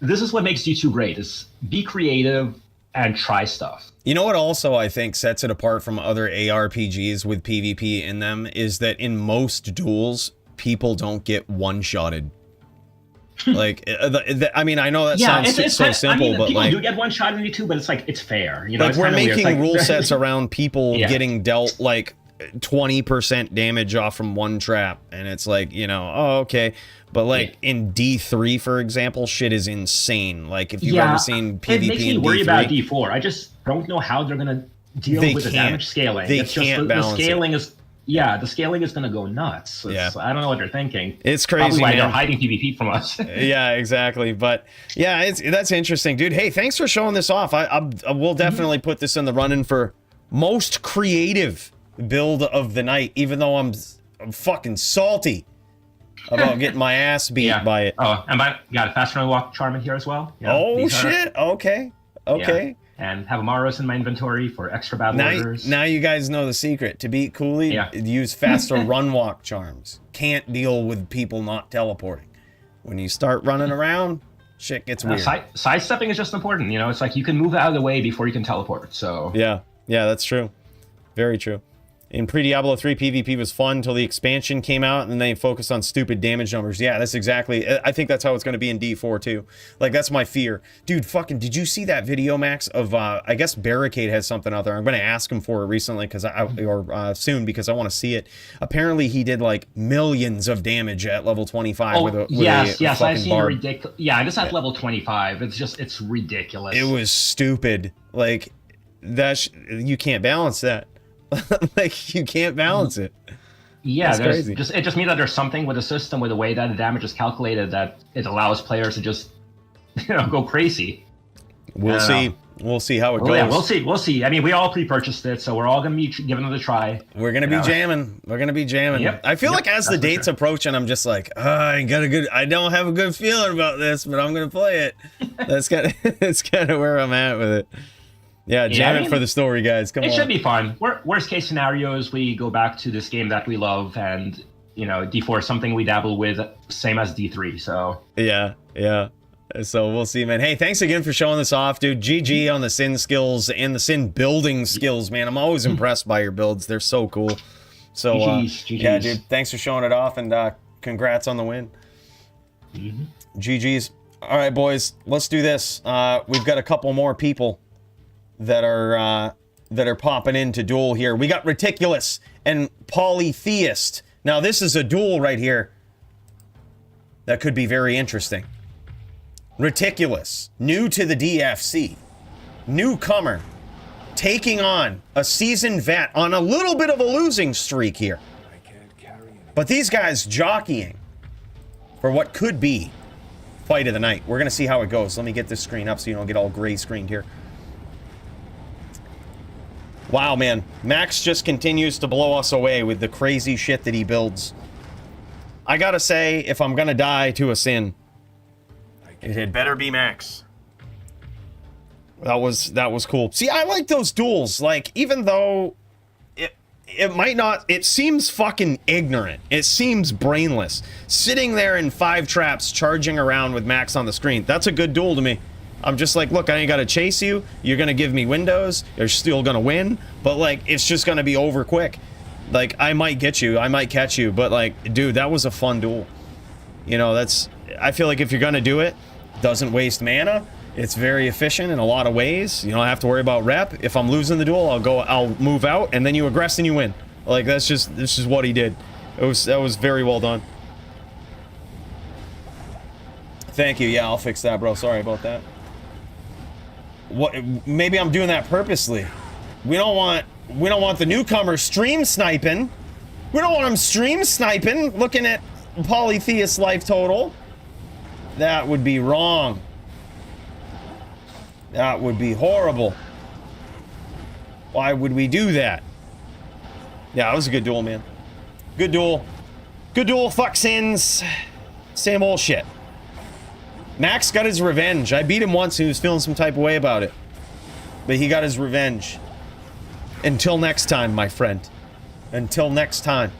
this is what makes D2 great, is be creative and try stuff. You know what also I think sets it apart from other ARPGs with PvP in them is that in most duels, people don't get one-shotted. Like, I mean, I know that sounds so simple, but people like, do get one shot in D2, but it's like, it's fair. You know, like, we're making rule sets around people getting dealt like 20% damage off from one trap, and it's like, you know, oh, okay. But like in D3, for example, shit is insane. Like, if you've ever seen PvP it makes me worry about D4. I just don't know how they're gonna deal with the damage scaling. They can't balance the scaling is. Yeah, the scaling is going to go nuts. I don't know what they're thinking. It's crazy, probably why man. they're hiding PvP from us. Yeah, exactly. But yeah, that's interesting, dude. Hey, thanks for showing this off. I will definitely put this in the running for most creative build of the night, even though I'm fucking salty about getting my ass beat by it. Oh, and got a fast running walk charm in here as well. Yeah, oh shit! Okay. Yeah. And have Amaros in my inventory for extra battle orders. Now you guys know the secret. To beat Cooley, use faster run walk charms. Can't deal with people not teleporting. When you start running around, shit gets weird. Sidestepping is just important. You know, it's like you can move out of the way before you can teleport. So yeah, that's true. Very true. In pre-Diablo 3, PvP was fun until the expansion came out, and then they focused on stupid damage numbers. Yeah, that's exactly... I think that's how it's going to be in D4, too. Like, that's my fear. Dude, fucking... Did you see that video, Max, of... I guess Barricade has something out there. I'm going to ask him for it recently, soon, because I want to see it. Apparently, he did, like, millions of damage at level 25 with a yes, I've seen barb. ridiculous... Yeah, just at level 25. It's ridiculous. It was stupid. Like, you can't balance that. Like, you can't balance it. Yeah, it just means that there's something with the system, with the way that the damage is calculated, that it allows players to just, go crazy. We'll see. We'll see how it goes. Yeah, we'll see. I mean, we all pre-purchased it, so we're all gonna be giving it a try. We're gonna be jamming. We're gonna be jamming. Yep. I feel like as the date's approaching, I'm just like, I don't have a good feeling about this, but I'm gonna play it. That's kind of where I'm at with it. Yeah, jam it for the story, guys. Come on. It should be fun. Worst case scenario is we go back to this game that we love, and D4 is something we dabble with, same as D3. So yeah. So we'll see, man. Hey, thanks again for showing this off, dude. GG on the Sin skills and the Sin building skills, man. I'm always impressed by your builds. They're so cool. So GG's. Yeah, dude. Thanks for showing it off, and congrats on the win. GG's. All right, boys. Let's do this. We've got a couple more people that are popping into duel here. We got Reticulous and Polytheist. Now this is a duel right here that could be very interesting. Reticulous, new to the DFC, newcomer, taking on a seasoned vet on a little bit of a losing streak here. But these guys jockeying for what could be fight of the night. We're gonna see how it goes. Let me get this screen up so you don't get all gray screened here. Wow, man. Max just continues to blow us away with the crazy shit that he builds. I gotta say, if I'm gonna die to a Sin, it had better be Max. That was cool. See, I like those duels. Like, even though it might not... It seems fucking ignorant. It seems brainless. Sitting there in 5 traps, charging around with Max on the screen. That's a good duel to me. I'm just like, look, I ain't gotta chase you. You're gonna give me windows. You're still gonna win. But, like, it's just gonna be over quick. Like, I might get you. I might catch you. But, like, dude, that was a fun duel. You know, that's... I feel like if you're gonna do it, doesn't waste mana. It's very efficient in a lot of ways. You don't have to worry about rep. If I'm losing the duel, I'll move out, and then you aggress and you win. Like, this is what he did. That was very well done. Thank you. Yeah, I'll fix that, bro. Sorry about that. Maybe I'm doing that purposely. We don't want the newcomer stream sniping. We don't want him stream sniping, looking at Polytheist life total. That would be wrong. That would be horrible. Why would we do that? Yeah, that was a good duel, man. Good duel. Good duel, fuck Sins. Same old shit. Max got his revenge. I beat him once and he was feeling some type of way about it. But he got his revenge. Until next time, my friend. Until next time.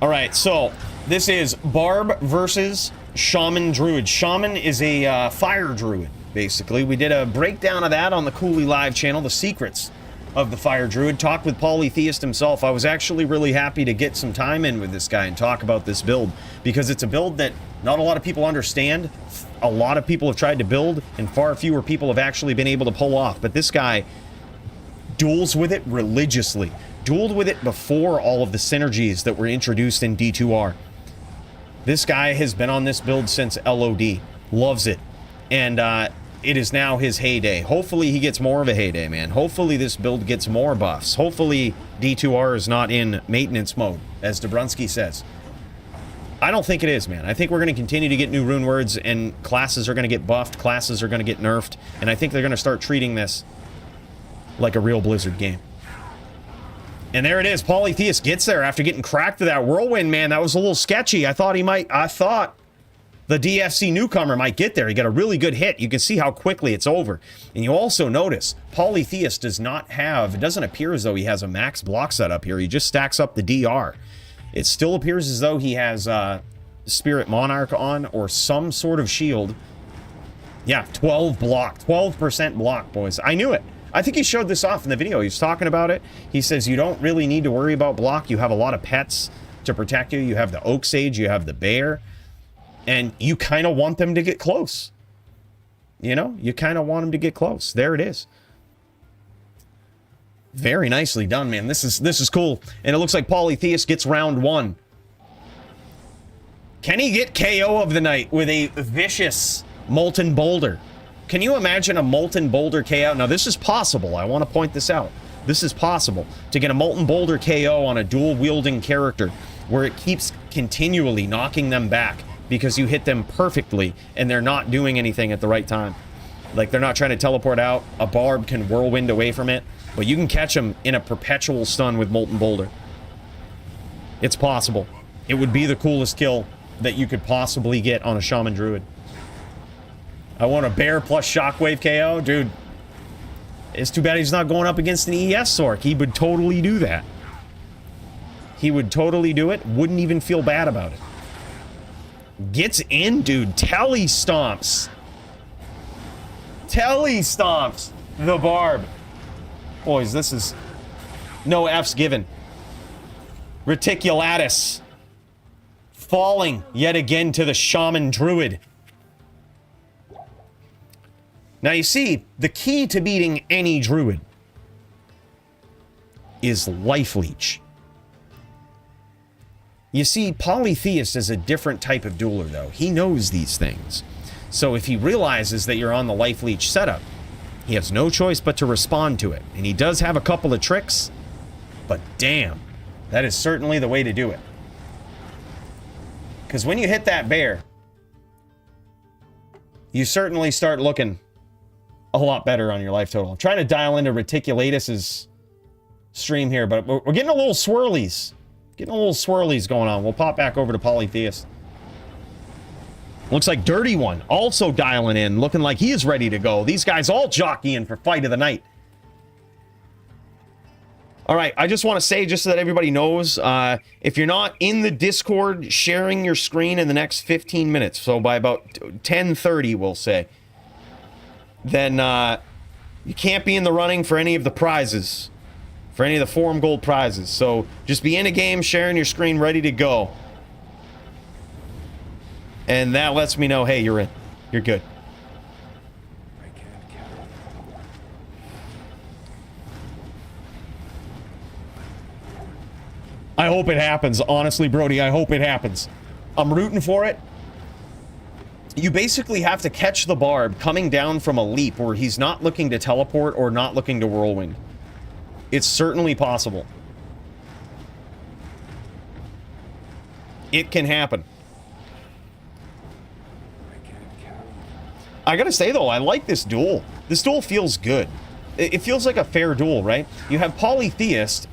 Alright, so this is Barb versus Shaman Druid. Shaman is a fire druid, basically. We did a breakdown of that on the Cooley Live channel, the secrets of the fire druid. Talked with Polytheist himself. I was actually really happy to get some time in with this guy and talk about this build, because it's a build that not a lot of people understand. A lot of people have tried to build, and far fewer people have actually been able to pull off. But this guy duels with it religiously. Dueled with it before all of the synergies that were introduced in D2R. This guy has been on this build since LOD. Loves it. And it is now his heyday. Hopefully he gets more of a heyday, man. Hopefully this build gets more buffs. Hopefully D2R is not in maintenance mode, as Dobrunsky says. I don't think it is, man. I think we're going to continue to get new rune words, and classes are going to get buffed, classes are going to get nerfed, and I think they're going to start treating this like a real Blizzard game. And there it is. Polytheist gets there after getting cracked with that whirlwind, man. That was a little sketchy. I thought the DFC newcomer might get there. He got a really good hit. You can see how quickly it's over. And you also notice Polytheist does not have, it doesn't appear as though he has a max block set up here. He just stacks up the DR. It still appears as though he has Spirit Monarch on or some sort of shield. Yeah, 12 block, 12% block, boys. I knew it. I think he showed this off in the video. He was talking about it. He says you don't really need to worry about block. You have a lot of pets to protect you. You have the Oak Sage, you have the Bear, and you kind of want them to get close. You know, you kind of want them to get close. There it is. Very nicely done, man. This is cool. And it looks like Polytheist gets round 1. Can he get KO of the night with a vicious Molten Boulder? Can you imagine a Molten Boulder KO? Now, this is possible. I want to point this out. This is possible. To get a Molten Boulder KO on a dual-wielding character where it keeps continually knocking them back because you hit them perfectly and they're not doing anything at the right time. Like, they're not trying to teleport out. A Barb can whirlwind away from it, but you can catch them in a perpetual stun with Molten Boulder. It's possible. It would be the coolest kill that you could possibly get on a Shaman Druid. I want a Bear plus Shockwave KO. Dude, it's too bad he's not going up against an ES Sork. He would totally do that. He would totally do it. Wouldn't even feel bad about it. Gets in, dude. Telly stomps. Telly stomps the Barb. Boys, this is no F's given. Reticulatus falling yet again to the Shaman Druid. Now, you see, the key to beating any druid is life leech. You see, Polytheist is a different type of dueler, though. He knows these things. So if he realizes that you're on the life leech setup, he has no choice but to respond to it. And he does have a couple of tricks, but damn, that is certainly the way to do it. Because when you hit that bear, you certainly start looking a lot better on your life total. I'm trying to dial into Reticulatus's stream here, but we're getting a little swirlies. Getting a little swirlies going on. We'll pop back over to Polytheist. Looks like Dirty One also dialing in, looking like he is ready to go. These guys all jockeying for fight of the night. All right, I just want to say, just so that everybody knows, if you're not in the Discord sharing your screen in the next 15 minutes, so by about 10:30, we'll say, then you can't be in the running for any of the prizes, for any of the Forum Gold prizes. So just be in a game, sharing your screen, ready to go. And that lets me know, hey, you're in. You're good. I hope it happens. Honestly, Brody, I hope it happens. I'm rooting for it. You basically have to catch the Barb coming down from a leap where he's not looking to teleport or not looking to whirlwind. It's certainly possible. It can happen. I gotta say, though, I like this duel. This duel feels good. it feels like a fair duel, right? You have Polytheist,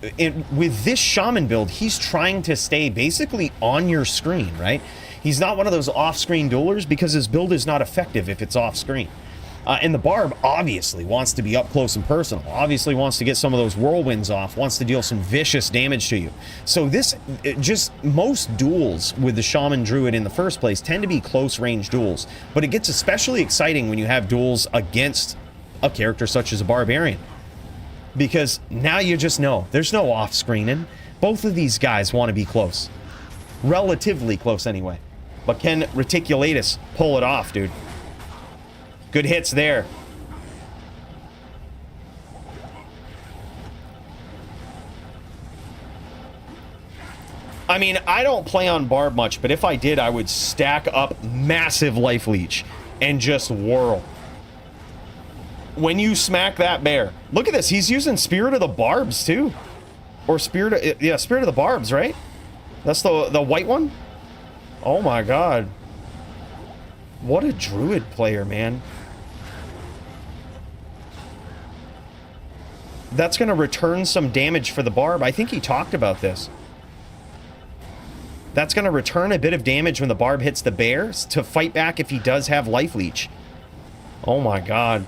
with this Shaman build, he's trying to stay basically on your screen, right? He's not one of those off-screen duelers because his build is not effective if it's off-screen. And the Barb obviously wants to be up close and personal, obviously wants to get some of those whirlwinds off, wants to deal some vicious damage to you. So most duels with the Shaman Druid in the first place tend to be close-range duels, but it gets especially exciting when you have duels against a character such as a Barbarian. Because now you just know, there's no off-screening. Both of these guys want to be close. Relatively close anyway. But can Reticulatus pull it off, dude? Good hits there. I mean, I don't play on Barb much, but if I did, I would stack up massive Life Leech and just whirl. When you smack that bear, look at this. He's using Spirit of the Barbs too, or Spirit of the Barbs, right? That's the white one. Oh my God! What a Druid player, man. That's going to return some damage for the Barb. I think he talked about this. That's going to return a bit of damage when the Barb hits the bears to fight back if he does have Life Leech. Oh my God.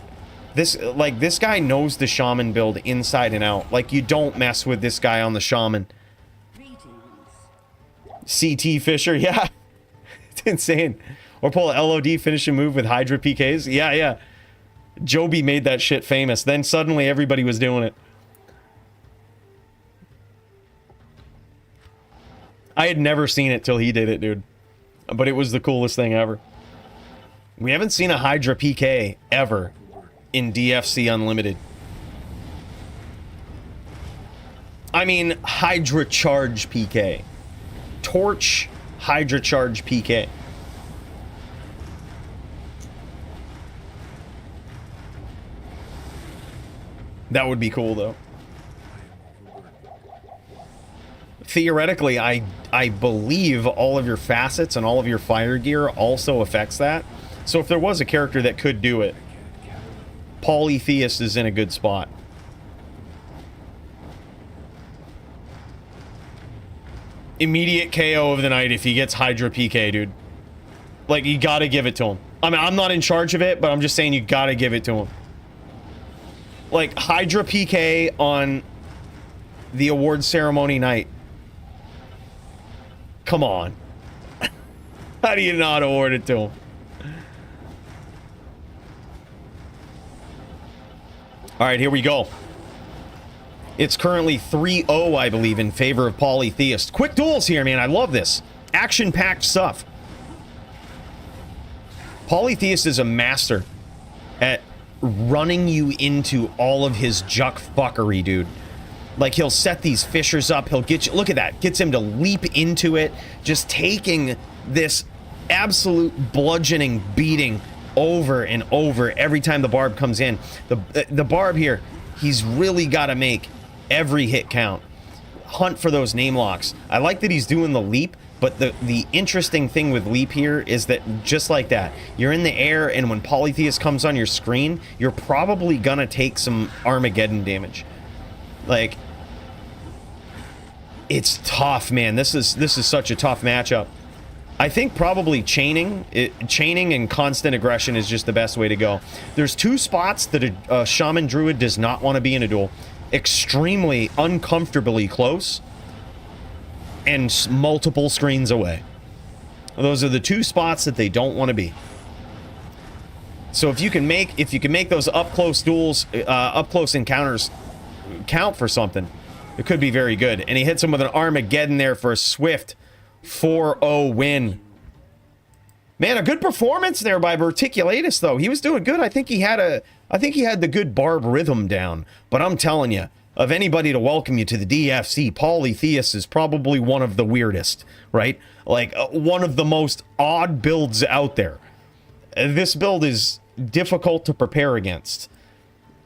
This guy knows the Shaman build inside and out. Like, you don't mess with this guy on the Shaman. CT Fisher, yeah. It's insane. Or pull a LOD finishing move with Hydra PKs. Yeah. Joby made that shit famous. Then suddenly everybody was doing it. I had never seen it till he did it, dude. But it was the coolest thing ever. We haven't seen a Hydra PK ever in DFC Unlimited. I mean, Hydra Charge PK. Torch Hydra Charge PK. That would be cool, though. Theoretically, I believe all of your facets and all of your fire gear also affects that. So if there was a character that could do it, Polytheist is in a good spot. Immediate KO of the night if he gets Hydra PK, dude. Like, you gotta give it to him. I mean, I'm not in charge of it, but I'm just saying you gotta give it to him. Like, Hydra PK on the award ceremony night. Come on. How do you not award it to him? All right, here we go. It's currently 3-0, I believe, in favor of Polytheist. Quick duels here, man. I love this. Action-packed stuff. Polytheist is a master at running you into all of his juck fuckery, dude. Like, he'll set these fissures up. He'll get you... Look at that. Gets him to leap into it. Just taking this absolute bludgeoning beating over and over every time the Barb comes in. The Barb here, he's really got to make every hit count. Hunt for those name locks. I like that he's doing the leap, but the interesting thing with leap here is that just like that, you're in the air, and when Polytheist comes on your screen, you're probably gonna take some Armageddon damage. Like, it's tough, man. This is such a tough matchup. I think probably chaining and constant aggression is just the best way to go. There's two spots that a Shaman Druid does not want to be in a duel. Extremely uncomfortably close and multiple screens away. Those are the two spots that they don't want to be. So if you can make those up close duels, up close encounters count for something, it could be very good. And he hits him with an Armageddon there for a swift 4-0 win. Man, a good performance there by Verticulatus, though. He was doing good. I think he had the good Barb rhythm down. But I'm telling you, of anybody to welcome you to the DFC, Polytheist is probably one of the weirdest, right? Like, one of the most odd builds out there. This build is difficult to prepare against.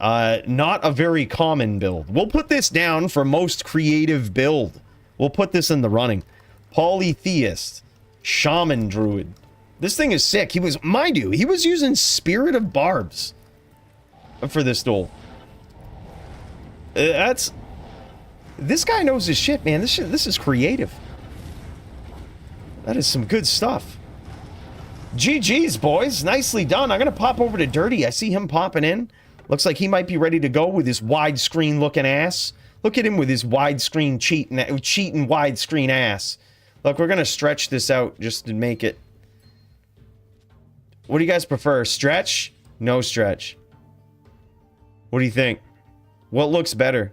Not a very common build. We'll put this down for most creative build. We'll put this in the running. Polytheist, Shaman Druid. This thing is sick. He was, mind you, he was using Spirit of Barbs for this duel. That's... This guy knows his shit, man. This is creative. That is some good stuff. GG's, boys. Nicely done. I'm going to pop over to Dirty. I see him popping in. Looks like he might be ready to go with his widescreen looking ass. Look at him with his widescreen cheating widescreen ass. Look, we're going to stretch this out just to make it. What do you guys prefer? Stretch? No stretch. What do you think? What looks better?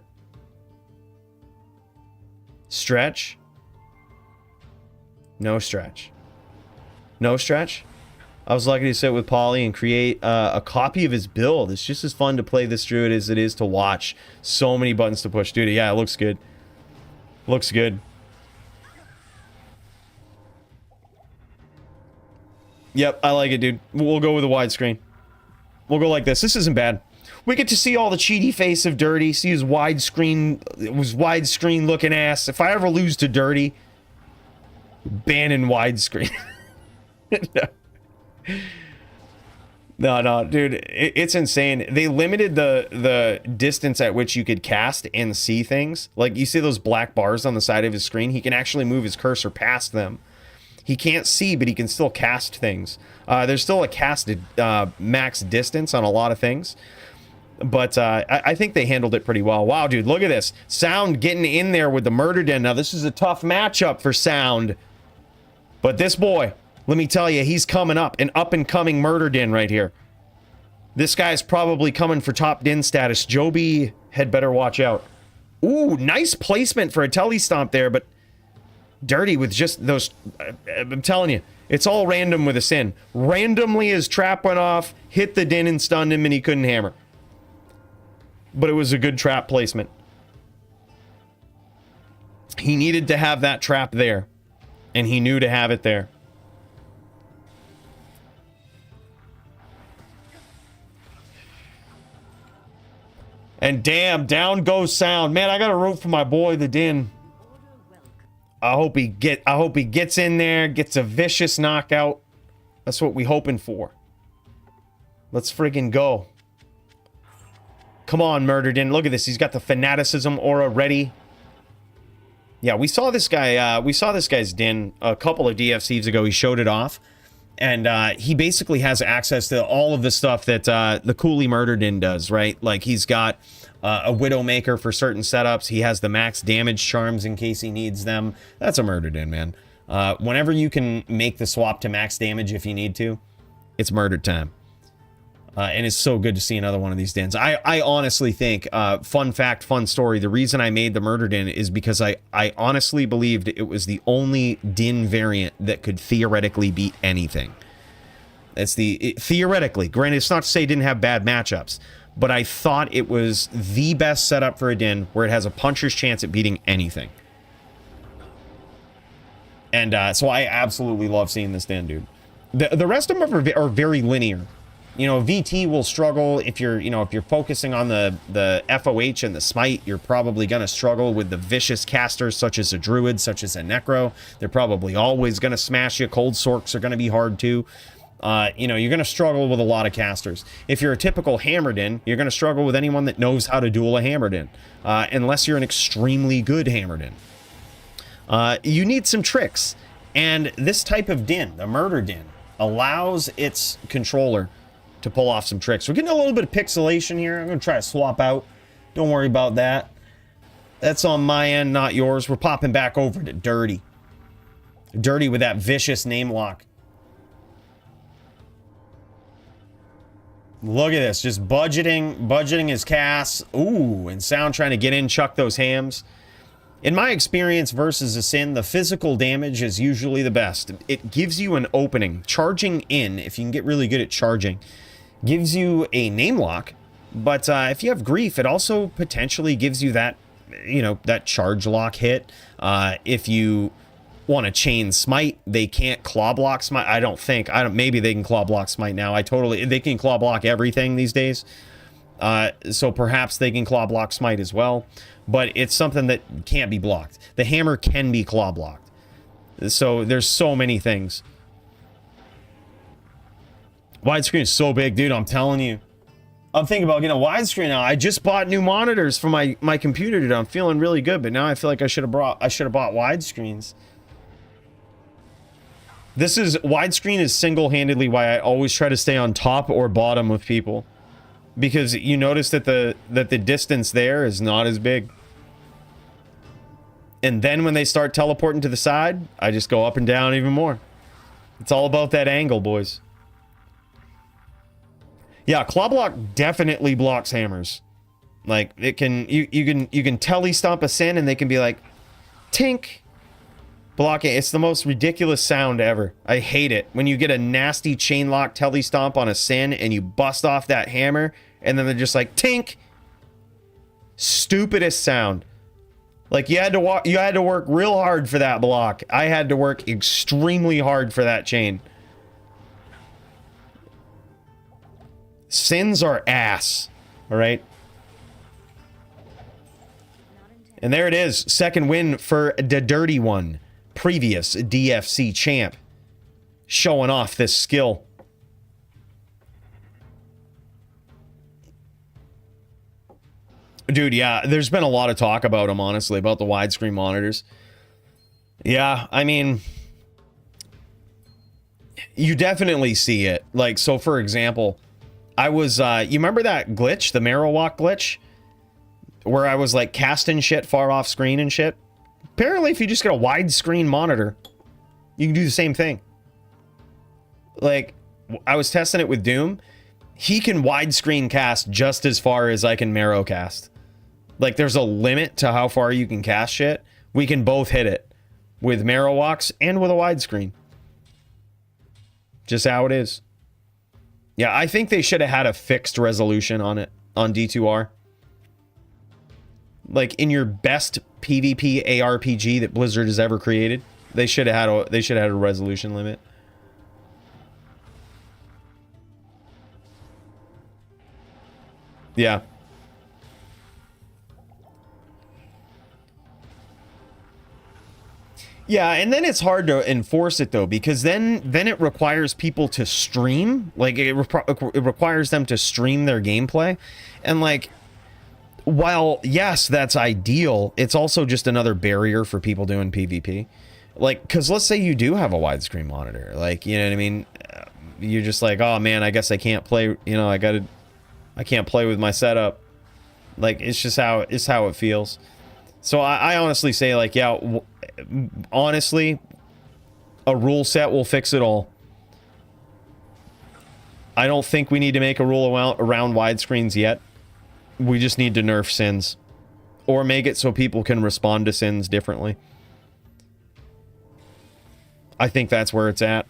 Stretch? No stretch. No stretch? I was lucky to sit with Paulie and create a copy of his build. It's just as fun to play this Druid as it is to watch. So many buttons to push. Dude, yeah, it looks good. Looks good. Yep, I like it, dude. We'll go with a widescreen. We'll go like this. This isn't bad. We get to see all the cheaty face of Dirty. See his widescreen looking ass. If I ever lose to Dirty, banning widescreen. No, dude, it's insane. They limited the distance at which you could cast and see things. Like, you see those black bars on the side of his screen? He can actually move his cursor past them. He can't see, but he can still cast things. There's still a casted max distance on a lot of things. But I think they handled it pretty well. Wow, dude, look at this. Sound getting in there with the Murder Den. Now, this is a tough matchup for Sound. But this boy, let me tell you, he's coming up. An up-and-coming Murder Den right here. This guy's probably coming for top Den status. Joby had better watch out. Ooh, nice placement for a telestomp there, but Dirty with just those... I'm telling you, it's all random with a Sin. Randomly his trap went off, hit the Den and stunned him, and he couldn't hammer. But it was a good trap placement. He needed to have that trap there. And he knew to have it there. And damn, down goes Sound. Man, I gotta root for my boy, the Din. I hope he gets in there, gets a vicious knockout. That's what we hoping for. Let's friggin' go. Come on, Murder Den. Look at this. He's got the fanaticism aura ready. Yeah, we saw this guy. We saw this guy's Din a couple of DFCs ago. He showed it off, and he basically has access to all of the stuff that the Cooley Murder Din does. Right? Like, he's got a Widowmaker for certain setups. He has the max damage charms in case he needs them. That's a Murder Den, man. Whenever you can make the swap to max damage if you need to, it's murder time. And it's so good to see another one of these Dens. I honestly think, fun fact, fun story, the reason I made the Murder Den is because I honestly believed it was the only Din variant that could theoretically beat anything. It's theoretically. Granted, it's not to say it didn't have bad matchups, but I thought it was the best setup for a Din where it has a puncher's chance at beating anything. And so I absolutely love seeing this Den, dude. The rest of them are very linear. You know, VT will struggle if you're, if you're focusing on the FOH and the Smite, you're probably going to struggle with the vicious casters such as a Druid, such as a Necro. They're probably always going to smash you. Cold Sorks are going to be hard too. You're going to struggle with a lot of casters. If you're a typical Hammered In, you're going to struggle with anyone that knows how to duel a Hammered In, unless you're an extremely good Hammered In. You need some tricks, and this type of Din, the Murder Den, allows its controller to pull off some tricks. We're getting a little bit of pixelation here. I'm going to try to swap out. Don't worry about that. That's on my end, not yours. We're popping back over to Dirty. Dirty with that vicious name lock. Look at this. Just budgeting his cast. Ooh, and Sound trying to get in, chuck those hams. In my experience versus a Sin, the physical damage is usually the best. It gives you an opening. Charging in, if you can get really good at charging, gives you a name lock, but if you have Grief, it also potentially gives you that, that charge lock hit. If you want to chain Smite, they can't claw block Smite. Maybe they can claw block Smite now. They can claw block everything these days. So perhaps they can claw block Smite as well, but it's something that can't be blocked. The hammer can be claw blocked. So there's so many things. Widescreen is so big, dude, I'm telling you. I'm thinking about getting a widescreen now. I just bought new monitors for my computer today. I'm feeling really good, but now I feel like I should have bought widescreens. Widescreen is single-handedly why I always try to stay on top or bottom with people. Because you notice that the distance there is not as big. And then when they start teleporting to the side, I just go up and down even more. It's all about that angle, boys. Yeah, claw block definitely blocks hammers. Like it can you can telly stomp a sin and they can be like tink blocking. It's the most ridiculous sound ever. I hate it when you get a nasty chain lock telly stomp on a sin and you bust off that hammer and then they're just like tink. Stupidest sound. Like you had to work real hard for that block. I had to work extremely hard for that chain. Sins are ass. All right. And there it is. Second win for the Dirty One. Previous DFC champ. Showing off this skill. Dude, yeah, there's been a lot of talk about them, honestly, about the widescreen monitors. Yeah, I mean, you definitely see it. Like, so for example, I was, you remember that glitch, the Marrow Walk glitch? Where I was like casting shit far off screen and shit? Apparently, if you just get a widescreen monitor, you can do the same thing. Like, I was testing it with Doom. He can widescreen cast just as far as I can Marrow cast. Like, there's a limit to how far you can cast shit. We can both hit it with Marrow Walks and with a widescreen. Just how it is. Yeah, I think they should have had a fixed resolution on it, on D2R. Like, in your best PvP ARPG that Blizzard has ever created, they should have had a resolution limit. Yeah. Yeah, and then it's hard to enforce it though, because then it requires people to stream. Like it requires them to stream their gameplay, and like, while yes, that's ideal, it's also just another barrier for people doing PvP. Like, because let's say you do have a widescreen monitor, like, you know what I mean? You're just like, oh man, I guess I can't play. You know, I can't play with my setup. Like, it's just how it feels. So I honestly say, like, yeah, honestly, a rule set will fix it all. I don't think we need to make a rule around widescreens yet. We just need to nerf sins. Or make it so people can respond to sins differently. I think that's where it's at.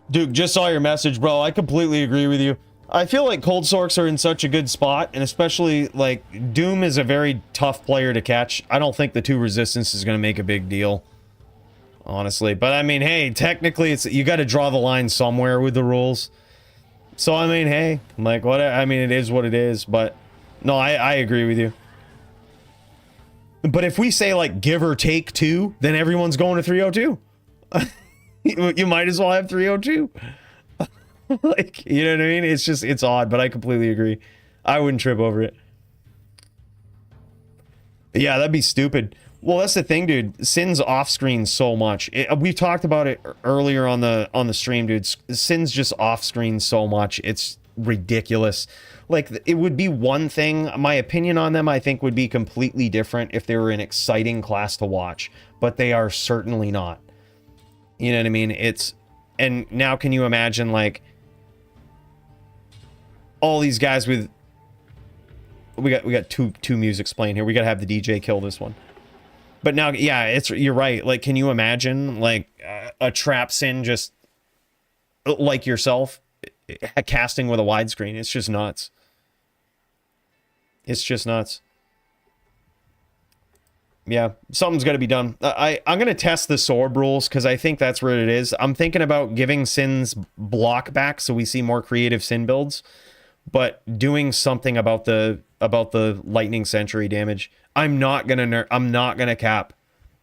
Duke, just saw your message, bro. I completely agree with you. I feel like Cold Sorks are in such a good spot, and especially, like, Doom is a very tough player to catch. I don't think the 2 resistance is going to make a big deal, honestly. But, I mean, hey, technically, you got to draw the line somewhere with the rules. So, I mean, hey, like, what? I mean, it is what it is, but no, I agree with you. But if we say, like, give or take 2, then everyone's going to 302. You might as well have 302. Like, you know what I mean? It's just, it's odd, but I completely agree. I wouldn't trip over it. Yeah, that'd be stupid. Well, that's the thing, dude. Sin's off screen so much. We talked about it earlier on the stream, dude. Sin's just off screen so much. It's ridiculous. Like, it would be one thing. My opinion on them, I think, would be completely different if they were an exciting class to watch, but they are certainly not. You know what I mean? And now can you imagine, like, all these guys with, we got two musics playing here. We got to have the DJ kill this one. But now, yeah, you're right. Like, can you imagine, like, a trap sin just like yourself casting with a widescreen? It's just nuts. It's just nuts. Yeah, something's got to be done. I'm going to test the Sorb rules because I think that's what it is. I'm thinking about giving Sin's block back so we see more creative Sin builds, but doing something about the Lightning Sentry damage. I'm not gonna cap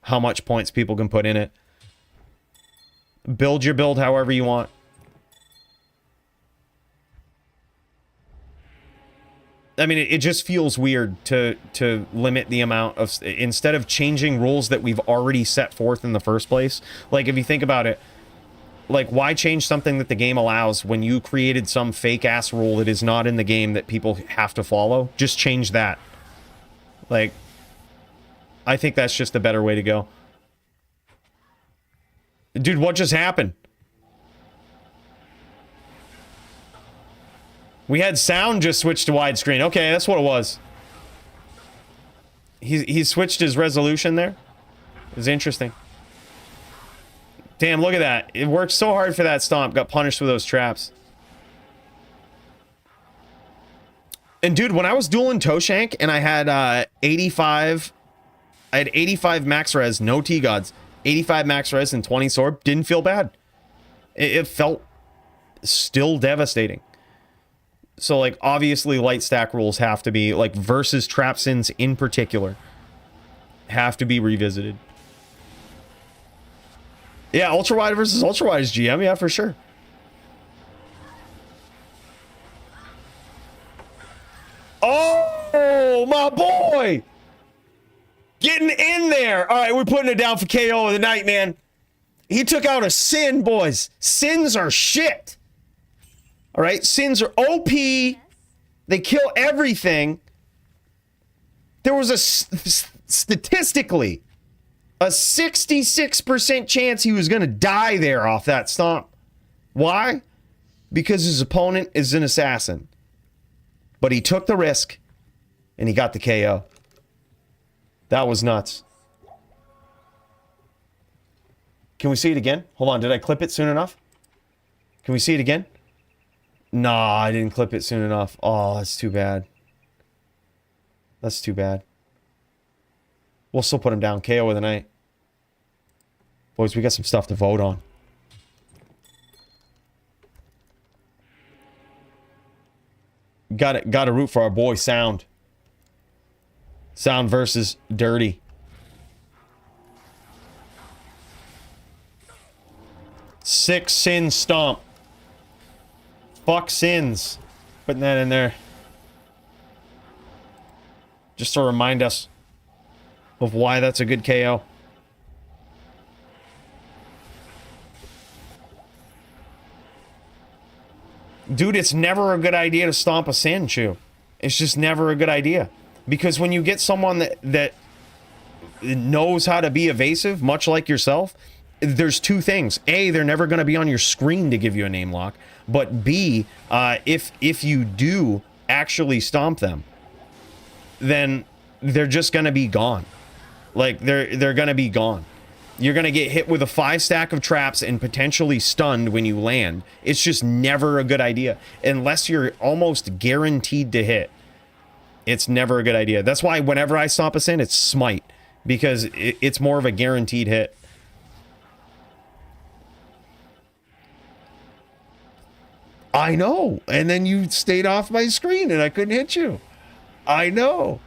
how much points people can put in it. Build your build however you want. I mean, it just feels weird to limit the amount of... Instead of changing rules that we've already set forth in the first place. Like, if you think about it, like, why change something that the game allows when you created some fake-ass rule that is not in the game that people have to follow? Just change that. Like, I think that's just a better way to go. Dude, what just happened? We had sound just switch to widescreen. Okay, that's what it was. He switched his resolution there. It was interesting. Damn, look at that. It worked so hard for that stomp. Got punished with those traps. And dude, when I was dueling Toshank and I had 85... I had 85 max res, no T-Gods. 85 max res and 20 Sorb. Didn't feel bad. It felt still devastating. So, like, obviously light stack rules have to be, like, versus trap sins in particular, have to be revisited. Yeah, ultra wide versus ultra wide is GM, yeah, for sure. Oh, my boy! Getting in there! Alright, we're putting it down for KO of the night, man. He took out a Sin, boys. Sins are shit. All right, Sins are OP. They kill everything. There was a statistically a 66% chance he was going to die there off that stomp. Why? Because his opponent is an assassin. But he took the risk and he got the KO. That was nuts. Can we see it again? Hold on, did I clip it soon enough? Can we see it again? Nah, I didn't clip it soon enough. Oh, that's too bad. That's too bad. We'll still put him down. KO of the night. Boys, we got some stuff to vote on. Got to root for our boy Sound. Sound versus Dirty. Six Sin Stomp. Fuck Sins. Putting that in there. Just to remind us of why that's a good KO. Dude, it's never a good idea to stomp a Sin, Chew. It's just never a good idea. Because when you get someone that knows how to be evasive, much like yourself, there's two things. A, they're never going to be on your screen to give you a name lock. But B, if you do actually stomp them, then they're just going to be gone. Like, they're going to be gone. You're going to get hit with a 5 stack of traps and potentially stunned when you land. It's just never a good idea. Unless you're almost guaranteed to hit. It's never a good idea. That's why whenever I stomp a Sin, it's Smite. Because it's more of a guaranteed hit. I know. And then you stayed off my screen and I couldn't hit you. I know.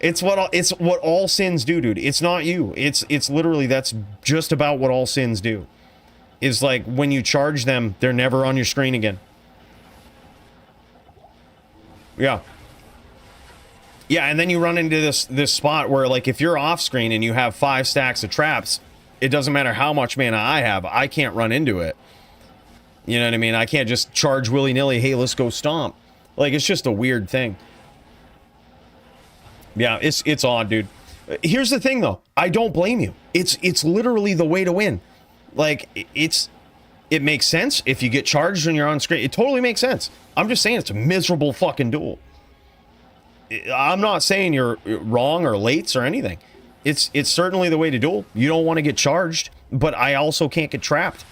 It's what all Sins do, dude. It's not you. It's literally, that's just about what all Sins do. Is like when you charge them, they're never on your screen again. Yeah. Yeah, and then you run into this spot where, like, if you're off screen and you have 5 stacks of traps, it doesn't matter how much mana I have, I can't run into it. You know what I mean? I can't just charge willy-nilly, hey, let's go stomp. Like, it's just a weird thing. Yeah, it's odd, dude. Here's the thing, though. I don't blame you. It's literally the way to win. Like, it makes sense if you get charged when you're on screen. It totally makes sense. I'm just saying it's a miserable fucking duel. I'm not saying you're wrong or late or anything. It's certainly the way to duel. You don't want to get charged, but I also can't get trapped.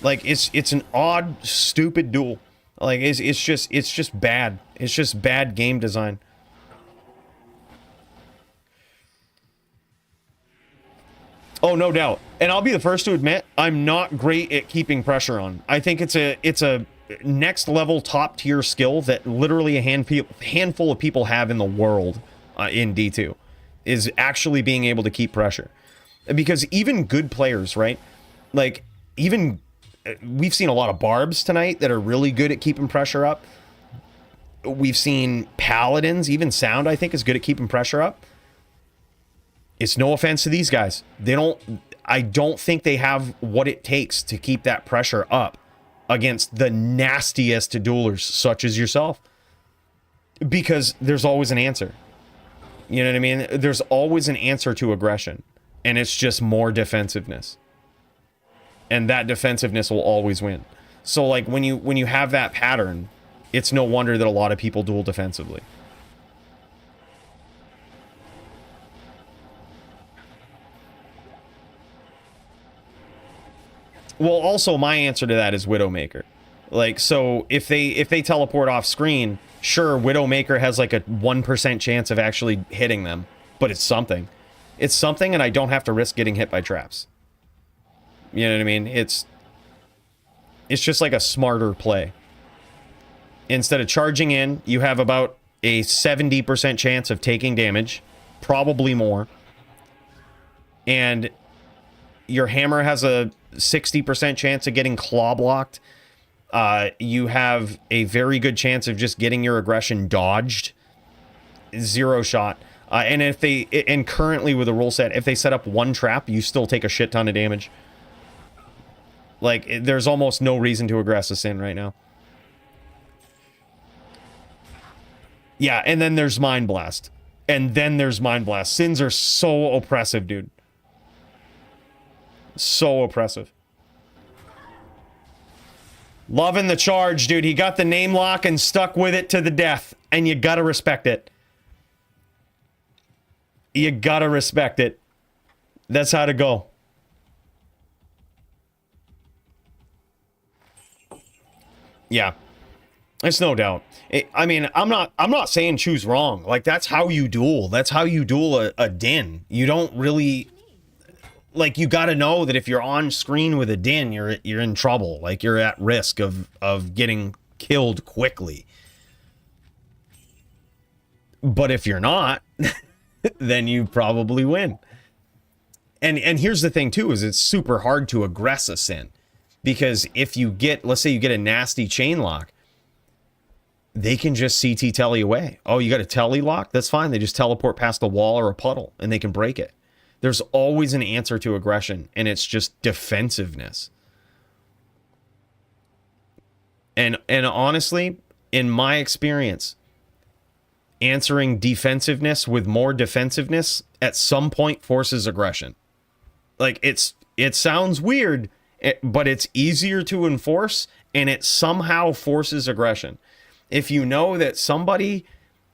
Like, it's an odd, stupid duel. Like, it's just bad. It's just bad game design. Oh, no doubt. And I'll be the first to admit, I'm not great at keeping pressure on. I think it's a next level top tier skill that literally a handful of people have in the world in D2 is actually being able to keep pressure. Because even good players, right? Like, even we've seen a lot of barbs tonight that are really good at keeping pressure up. We've seen paladins, even Sound, I think, is good at keeping pressure up. It's no offense to these guys. I don't think they have what it takes to keep that pressure up against the nastiest duelers, such as yourself. Because there's always an answer. You know what I mean? There's always an answer to aggression. And it's just more defensiveness. And that defensiveness will always win. So, like, when you have that pattern, it's no wonder that a lot of people duel defensively. Well, also my answer to that is Widowmaker. Like, so if they teleport off screen, sure, Widowmaker has like a 1% chance of actually hitting them, but it's something. It's something, and I don't have to risk getting hit by traps. You know what I mean? It's just like a smarter play. Instead of charging in, you have about a 70% chance of taking damage, probably more. And your hammer has a 60% chance of getting claw blocked. You have a very good chance of just getting your aggression dodged. 0 shot. And currently with the rule set, if they set up one trap, you still take a shit ton of damage. Like, there's almost no reason to aggress a Sin right now. Yeah, and then there's Mind Blast. And then there's Mind Blast. Sins are so oppressive, dude. So oppressive. Loving the charge, dude. He got the name lock and stuck with it to the death. And you gotta respect it. You gotta respect it. That's how to go. Yeah. It's no doubt. I mean, I'm not saying choose wrong. Like, that's how you duel. That's how you duel a din. You don't really... Like, you got to know that if you're on screen with a din, you're in trouble. Like, you're at risk of getting killed quickly. But if you're not, then you probably win. And here's the thing too, is it's super hard to aggress a Sin. Because if you get, let's say you get a nasty chain lock, they can just CT telly away. Oh, you got a telly lock? That's fine. They just teleport past a wall or a puddle and they can break it. There's always an answer to aggression, and it's just defensiveness. And honestly, in my experience, answering defensiveness with more defensiveness at some point forces aggression. Like, it sounds weird, but it's easier to enforce, and it somehow forces aggression. If you know that somebody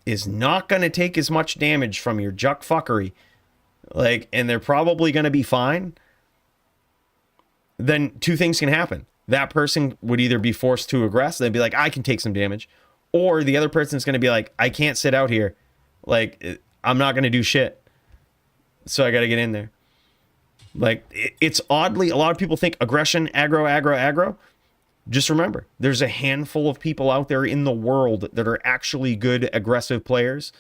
is not going to take as much damage from your juck fuckery, like, and they're probably going to be fine, then two things can happen. That person would either be forced to aggress, they'd be like, I can take some damage, or the other person's going to be like, I can't sit out here. Like, I'm not going to do shit. So I got to get in there. Like, it's oddly, a lot of people think aggression, aggro. Just remember, there's a handful of people out there in the world that are actually good aggressive players.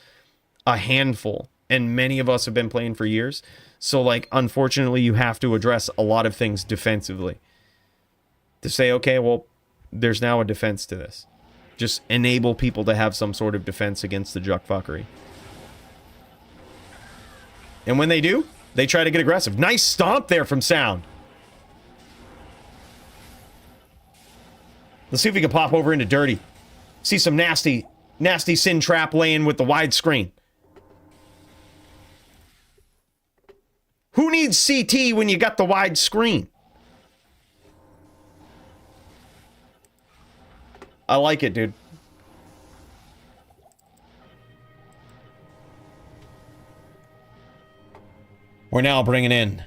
A handful. And many of us have been playing for years. So, like, unfortunately, you have to address a lot of things defensively. To say, okay, well, there's now a defense to this. Just enable people to have some sort of defense against the juck fuckery. And when they do, they try to get aggressive. Nice stomp there from Sound. Let's see if we can pop over into Dirty. See some nasty Sin trap laying with the wide screen. Who needs CT when you got the wide screen? I like it, dude. We're now bringing in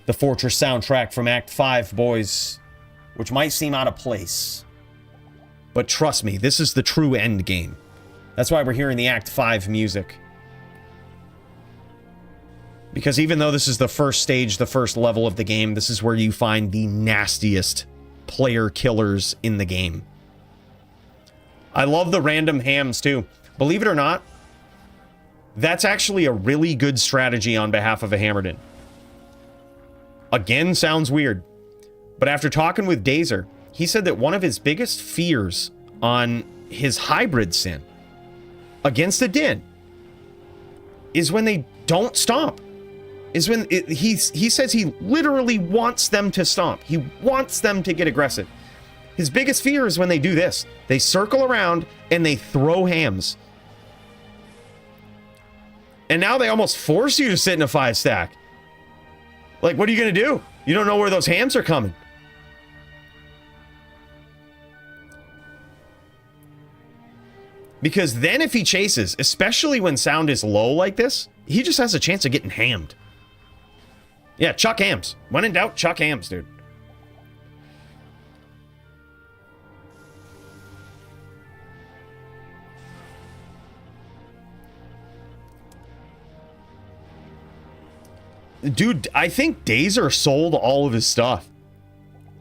the Fortress soundtrack from Act 5, boys, which might seem out of place. But trust me, this is the true end game. That's why we're hearing the Act 5 music. Because even though this is the first stage, the first level of the game, this is where you find the nastiest player killers in the game. I love the random hams too. Believe it or not, that's actually a really good strategy on behalf of a Hammerden. Again, sounds weird. But after talking with Dazer, he said that one of his biggest fears on his hybrid sin against the Din is when they don't stomp. Is when he says he literally wants them to stomp. He wants them to get aggressive. His biggest fear is when they do this. They circle around and they throw hams. And now they almost force you to sit in a 5-stack. Like, what are you going to do? You don't know where those hams are coming. Because then if he chases, especially when sound is low like this, he just has a chance of getting hammed. Yeah, chuck hams. When in doubt, chuck hams, dude. Dude, I think Dazer sold all of his stuff.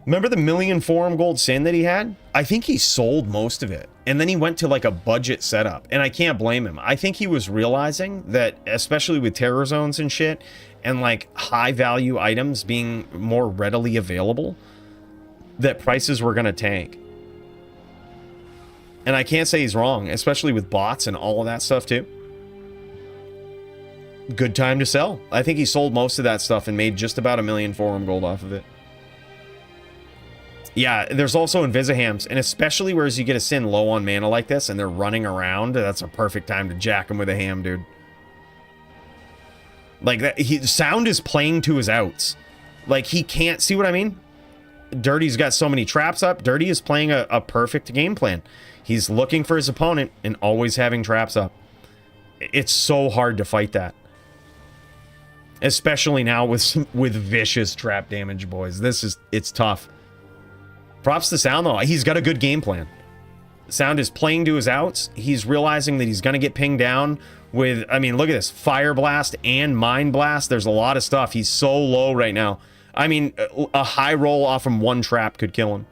Remember the million forum gold sin that he had? I think he sold most of it. And then he went to like a budget setup. And I can't blame him. I think he was realizing that, especially with terror zones and shit, and like high value items being more readily available, that prices were going to tank. And I can't say he's wrong, especially with bots and all of that stuff too. Good time to sell. I think he sold most of that stuff and made just about 1 million forum gold off of it. Yeah, there's also Invisihams, and especially whereas you get a sin low on mana like this and they're running around, that's a perfect time to jack him with a ham, dude. Like, that, sound is playing to his outs. Like, he can't, see what I mean? Dirty's got so many traps up. Dirty is playing a perfect game plan. He's looking for his opponent and always having traps up. It's so hard to fight that. Especially now with vicious trap damage, boys. It's tough. Props to Sound, though. He's got a good game plan. Sound is playing to his outs. He's realizing that he's going to get pinged down with, I mean, look at this. Fire Blast and Mind Blast. There's a lot of stuff. He's so low right now. I mean, a high roll off from one trap could kill him.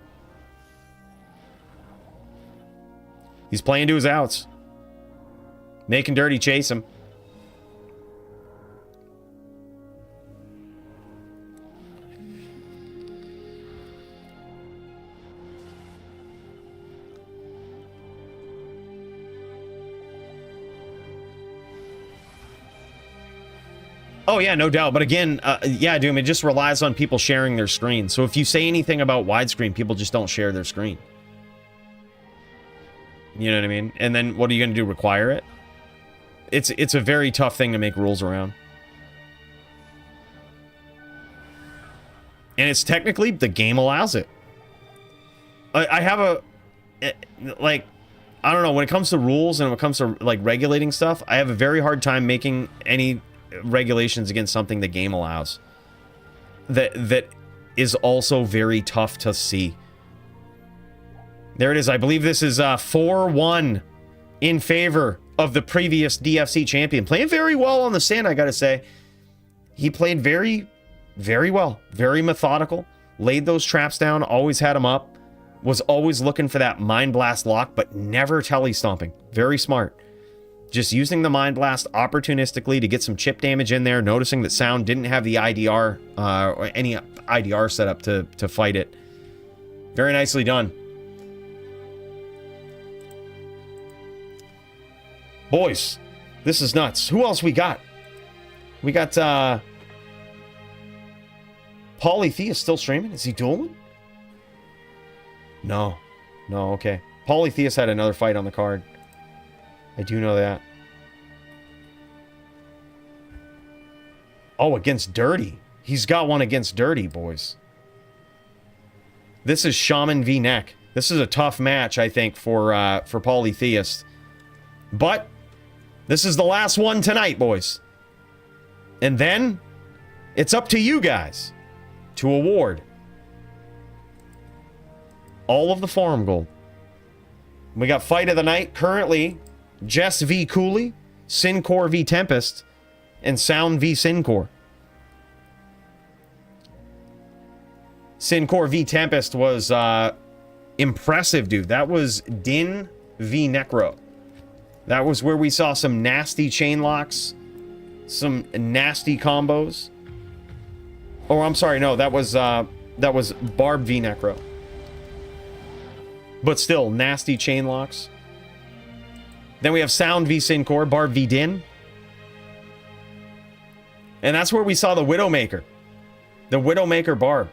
He's playing to his outs. Making Dirty chase him. Oh, yeah, no doubt. But again, yeah, Doom, it just relies on people sharing their screen. So if you say anything about widescreen, people just don't share their screen. You know what I mean? And then what are you going to do? Require it? It's a very tough thing to make rules around. And it's technically, the game allows it. I have a, like, I don't know, when it comes to rules and when it comes to, like, regulating stuff, I have a very hard time making any regulations against something the game allows. That is also very tough to see. There it is. I believe this is 4-1 in favor of the previous DFC champion. Playing very well on the stand, I gotta say. He played very, very well. Very methodical. Laid those traps down. Always had them up. Was always looking for that Mind Blast lock, but never tele-stomping. Very smart. Just using the Mind Blast opportunistically to get some chip damage in there, noticing that Sound didn't have the IDR, or any IDR setup to fight it. Very nicely done. Boys, this is nuts. Who else we got? We got, Polytheus still streaming? Is he dueling? No. No, okay. Polytheus had another fight on the card. I do know that. Oh, against Dirty. He's got one against Dirty, boys. This is Shaman v Neck. This is a tough match, I think, for Polytheist. But this is the last one tonight, boys. And then it's up to you guys to award all of the forum gold. We got Fight of the Night currently. Jess v Cooley, Sincor v Tempest, and Sound v Sincor. Syncor v Tempest was impressive, dude. That was Din v Necro. That was where we saw some nasty chain locks, some nasty combos. Oh, I'm sorry, no, that was Barb v Necro. But still, nasty chain locks. Then we have Sound v Syncor, Barb v Din. And that's where we saw the Widowmaker. The Widowmaker Barb.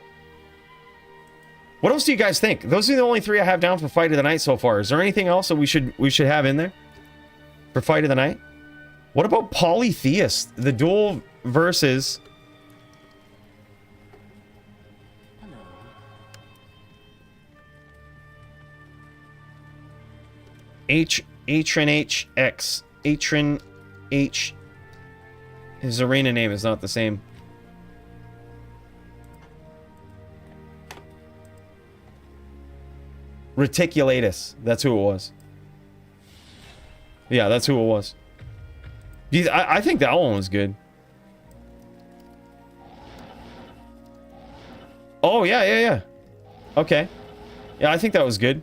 What else do you guys think? Those are the only 3 I have down for Fight of the Night so far. Is there anything else that we should have in there for Fight of the Night? What about Polytheist? The duel versus... Atron HX. Atron H. His arena name is not the same. Reticulatus. That's who it was. Yeah, that's who it was. I think that one was good. Oh, yeah. Okay. Yeah, I think that was good.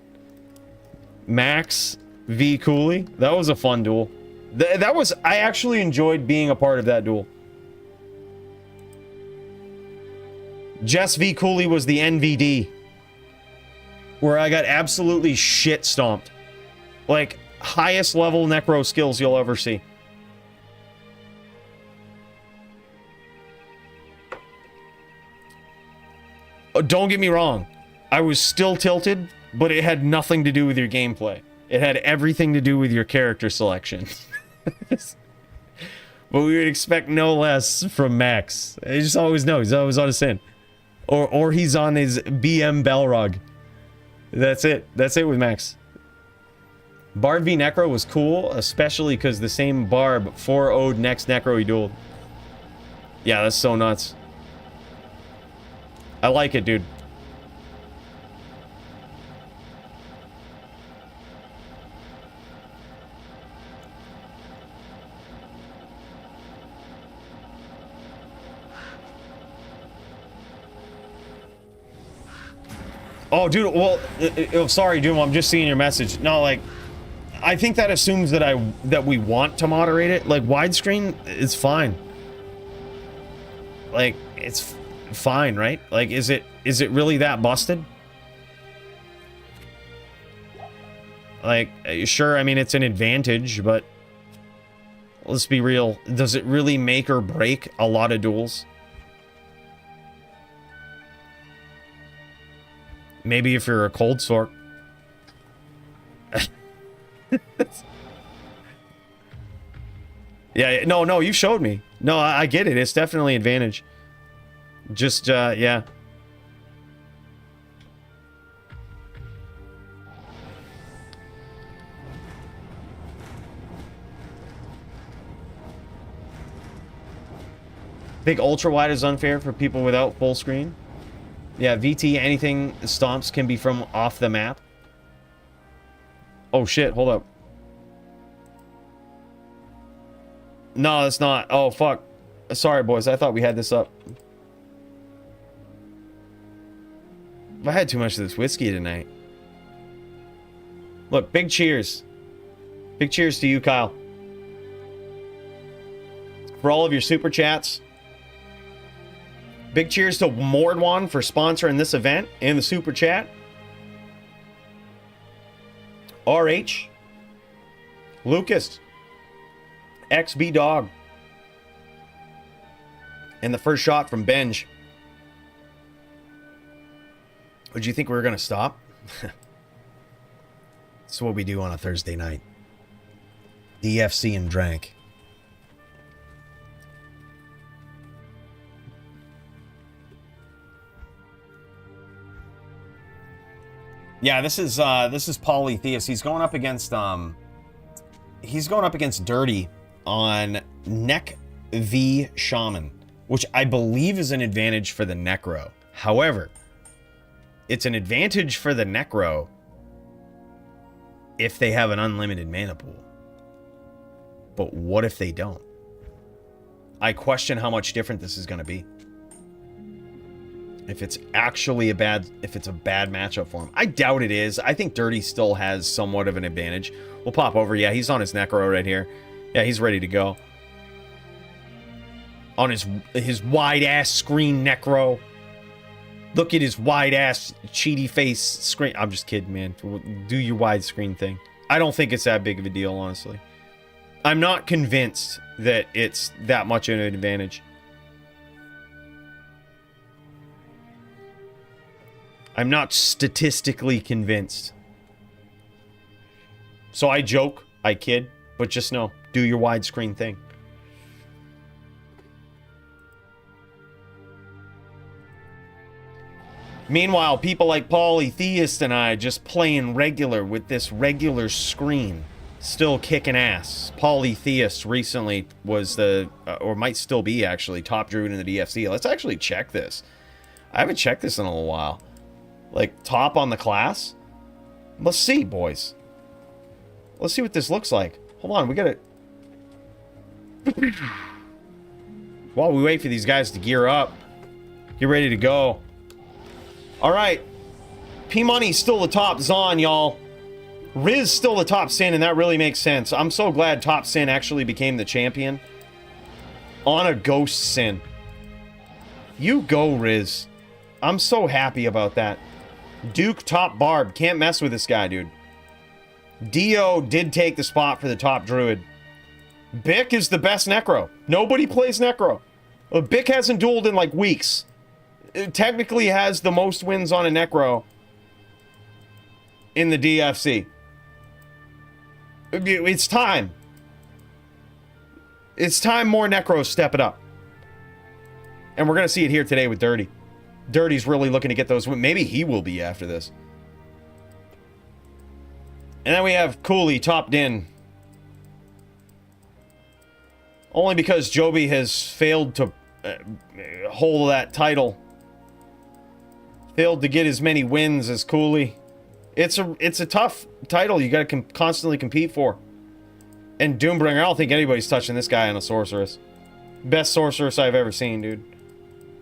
Max v Cooley. That was a fun duel. That was... I actually enjoyed being a part of that duel. Jess v Cooley was the NVD. Where I got absolutely shit stomped. Like, highest level necro skills you'll ever see. Don't get me wrong. I was still tilted, but it had nothing to do with your gameplay. It had everything to do with your character selection. But we would expect no less from Max. I just always know. He's always on a sin. Or he's on his BM Balrog. That's it. That's it with Max. Barb v Necro was cool, especially because the same Barb 4-0'd next Necro he dueled. Yeah, that's so nuts. I like it, dude. Oh, dude, well, sorry, Doom, I'm just seeing your message. No, like, I think that assumes that we want to moderate it. Like, widescreen is fine. Like, it's fine, right? Like, is it really that busted? Like, sure, I mean, it's an advantage, but let's be real. Does it really make or break a lot of duels? Maybe if you're a cold sort. Yeah, no, you showed me. No, I get it. It's definitely an advantage. Just, yeah. Think ultra wide is unfair for people without full screen. Yeah, VT, anything stomps can be from off the map. Oh shit, hold up. No, it's not. Oh, fuck. Sorry, boys. I thought we had this up. I had too much of this whiskey tonight. Look, big cheers. Big cheers to you, Kyle. For all of your super chats. Big cheers to Mordwan for sponsoring this event in the super chat. RH. Lucas. XB Dog. And the first shot from Benj. Would you think we were going to stop? That's what we do on a Thursday night. DFC and drank. Yeah, this is Polytheist. He's going up against Dirty on Neck v Shaman, which I believe is an advantage for the Necro. However, it's an advantage for the Necro if they have an unlimited mana pool. But what if they don't? I question how much different this is going to be. If it's actually a bad matchup for him. I doubt it is. I think Dirty still has somewhat of an advantage. We'll pop over. Yeah, he's on his Necro right here. Yeah, he's ready to go. On his wide-ass screen Necro. Look at his wide-ass cheaty face screen. I'm just kidding, man. Do your widescreen thing. I don't think it's that big of a deal, honestly. I'm not convinced that it's that much of an advantage. I'm not statistically convinced. So I joke, I kid, but just know, do your widescreen thing. Meanwhile, people like Polytheist and I just playing regular with this regular screen. Still kicking ass. Polytheist recently was the, or might still be actually, top druid in the DFC. Let's actually check this. I haven't checked this in a little while. Like, top on the class? Let's see, boys. Let's see what this looks like. Hold on, we gotta... While we wait for these guys to gear up, get ready to go. Alright. P-Money's still the top Zon, y'all. Riz still the top Sin, and that really makes sense. I'm so glad top Sin actually became the champion. On a Ghost Sin. You go, Riz. I'm so happy about that. Duke top Barb. Can't mess with this guy, dude. Dio did take the spot for the top Druid. Bick is the best Necro. Nobody plays Necro. Bick hasn't dueled in like weeks. It technically has the most wins on a Necro in the DFC. It's time. It's time more Necros step it up. And we're going to see it here today with Dirty. Dirty's really looking to get those wins. Maybe he will be after this. And then we have Cooley topped in. Only because Joby has failed to hold that title. Failed to get as many wins as Cooley. It's a tough title you got to constantly compete for. And Doombringer, I don't think anybody's touching this guy on a Sorceress. Best Sorceress I've ever seen, dude.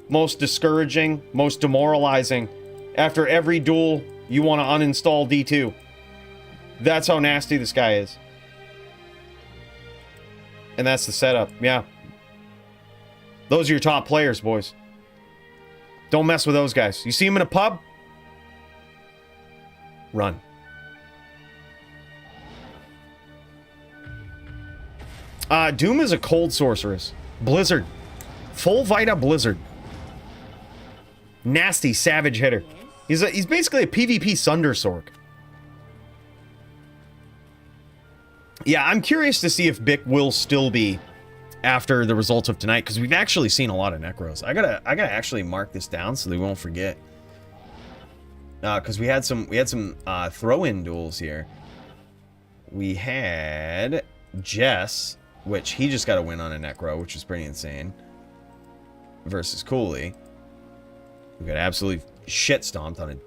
Most discouraging, most demoralizing. After every duel, you want to uninstall D2. That's how nasty this guy is. And that's the setup, yeah. Those are your top players, boys. Don't mess with those guys. You see them in a pub? Run. Doom is a cold sorceress. Blizzard. Full Vita Blizzard. Nasty, savage hitter. He's basically a PvP Sundersork. Yeah, I'm curious to see if Bick will still be after the results of tonight, because we've actually seen a lot of Necros. I gotta actually mark this down so they won't forget. Because we had some throw-in duels here. We had Jess, which he just got a win on a Necro, which was pretty insane. Versus Cooley. We got absolutely shit stomped on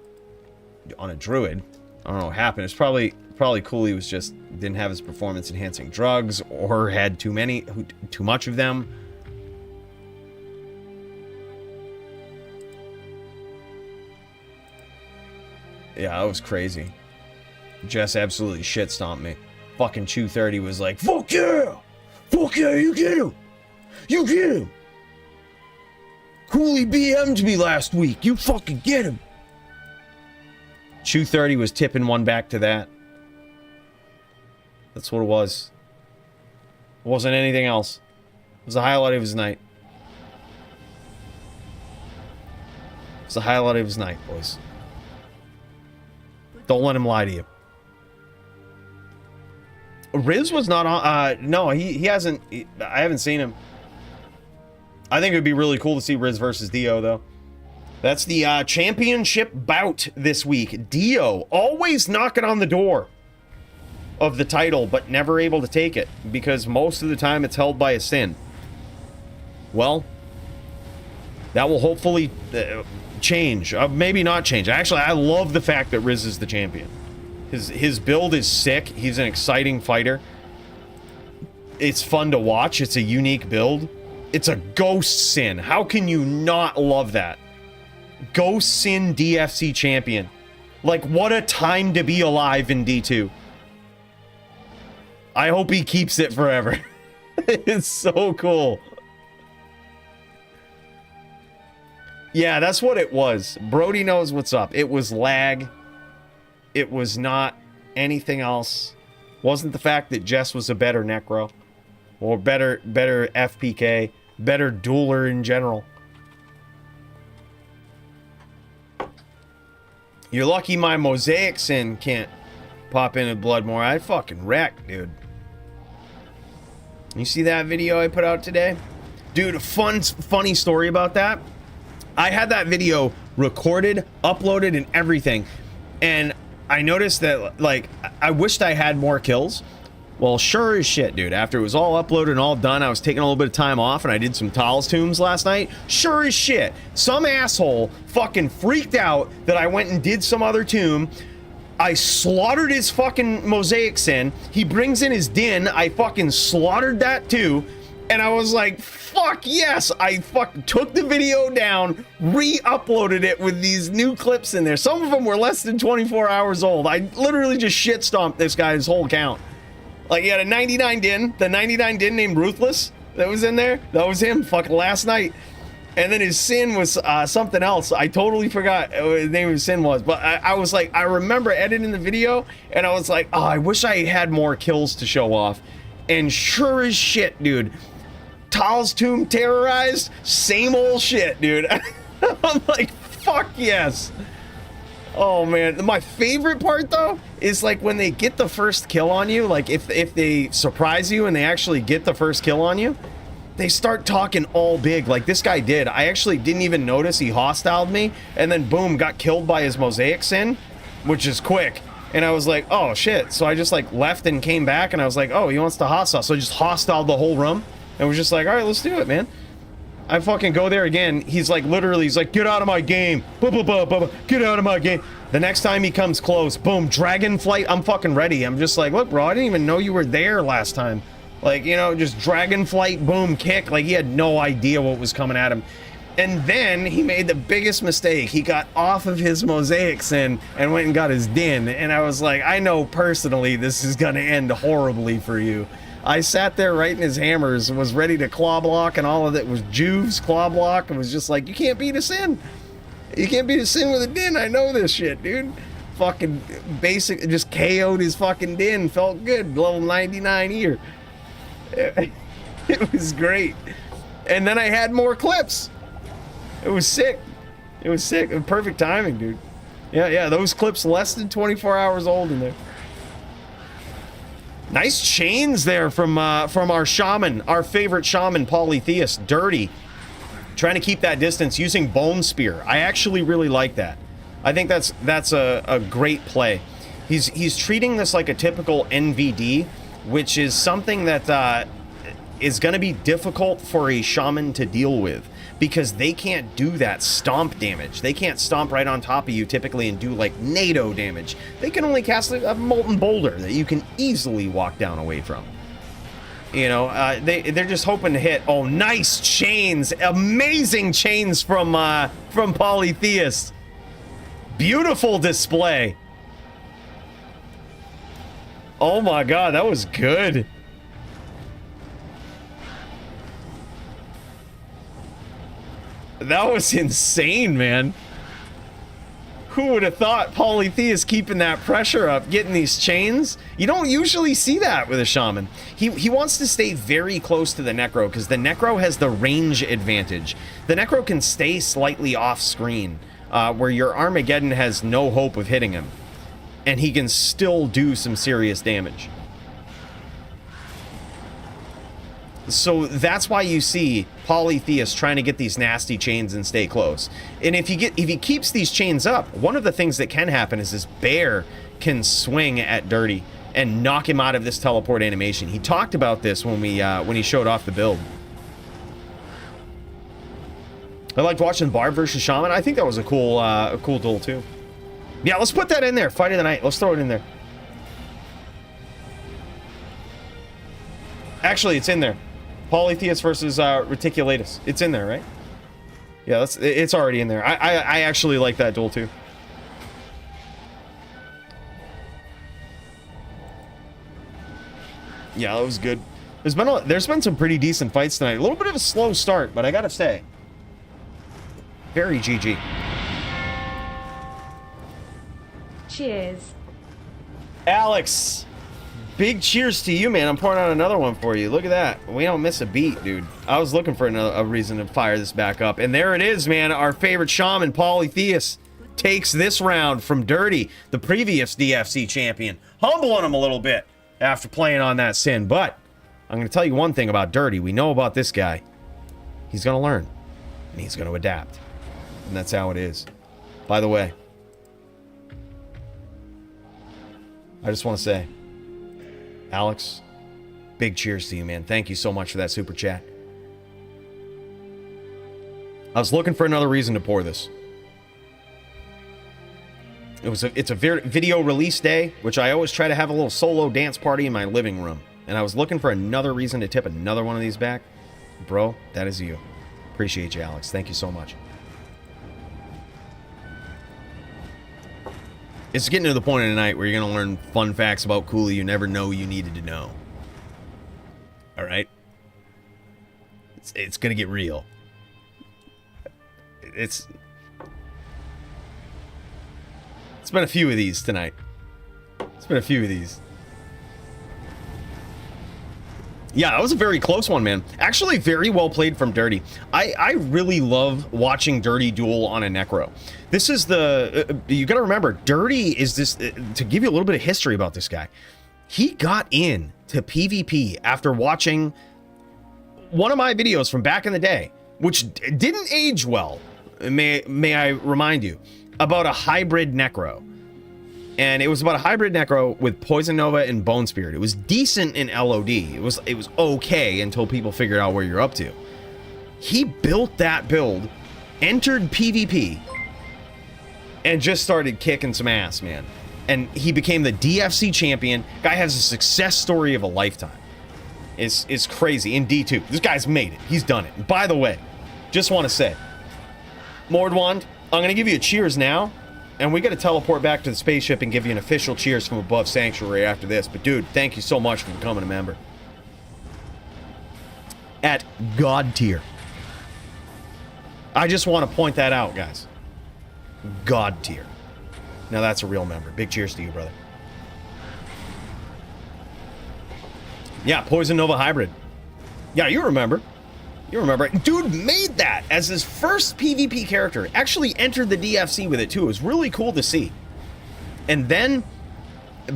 a Druid. I don't know what happened. It's probably Cooley was just didn't have his performance enhancing drugs or had too much of them. Yeah, that was crazy. Jess absolutely shit stomped me. Fucking Chew 30 was like, fuck yeah! Fuck yeah, you get him! You get him! Cooley BM'd me last week. You fucking get him! Chew 30 was tipping one back to that. That's what it was. It wasn't anything else. It was the highlight of his night. It was the highlight of his night, boys. Don't let him lie to you. Riz was not on... no, he hasn't... I haven't seen him. I think it would be really cool to see Riz versus Dio, though. That's the championship bout this week. Dio, always knocking on the door of the title, but never able to take it, because most of the time it's held by a Sin. Well, that will hopefully change. Maybe not change. Actually, I love the fact that Riz is the champion. His build is sick. He's an exciting fighter. It's fun to watch. It's a unique build. It's a ghost Sin. How can you not love that? Go Sin DFC champion. Like, what a time to be alive in D2. I hope he keeps it forever. It's so cool. Yeah, that's what it was. Brody knows what's up. It was lag. It was not anything else. Wasn't the fact that Jess was a better Necro. Or better FPK. Better dueler in general. You're lucky my Mosaic Sin can't pop into Bloodmore. I fucking wrecked, dude. You see that video I put out today? Dude, a funny story about that. I had that video recorded, uploaded, and everything. And I noticed that, like, I wished I had more kills. Well, sure as shit, dude. After it was all uploaded and all done, I was taking a little bit of time off and I did some Tal's tombs last night. Sure as shit, some asshole fucking freaked out that I went and did some other tomb. I slaughtered his fucking Mosaic Sin. He brings in his Din. I fucking slaughtered that too. And I was like, fuck yes. I fucking took the video down, re-uploaded it with these new clips in there. Some of them were less than 24 hours old. I literally just shit stomped this guy's whole account. Like, he had a 99 Din, the 99 Din named Ruthless that was in there. That was him fucking last night. And then his Sin was something else. I totally forgot what his name of his Sin was. But I was like, I remember editing the video and I was like, oh, I wish I had more kills to show off. And sure as shit, dude, Tal's Tomb terrorized, same old shit, dude. I'm like, fuck yes. Oh man, my favorite part though is like when they get the first kill on you, like if they surprise you and they actually get the first kill on you, they start talking all big like this guy did. I actually didn't even notice he hostiled me and then boom, got killed by his Mosaic Sin, which is quick. And I was like, oh shit. So I just like left and came back and I was like, oh, he wants to hostile. So I just hostiled the whole room and was just like, all right, let's do it, man. I fucking go there again. He's like, literally, he's like, get out of my game. Get out of my game. The next time he comes close, boom, Dragon Flight. I'm fucking ready. I'm just like, look, bro, I didn't even know you were there last time. Like, you know, just Dragon Flight, boom, kick. Like, he had no idea what was coming at him. And then he made the biggest mistake. He got off of his Mosaic Sin and went and got his Din. And I was like, I know personally this is going to end horribly for you. I sat there right in his hammers, was ready to claw block, and all of it was Juve's claw block, and was just like, you can't beat a Sin. You can't beat a Sin with a Din. I know this shit, dude. Fucking basic, just KO'd his fucking Din. Felt good. Level 99 ear. It was great. And then I had more clips. It was sick. It was sick. Perfect timing, dude. Yeah, those clips less than 24 hours old in there. Nice chains there from our shaman, our favorite shaman, Polytheist, Dirty. Trying to keep that distance using Bone Spear. I actually really like that. I think that's a great play. He's treating this like a typical NVD, which is something that is going to be difficult for a shaman to deal with. Because they can't do that stomp damage. They can't stomp right on top of you typically and do like NATO damage. They can only cast a Molten Boulder that you can easily walk down away from. You know, they're just hoping to hit. Oh, nice chains. Amazing chains from Polytheist. Beautiful display. Oh my god, that was good. That was insane, man. Who would have thought Polytheist keeping that pressure up, getting these chains? You don't usually see that with a shaman. He wants to stay very close to the Necro because the Necro has the range advantage. The Necro can stay slightly off screen where your Armageddon has no hope of hitting him. And he can still do some serious damage. So that's why you see Polytheist trying to get these nasty chains and stay close. And if he keeps these chains up, one of the things that can happen is this bear can swing at Dirty and knock him out of this teleport animation. He talked about this when he showed off the build. I liked watching Barb versus Shaman. I think that was a cool duel too. Yeah, let's put that in there. Fight of the night. Let's throw it in there. Actually, it's in there. Polytheist versus Reticulatus. It's in there, right? Yeah, it's already in there. I actually like that duel too. Yeah, that was good. There's been some pretty decent fights tonight. A little bit of a slow start, but I gotta say, very GG. Cheers. Alex, big cheers to you, man. I'm pouring out another one for you. Look at that. We don't miss a beat, dude. I was looking for a reason to fire this back up. And there it is, man. Our favorite shaman, Polytheus, takes this round from Dirty, the previous DFC champion. Humbling him a little bit after playing on that sin. But I'm going to tell you one thing about Dirty. We know about this guy. He's going to learn. And he's going to adapt. And that's how it is. By the way, I just want to say, Alex, big cheers to you, man. Thank you so much for that super chat. I was looking for another reason to pour this. It's a video release day, which I always try to have a little solo dance party in my living room. And I was looking for another reason to tip another one of these back. Bro, that is you. Appreciate you, Alex. Thank you so much. It's getting to the point of the night where you're going to learn fun facts about Cooley you never know you needed to know. All right? It's going to get real. It's been a few of these tonight. It's been a few of these. Yeah, that was a very close one, man. Actually, very well played from Dirty. I really love watching Dirty duel on a Necro. This is you gotta remember, Dirty is this, to give you a little bit of history about this guy. He got in to PvP after watching one of my videos from back in the day, which didn't age well, may I remind you, about a hybrid Necro. And it was about a hybrid Necro with Poison Nova and Bone Spirit. It was decent in LOD. It was okay until people figured out where you're up to. He built that build, entered PvP, and just started kicking some ass, man. And he became the DFC champion. Guy has a success story of a lifetime. It's crazy. In D2, this guy's made it. He's done it. And by the way, just want to say, Mordwand, I'm going to give you a cheers now. And we got to teleport back to the spaceship and give you an official cheers from above Sanctuary after this. But dude, thank you so much for becoming a member. At God tier. I just want to point that out, guys. God tier. Now that's a real member. Big cheers to you, brother. Yeah, Poison Nova Hybrid. Yeah, you remember. You remember it. Dude made that as his first PvP character. Actually entered the DFC with it too. It was really cool to see. And then,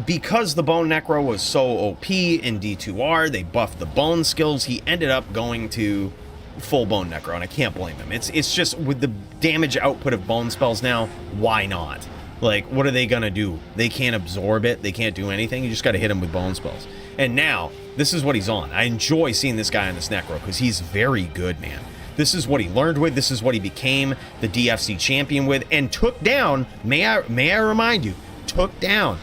because the Bone Necro was so OP in D2R, they buffed the Bone skills, he ended up going to full Bone Necro, and I can't blame him. It's just, with the damage output of Bone spells now, why not? Like, what are they gonna do? They can't absorb it, they can't do anything, you just gotta hit him with Bone spells. And now, this is what he's on. I enjoy seeing this guy on this Necro, because he's very good, man. This is what he learned with, this is what he became the DFC champion with, and took down, may I remind you, took down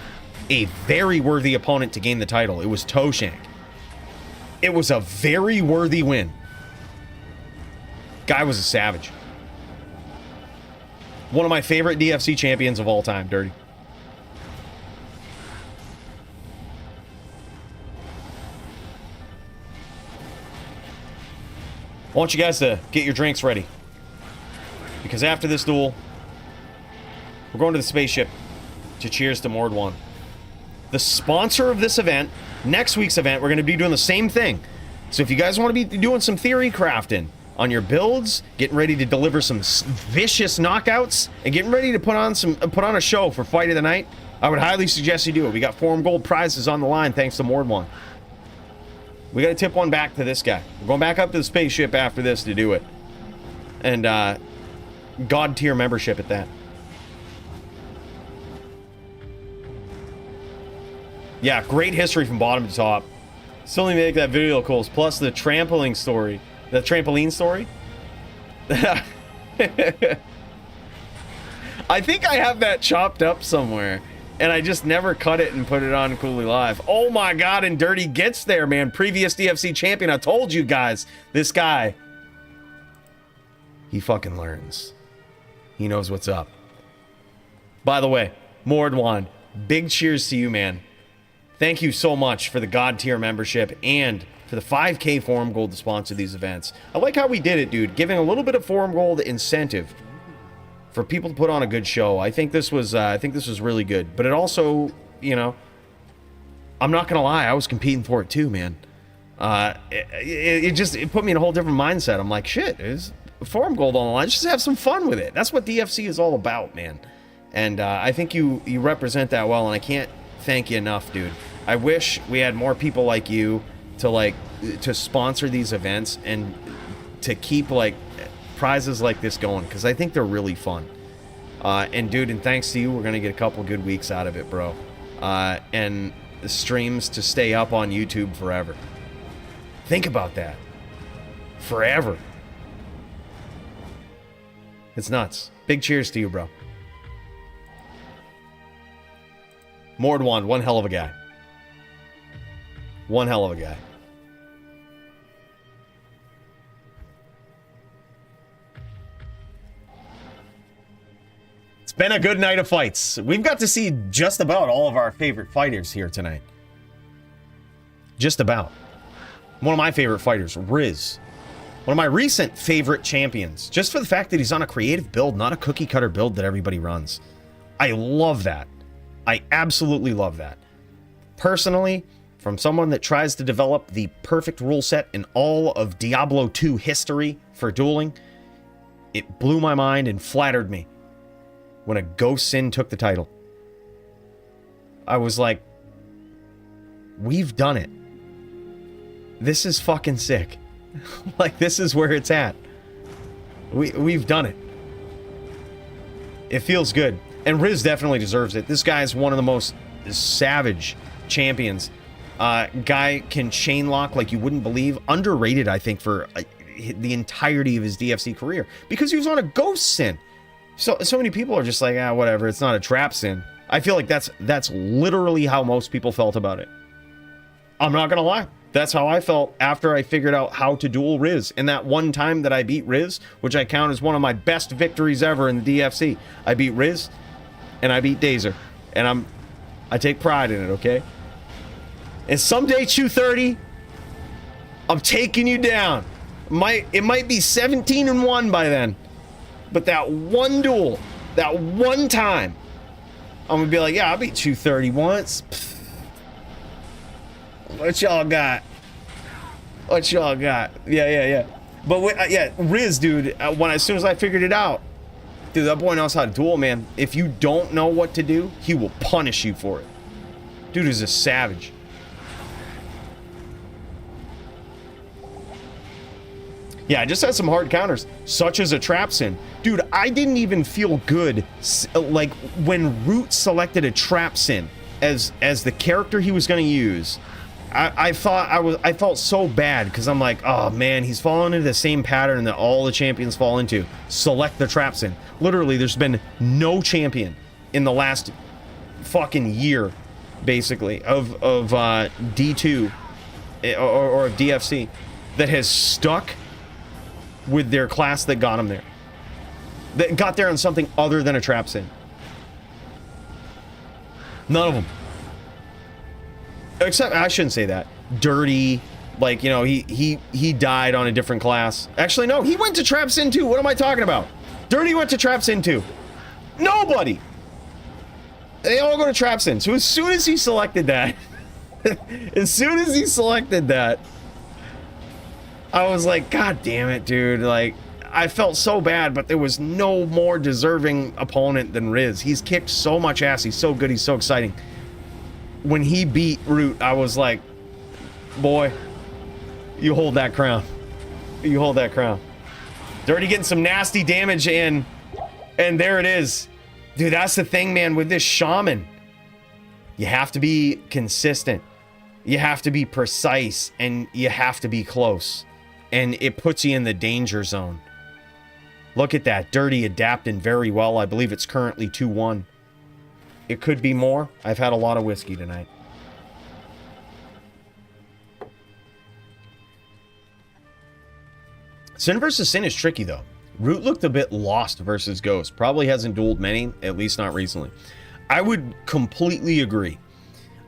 a very worthy opponent to gain the title. It was Toshank. It was a very worthy win. Guy was a savage. One of my favorite DFC champions of all time, Dirty. I want you guys to get your drinks ready, because after this duel, we're going to the spaceship to cheers to Mordwan. The sponsor of this event, next week's event, we're going to be doing the same thing. So if you guys want to be doing some theory crafting on your builds, getting ready to deliver some vicious knockouts, and getting ready to put on a show for Fight of the Night, I would highly suggest you do it. We got Forum Gold prizes on the line thanks to Mordwan. We gotta tip one back to this guy. We're going back up to the spaceship after this to do it. And, God tier membership at that. Yeah, great history from bottom to top. Still need to make that video calls. Plus the trampoline story. The trampoline story? I think I have that chopped up somewhere. And I just never cut it and put it on Cooley Live. Oh my god, and Dirty gets there, man. Previous DFC champion. I told you guys, this guy. he fucking learns. He knows what's up. By the way, Mordwan, big cheers to you, man. Thank you so much for the God tier membership and for the 5K Forum Gold to sponsor these events. I like how we did it, dude. Giving a little bit of Forum Gold incentive for people to put on a good show. I think this was really good. But it also, you know, I'm not gonna lie, I was competing for it too, man. It put me in a whole different mindset. I'm like, shit, is Forum Gold on the line? Just have some fun with it. That's what DFC is all about, man. And I think you represent that well, and I can't thank you enough, dude. I wish we had more people like you to sponsor these events and to keep like prizes like this going, because I think they're really fun. And dude, and thanks to you, we're gonna get a couple good weeks out of it, bro. And the streams to stay up on YouTube forever. Think about that. Forever. It's nuts. Big cheers to you, bro. Mordwan, one hell of a guy. One hell of a guy. It's been a good night of fights. We've got to see just about all of our favorite fighters here tonight. Just about. One of my favorite fighters, Riz. One of my recent favorite champions. Just for the fact that he's on a creative build, not a cookie cutter build that everybody runs. I love that. I absolutely love that. Personally, from someone that tries to develop the perfect rule set in all of Diablo 2 history for dueling, it blew my mind and flattered me when a Ghost Sin took the title. I was like, we've done it. This is fucking sick. Like, this is where it's at. We've done it. It feels good. And Riz definitely deserves it. This guy is one of the most savage champions. Guy can chain lock like you wouldn't believe. Underrated, I think, for the entirety of his DFC career. Because he was on a Ghost Sin. So many people are just like, whatever, it's not a trap sin. I feel like that's literally how most people felt about it. I'm not gonna lie. That's how I felt after I figured out how to duel Riz. And that one time that I beat Riz, which I count as one of my best victories ever in the DFC. I beat Riz, and I beat Dazer. And I take pride in it, okay? And someday, 230, I'm taking you down. It might be 17-1 by then. But that one duel, that one time, I'm gonna be like, yeah, I beat 230 once. Pfft. What y'all got? What y'all got? Yeah. But yeah, Riz, dude, as soon as I figured it out, dude, that boy knows how to duel, man. If you don't know what to do, he will punish you for it. Dude is a savage. Yeah, I just had some hard counters, such as a trap sin. Dude, I didn't even feel good, like, when Root selected a trap sin as the character he was going to use. I felt so bad, because I'm like, oh man, he's fallen into the same pattern that all the champions fall into. Select the trap sin. Literally, there's been no champion in the last fucking year, basically, of D2 or of DFC that has stuck with their class that got them there. That got there on something other than a trap sin. None of them. Except, I shouldn't say that. Dirty, like, you know, he died on a different class. Actually, no, he went to trap sin too. What am I talking about? Dirty went to trap sin too. Nobody. They all go to trap sin. So as soon as he selected that, I was like, God damn it, dude. Like, I felt so bad, but there was no more deserving opponent than Riz. He's kicked so much ass. He's so good. He's so exciting. When he beat Root, I was like, boy, you hold that crown. You hold that crown. Dirty getting some nasty damage in, and there it is. Dude, that's the thing, man, with this shaman. You have to be consistent. You have to be precise, and you have to be close. And it puts you in the danger zone. Look at that. Dirty adapting very well. I believe it's currently 2-1. It could be more. I've had a lot of whiskey tonight. Sin versus Sin is tricky, though. Root looked a bit lost versus Ghost. Probably hasn't dueled many, at least not recently. I would completely agree.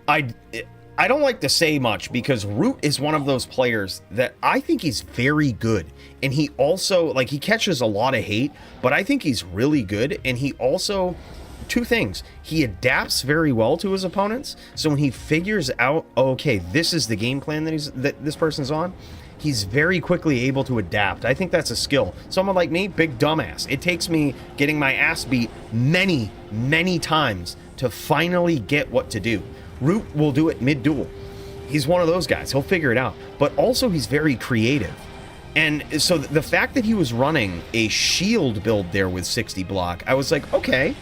I don't like to say much because Root is one of those players that I think he's very good. And he also, like, he catches a lot of hate, but I think he's really good. And he also, two things, he adapts very well to his opponents. So when he figures out, oh, okay, this is the game plan that this person's on, he's very quickly able to adapt. I think that's a skill. Someone like me, big dumbass. It takes me getting my ass beat many, many times to finally get what to do. Root will do it mid-duel. He's one of those guys. He'll figure it out. But also he's very creative. And so the fact that he was running a shield build there with 60 block, I was like, okay,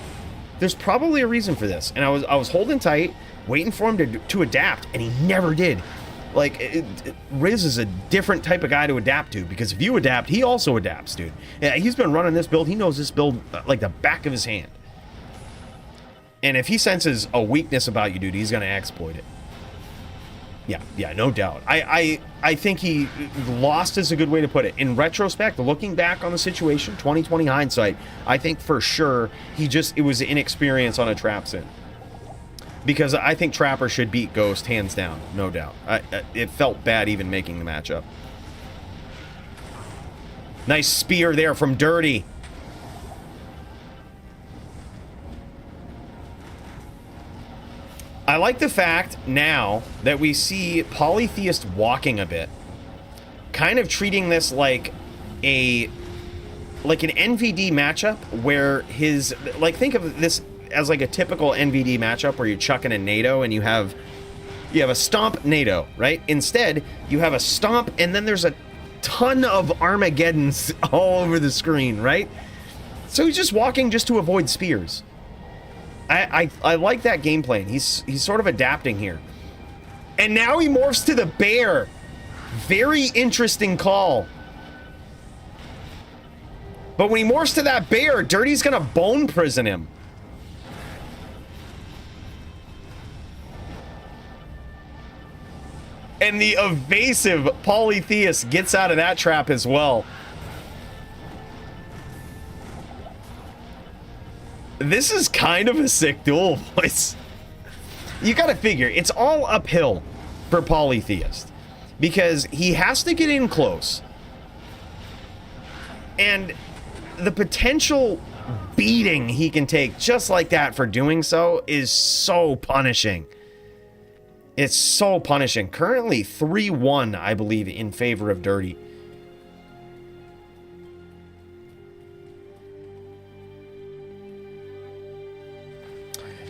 there's probably a reason for this. And I was holding tight, waiting for him to adapt, and he never did. Like, Riz is a different type of guy to adapt to, because if you adapt, he also adapts, dude. Yeah, he's been running this build. He knows this build like the back of his hand. And if he senses a weakness about you, dude, he's going to exploit it. Yeah, no doubt. I think he lost is a good way to put it. In retrospect, looking back on the situation, 2020 hindsight, I think for sure it was inexperience on a trap sin. Because I think Trapper should beat Ghost hands down, no doubt. It felt bad even making the matchup. Nice spear there from Dirty. I like the fact now that we see Polytheist walking a bit, kind of treating this like an NVD matchup where think of this as like a typical NVD matchup where you're chucking a NATO and you have a stomp NATO, right? Instead, you have a stomp and then there's a ton of Armageddons all over the screen, right? So he's just walking just to avoid spears. I like that game plan. He's sort of adapting here. And now he morphs to the bear. Very interesting call. But when he morphs to that bear, Dirty's gonna bone prison him. And the evasive Polytheist gets out of that trap as well. This is kind of a sick duel, boys. You gotta figure, it's all uphill for Polytheist. Because he has to get in close. And the potential beating he can take just like that for doing so is so punishing. It's so punishing. Currently 3-1, I believe, in favor of Dirty.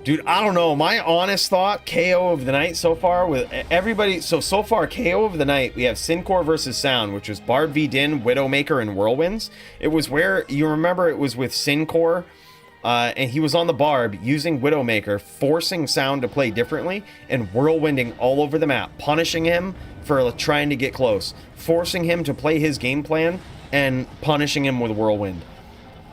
Dude, I don't know. My honest thought, KO of the night so far with everybody. So far, KO of the night, we have Syncore versus Sound, which was Barb v Din, Widowmaker, and Whirlwinds. It was where, you remember, it was with Syncore. And he was on the Barb using Widowmaker, forcing Sound to play differently and whirlwinding all over the map, punishing him for trying to get close, forcing him to play his game plan and punishing him with Whirlwind.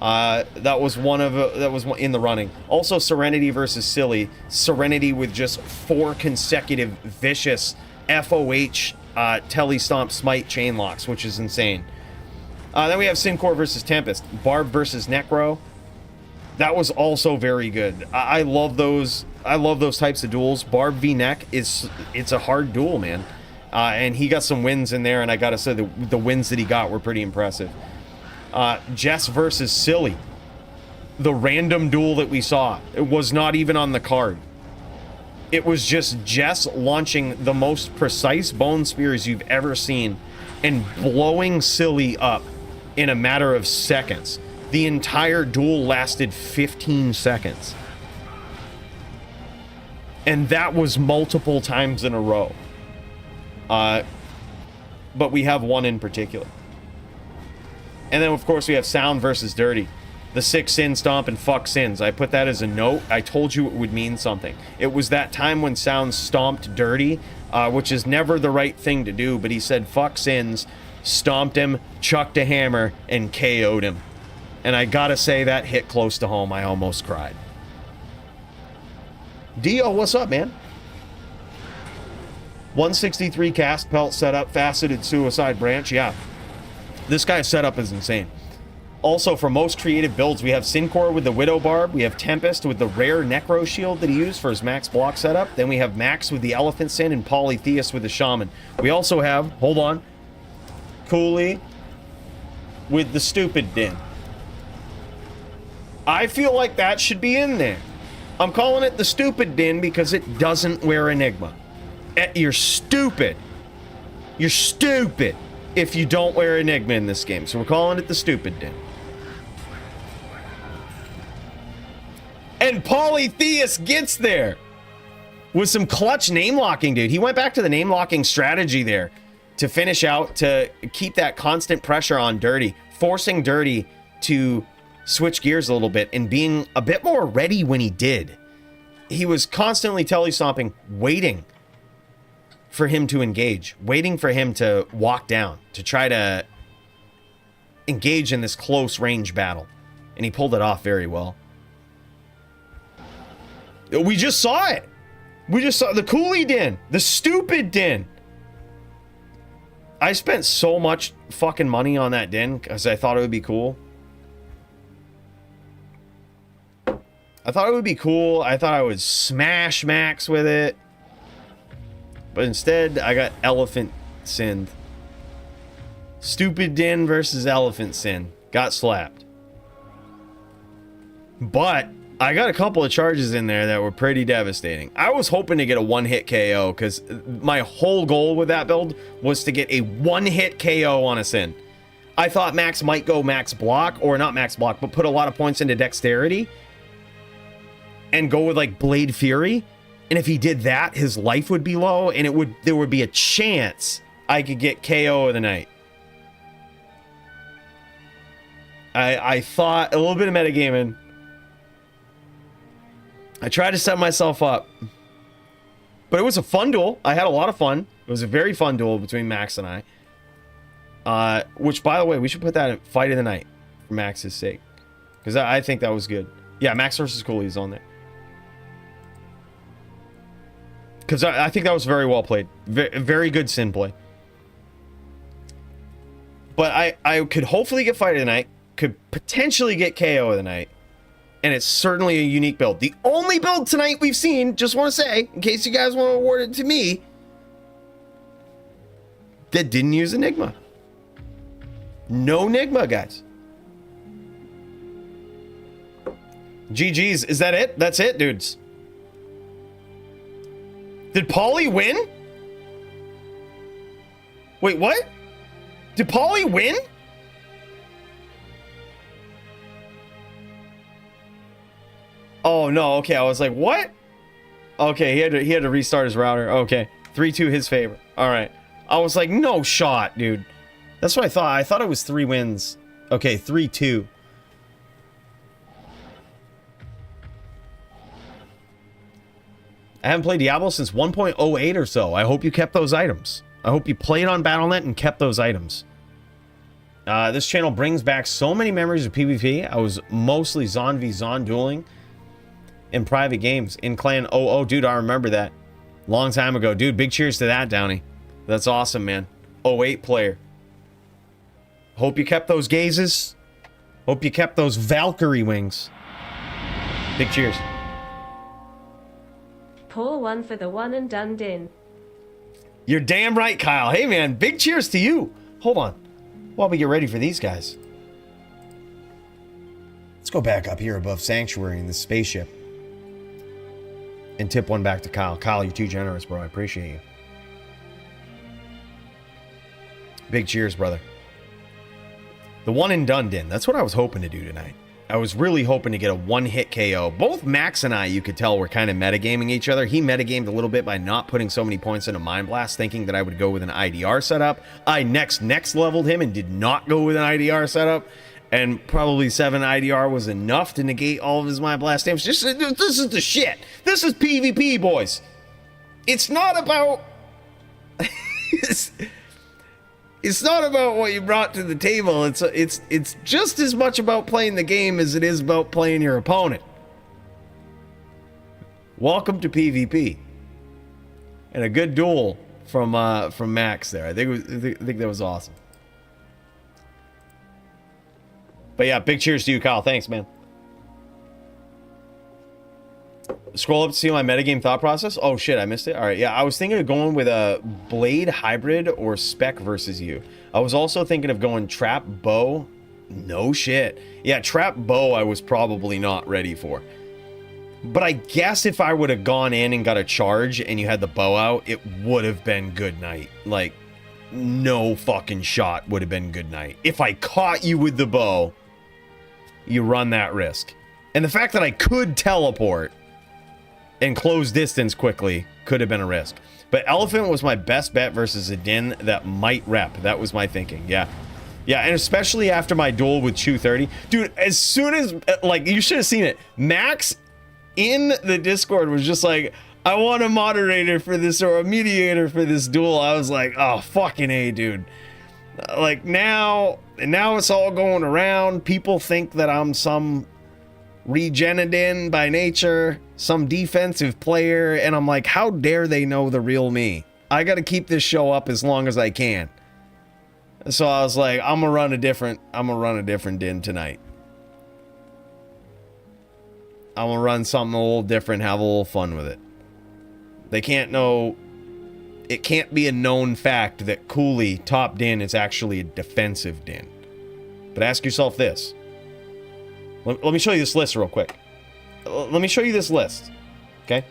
That was one in the running. Also, Serenity versus Silly. Serenity with just 4 consecutive vicious FOH Telestomp Smite chain locks, which is insane. Then we have Syncore versus Tempest. Barb versus Necro. That was also very good. I love those. I love those types of duels. Barb v Neck it's a hard duel, man. And he got some wins in there, and I gotta say the wins that he got were pretty impressive. Jess versus Silly. The random duel that we saw, it was not even on the card. It was just Jess launching the most precise bone spears you've ever seen and blowing Silly up in a matter of seconds. The entire duel lasted 15 seconds. And that was multiple times in a row. But we have one in particular. And then, of course, we have Sound versus Dirty. The 6 sin stomp and fuck sins. I put that as a note. I told you it would mean something. It was that time when Sound stomped Dirty, which is never the right thing to do, but he said fuck sins, stomped him, chucked a hammer, and KO'd him. And I gotta say, that hit close to home. I almost cried. Dio, what's up, man? 163 cast pelt setup, faceted suicide branch. Yeah. This guy's setup is insane. Also, for most creative builds, we have Syncor with the Widow Barb. We have Tempest with the rare Necro Shield that he used for his max block setup. Then we have Max with the Elephant Sin and Polytheus with the Shaman. We also have, hold on, Cooley with the Stupid Din. I feel like that should be in there. I'm calling it the Stupid Din because it doesn't wear Enigma. You're stupid. You're stupid if you don't wear Enigma in this game. So we're calling it the Stupid Din. And Polytheus gets there with some clutch name locking, dude. He went back to the name locking strategy there to finish out, to keep that constant pressure on Dirty, forcing Dirty to switch gears a little bit and being a bit more ready when he did. He was constantly telestomping, waiting for him to engage, waiting for him to walk down, to try to engage in this close range battle. And he pulled it off very well. We just saw it. We just saw the Cooley Din, the Stupid Din. I spent so much fucking money on that Din because I thought it would be cool. I thought it would be cool. I thought I would smash Max with it. But instead, I got Elephant Sin. Stupid Din versus Elephant Sin. Got slapped. But I got a couple of charges in there that were pretty devastating. I was hoping to get a one-hit KO because my whole goal with that build was to get a one-hit KO on a Sin. I thought Max might go max block, or not max block, but put a lot of points into dexterity and go with like Blade Fury. And if he did that, his life would be low, and there would be a chance I could get KO of the night. I thought a little bit of metagaming. I tried to set myself up, but it was a fun duel. I had a lot of fun. It was a very fun duel between Max and I. Which, by the way, we should put that in fight of the night for Max's sake, because I think that was good. Yeah, Max versus Cooley is on there. Because I think that was very well played. Very good Sin play. But I could hopefully get fight of the night. Could potentially get KO of the night. And it's certainly a unique build. The only build tonight we've seen, just want to say, in case you guys want to award it to me, that didn't use Enigma. No Enigma, guys. GG's. Is that it? That's it, dudes. Did Pauly win? Wait, what? Did Pauly win? Oh, no. Okay, I was like, what? Okay, he had to restart his router. Okay. 3-2 his favor. All right. I was like, no shot, dude. That's what I thought. I thought it was 3 wins. Okay, 3-2. I haven't played Diablo since 1.08 or so. I hope you kept those items. I hope you played on Battle.net and kept those items. This channel brings back so many memories of PvP. I was mostly Zon v Zon dueling in private games. In Clan 00, dude, I remember that. Long time ago. Dude, big cheers to that, Downey. That's awesome, man. 08 player. Hope you kept those gazes. Hope you kept those Valkyrie wings. Big cheers. Pour one for the one and done Din. You're damn right, Kyle. Hey, man, big cheers to you. Hold on. While we get ready for these guys, let's go back up here above Sanctuary in the spaceship and tip one back to Kyle. Kyle, you're too generous, bro. I appreciate you. Big cheers, brother. The one and done Din. That's what I was hoping to do tonight. I was really hoping to get a one-hit KO. Both Max and I, you could tell, were kind of metagaming each other. He metagamed a little bit by not putting so many points into Mind Blast, thinking that I would go with an IDR setup. I next leveled him and did not go with an IDR setup. And probably 7 IDR was enough to negate all of his Mind Blast damage. This is the shit. This is PvP, boys. It's not about... It's not about what you brought to the table. It's just as much about playing the game as it is about playing your opponent. Welcome to PvP. And a good duel from Max there. I think that was awesome. But yeah, big cheers to you, Kyle. Thanks, man. Scroll up to see my metagame thought process. Oh shit, I missed it. All right, yeah, I was thinking of going with a blade hybrid or spec versus you. I was also thinking of going trap bow. No shit. Yeah, trap bow I was probably not ready for. But I guess if I would have gone in and got a charge and you had the bow out, it would have been good night. Like, no fucking shot would have been good night. If I caught you with the bow, you run that risk. And the fact that I could teleport and close distance quickly could have been a risk. But Elephant was my best bet versus a Din that might rep. That was my thinking. Yeah. Yeah, and especially after my duel with Chu 30. Dude, as soon as, like, you should have seen it. Max in the Discord was just like, I want a moderator for this or a mediator for this duel. I was like, oh, fucking A, dude. Like, now it's all going around. People think that I'm some Regenadin by nature, some defensive player, and I'm like, how dare they know the real me? I got to keep this show up as long as I can. So I was like, I'm gonna run a different Din tonight. I'm gonna run something a little different, have a little fun with it. They can't know, it can't be a known fact that Cooley top Din is actually a defensive Din. But ask yourself this. Let me show you this list real quick. Let me show you this list. Okay?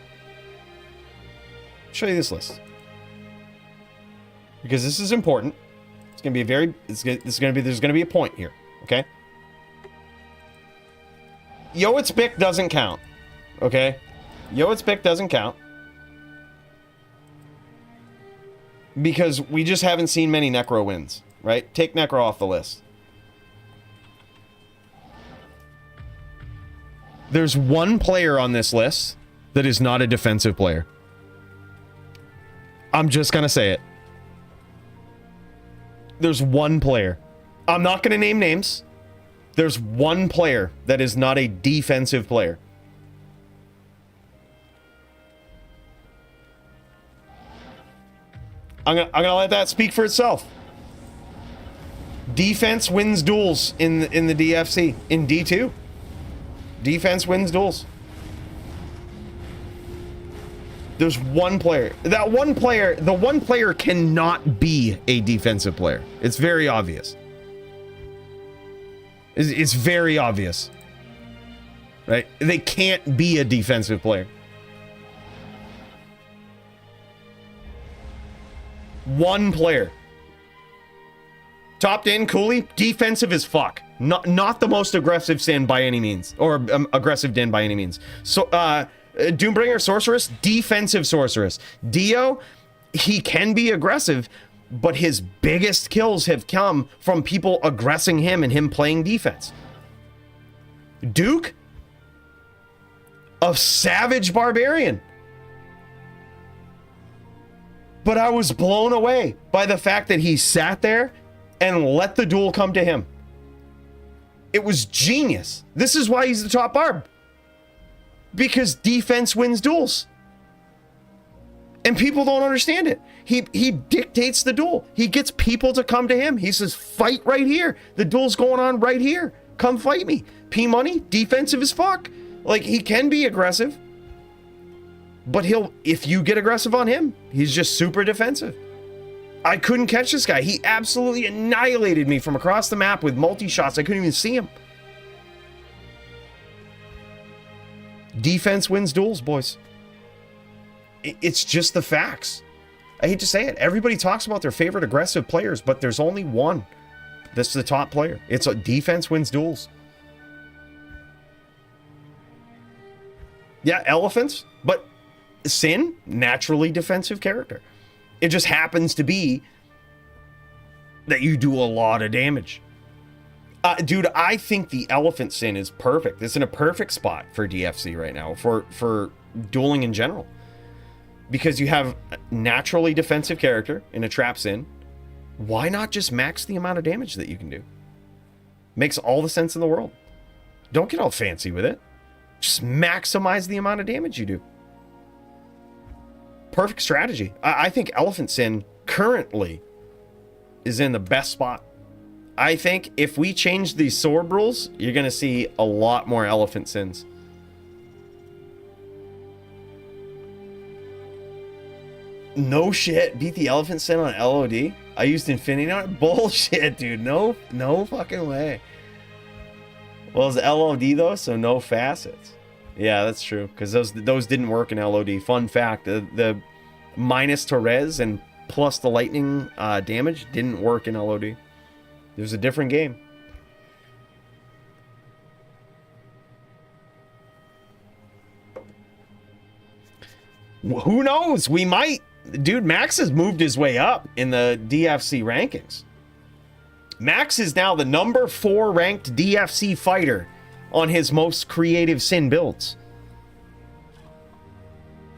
Show you this list. Because this is important. It's going to be a very, there's going to be a point here. Okay? Yoitzbik doesn't count. Okay? Yoitzbik doesn't count. Because we just haven't seen many Necro wins. Right? Take Necro off the list. There's one player on this list that is not a defensive player. I'm just going to say it. There's one player. I'm not going to name names. There's one player that is not a defensive player. I'm gonna let that speak for itself. Defense wins duels in the DFC. In D2. Defense wins duels. There's one player. That one player, the one player cannot be a defensive player. It's very obvious. It's very obvious. Right? They can't be a defensive player. One player. Topped in, Cooley, defensive as fuck. Not the most aggressive Sin by any means. Or aggressive Din by any means. So, Doombringer Sorceress, defensive Sorceress. Dio, he can be aggressive, but his biggest kills have come from people aggressing him and him playing defense. Duke, a savage barbarian. But I was blown away by the fact that he sat there and let the duel come to him. It was genius. This is why he's the top barb. Because defense wins duels. And people don't understand it. He dictates the duel. He gets people to come to him. He says, fight right here. The duel's going on right here. Come fight me. P-Money, defensive as fuck. Like, he can be aggressive. But if you get aggressive on him, he's just super defensive. I couldn't catch this guy. He absolutely annihilated me from across the map with multi-shots. I couldn't even see him. Defense wins duels, boys. It's just the facts. I hate to say it. Everybody talks about their favorite aggressive players, but there's only one that's the top player. It's a defense wins duels. Yeah, elephants, but Sin, naturally defensive character. It just happens to be that you do a lot of damage. Dude, I think the Elephant Sin is perfect. It's in a perfect spot for DFC right now, for dueling in general. Because you have a naturally defensive character in a Trap Sin. Why not just max the amount of damage that you can do? Makes all the sense in the world. Don't get all fancy with it. Just maximize the amount of damage you do. Perfect strategy. I think Elephant Sin currently is in the best spot. I think if we change these sword rules, you're going to see a lot more elephant sins. No shit. Beat the elephant sin on LOD? I used Infinity on it? Bullshit, dude. No fucking way. Well, it's LOD though, so no facets. Yeah, that's true. Because those didn't work in LOD. Fun fact, the minus to res and plus the lightning damage didn't work in LOD. It was a different game. Who knows? We might. Dude, Max has moved his way up in the DFC rankings. Max is now the number 4 ranked DFC fighter on his most creative sin builds.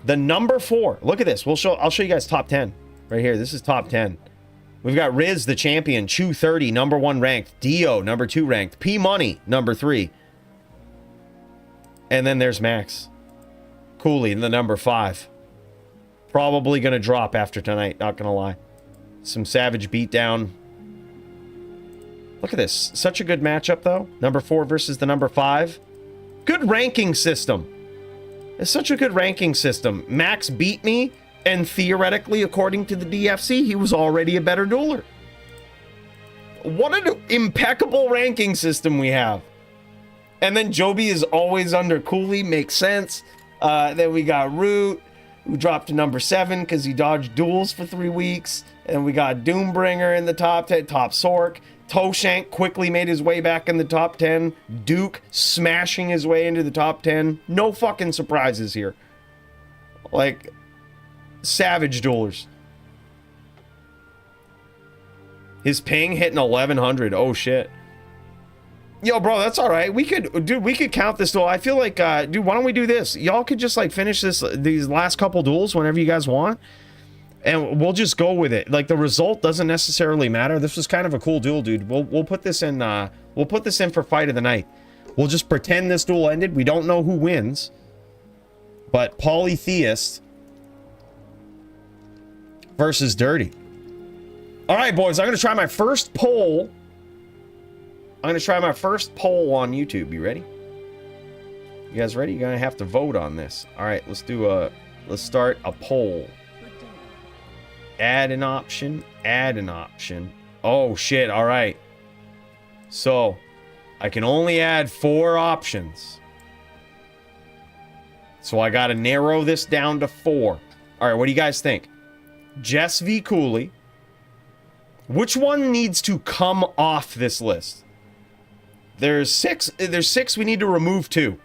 The number 4. Look at this. I'll show you guys top 10 right here. This is top 10. We've got Riz, the champion, Chew 30, number 1 ranked, Dio, number 2 ranked, P Money, number 3. And then there's Max. Cooley in the number 5. Probably going to drop after tonight, not going to lie. Some savage beatdown. Look at this. Such a good matchup, though. Number 4 versus the number 5. Good ranking system. It's such a good ranking system. Max beat me, and theoretically, according to the DFC, he was already a better dueler. What an impeccable ranking system we have. And then Joby is always under Cooley. Makes sense. Then we got Root, who dropped to number 7 because he dodged duels for 3 weeks. And we got Doombringer in the top 10, top Sork. Toshank quickly made his way back in the top 10. Duke smashing his way into the top 10. No fucking surprises here. Like, savage duelers. His ping hitting 1100. Oh shit. Yo, bro, that's all right. We could count this duel. I feel like, dude, why don't we do this? Y'all could just like finish these last couple duels whenever you guys want, and we'll just go with it. Like, the result doesn't necessarily matter. This was kind of a cool duel, dude. We'll put this in. We'll put this in for fight of the night. We'll just pretend this duel ended. We don't know who wins, but Polytheist versus Dirty. All right, boys. I'm gonna try my first poll. I'm going to try my first poll on YouTube. You ready? You guys ready? You're going to have to vote on this. All right, let's start a poll. Add an option. Add an option. Oh, shit. All right. So, I can only add 4 options. So, I got to narrow this down to 4. All right, what do you guys think? Jess v. Cooley. Which one needs to come off this list? There's 6. There's 6. We need to remove 2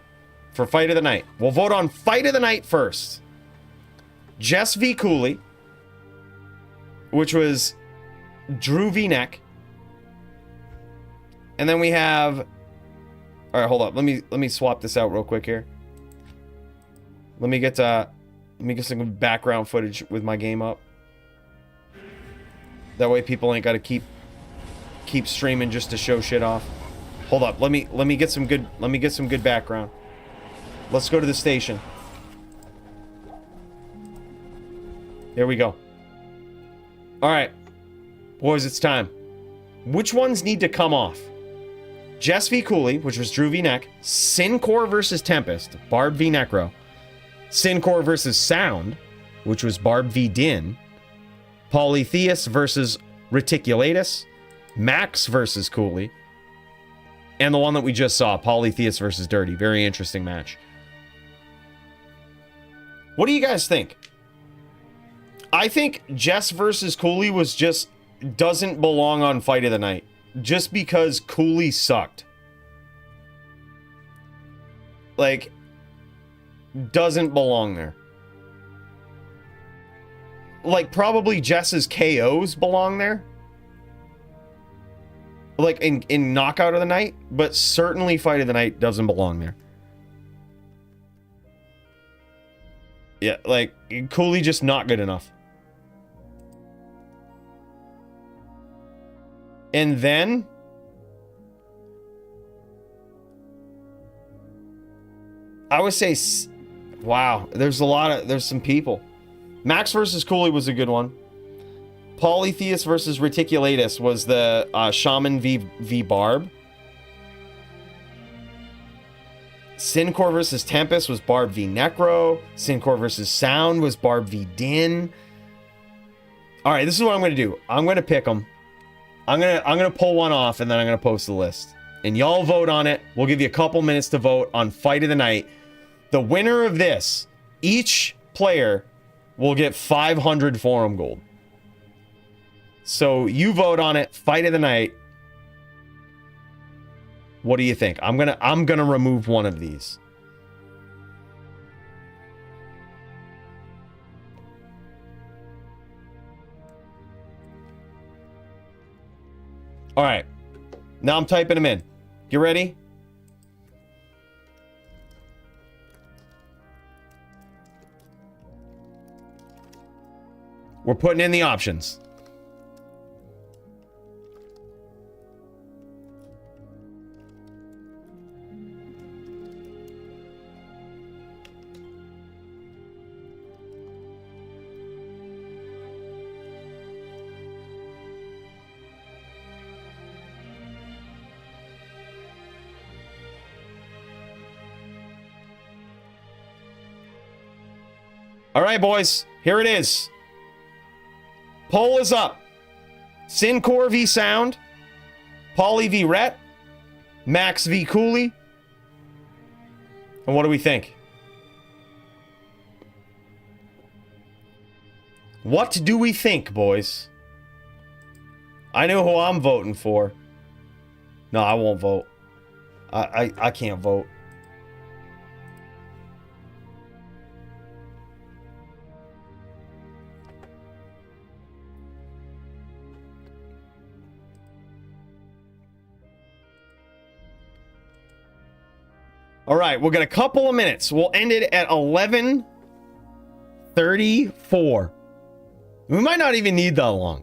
for fight of the night. We'll vote on fight of the night first. Jess v. Cooley, which was Drew v. Neck. And then we have... All right, hold up. Let me swap this out real quick here. Let me get some background footage with my game up. That way people ain't got to keep streaming just to show shit off. Hold up. Let me get some good background. Let's go to the station. There we go. All right. Boys, it's time. Which ones need to come off? Jess v. Cooley, which was Drew v. Neck. Syncor versus Tempest, Barb v. Necro. Syncor versus Sound, which was Barb v. Din. Polytheus versus Reticulatus. Max versus Cooley. And the one that we just saw, Polytheus versus Dirty. Very interesting match. What do you guys think? I think Jess versus Cooley doesn't belong on Fight of the Night. Just because Cooley sucked. Like, doesn't belong there. Like, probably Jess's KOs belong there. Like, in Knockout of the Night, but certainly Fight of the Night doesn't belong there. Yeah, like, Cooley just not good enough. And then... I would say... Wow, there's some people. Max versus Cooley was a good one. Polytheus versus Reticulatus was the Shaman v Barb. Syncor versus Tempest was Barb v Necro. Syncor versus Sound was Barb v Din. All right, this is what I'm going to do. I'm going to pick them. I'm going to pull one off, and then I'm going to post the list. And y'all vote on it. We'll give you a couple minutes to vote on Fight of the Night. The winner of this, each player will get 500 forum gold. So you vote on it. Fight of the Night. What do you think? I'm gonna remove one of these. All right. Now I'm typing them in. You ready? We're putting in the options. All right, boys, here it is. Poll is up. Syncor v Sound, Poly v Rhett, Max v Cooley. And what do we think? What do we think, boys? I know who I'm voting for. No, I won't vote. I can't vote. All right, we'll get a couple of minutes. We'll end it at 11:34. We might not even need that long.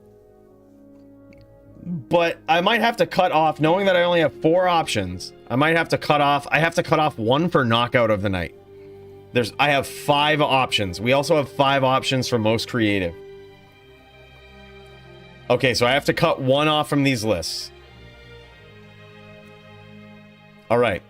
But I might have to cut off, knowing that I only have 4 options. I might have to cut off. I have to cut off one for knockout of the night. I have 5 options. We also have 5 options for most creative. Okay, so I have to cut one off from these lists. All right.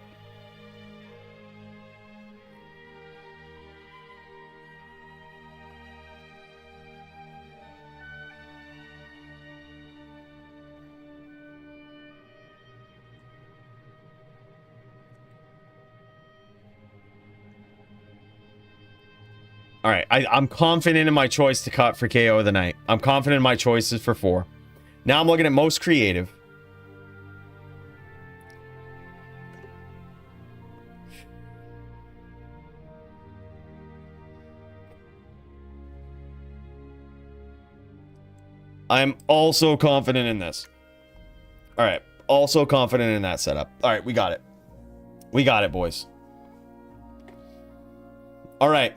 All right, I'm confident in my choice to cut for KO of the night. I'm confident in my choices for 4. Now I'm looking at most creative. I'm also confident in this. All right, also confident in that setup. All right, we got it. We got it, boys. All right.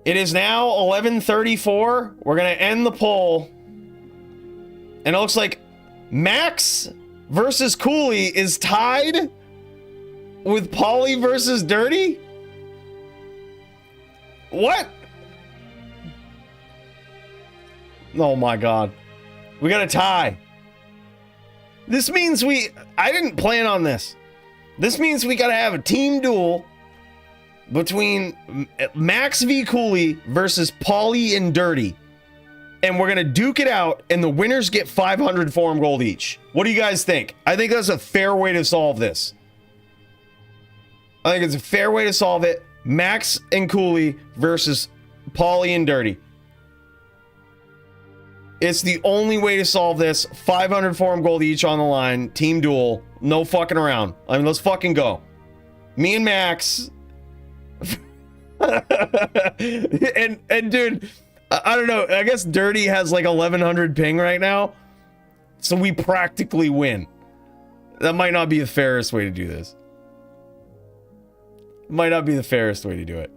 It is now 11:34. We're going to end the poll. And it looks like Max versus Cooley is tied with Polly versus Dirty. What? Oh my God. We got a tie. This means I didn't plan on this. This means we got to have a team duel between Max v Cooley versus Polly and Dirty. And we're going to duke it out, and the winners get 500 forum gold each. What do you guys think? I think that's a fair way to solve this. I think it's a fair way to solve it. Max and Cooley versus Polly and Dirty. It's the only way to solve this. 500 forum gold each on the line. Team duel. No fucking around. I mean, let's fucking go. Me and Max... and dude, I don't know. I guess Dirty has like 1100 ping right now, so we practically win. That might not be the fairest way to do this. Might not be the fairest way to do it.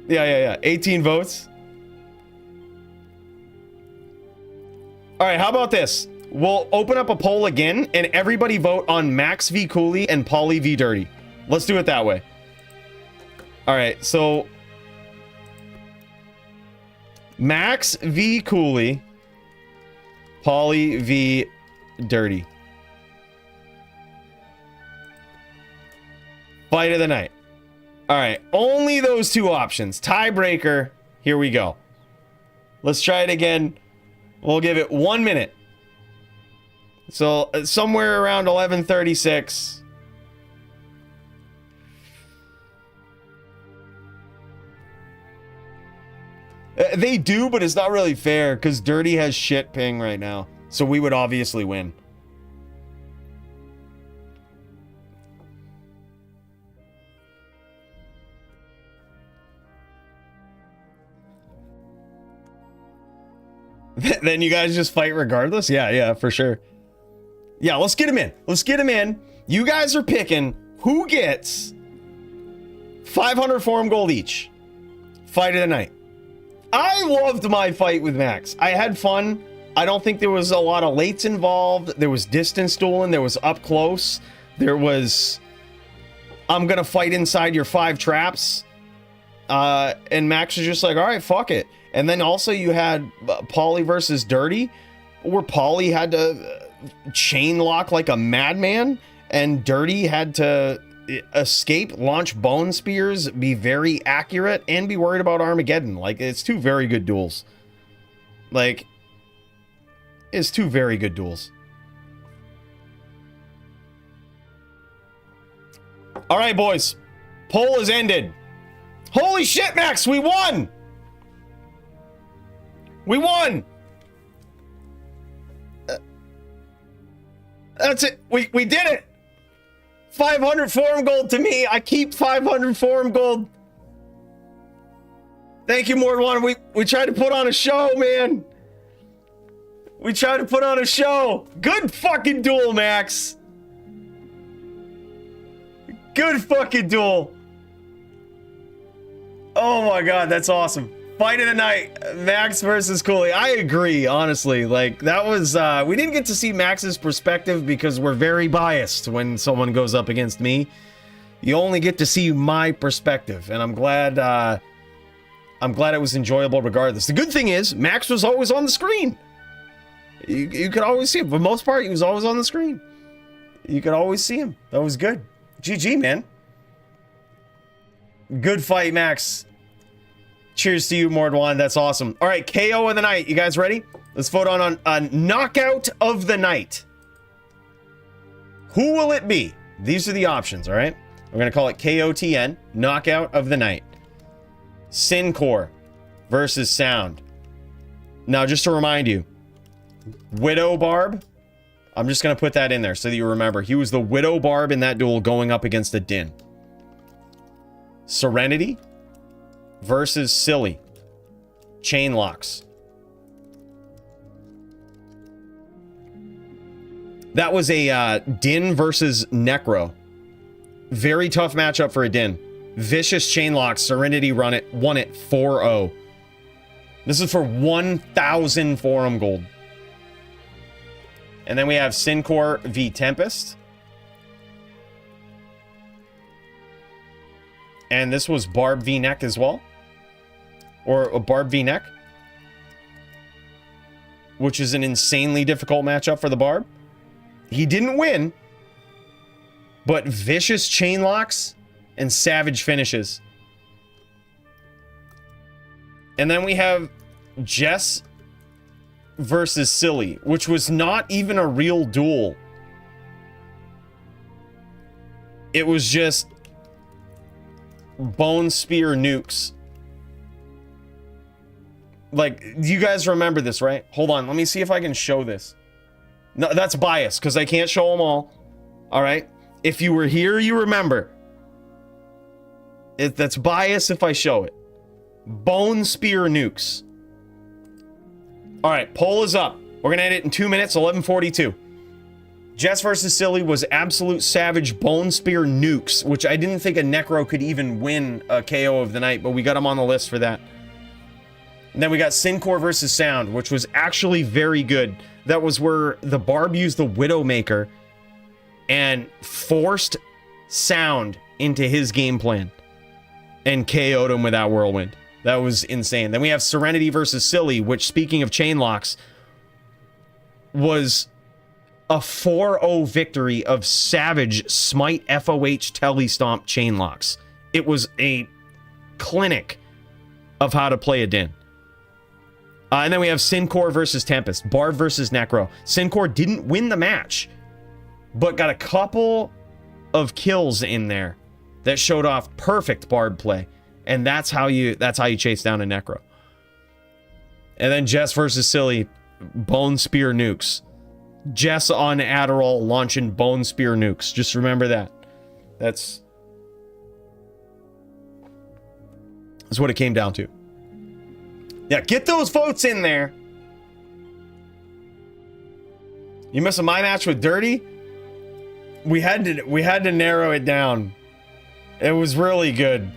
Yeah. 18 votes. All right, how about this? We'll open up a poll again, and everybody vote on Max v Cooley and Polly v Dirty. Let's do it that way. All right, so Max v Cooley. Pauly v Dirty. Fight of the night. All right, only those two options. Tiebreaker. Here we go. Let's try it again. We'll give it 1 minute. So somewhere around 11:36. They do, but it's not really fair because Dirty has shit ping right now. So we would obviously win. Then you guys just fight regardless? Yeah, for sure. Yeah, let's get him in. Let's get him in. You guys are picking who gets 500 forum gold each. Fight of the night. I loved my fight with Max. I had fun. I don't think there was a lot of lates involved. There was distance dueling. There was up close. There was, I'm going to fight inside your 5 traps. And Max was just like, all right, fuck it. And then also you had Pauly versus Dirty, where Pauly had to chain lock like a madman, and Dirty had to escape, launch bone spears, be very accurate, and be worried about Armageddon. Like, it's 2 very good duels. Like, it's 2 very good duels. All right, boys. Poll is ended. Holy shit, Max, we won! We won! That's it. We did it! 500 forum gold to me. I keep 500 forum gold. Thank you, Mordwan. We tried to put on a show, man. We tried to put on a show. Good fucking duel, Max. Good fucking duel. Oh my god, that's awesome. Fight of the night, Max versus Cooley. I agree, honestly. Like, that was, we didn't get to see Max's perspective because we're very biased when someone goes up against me. You only get to see my perspective, and I'm glad it was enjoyable regardless. The good thing is, Max was always on the screen. You could always see him. For the most part, he was always on the screen. You could always see him. That was good. GG, man. Good fight, Max. Cheers to you, Mordwan. That's awesome. All right, KO of the night. You guys ready? Let's vote on a knockout of the night. Who will it be? These are the options, all right? We're going to call it KOTN, knockout of the night. Syncore versus Sound. Now, just to remind you, Widow Barb, I'm just going to put that in there so that you remember. He was the Widow Barb in that duel going up against the Din. Serenity versus Silly. Chain locks. That was a Din versus Necro. Very tough matchup for a Din. Vicious chain locks. Serenity won it 4-0. This is for 1,000 forum gold. And then we have Syncore v Tempest. And this was Barb v Neck as well. Or a Barb v Neck. Which is an insanely difficult matchup for the Barb. He didn't win. But vicious chain locks and savage finishes. And then we have Jess versus Silly, which was not even a real duel. It was just bone spear nukes. Like, you guys remember this, right? Hold on, let me see if I can show this. No, that's biased, because I can't show them all. Alright? If you were here, you remember. That's biased if I show it. Bone spear nukes. Alright, poll is up. We're gonna end it in 2 minutes, 11:42. Jess versus Silly was absolute savage bone spear nukes, which I didn't think a Necro could even win a KO of the night, but we got him on the list for that. And then we got Syncore versus Sound, which was actually very good. That was where the Barb used the Widowmaker and forced Sound into his game plan and KO'd him with that whirlwind. That was insane. Then we have Serenity versus Silly, which, speaking of chain locks, was a 4-0 victory of Savage Smite FOH Telestomp chain locks. It was a clinic of how to play a Din. And then we have Syncor versus Tempest, Bard versus Necro. Syncor didn't win the match, but got a couple of kills in there that showed off perfect Bard play. And that's how you chase down a Necro. And then Jess versus Silly, Bone Spear nukes. Jess on Adderall launching Bone Spear nukes. Just remember that. That's what it came down to. Yeah, get those votes in there. You missing my match with Dirty? We had to narrow it down. It was really good.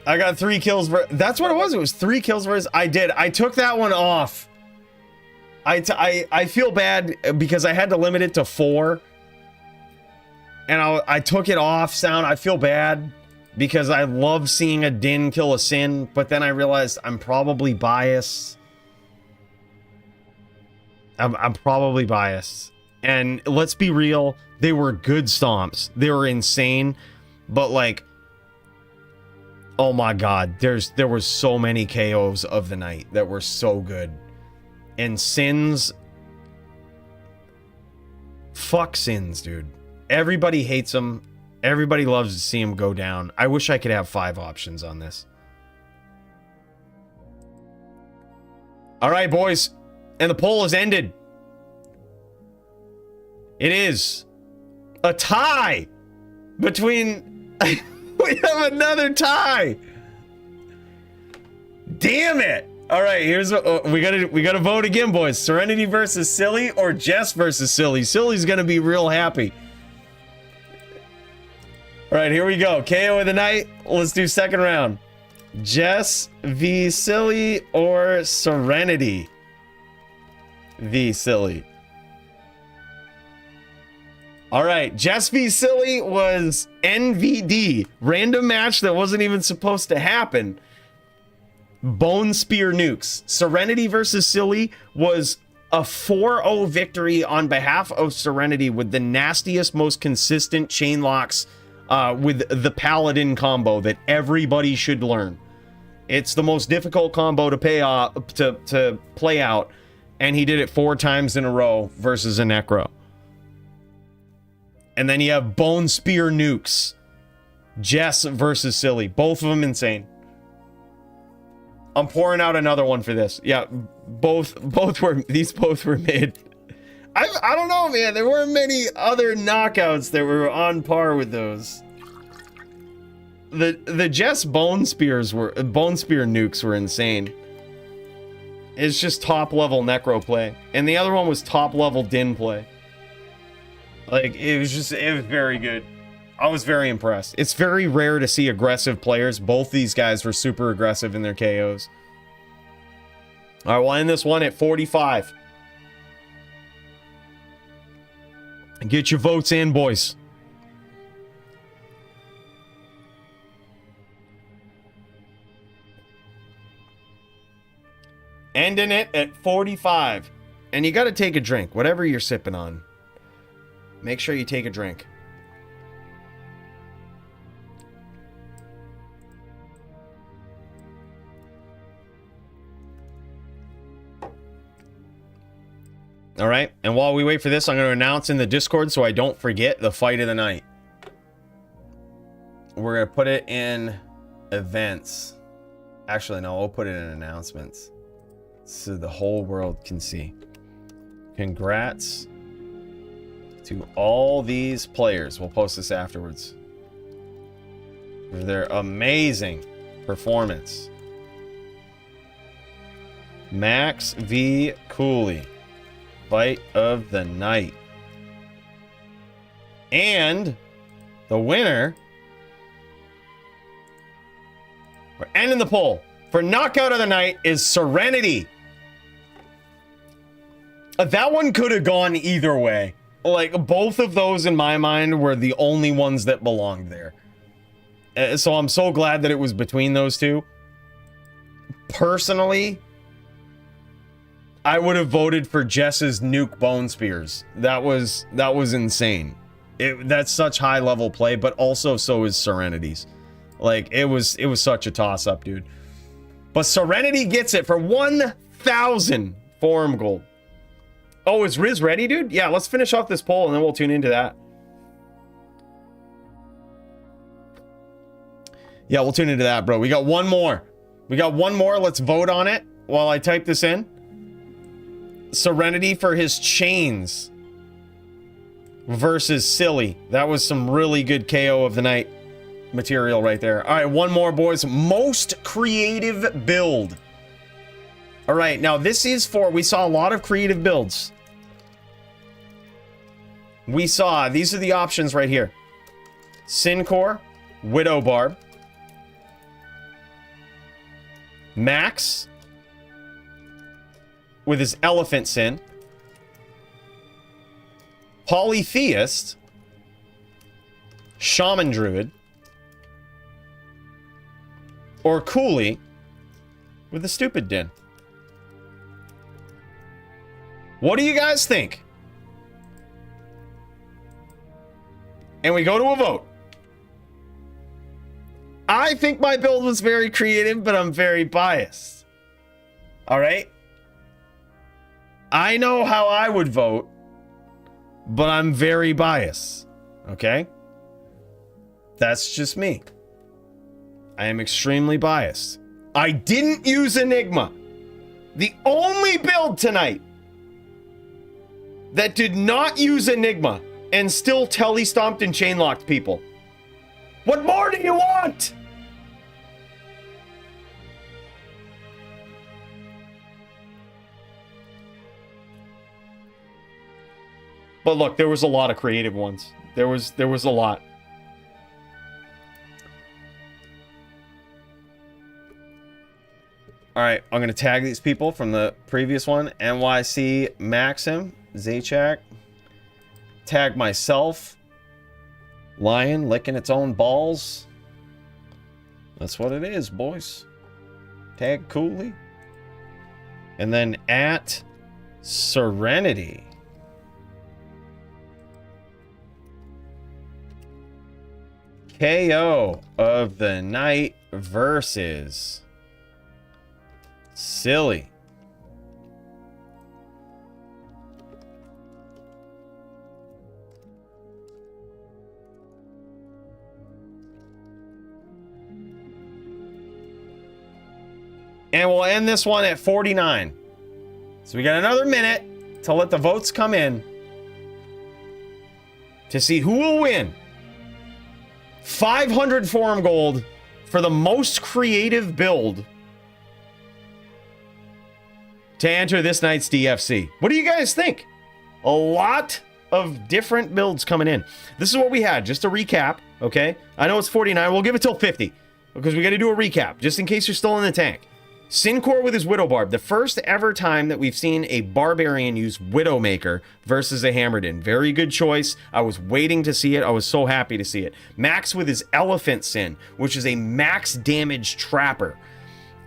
I got 3 kills. That's what it was. It was 3 kills versus. I took that one off. I feel bad because I had to limit it to 4. And I took it off sound. I feel bad because I love seeing a Din kill a Sin, but then I realized I'm probably biased. I'm probably biased. And let's be real, they were good stomps. They were insane, but like, oh my god, there were so many KOs of the night that were so good. And Sins, fuck Sins, dude. Everybody hates them. Everybody loves to see him go down. I wish I could have 5 options on this. All right, boys. And the poll has ended. It is a tie between... We have another tie. Damn it. All right, here's what we gotta vote again, boys. Serenity versus Silly or Jess versus Silly. Silly's gonna be real happy. All right, here we go. KO of the night. Let's do second round. Jess v Silly or Serenity v Silly. All right, Jess v Silly was NVD, random match that wasn't even supposed to happen. Bone Spear nukes. Serenity versus Silly was a 4-0 victory on behalf of Serenity with the nastiest, most consistent chain locks with the Paladin combo that everybody should learn. It's the most difficult combo to play out, and he did it 4 times in a row versus a Necro. And then you have Bone Spear nukes. Jess versus Silly. Both of them insane. I'm pouring out another one for this. Yeah, both were mid. I don't know, man. There weren't many other knockouts that were on par with those. The Jess Bone Spear nukes were insane. It's just top level Necro play. And the other one was top level Din play. Like, it was very good. I was very impressed. It's very rare to see aggressive players. Both these guys were super aggressive in their KOs. All right, we'll end this one at 45. Get your votes in, boys. Ending it at 45. And you got to take a drink, whatever you're sipping on. Make sure you take a drink. All right, and while we wait for this, I'm going to announce in the Discord so I don't forget the fight of the night. We're going to put it in events. Actually, no, we'll put it in announcements so the whole world can see. Congrats to all these players. We'll post this afterwards. For their amazing performance. Max v. Cooley. Fight of the night. And the winner, we're ending the poll for knockout of the night, is Serenity. That one could have gone either way. Like, both of those in my mind were the only ones that belonged there. So I'm so glad that it was between those two. Personally, I would have voted for Jess's nuke bone spears. That was insane. That's such high level play, but also so is Serenity's. Like it was such a toss up, dude. But Serenity gets it for 1,000 forum gold. Oh, is Riz ready, dude? Yeah, let's finish off this poll and then we'll tune into that. Yeah, we'll tune into that, bro. We got one more. Let's vote on it while I type this in. Serenity for his chains versus Silly. That was some really good KO of the night material right there. All right, one more, boys. Most creative build. All right, now this is for, we saw a lot of creative builds. These are the options right here. Syncore, Widow Barb, Max with his Elephant Sin, Polytheist, Shaman Druid, or Cooley with the Stupid Din. What do you guys think? And we go to a vote. I think my build was very creative, but I'm very biased. All right? I know how I would vote, but I'm very biased. Okay? That's just me. I am extremely biased. I didn't use Enigma. The only build tonight that did not use Enigma and still tele-stomped and chain-locked people. What more do you want? But look, there was a lot of creative ones. There was a lot. All right, I'm going to tag these people from the previous one. NYC Maxim, Zachak. Tag myself. Lion licking its own balls. That's what it is, boys. Tag Cooley. And then at Serenity. KO of the night versus Silly. And we'll end this one at 49. So we got another minute to let the votes come in to see who will win 500 forum gold for the most creative build to enter this night's DFC. What do you guys think? A lot of different builds coming in. This is what we had, just to recap, okay? I know it's 49, we'll give it till 50 because we got to do a recap just in case you're still in the tank. Syncore with his Widow Barb, the first ever time that we've seen a Barbarian use Widowmaker versus a Hammerdin. Very good choice. I was waiting to see it. I was so happy to see it. Max with his Elephant Sin, which is a max damage trapper.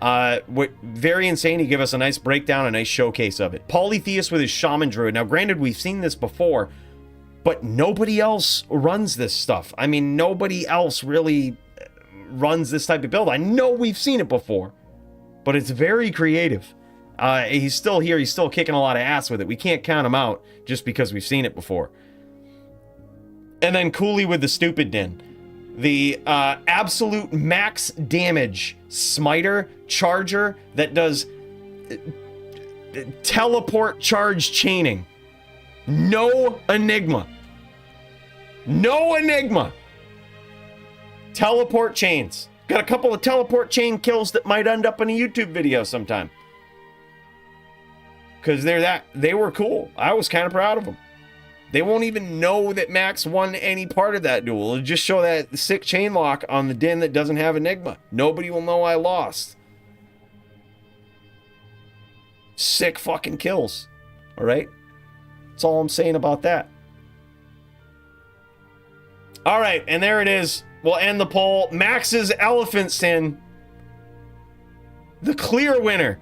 Very insane. He gave us a nice breakdown, a nice showcase of it. Polytheist with his Shaman Druid. Now, granted, we've seen this before, but nobody else runs this stuff. I mean, nobody else really runs this type of build. I know we've seen it before, but it's very creative. He's still here. He's still kicking a lot of ass with it. We can't count him out just because we've seen it before. And then Cooley with the Stupid Din. The absolute max damage smiter charger that does teleport charge chaining. No Enigma. No Enigma. Teleport chains. Got a couple of teleport chain kills that might end up in a YouTube video sometime. Because they were cool. I was kind of proud of them. They won't even know that Max won any part of that duel. It'll just show that sick chain lock on the Din that doesn't have Enigma. Nobody will know I lost. Sick fucking kills. All right? That's all I'm saying about that. All right, and there it is. We'll end the poll. Max's Elephant Sin. The clear winner.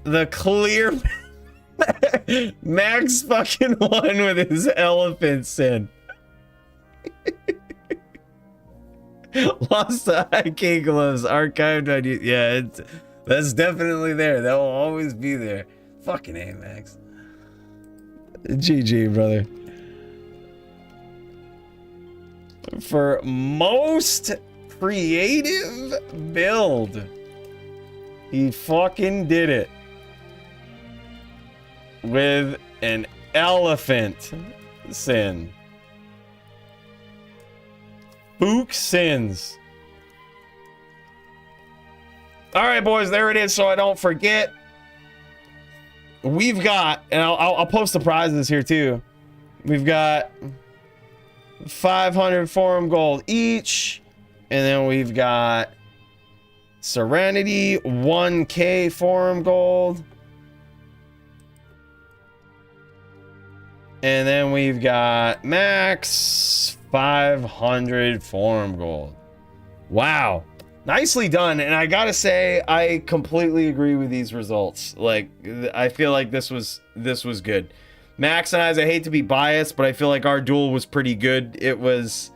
The clear... Max fucking won with his Elephant Sin. Lost to IK Gloves. Archived on you. Yeah, that's definitely there. That will always be there. Fucking A, Max. GG, brother. For most creative build, he fucking did it with an Elephant Sin. Spook Sins. All right, boys, there it is. So I don't forget, we've got, and I'll post the prizes here too. We've got 500 forum gold each, and then we've got Serenity 1K forum gold, and then we've got Max 500 forum gold. Wow, nicely done. And I gotta say, I completely agree with these results. Like, I feel like this was good. Max and I hate to be biased, but I feel like our duel was pretty good. It was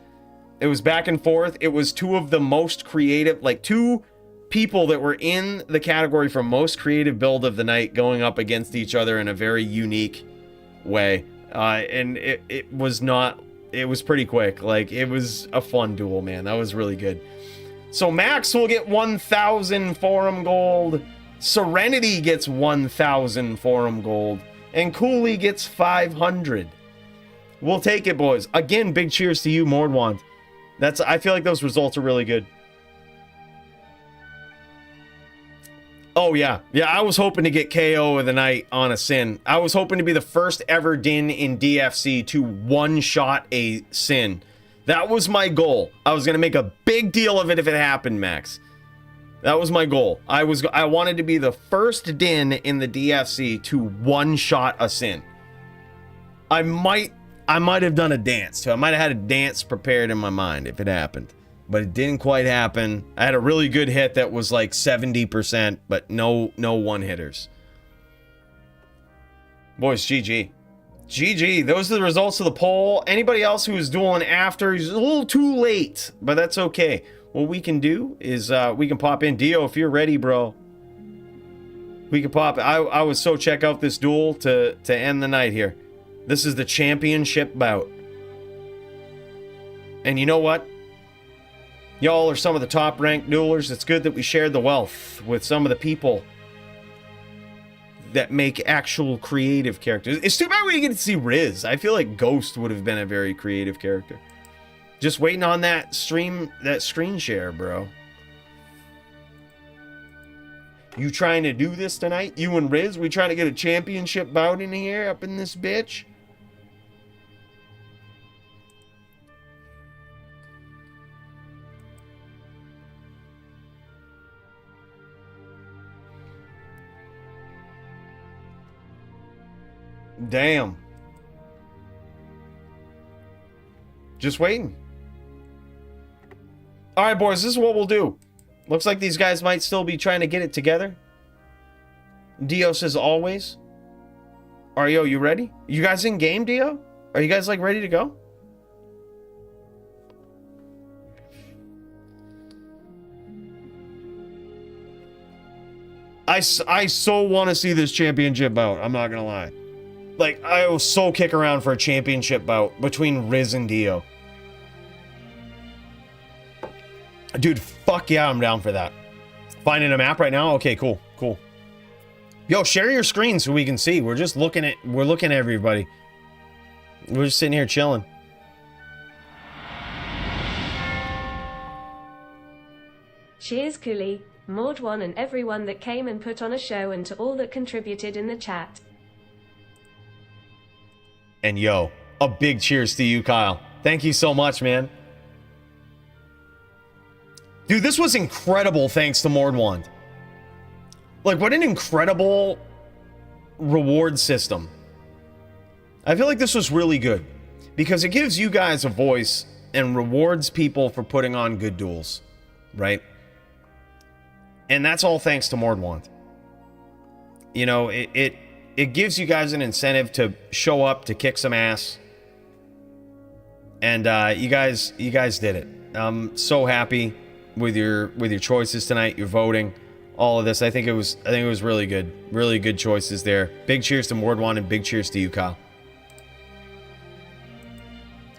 back and forth. It was two of the most creative, like two people that were in the category for most creative build of the night going up against each other in a very unique way. And it was pretty quick. Like, it was a fun duel, man. That was really good. So Max will get 1,000 forum gold. Serenity gets 1,000 forum gold. And Cooley gets 500. We'll take it, boys. Again, big cheers to you, Mordwand. I feel like those results are really good. Oh, yeah. Yeah, I was hoping to get KO of the night on a Sin. I was hoping to be the first ever Din in DFC to one-shot a Sin. That was my goal. I was going to make a big deal of it if it happened, Max. That was my goal. I wanted to be the first Din in the DFC to one-shot a Sin. I might have done a dance too. I might have had a dance prepared in my mind if it happened, but it didn't quite happen. I had a really good hit that was like 70%, but no one-hitters. Boys, GG. GG. Those are the results of the poll. Anybody else who was dueling after is a little too late, but that's okay. What we can do is we can pop in. Dio, if you're ready, bro. We can pop. I would so check out this duel to end the night here. This is the championship bout. And you know what? Y'all are some of the top ranked duelers. It's good that we shared the wealth with some of the people that make actual creative characters. It's too bad we didn't get to see Riz. I feel like Ghost would have been a very creative character. Just waiting on that screen share, bro. You trying to do this tonight? You and Riz? We trying to get a championship bout in here up in this bitch? Damn. Just waiting. All right, boys, this is what we'll do. Looks like these guys might still be trying to get it together. Dio says always. Ario, you ready? You guys in game, Dio? Are you guys like ready to go? I so want to see this championship bout. I'm not gonna lie. Like, I will so kick around for a championship bout between Riz and Dio. Dude, fuck yeah, I'm down for that. Finding a map right now? Okay, cool. Yo, share your screen so we can see. We're looking at everybody. We're just sitting here chilling. Cheers, Cooley, Mord1, and everyone that came and put on a show, and to all that contributed in the chat. And yo, a big cheers to you, Kyle. Thank you so much, man. Dude, this was incredible thanks to Mordwand. Like, what an incredible reward system. I feel like this was really good because it gives you guys a voice and rewards people for putting on good duels, right? And that's all thanks to Mordwant. You know, it gives you guys an incentive to show up, to kick some ass. And you guys did it. I'm so happy with your choices tonight, your voting, all of this. I think it was really good. Really good choices there. Big cheers to Mordwant and big cheers to you, Kyle.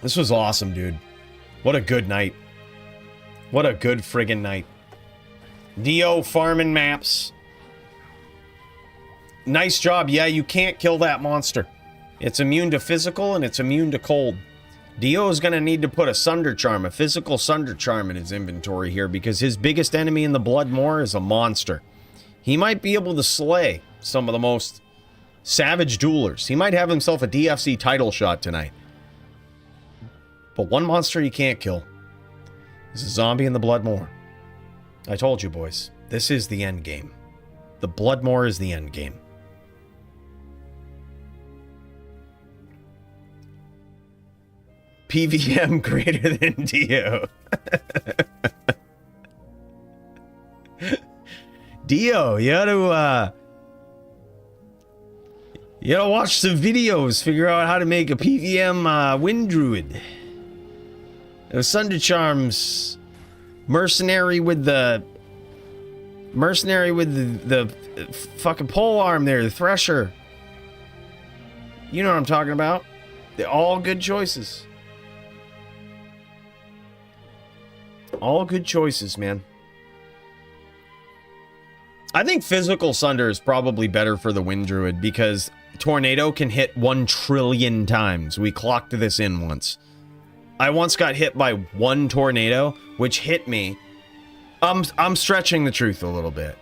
This was awesome, dude. What a good night. What a good friggin' night. Dio farming maps. Nice job. Yeah, you can't kill that monster. It's immune to physical and it's immune to cold. Dio is going to need to put a Sunder Charm, a physical Sunder Charm in his inventory here because his biggest enemy in the Bloodmoor is a monster. He might be able to slay some of the most savage duelers. He might have himself a DFC title shot tonight. But one monster he can't kill is a zombie in the Bloodmoor. I told you, boys. This is the end game. The Bloodmoor is the end game. PVM greater than Dio. Dio, you gotta watch some videos, figure out how to make a PVM Wind Druid. Sunder Charms, mercenary with the fucking pole arm there, the Thresher. You know what I'm talking about. They're all good choices. All good choices, man. I think physical Sunder is probably better for the Wind Druid because Tornado can hit 1 trillion times. We clocked this in once. I once got hit by 1 tornado, which hit me. I'm stretching the truth a little bit.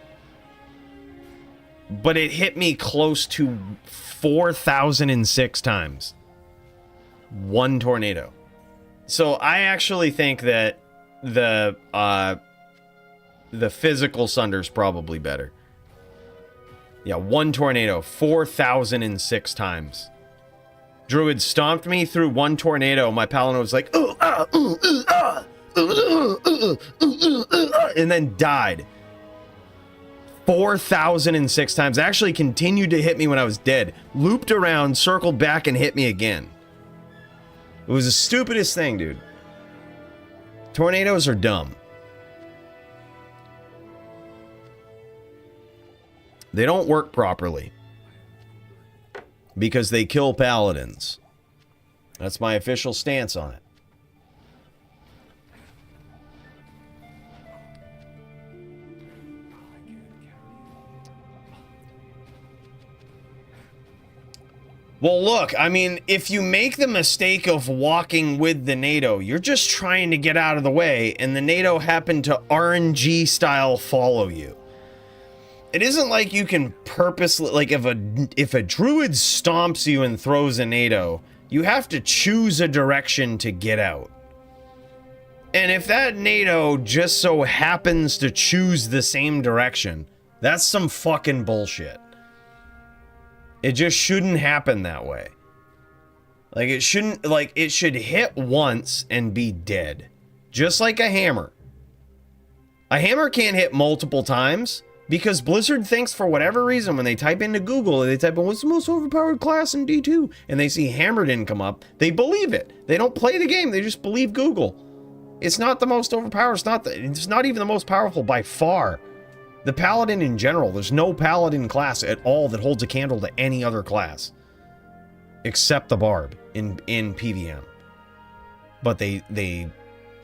But it hit me close to 4,006 times. 1 tornado. So I actually think that the physical Sunder's probably better. Yeah, 1 tornado, 4,006 times. Druid stomped me through 1 tornado. My paladin was like, and then died 4,006 times. Actually continued to hit me when I was dead. Looped around, circled back, and hit me again. It was the stupidest thing, dude. Tornadoes are dumb. They don't work properly. Because they kill paladins. That's my official stance on it. Well, look, I mean, if you make the mistake of walking with the NATO, you're just trying to get out of the way, and the NATO happen to RNG style follow you. It isn't like you can purposely, like if a druid stomps you and throws a NATO, you have to choose a direction to get out. And if that NATO just so happens to choose the same direction, that's some fucking bullshit. It just shouldn't happen that way. Like it shouldn't, like it should hit once and be dead. Just like a hammer. A hammer can't hit multiple times because Blizzard thinks for whatever reason when they type into Google, they type in what's the most overpowered class in D2 and they see hammer didn't come up, they believe it. They don't play the game, they just believe Google. It's not the most overpowered, it's not even the most powerful by far. The paladin in general, there's no paladin class at all that holds a candle to any other class. Except the barb in PVM. But they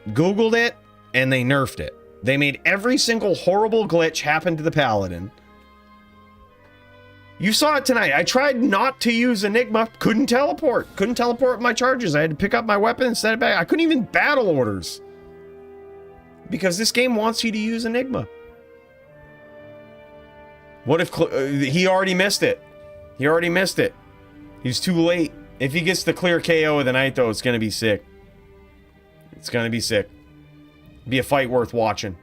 Googled it and they nerfed it. They made every single horrible glitch happen to the paladin. You saw it tonight. I tried not to use Enigma. Couldn't teleport. Couldn't teleport my charges. I had to pick up my weapon and set it back. I couldn't even battle orders. Because this game wants you to use Enigma. What if he already missed it? He already missed it. He's too late. If he gets the clear KO of the night, though, it's going to be sick. It's going to be sick. Be a fight worth watching.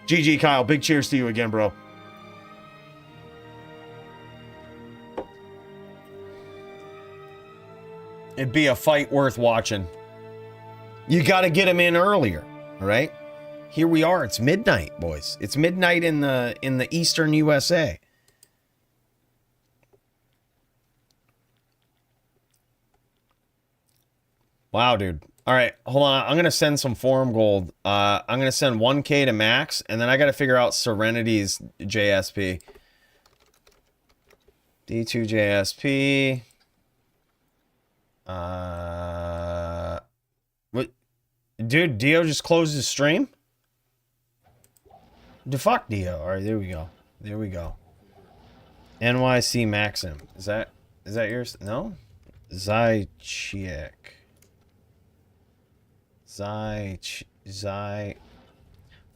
GG, Kyle. Big cheers to you again, bro. It'd be a fight worth watching. You got to get him in earlier, all right? Here we are. It's midnight, boys. It's midnight in the eastern USA. Wow, dude. All right, hold on. I'm going to send some forum gold. I'm going to send 1K to Max, and then I got to figure out Serenity's JSP. D2 JSP. What? Dude, Dio just closed his stream? The fuck, Dio. All right, there we go. There we go. NYC Maxim. Is that yours? No? Zychiek.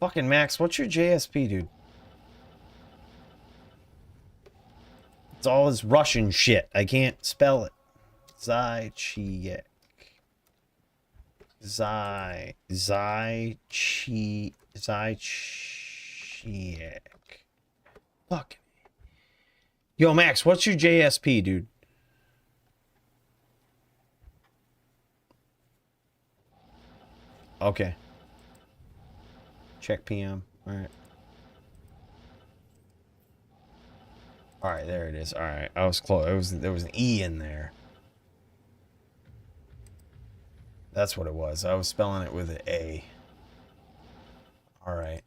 Fucking Max, what's your JSP, dude? It's all this Russian shit. I can't spell it. Zychiek. Zychiek. Fuck. Yo, Max, what's your JSP, dude? Okay. Check PM. All right. All right, there it is. All right, I was close. There was an E in there. That's what it was. I was spelling it with an A. All right.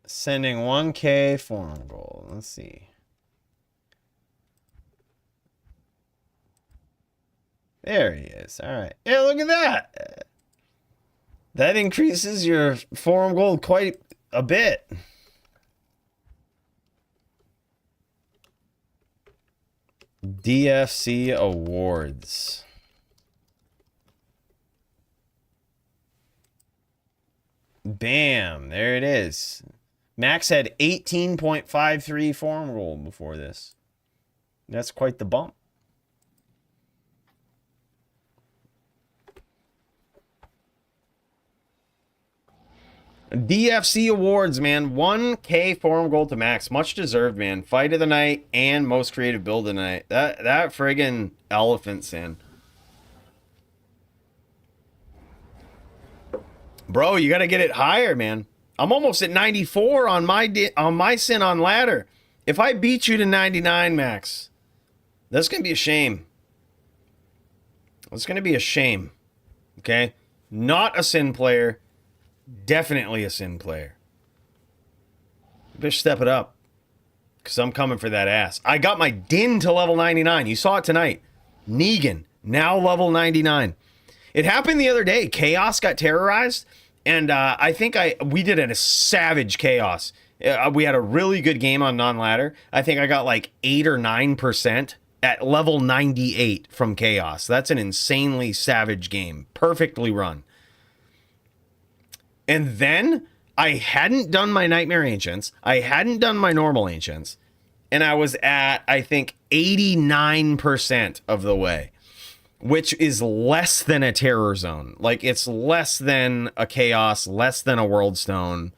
Sending 1K forum goal. Let's see. There he is. All right. Yeah, look at that. That increases your forum gold quite a bit. DFC awards. Bam. There it is. Max had 18.53 forum gold before this. That's quite the bump. DFC awards, man. 1K forum gold to Max. Much deserved, man. Fight of the night and most creative build of the night. That friggin' elephant sin. Bro, you gotta get it higher, man. I'm almost at 94 on my sin on ladder. If I beat you to 99, Max, that's gonna be a shame. It's gonna be a shame. Okay? Not a sin player. Definitely a sin player. You better step it up. Because I'm coming for that ass. I got my Din to level 99. You saw it tonight. Negan, now level 99. It happened the other day. Chaos got terrorized. And I think we did a savage Chaos. We had a really good game on non-ladder. I think I got like 8 or 9% at level 98 from Chaos. That's an insanely savage game. Perfectly run. And then I hadn't done my Nightmare Ancients. I hadn't done my normal Ancients. And I was at, I think, 89% of the way. Which is less than a Terror Zone. Like, it's less than a Chaos, less than a World Stone.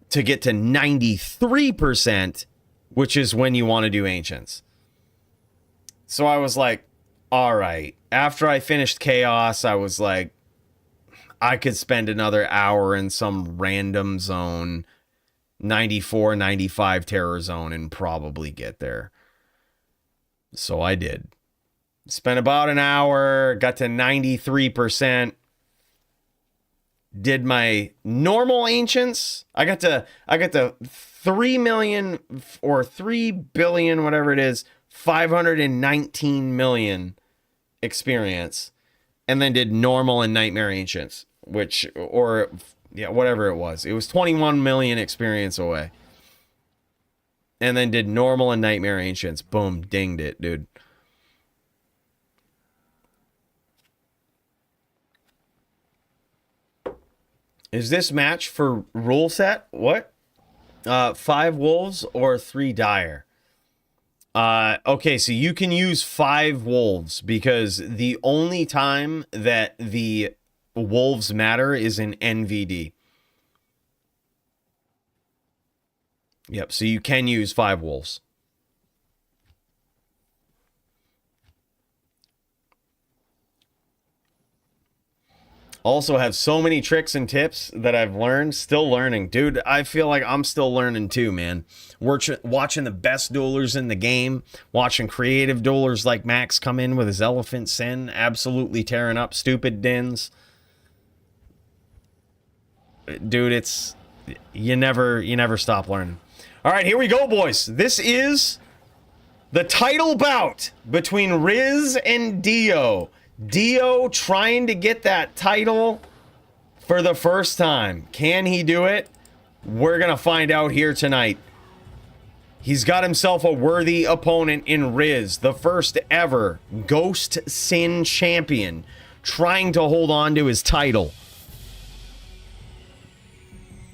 To get to 93%, which is when you want to do Ancients. So I was like, all right. After I finished Chaos, I was like, I could spend another hour in some random zone, 94, 95 Terror Zone, and probably get there. So I did. Spent about an hour, got to 93%. Did my normal Ancients. I got to 3 million or 3 billion, whatever it is, 519 million experience. And then did normal and Nightmare Ancients, whatever it was. It was 21 million experience away. And then did normal and Nightmare Ancients. Boom, dinged it, dude. Is this match for rule set? What? 5 wolves or 3 dire? Okay, so you can use 5 wolves because the only time that the wolves matter is in NVD. Yep, so you can use 5 wolves. Also have so many tricks and tips that I've learned. Still learning. Dude, I feel like I'm still learning too, man. Watching the best duelers in the game. Watching creative duelers like Max come in with his Elephant Sin. Absolutely tearing up stupid dins. Dude, it's... You never stop learning. All right, here we go, boys. This is the title bout between Riz and Dio. Dio trying to get that title for the first time. Can he do it? We're going to find out here tonight. He's got himself a worthy opponent in Riz, the first ever Ghost Sin champion, trying to hold on to his title.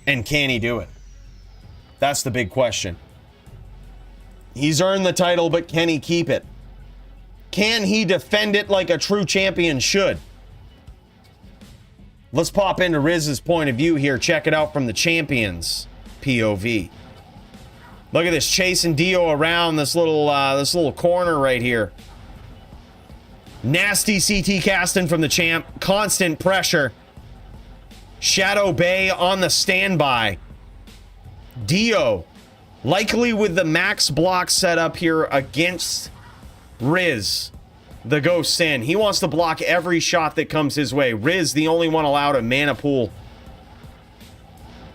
And can he do it? That's the big question. He's earned the title, but can he keep it? Can he defend it like a true champion should? Let's pop into Riz's point of view here. Check it out from the champion's POV. Look at this, chasing Dio around this little corner right here. Nasty CT casting from the champ. Constant pressure. Shadow Bay on the standby. Dio, likely with the max block set up here against Riz, the Ghost Sin. He wants to block every shot that comes his way. Riz, the only one allowed a mana pool.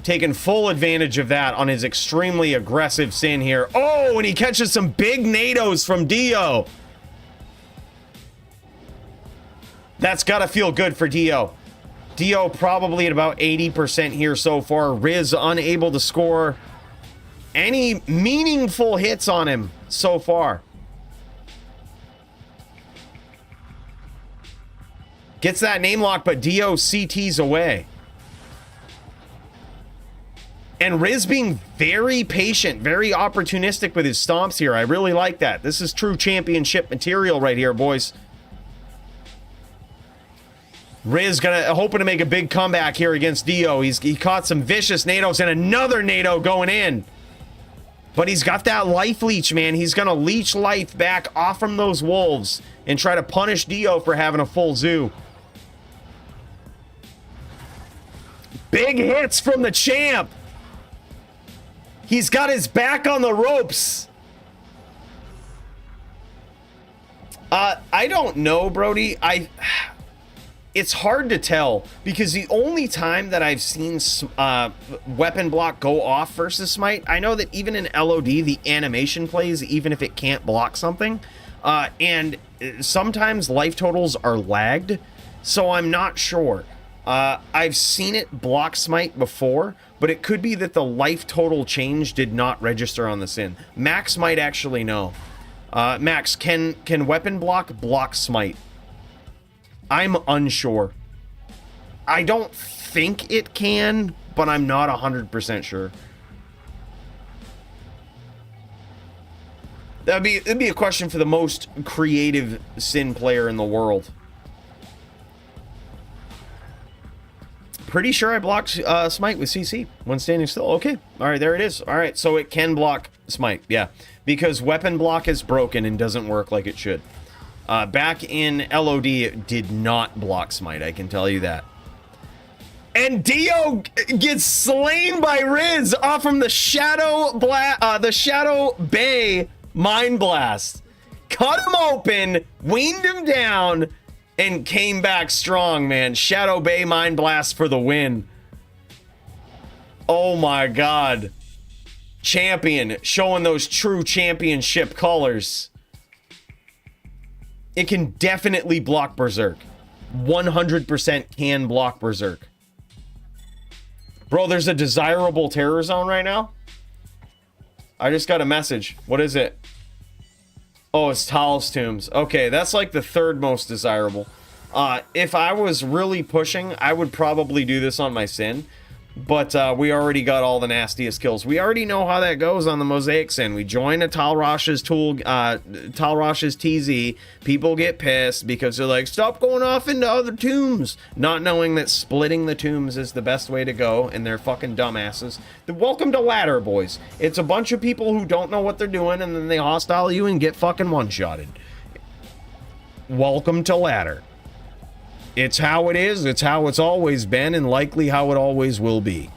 Taking full advantage of that on his extremely aggressive Sin here. Oh, and he catches some big nados from Dio. That's got to feel good for Dio. Dio probably at about 80% here so far. Riz unable to score any meaningful hits on him so far. Gets that name lock, but Dio CT's away. And Riz being very patient, very opportunistic with his stomps here. I really like that. This is true championship material right here, boys. Riz hoping to make a big comeback here against Dio. He caught some vicious nados and another nado going in. But he's got that life leech, man. He's gonna leech life back off from those wolves and try to punish Dio for having a full zoo. Big hits from the champ. He's got his back on the ropes. I don't know, Brody. It's hard to tell because the only time that I've seen weapon block go off versus Smite, I know that even in LOD, the animation plays even if it can't block something. And sometimes life totals are lagged, so I'm not sure. I've seen it block Smite before, but it could be that the life total change did not register on the Sin. Max might actually know. Max, can weapon block Smite? I'm unsure. I don't think it can, but I'm not 100% sure. It'd be a question for the most creative Sin player in the world. Pretty sure I blocked Smite with CC when standing still. Okay, all right, there it is. All right, so it can block Smite, yeah, because weapon block is broken and doesn't work like it should. Back in LOD, it did not block Smite, I can tell you that. And Dio gets slain by Riz off from the Shadow Bay Mind Blast. Cut him open, weaned him down, and came back strong, man. Shadow Bay Mind Blast for the win. Oh my God. Champion, showing those true championship colors. It can definitely block Berserk. 100% can block Berserk. Bro, there's a desirable terror zone right now. I just got a message. What is it? Oh, it's Tal's Tombs. Okay, that's like the third most desirable. If I was really pushing, I would probably do this on my Sin. But we already got all the nastiest kills. We already know how that goes on the Mosaic Sin. We join a Talrash's Talrash's TZ. People get pissed because they're like, stop going off into other tombs. Not knowing that splitting the tombs is the best way to go, and they're fucking dumbasses. Welcome to Ladder, boys. It's a bunch of people who don't know what they're doing, and then they hostile you and get fucking one-shotted. Welcome to Ladder. It's how it is, it's how it's always been, and likely how it always will be.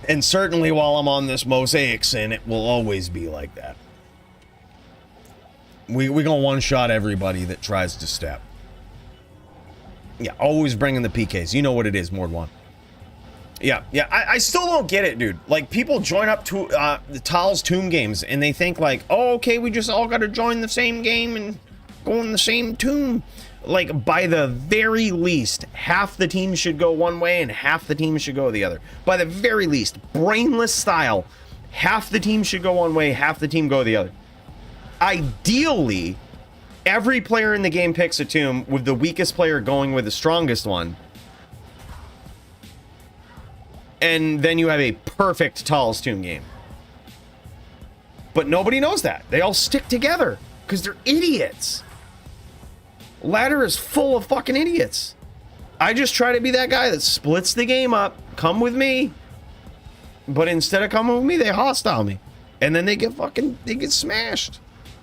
And certainly while I'm on this Mosaic Sin, it will always be like that. We gonna one-shot everybody that tries to step. Yeah, always bringing the PKs. You know what it is, Mord 1. Yeah, I still don't get it, dude. Like, people join up to the Tal's Tomb games, and they think like, oh, okay, we just all gotta join the same game and go in the same tomb. Like, by the very least, half the team should go one way and half the team should go the other. By the very least, brainless style, half the team should go one way, half the team go the other. Ideally, every player in the game picks a tomb with the weakest player going with the strongest one. And then you have a perfect Tal's Tomb game. But nobody knows that. They all stick together because they're idiots. Ladder is full of fucking idiots. I just try to be that guy that splits the game up. Come with me. But instead of coming with me, they hostile me. And then they get smashed.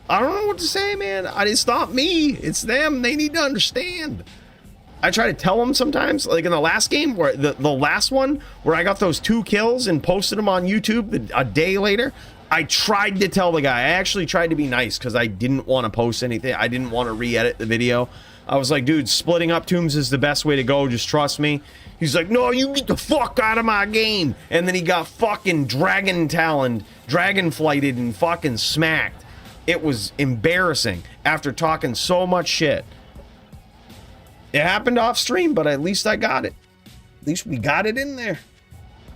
I don't know what to say, man. It's not me. It's them. They need to understand. I try to tell them sometimes, like in the last game, where the last one, where I got those 2 kills and posted them on YouTube a day later, I tried to tell the guy. I actually tried to be nice because I didn't want to post anything. I didn't want to re-edit the video. I was like, dude, splitting up tombs is the best way to go. Just trust me. He's like, no, you get the fuck out of my game. And then he got fucking dragon flighted and fucking smacked. It was embarrassing after talking so much shit. It happened off stream, but at least I got it. At least we got it in there.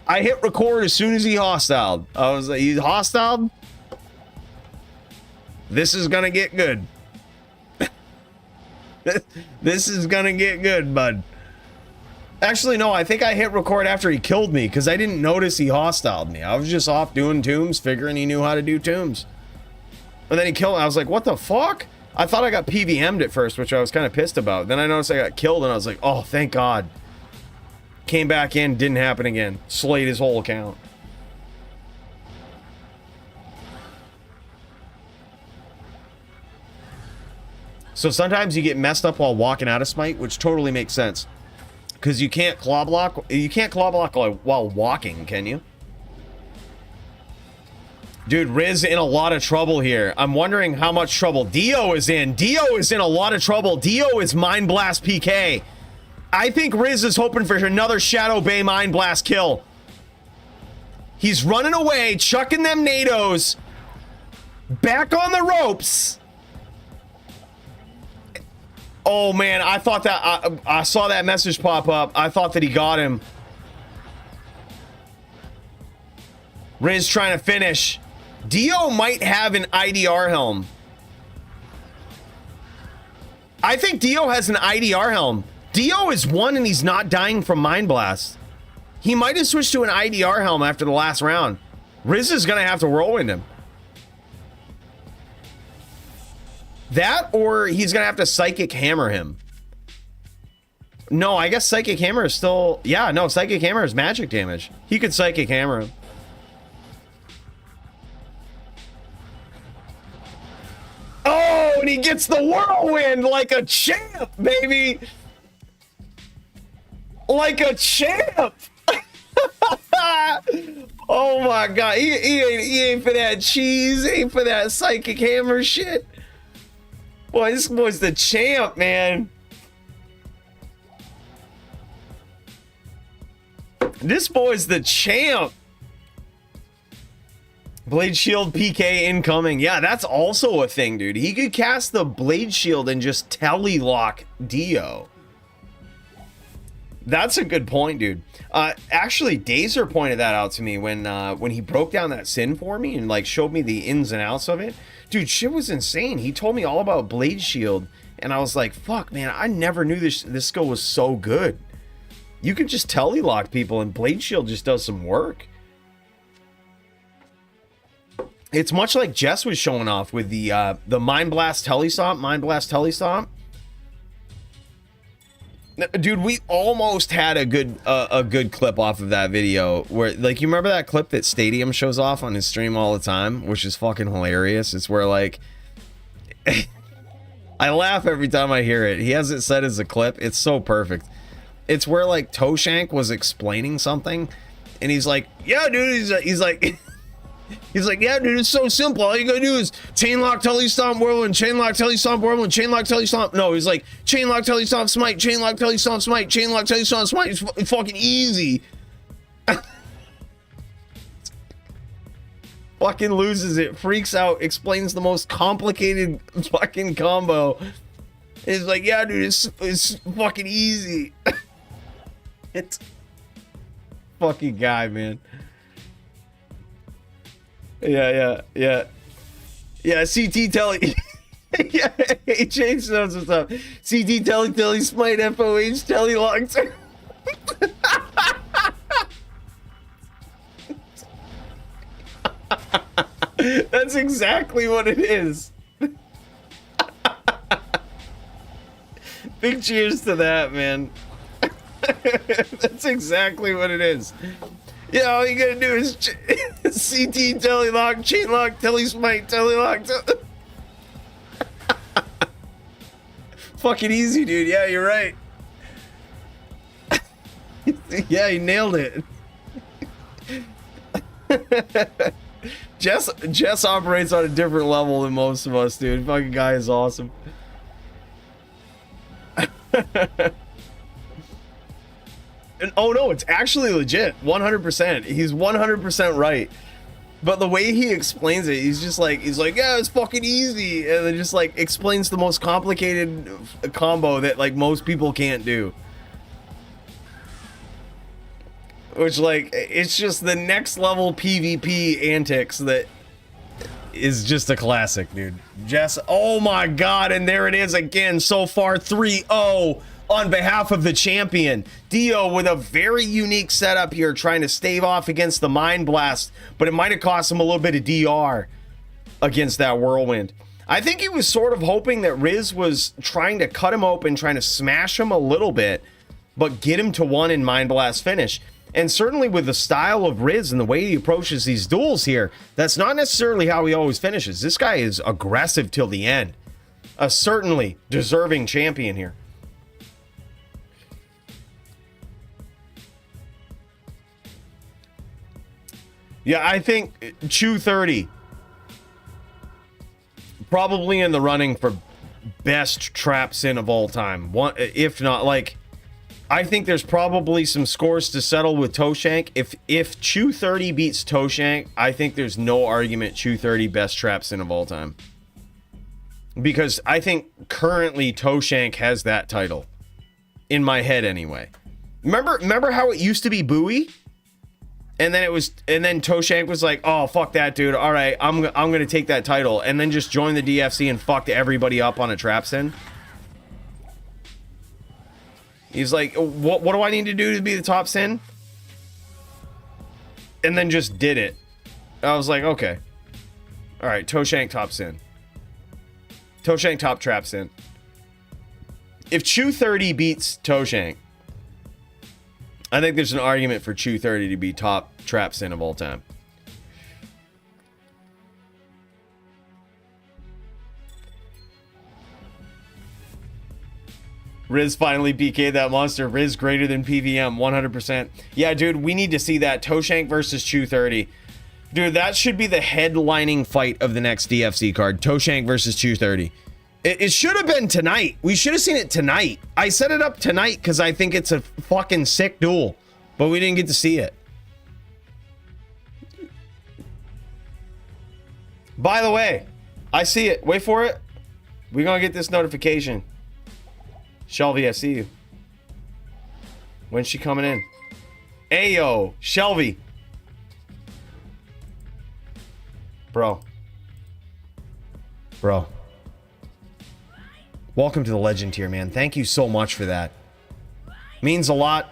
I hit record as soon as he hostiled. I was like, he's hostiled? This is gonna get good. This is gonna get good, bud. Actually, no, I think I hit record after he killed me because I didn't notice he hostiled me. I was just off doing tombs, figuring he knew how to do tombs. And then he killed me. I was like, what the fuck? I thought I got PVM'd at first, which I was kind of pissed about. Then I noticed I got killed, and I was like, oh, thank God. Came back in, didn't happen again. Slayed his whole account. So sometimes you get messed up while walking out of Smite, which totally makes sense. Because you can't claw block. You can't claw block while walking, can you? Dude, Riz in a lot of trouble here. I'm wondering how much trouble Dio is in. Dio is in a lot of trouble. Dio is Mind Blast PK. I think Riz is hoping for another Shadow Bay Mind Blast kill. He's running away, chucking them NATOs. Back on the ropes. Oh, man, I thought that... I saw that message pop up. I thought that he got him. Riz trying to finish. Dio might have an IDR helm. I think Dio has an IDR helm. Dio is 1 and he's not dying from Mind Blast. He might have switched to an IDR helm after the last round. Riz is going to have to whirlwind him. That, or he's going to have to Psychic Hammer him. No, I guess Psychic Hammer is still... Yeah, no, Psychic Hammer is magic damage. He could Psychic Hammer him. Oh, and he gets the whirlwind like a champ, baby. Like a champ. Oh my God. He ain't for that cheese. He ain't for that Psychic Hammer shit. Boy, this boy's the champ, man. This boy's the champ. Blade Shield PK incoming. Yeah, that's also a thing, dude. He could cast the Blade Shield and just telelock Dio. That's a good point, dude. Actually, Dazer pointed that out to me when he broke down that sin for me and like showed me the ins and outs of it. Dude, shit was insane. He told me all about Blade Shield, and I was like, fuck, man, I never knew this skill was so good. You could just telelock people, and Blade Shield just does some work. It's much like Jess was showing off with the Mind Blast Telestomp. Dude, we almost had a good clip off of that video where, like, you remember that clip that Stadium shows off on his stream all the time, which is fucking hilarious. It's where, like, I laugh every time I hear it. He has it set as a clip. It's so perfect. It's where, like, Toshank was explaining something, and he's like, yeah, dude, he's like, yeah, dude, it's so simple. All you gotta do is chainlock, telestomp, whirlwind, chainlock, telestomp, whirlwind, chainlock, telestomp. No, he's like, chainlock, telestomp, smite, chainlock, telestomp, smite, chainlock, telestomp, smite. It's fucking easy. Fucking loses it, freaks out, explains the most complicated fucking combo. It's like, yeah, dude, it's fucking easy. It's fucking guy, man. Yeah, CT telly. Yeah, hey, James knows what's up. CT telly, smite, FOH, telly locks. That's exactly what it is. Big cheers to that, man. That's exactly what it is. Yeah, all you gotta do is CT, telelock, chainlock, telesmite, telelock. Fucking easy, dude. Yeah, you're right. Yeah, he nailed it. Jess operates on a different level than most of us, dude. Fucking guy is awesome. And, oh no, it's actually legit, 100%. He's 100% right. But the way he explains it, he's like, yeah, it's fucking easy, and then just like explains the most complicated combo that like most people can't do. Which, like, it's just the next level PvP antics that is just a classic, dude. Jess, oh my god, and there it is again. So far, 3-0 on behalf of the champion. Dio with a very unique setup here, trying to stave off against the Mind Blast, but it might have cost him a little bit of DR against that Whirlwind. I think he was sort of hoping that Riz was trying to cut him open, trying to smash him a little bit, but get him to one in Mind Blast finish. And certainly with the style of Riz and the way he approaches these duels here, that's not necessarily how he always finishes. This guy is aggressive till the end. A certainly deserving champion here. Yeah, I think Chew 30 probably in the running for best trap sin of all time. One, if not, like, I think there's probably some scores to settle with Toshank. If Chew 30 beats Toshank, I think there's no argument Chew 30 best trap sin of all time. Because I think currently Toshank has that title. In my head anyway. Remember how it used to be Bowie? And then Toshank was like, "Oh, fuck that, dude. All right, I'm going to take that title," and then just join the DFC and fucked everybody up on a trap sin. He's like, what do I need to do to be the top sin? And then just did it. I was like, okay. All right, Toshank top sin. Toshank top trap sin. If Chew 30 beats Toshank, I think there's an argument for Chew 30 to be top trap sin of all time. Riz finally PK'd that monster. Riz greater than PVM, 100%. Yeah, dude, we need to see that. Toshank versus Chew 30. Dude, that should be the headlining fight of the next DFC card. Toshank versus Chew 30. It should have been tonight. We should have seen it tonight. I set it up tonight because I think it's a fucking sick duel. But we didn't get to see it. By the way, I see it. Wait for it. We're going to get this notification. Shelby, I see you. When's she coming in? Ayo, Shelby. Bro. Welcome to the legend tier, man. Thank you so much for that. Means a lot.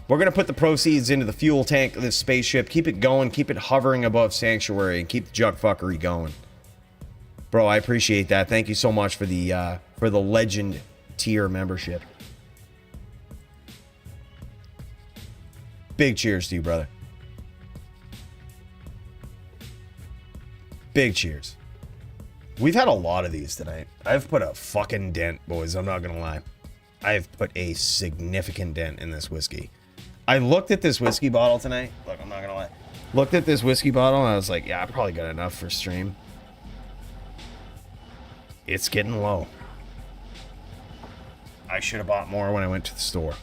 We're going to put the proceeds into the fuel tank of this spaceship. Keep it going. Keep it hovering above Sanctuary. And keep the junk fuckery going. Bro, I appreciate that. Thank you so much for the legend tier membership. Big cheers to you, brother. Big cheers. We've had a lot of these tonight. I've put a fucking dent, boys. I'm not going to lie. I've put a significant dent in this whiskey. I looked at this whiskey bottle tonight. Look, I'm not going to lie. Looked at this whiskey bottle and I was like, yeah, I probably got enough for stream. It's getting low. I should have bought more when I went to the store.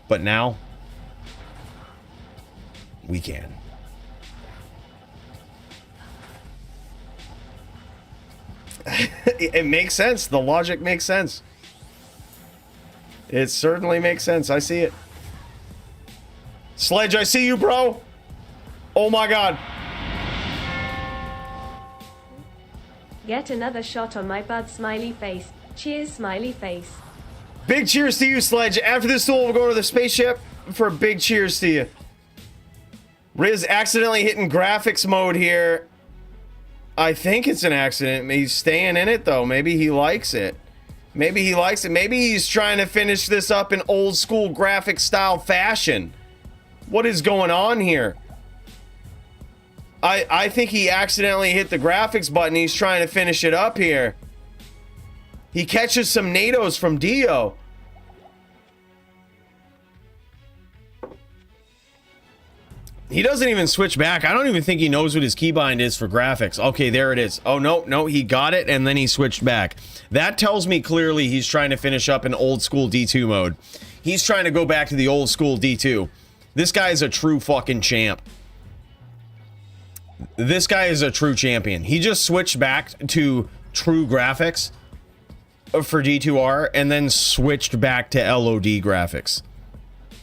But now, we can. It makes sense. The logic makes sense. It certainly makes sense. I see it. Sledge, I see you, bro. Oh my god. Get another shot on my bud, smiley face. Cheers, smiley face. Big cheers to you, Sledge. After this duel, we'll go to the spaceship for a big cheers to you. Riz accidentally hitting graphics mode here. I think it's an accident. He's staying in it, though. Maybe he likes it. Maybe he likes it. Maybe he's trying to finish this up in old school graphic style fashion. What is going on here? I think he accidentally hit the graphics button. He's trying to finish it up here. He catches some NATOs from Dio. He doesn't even switch back. I don't even think he knows what his keybind is for graphics. Okay, there it is. Oh, no, he got it, and then he switched back. That tells me clearly he's trying to finish up in old school D2 mode. He's trying to go back to the old school D2. This guy is a true fucking champ. This guy is a true champion. He just switched back to true graphics for D2R and then switched back to LOD graphics.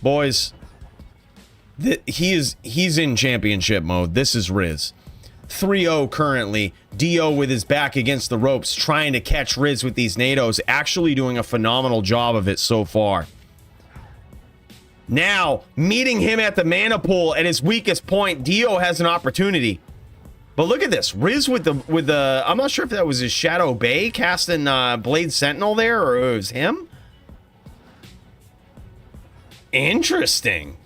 Boys, he's in championship mode. This is Riz. 3-0 currently. Dio with his back against the ropes trying to catch Riz with these NATOs. Actually doing a phenomenal job of it so far. Now, meeting him at the mana pool at his weakest point, Dio has an opportunity. But look at this. Riz with the I'm not sure if that was his Shadow Bay casting Blade Sentinel there or it was him. Interesting.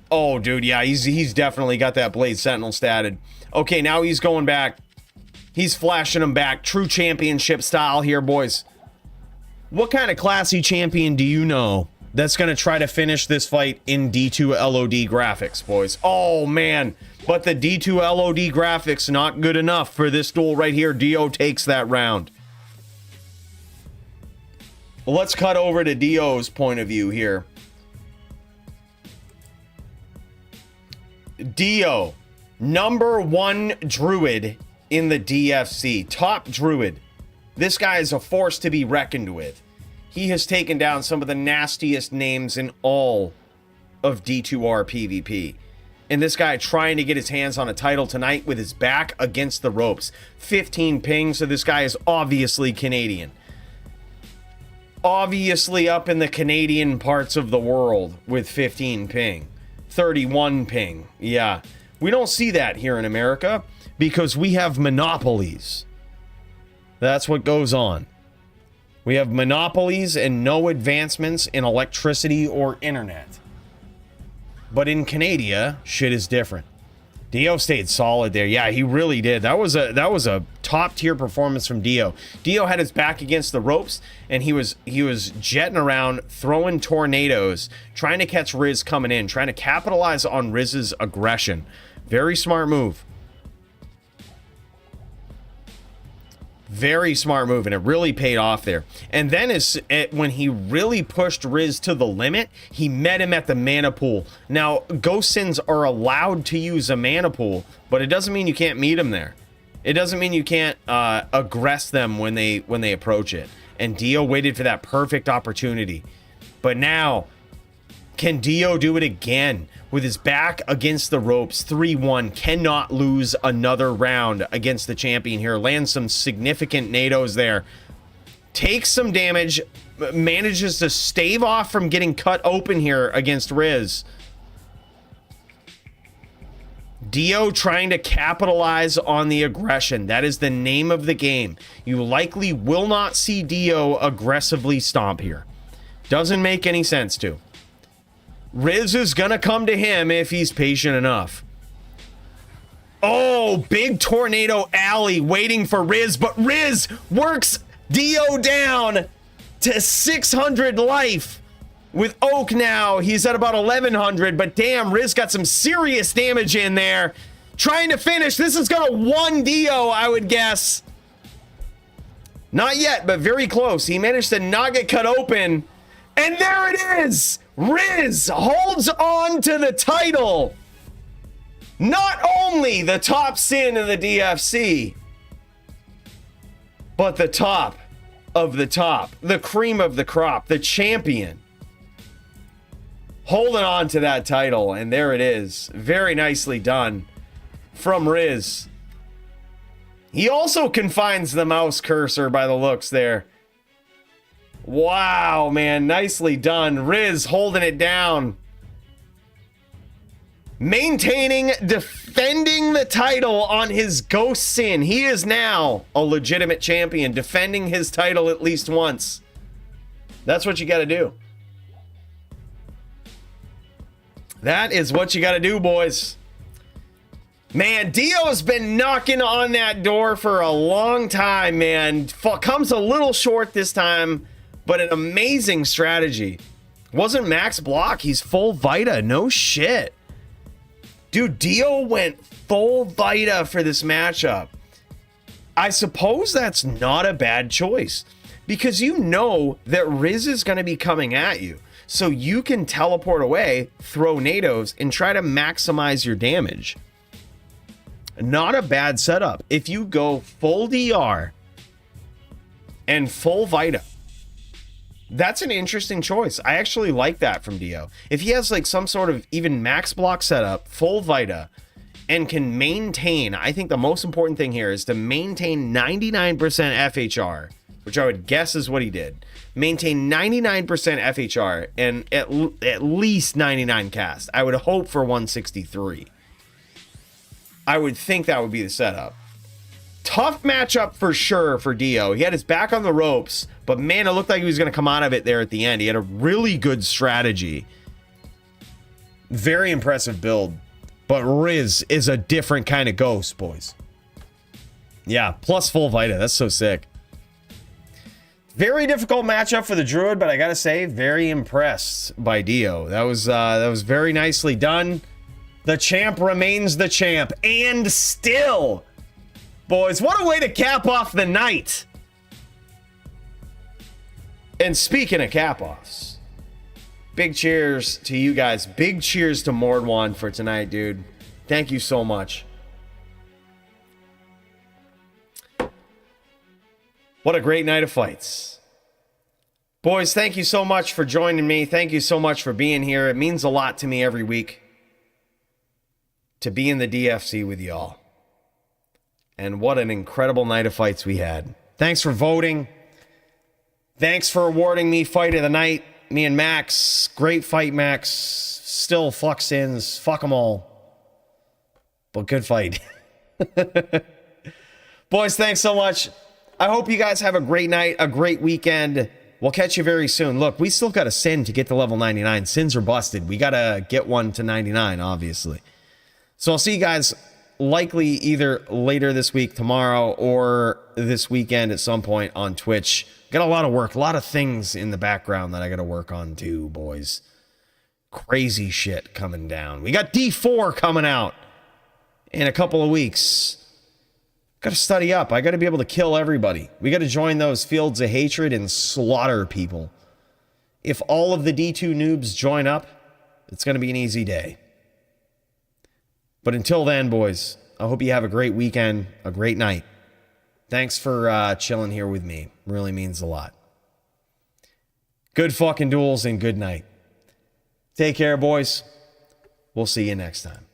Oh, dude, yeah, he's definitely got that Blade Sentinel statted. Okay, now he's going back. He's flashing him back. True championship style here, boys. What kind of classy champion do you know that's going to try to finish this fight in D2 LOD graphics, boys? Oh, man. But the D2 LOD graphics not good enough for this duel right here. Dio takes that round. Well, let's cut over to Dio's point of view here. Dio, #1 druid in the DFC. Top druid. This guy is a force to be reckoned with. He has taken down some of the nastiest names in all of D2R PvP. And this guy trying to get his hands on a title tonight with his back against the ropes. 15 ping, so this guy is obviously Canadian. Obviously up in the Canadian parts of the world with 15 ping. 31 ping. Yeah. We don't see that here in America because we have monopolies. That's what goes on. We have monopolies and no advancements in electricity or internet. But in Canada, shit is different. Dio stayed solid there. Yeah, he really did. That was a top tier performance from Dio. Dio had his back against the ropes and he was jetting around, throwing tornadoes, trying to catch Riz coming in, trying to capitalize on Riz's aggression. Very smart move. Very smart move, and it really paid off there. And then when he really pushed Riz to the limit, he met him at the mana pool. Now, Ghost Sins are allowed to use a mana pool, but it doesn't mean you can't meet him there. It doesn't mean you can't aggress them when they approach it. And Dio waited for that perfect opportunity. But now, can Dio do it again? With his back against the ropes, 3-1, cannot lose another round against the champion here. Lands some significant nados there. Takes some damage, manages to stave off from getting cut open here against Riz. Dio trying to capitalize on the aggression. That is the name of the game. You likely will not see Dio aggressively stomp here. Doesn't make any sense to. Riz is gonna come to him if he's patient enough. Oh, big tornado alley waiting for Riz, but Riz works Dio down to 600 life. With Oak now, he's at about 1100, but damn, Riz got some serious damage in there. Trying to finish. This is gonna one Dio, I would guess. Not yet, but very close. He managed to not get cut open. And there it is! Riz holds on to the title. Not only the top sin in the DFC, but the top of the top, the cream of the crop, the champion. Holding on to that title, and there it is. Very nicely done from Riz. He also confines the mouse cursor by the looks there. Wow, man, nicely done. Riz holding it down. Maintaining, defending the title on his ghost sin. He is now a legitimate champion, defending his title at least once. That's what you got to do. That is what you got to do, boys. Man, Dio's been knocking on that door for a long time, man. Comes a little short this time, but an amazing strategy. Wasn't max block. He's full Vita. No shit. Dude, Dio went full Vita for this matchup. I suppose that's not a bad choice because you know that Riz is going to be coming at you. So you can teleport away, throw nados, and try to maximize your damage. Not a bad setup. If you go full DR and full Vita, that's an interesting choice. I actually like that from Dio. If he has like some sort of even max block setup, full Vita, and can maintain, I think the most important thing here is to maintain 99% FHR, which I would guess is what he did. Maintain 99% FHR and at least 99 cast. I would hope for 163. I would think that would be the setup. Tough matchup for sure for Dio. He had his back on the ropes, but man, it looked like he was going to come out of it there at the end. He had a really good strategy. Very impressive build. But Riz is a different kind of ghost, boys. Yeah, plus full Vita. That's so sick. Very difficult matchup for the Druid, but I gotta say, very impressed by Dio. That was very nicely done. The champ remains the champ, and still, boys, what a way to cap off the night. And speaking of cap-offs, big cheers to you guys. Big cheers to Mordwan for tonight, dude. Thank you so much. What a great night of fights. Boys, thank you so much for joining me. Thank you so much for being here. It means a lot to me every week to be in the DFC with y'all. And what an incredible night of fights we had. Thanks for voting. Thanks for awarding me Fight of the Night. Me and Max. Great fight, Max. Still fuck sins. Fuck them all. But good fight. Boys, thanks so much. I hope you guys have a great night, a great weekend. We'll catch you very soon. Look, we still got a sin to get to level 99. Sins are busted. We got to get one to 99, obviously. So I'll see you guys likely either later this week, tomorrow, or this weekend at some point on Twitch. Got a lot of work, a lot of things in the background that I got to work on too, boys. Crazy shit coming down. We got D4 coming out in a couple of weeks. Got to study up. I got to be able to kill everybody. We got to join those fields of hatred and slaughter people. If all of the D2 noobs join up, it's going to be an easy day. But until then, boys, I hope you have a great weekend, a great night. Thanks for chilling here with me. Really means a lot. Good fucking duels and good night. Take care, boys. We'll see you next time.